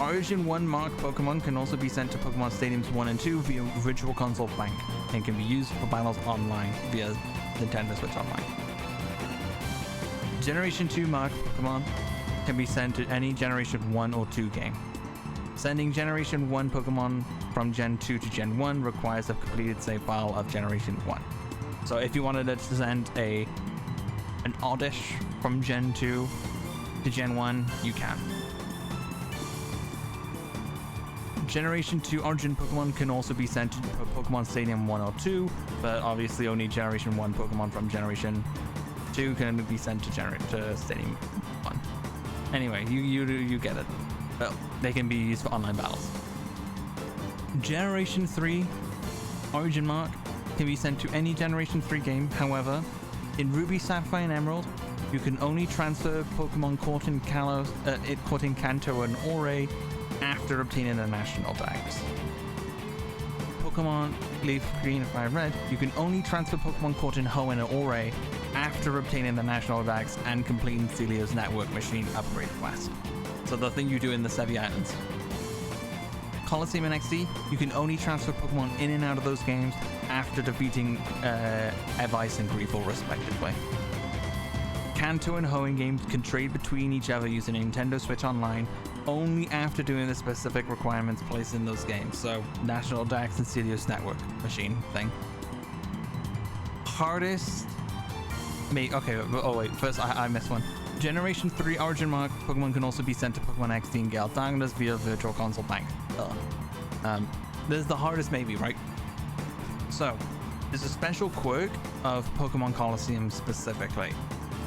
Origin 1 marked Pokemon can also be sent to Pokemon Stadiums 1 and 2 via Virtual Console Bank, and can be used for battles online via Nintendo Switch Online. Generation 2 marked Pokemon can be sent to any Generation 1 or 2 game. Sending Generation 1 Pokemon from Gen 2 to Gen 1 requires a completed save file of Generation 1. So if you wanted to send an Oddish from Gen 2 to Gen 1, you can. Generation 2 Origin Pokemon can also be sent to Pokemon Stadium 1 or 2, but obviously only Generation 1 Pokemon from Generation 2 can be sent to Stadium 1. Anyway, you get it. Well, they can be used for online battles. Generation 3 Origin Mark can be sent to any Generation 3 game. However, in Ruby, Sapphire, and Emerald, you can only transfer Pokemon caught in Kanto and Ore after obtaining the National Dex. Pokemon Leaf Green and Fire Red, you can only transfer Pokemon caught in Hoenn and Ore after obtaining the National Dex and completing Celio's Network Machine upgrade quest. So the thing you do in the Sevi Islands. Coliseum NXT, you can only transfer Pokemon in and out of those games after defeating Evice and Greevil respectively. Kanto and Hoenn games can trade between each other using Nintendo Switch Online only after doing the specific requirements placed in those games. So National Dex and Celio's Network Machine thing. Hardest... okay, oh wait, first I missed one. Generation 3 Origin Mark Pokemon can also be sent to Pokemon XD and Gale Diagonals via Virtual Console Bank. This is the hardest maybe, right? So, there's a special quirk of Pokemon Coliseum specifically,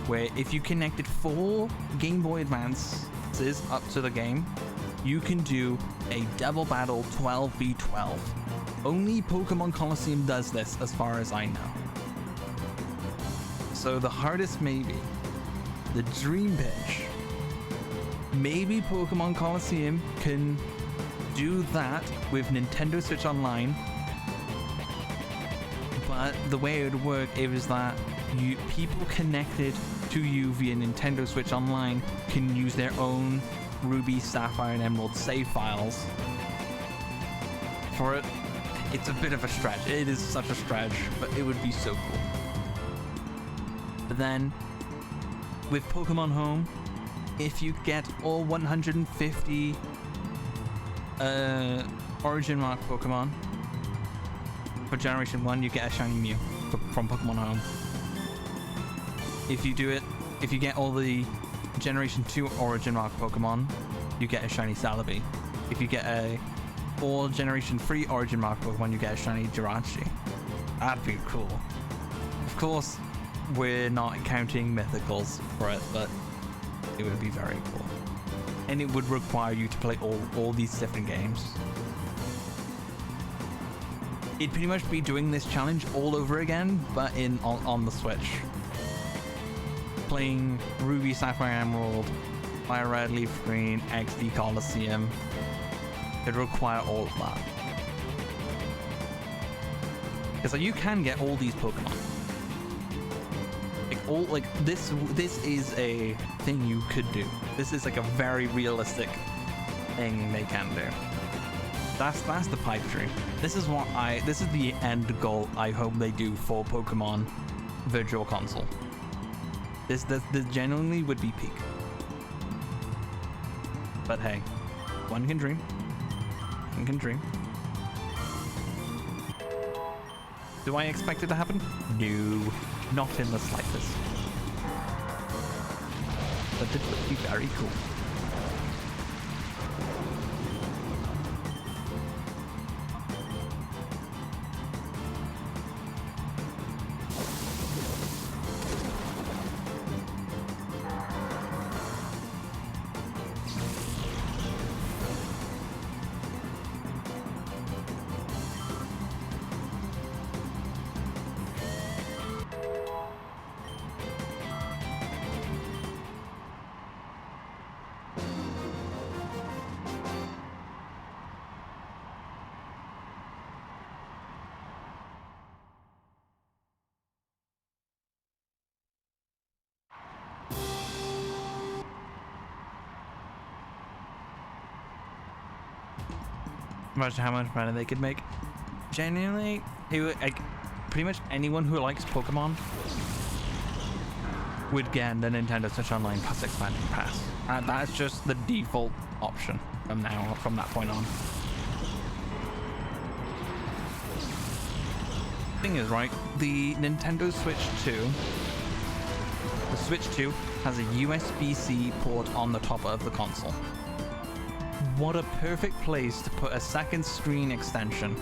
where if you connected 4 Game Boy Advances up to the game, you can do a double battle 12v12. Only Pokemon Coliseum does this, as far as I know. So the hardest maybe, the dream pitch. Maybe Pokemon Coliseum can do that with Nintendo Switch Online, but the way it would work is that people connected to you via Nintendo Switch Online can use their own Ruby, Sapphire, and Emerald save files for it. It's a bit of a stretch. It is such a stretch, but it would be so cool. But then, with Pokemon Home, if you get all 150 Origin Mark Pokemon for Generation 1, you get a shiny Mew from Pokemon Home. If you get all the Generation 2 Origin Mark Pokemon, you get a shiny Celebi. If you get all Generation 3 Origin Mark Pokemon, you get a shiny Jirachi. That'd be cool. Of course, we're not counting mythicals for it, but it would be very cool. And it would require you to play all these different games. It'd pretty much be doing this challenge all over again, but on the Switch. Playing Ruby, Sapphire, Emerald, Fire Red, Leaf Green, XD Coliseum. It'd require all of that. Because you can get all these Pokemon. This is a thing you could do. This is like a very realistic thing they can do. That's the pipe dream. This is the end goal I hope they do for Pokemon Virtual Console. This genuinely would be peak. But hey, one can dream. One can dream. Do I expect it to happen? No, not in the slightest. But it would be very cool. Imagine how much money they could make. Genuinely, it would, pretty much anyone who likes Pokemon would get the Nintendo Switch Online Plus Expansion Pass. That's just the default option from that point on. Thing is, right, the Nintendo Switch 2, the Switch 2 has a USB-C port on the top of the console. What a perfect place to put a second screen extension.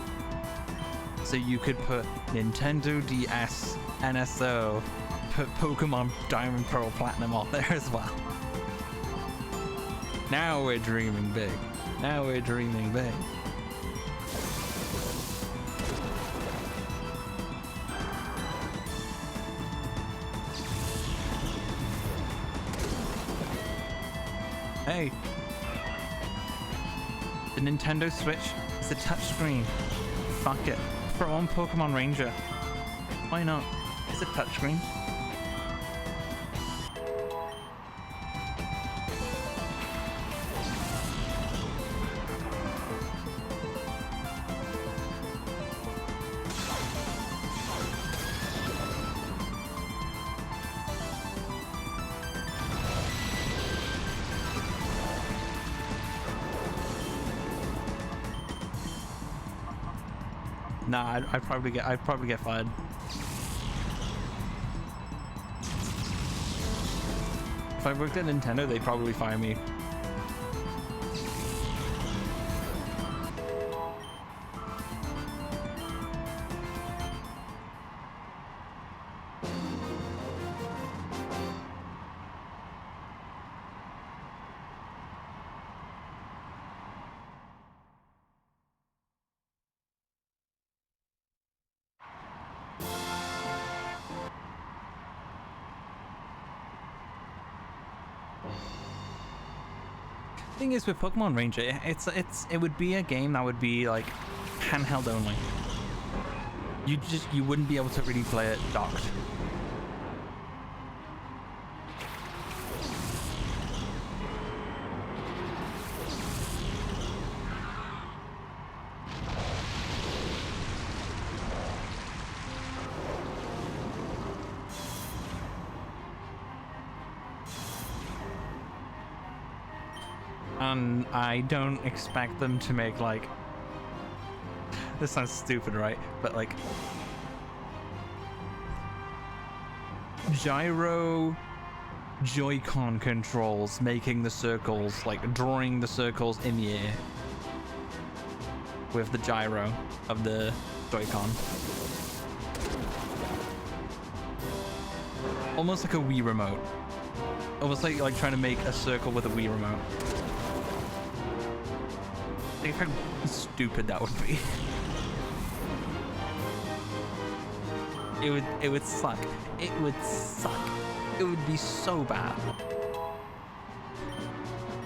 So you could put Nintendo DS, NSO, put Pokemon Diamond, Pearl, Platinum on there as well. Now we're dreaming big. Now we're dreaming big. Hey. The Nintendo Switch is a touchscreen. Fuck it. Throw on Pokemon Ranger. Why not? It's a touchscreen. Nah, I'd probably get fired. If I worked at Nintendo, they'd probably fire me. Thing is with Pokemon Ranger, it would be a game that would be like handheld only. You wouldn't be able to really play it docked. And I don't expect them to make like, this sounds stupid, right? But like gyro Joy-Con controls, making the circles, like drawing the circles in the air with the gyro of the Joy-Con. Almost like a Wii remote. Almost like trying to make a circle with a Wii remote. Think how stupid that would be. It would suck. It would suck. It would be so bad.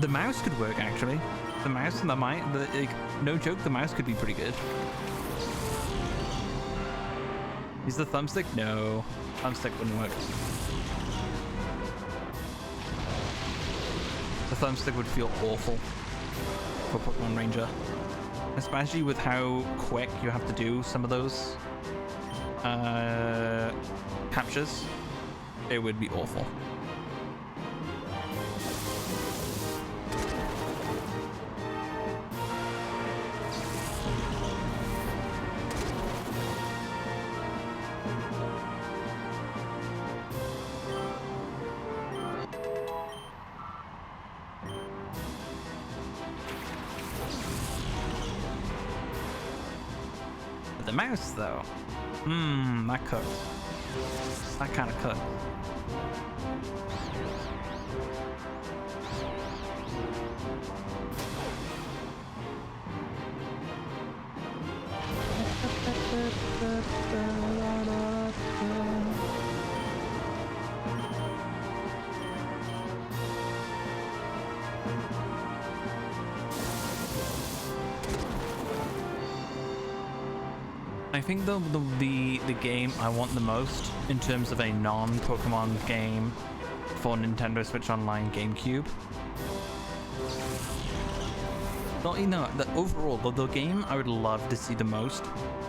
The mouse could work actually. The mouse and the mic, like, no joke, the mouse could be pretty good. Is the thumbstick? No, thumbstick wouldn't work. The thumbstick would feel awful for Pokemon Ranger, especially with how quick you have to do some of those captures. It would be awful. The mouse, though, that cooks. That kind of cooks. I think the game I want the most in terms of a non-Pokemon game for Nintendo Switch Online GameCube. Well, you know, overall, the game I would love to see the most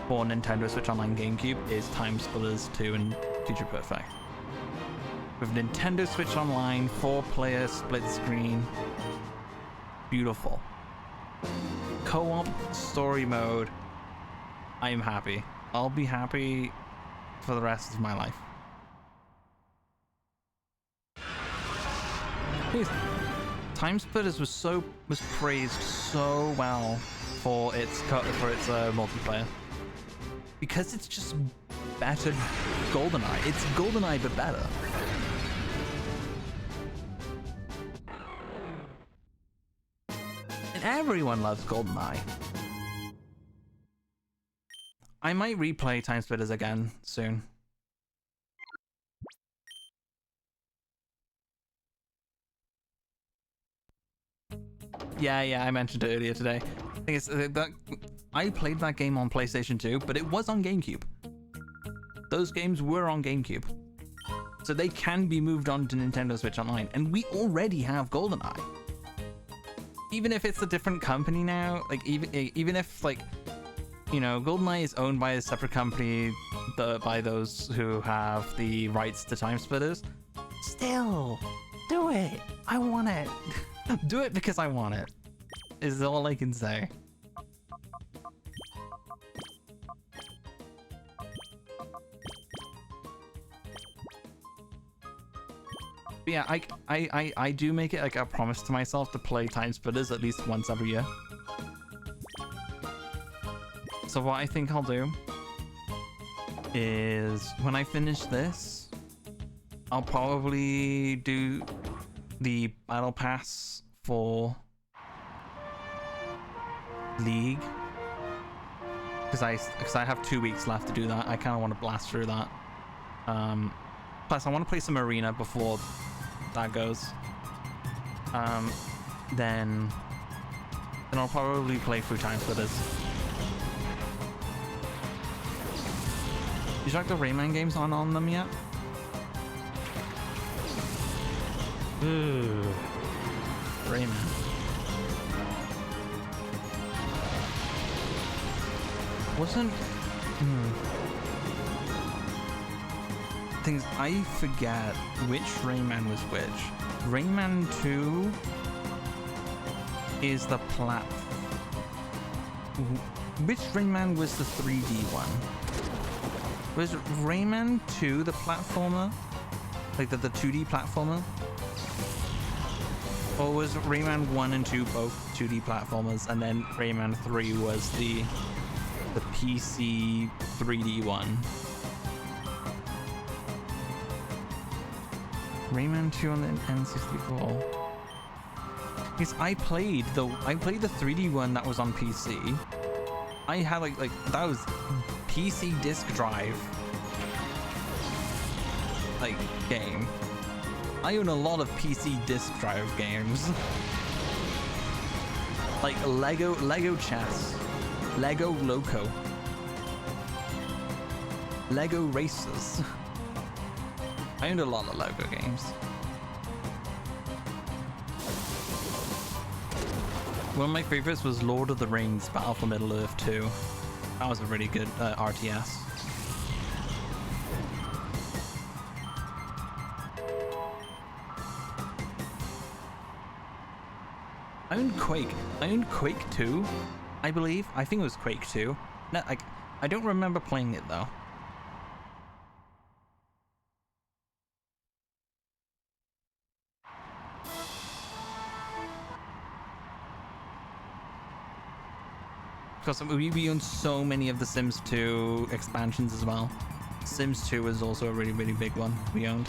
for Nintendo Switch Online GameCube is Time Splitters 2 and Future Perfect. With Nintendo Switch Online, 4-player split screen, beautiful. Co-op story mode. I am happy. I'll be happy for the rest of my life. Please. Time Splitters was praised so well for its multiplayer because it's just better GoldenEye. It's GoldenEye but better. And everyone loves GoldenEye. I might replay Time Splitters again soon. Yeah, I mentioned it earlier today. Thing is, I played that game on PlayStation 2, but it was on GameCube. Those games were on GameCube. So they can be moved on to Nintendo Switch Online, and we already have GoldenEye. Even if it's a different company now, like even if like, you know, GoldenEye is owned by a separate company by those who have the rights to Time Splitters. Still, do it. I want it. Do it because I want it. Is all I can say. But yeah, I do make it like a promise to myself to play Time Splitters at least once every year. So what I think I'll do is when I finish this, I'll probably do the battle pass for League, because I have 2 weeks left to do that. I kind of want to blast through that. Plus I want to play some arena before that goes. Then I'll probably play through Time Splitters. Did you like the Rayman games on them yet? Ooh, Rayman. Wasn't things I forget which Rayman was which. Rayman 2 is the plat. Which Rayman was the 3D one? Was Rayman 2 the platformer? Like the 2D platformer? Or was Rayman 1 and 2 both 2D platformers, and then Rayman 3 was the PC 3D one? Rayman 2 on the N64. Because I played the 3D one that was on PC. I had like that was PC disc drive like game. I own a lot of PC disc drive games. Like Lego Chess, Lego Loco, Lego Racers. I owned a lot of Lego games. One of my favorites was Lord of the Rings Battle for Middle-earth 2. That was a really good RTS. I owned Quake. I owned Quake 2, I believe. I think it was Quake 2. No, I don't remember playing it though. Because we own so many of the Sims 2 expansions as well. Sims 2 was also a really, really big one we owned.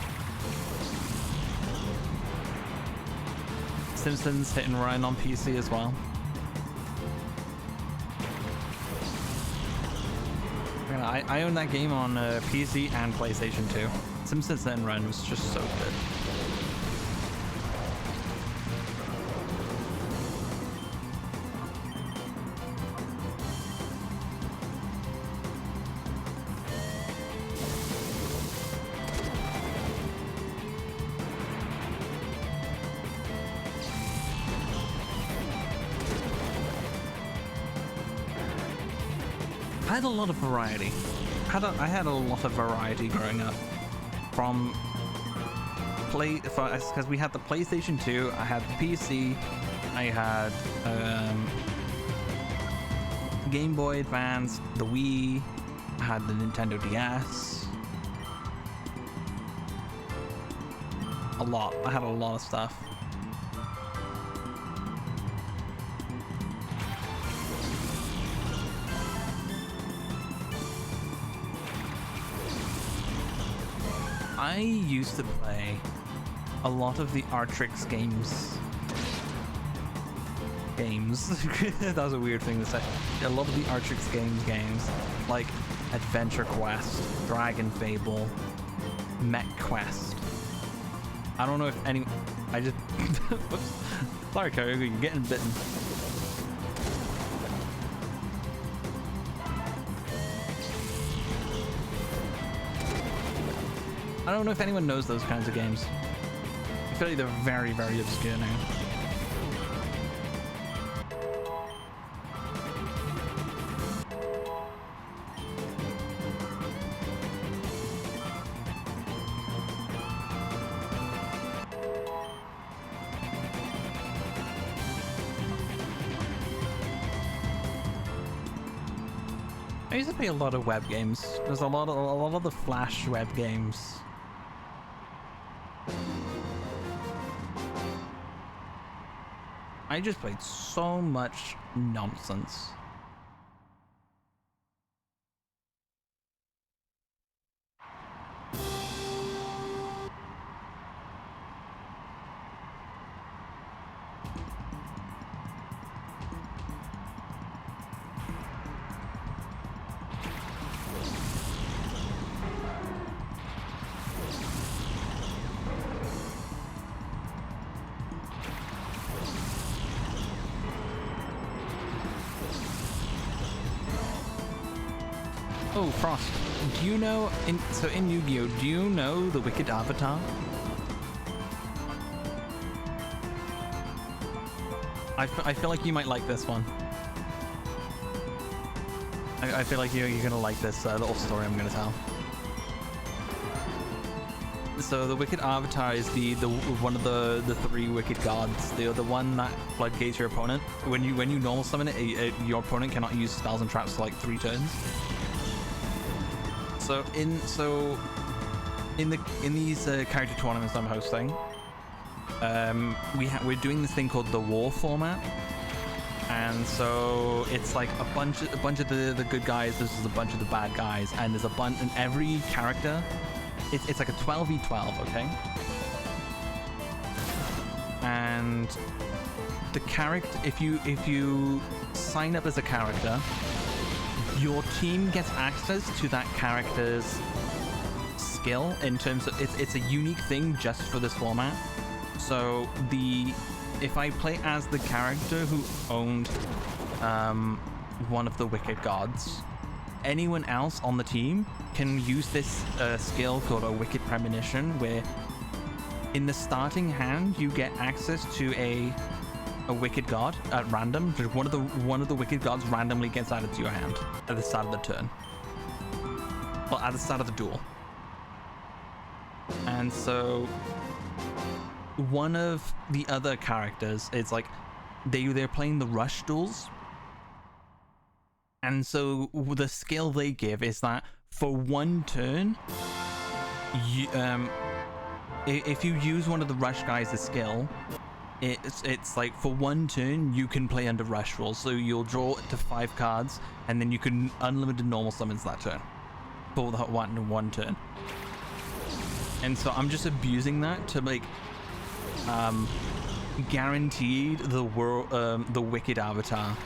Simpsons Hit and Run on PC as well. I own that game on PC and PlayStation 2. Simpsons Hit and Run was just so good. I had a lot of variety. I had a lot of variety growing up. From because we had the PlayStation 2, I had the PC, I had Game Boy Advance, the Wii, I had the Nintendo DS. A lot. I had a lot of stuff. I used to play a lot of the Artrix games. That was a weird thing to say. A lot of the Artrix games, like Adventure Quest, Dragon Fable, Mech Quest. I don't know if any. I just. Whoops. Sorry, Kyogo, you're getting bitten. I don't know if anyone knows those kinds of games. I feel like they're very, very obscure now. I used to play a lot of web games. There's a lot of the Flash web games. I just played so much nonsense. Oh, Frost, do you know, in Yu-Gi-Oh, do you know the Wicked Avatar? I feel like you might like this one. I feel like you're gonna like this little story I'm gonna tell. So the Wicked Avatar is the one of the three wicked gods. The one that floodgates your opponent. When you normal summon it, your opponent cannot use spells and traps for like 3 turns. So in these character tournaments I'm hosting, we're doing this thing called the war format, and so it's like a bunch of the good guys versus a bunch of the bad guys, and there's a bunch, and every character, it's like a 12v12, okay? And the character, if you sign up as a character, your team gets access to that character's skill in terms of it's a unique thing just for this format. So if I play as the character who owned one of the wicked gods, anyone else on the team can use this skill called a Wicked Premonition, where in the starting hand you get access to a wicked god at random. One of the wicked gods randomly gets added to your hand at the start of the turn. Well, at the start of the duel. And so one of the other characters, it's like they're playing the rush duels. And so the skill they give is that for 1 turn, if you use one of the rush guys' skill, it's like for 1 turn you can play under rush rules. So you'll draw to 5 cards, and then you can unlimited normal summons that turn for the one turn. And so I'm just abusing that to make guaranteed the Wicked Avatar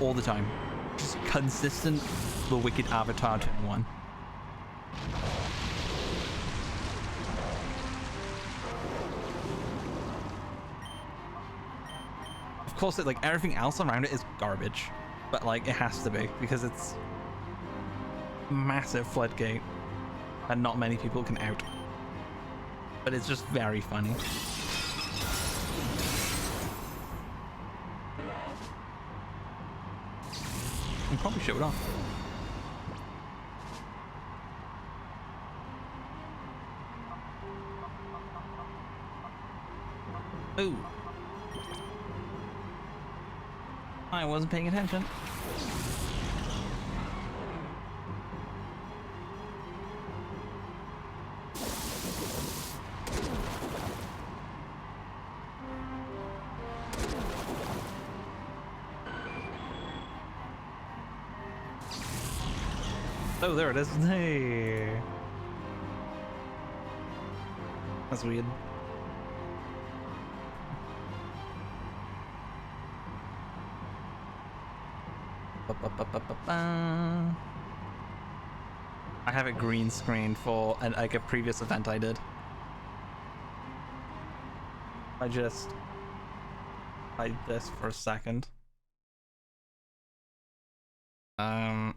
all the time. Just consistent the Wicked Avatar turn 1. Of course, like everything else around it is garbage, but like it has to be because it's massive floodgate and not many people can out. But it's just very funny. You probably show it off. Ooh. I wasn't paying attention. Oh, there it is. Hey. That's weird. I have it green screened for like a previous event I did. I just hide this for a second. There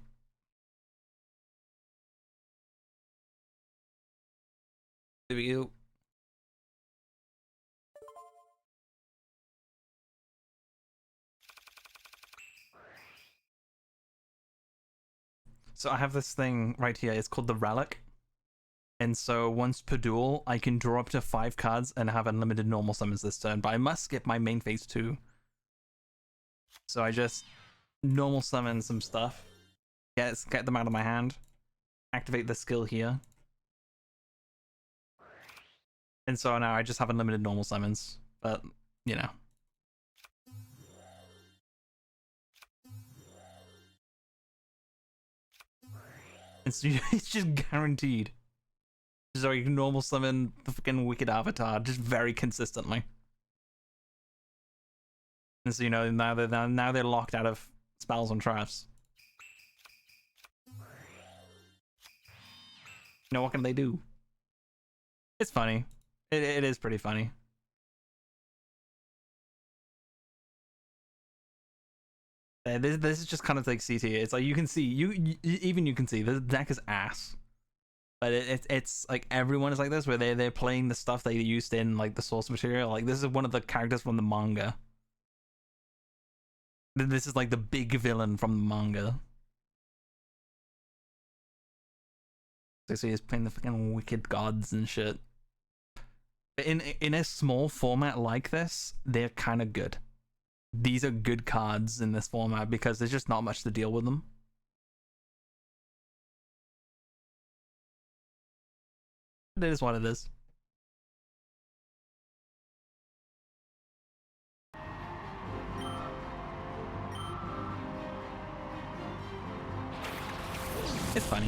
we go. So I have this thing right here. It's called the Relic. And so once per duel, I can draw up to 5 cards and have unlimited normal summons this turn. But I must skip my main phase 2. So I just normal summon some stuff. Get them out of my hand. Activate the skill here. And so now I just have unlimited normal summons. But you know. It's just guaranteed. So you can normal summon the fucking wicked avatar just very consistently. And so, you know, now they're locked out of spells and traps. You know, what can they do? It's funny. It is pretty funny. This is just kind of like CT. It's like you can see, even you can see the deck is ass. But it's like everyone is like this, where they're playing the stuff they used in like the source material. Like this is one of the characters from the manga. This is like the big villain from the manga. So he's playing the fucking wicked gods and shit. But in a small format like this, they're kind of good. These are good cards in this format because there's just not much to deal with them. It is what it is. It's funny.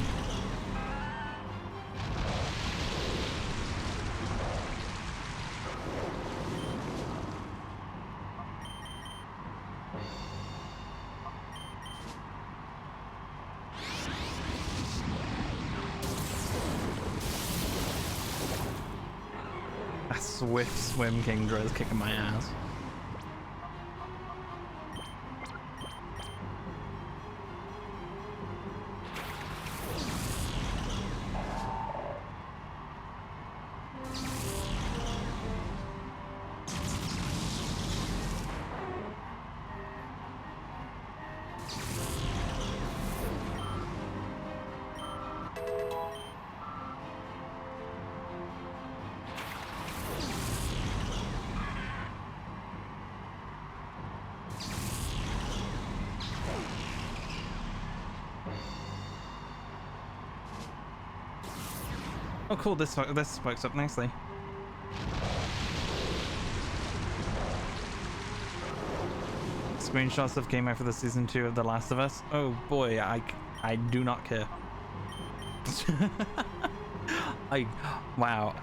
That swift swim Kingdra is kicking my ass. Oh cool, this works up nicely. Screenshots of came out for the season 2 of The Last of Us. Oh boy, I do not care. Wow.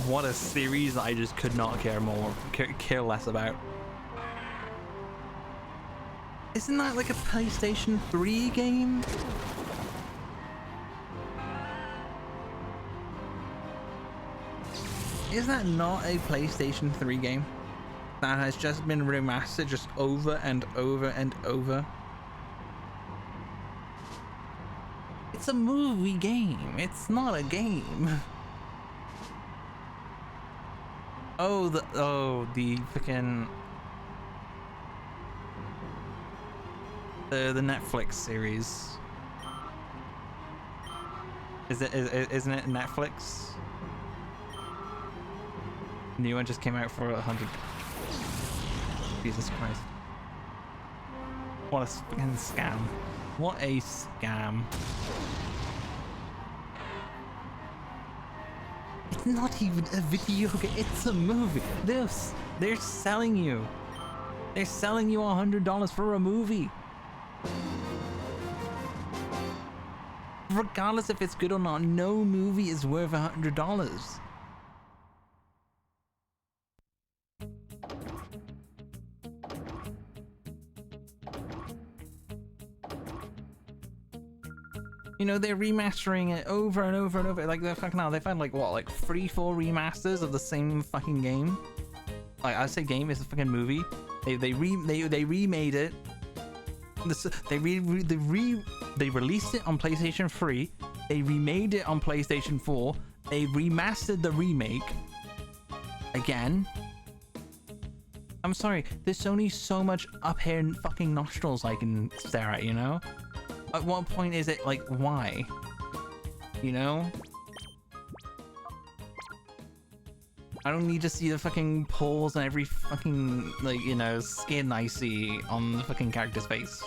What a series I just could not care less about. Isn't that like a PlayStation 3 game? Is that not a PlayStation 3 game that has just been remastered just over and over and over? It's a movie game. It's not a game. Oh, the freaking the Netflix series. Isn't it Netflix? New one just came out for 100. Jesus Christ. What a fucking scam. What a scam. It's not even a video game, it's a movie. They're selling you. They're selling you $100 for a movie. Regardless if it's good or not, no movie is worth $100. You know, they're remastering it over and over and over. Like, they're fucking hell. They've had like what, like 3-4 remasters of the same fucking game. Like, I say game, it's a fucking movie. They remade it. They released it on PlayStation 3. They remade it on PlayStation 4. They remastered the remake again. I'm sorry, there's only so much up here in fucking nostrils I can stare at, you know? At what point is it like, why? You know? I don't need to see the fucking pores and every fucking, like, you know, skin I see on the fucking character's face.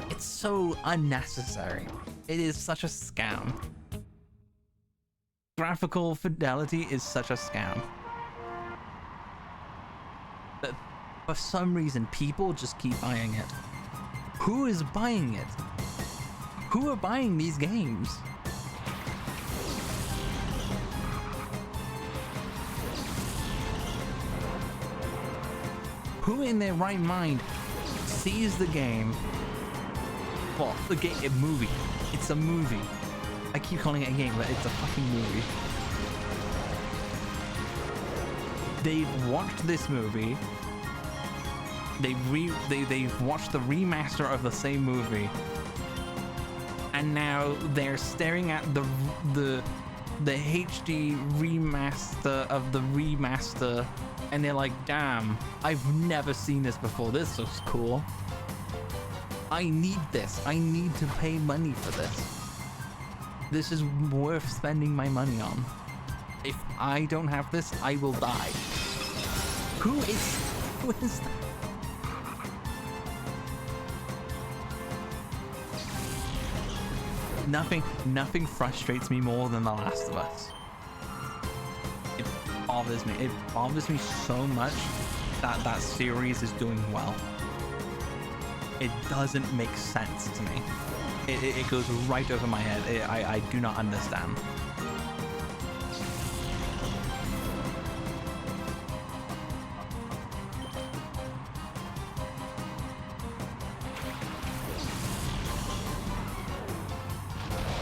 It's so unnecessary. It is such a scam. Graphical fidelity is such a scam. For some reason, people just keep buying it. Who is buying it? Who are buying these games? Who in their right mind sees the game? Well, a movie. It's a movie. I keep calling it a game, but it's a fucking movie. They've watched this movie. They've watched the remaster of the same movie, and now they're staring at the HD remaster of the remaster, and they're like, damn, I've never seen this before. This looks cool. I need this. I need to pay money for this. This is worth spending my money on. If I don't have this, I will die. Who is that? Nothing frustrates me more than The Last of Us. It bothers me. It bothers me so much that that series is doing well. It doesn't make sense to me. It goes right over my head. I do not understand.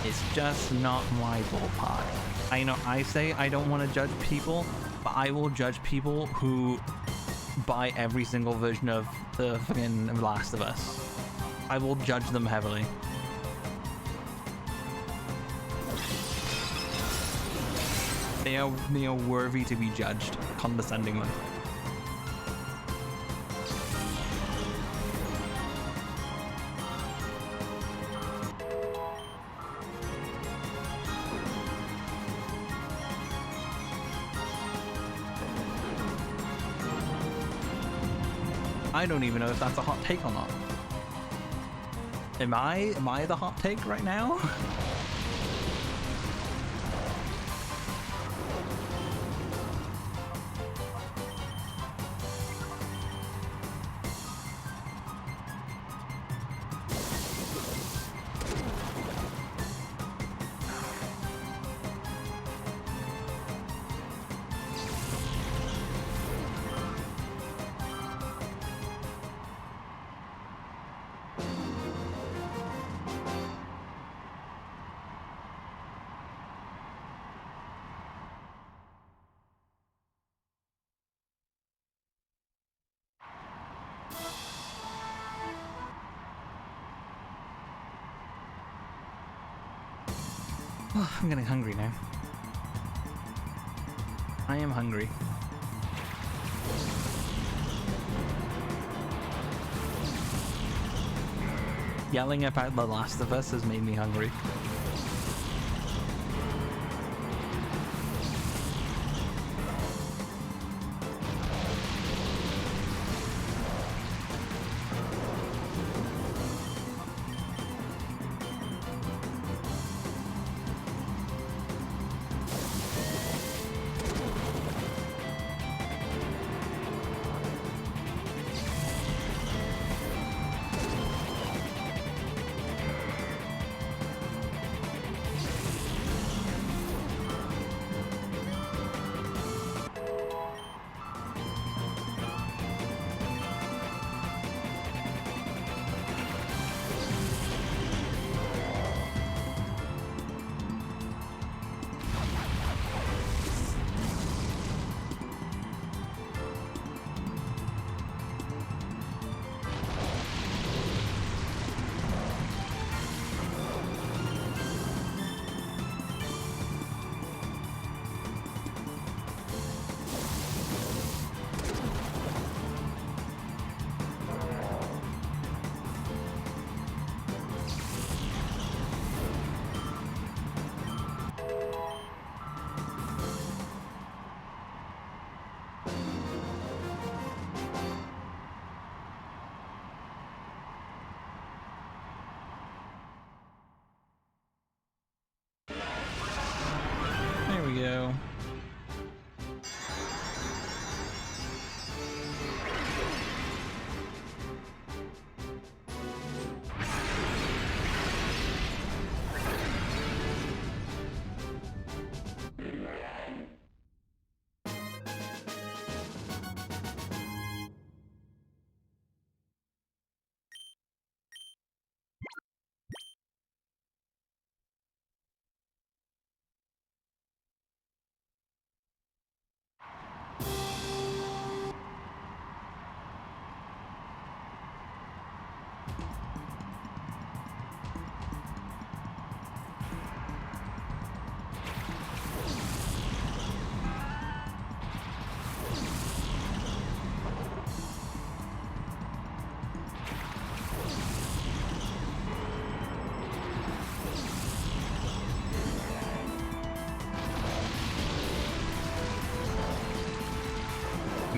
It's just not my ballpark. I know I say I don't want to judge people, but I will judge people who buy every single version of the fucking Last of Us. I will judge them heavily. They are worthy to be judged condescendingly. I don't even know if that's a hot take or not. Am I the hot take right now? I'm getting hungry now. I am hungry. Yelling about The Last of Us has made me hungry.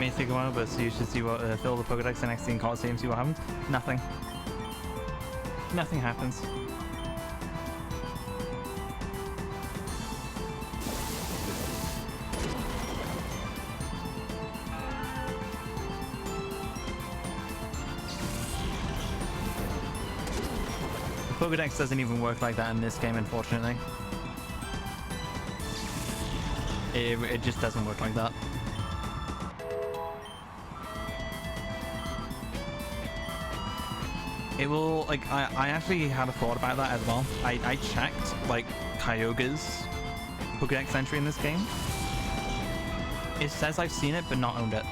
may take a while, but so you should see what fill the Pokedex the next thing Coliseum, see what happens. Nothing. Nothing happens. The Pokedex doesn't even work like that in this game, unfortunately. It just doesn't work like that. It will, like, I actually had a thought about that as well. I checked, like, Kyogre's Pokedex entry in this game. It says I've seen it, but not owned it.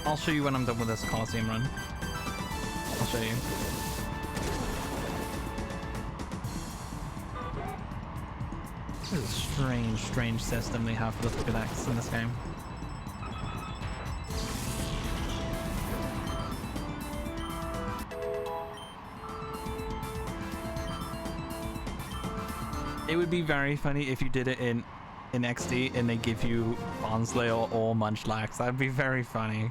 I'll show you when I'm done with this Coliseum run. I'll show you. This is a strange, strange system they have for the Pokedex in this game. It would be very funny if you did it in XD and they give you Bonsly or Munchlax. That'd be very funny.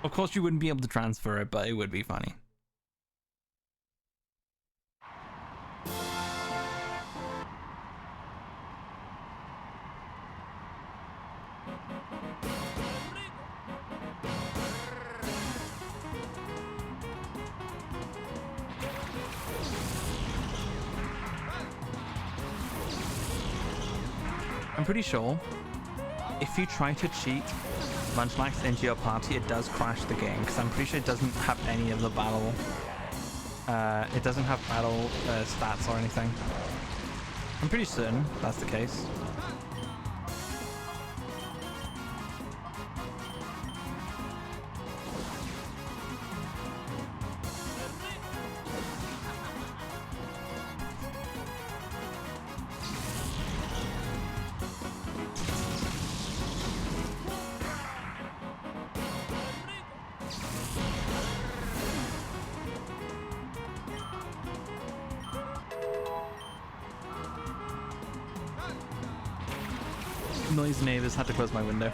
Of course you wouldn't be able to transfer it, but it would be funny. I'm pretty sure if you try to cheat Munchlax into your party, it does crash the game, because I'm pretty sure it doesn't have any of the battle. It doesn't have battle stats or anything. I'm pretty certain that's the case. Noisy neighbors, had to close my window.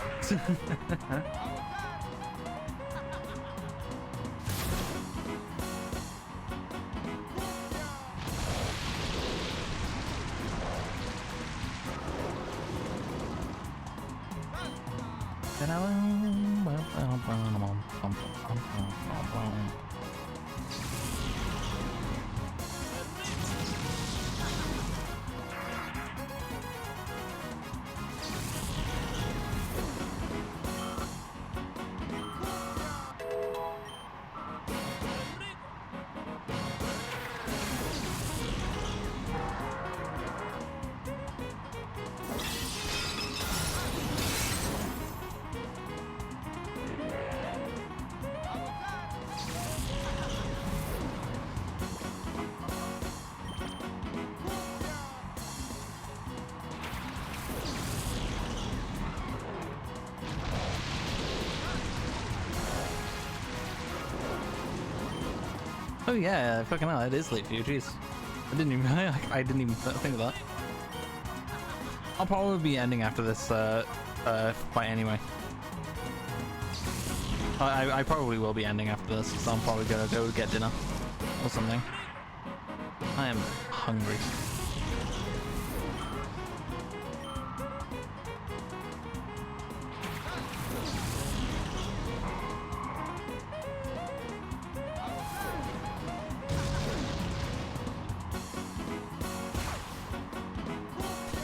Oh yeah, fucking hell, it is late for you, jeez. I didn't even think of that. I'll probably be ending after this fight anyway. I probably will be ending after this, so I'm probably gonna go get dinner or something. I am hungry.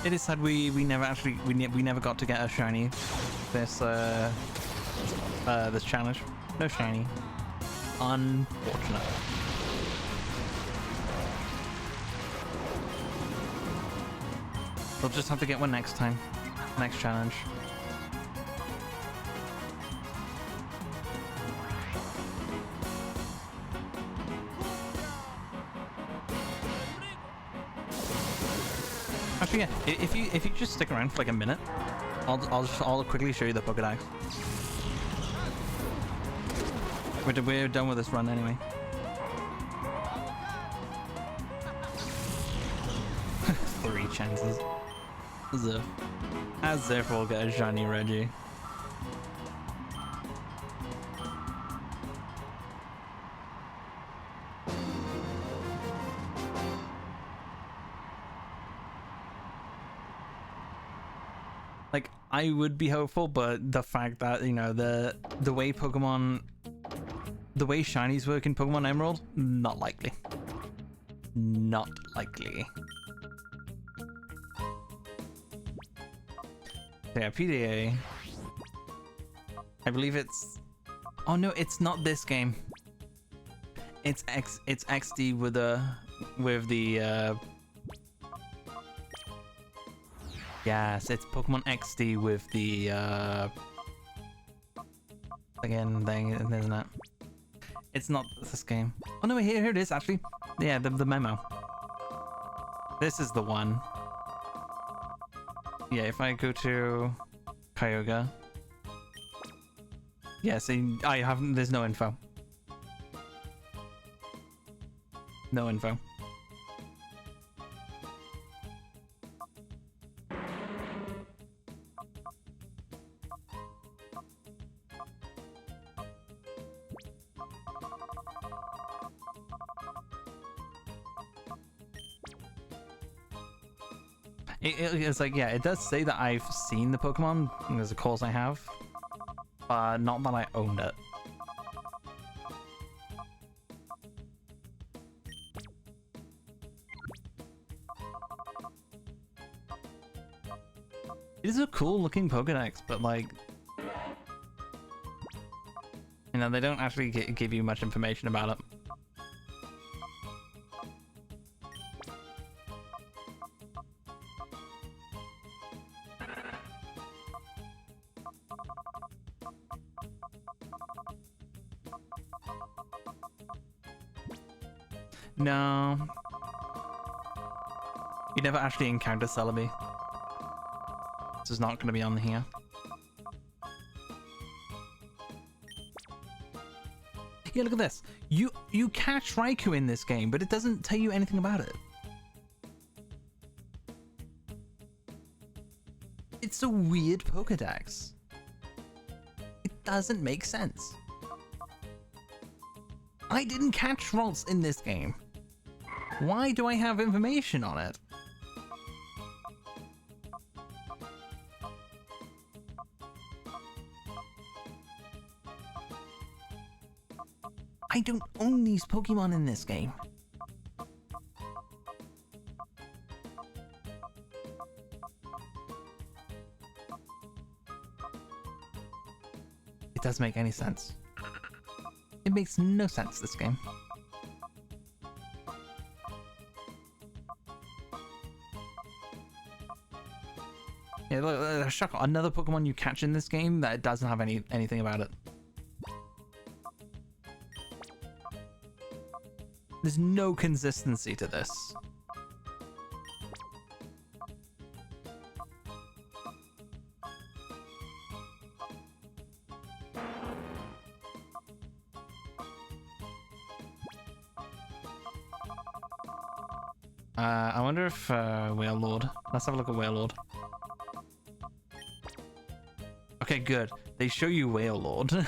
It is sad we never actually we never got to get a shiny this this challenge. No shiny. Unfortunate. We'll just have to get one next time. Next challenge. Actually, yeah, if you just stick around for like a minute, I'll quickly show you the Pokedex. We're done with this run anyway. Three chances. As if we'll get a shiny Reggie. Like, I would be hopeful, but the fact that, you know, the way Pokemon, the way shinies work in Pokemon Emerald, not likely. Not likely. So yeah, PDA. I believe it's... Oh no, it's not this game. It's XD with the... Yes, it's Pokemon XD with the again thing, isn't it? It's not this game. Oh no, here it is actually. Yeah, the memo. This is the one. Yeah, if I go to Kyogre. Yeah, see, I haven't. There's no info. No info. It's like, yeah, it does say that I've seen the Pokemon, and there's of course I have, but not that I owned it. It is a cool looking Pokedex, but like, you know, they don't actually give you much information about it. No. You never actually encounter Celebi. This is not going to be on here. Yeah, look at this. You catch Raikou in this game, but it doesn't tell you anything about it. It's a weird Pokedex. It doesn't make sense. I didn't catch Ralts in this game. Why do I have information on it? I don't own these Pokemon in this game. It doesn't make any sense. It makes no sense, this game. Yeah, look, shock, another Pokemon you catch in this game that doesn't have anything about it. There's no consistency to this. I wonder if Wailord. Let's have a look at Wailord. Okay, good. They show you Wailord.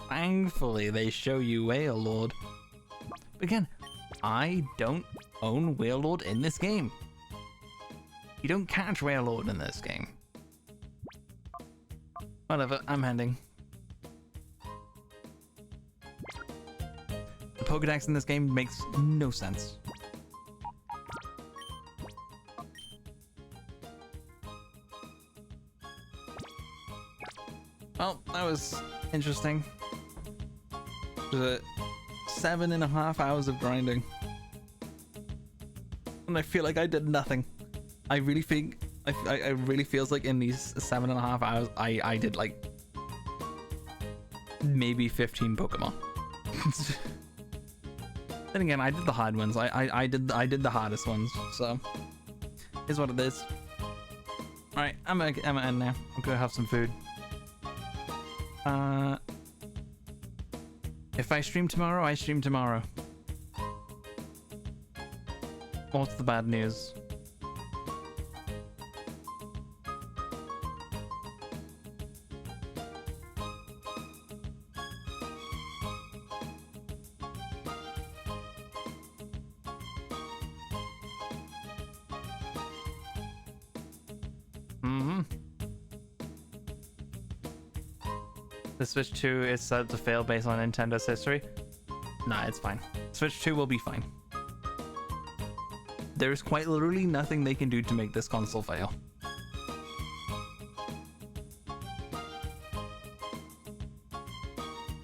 Thankfully, they show you Wailord. But again, I don't own Wailord in this game. You don't catch Wailord in this game. Whatever, I'm ending. The Pokedex in this game makes no sense. Well, that was interesting. It was 7.5 hours of grinding. And I feel like I did nothing. I really think, I really feels like in these 7.5 hours, I did like maybe 15 Pokemon. Then again, I did the hard ones. I did the hardest ones, so here's what it is. Right, I'm gonna end now. I'm gonna have some food. If I stream tomorrow, I stream tomorrow. What's the bad news? The Switch 2 is said to fail based on Nintendo's history. Nah, it's fine. Switch 2 will be fine. There's quite literally nothing they can do to make this console fail.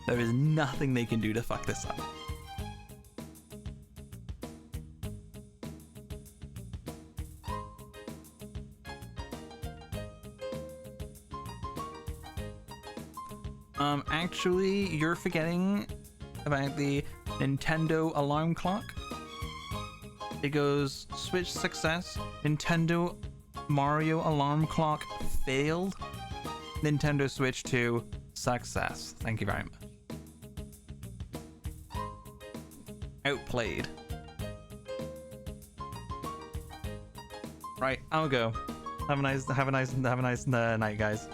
There is nothing they can do to fuck this up. Actually, you're forgetting about the Nintendo alarm clock. It goes Switch success, Nintendo Mario alarm clock failed, Nintendo Switch 2 success. Thank you very much. Outplayed. Right, I'll go. Have a nice night, guys.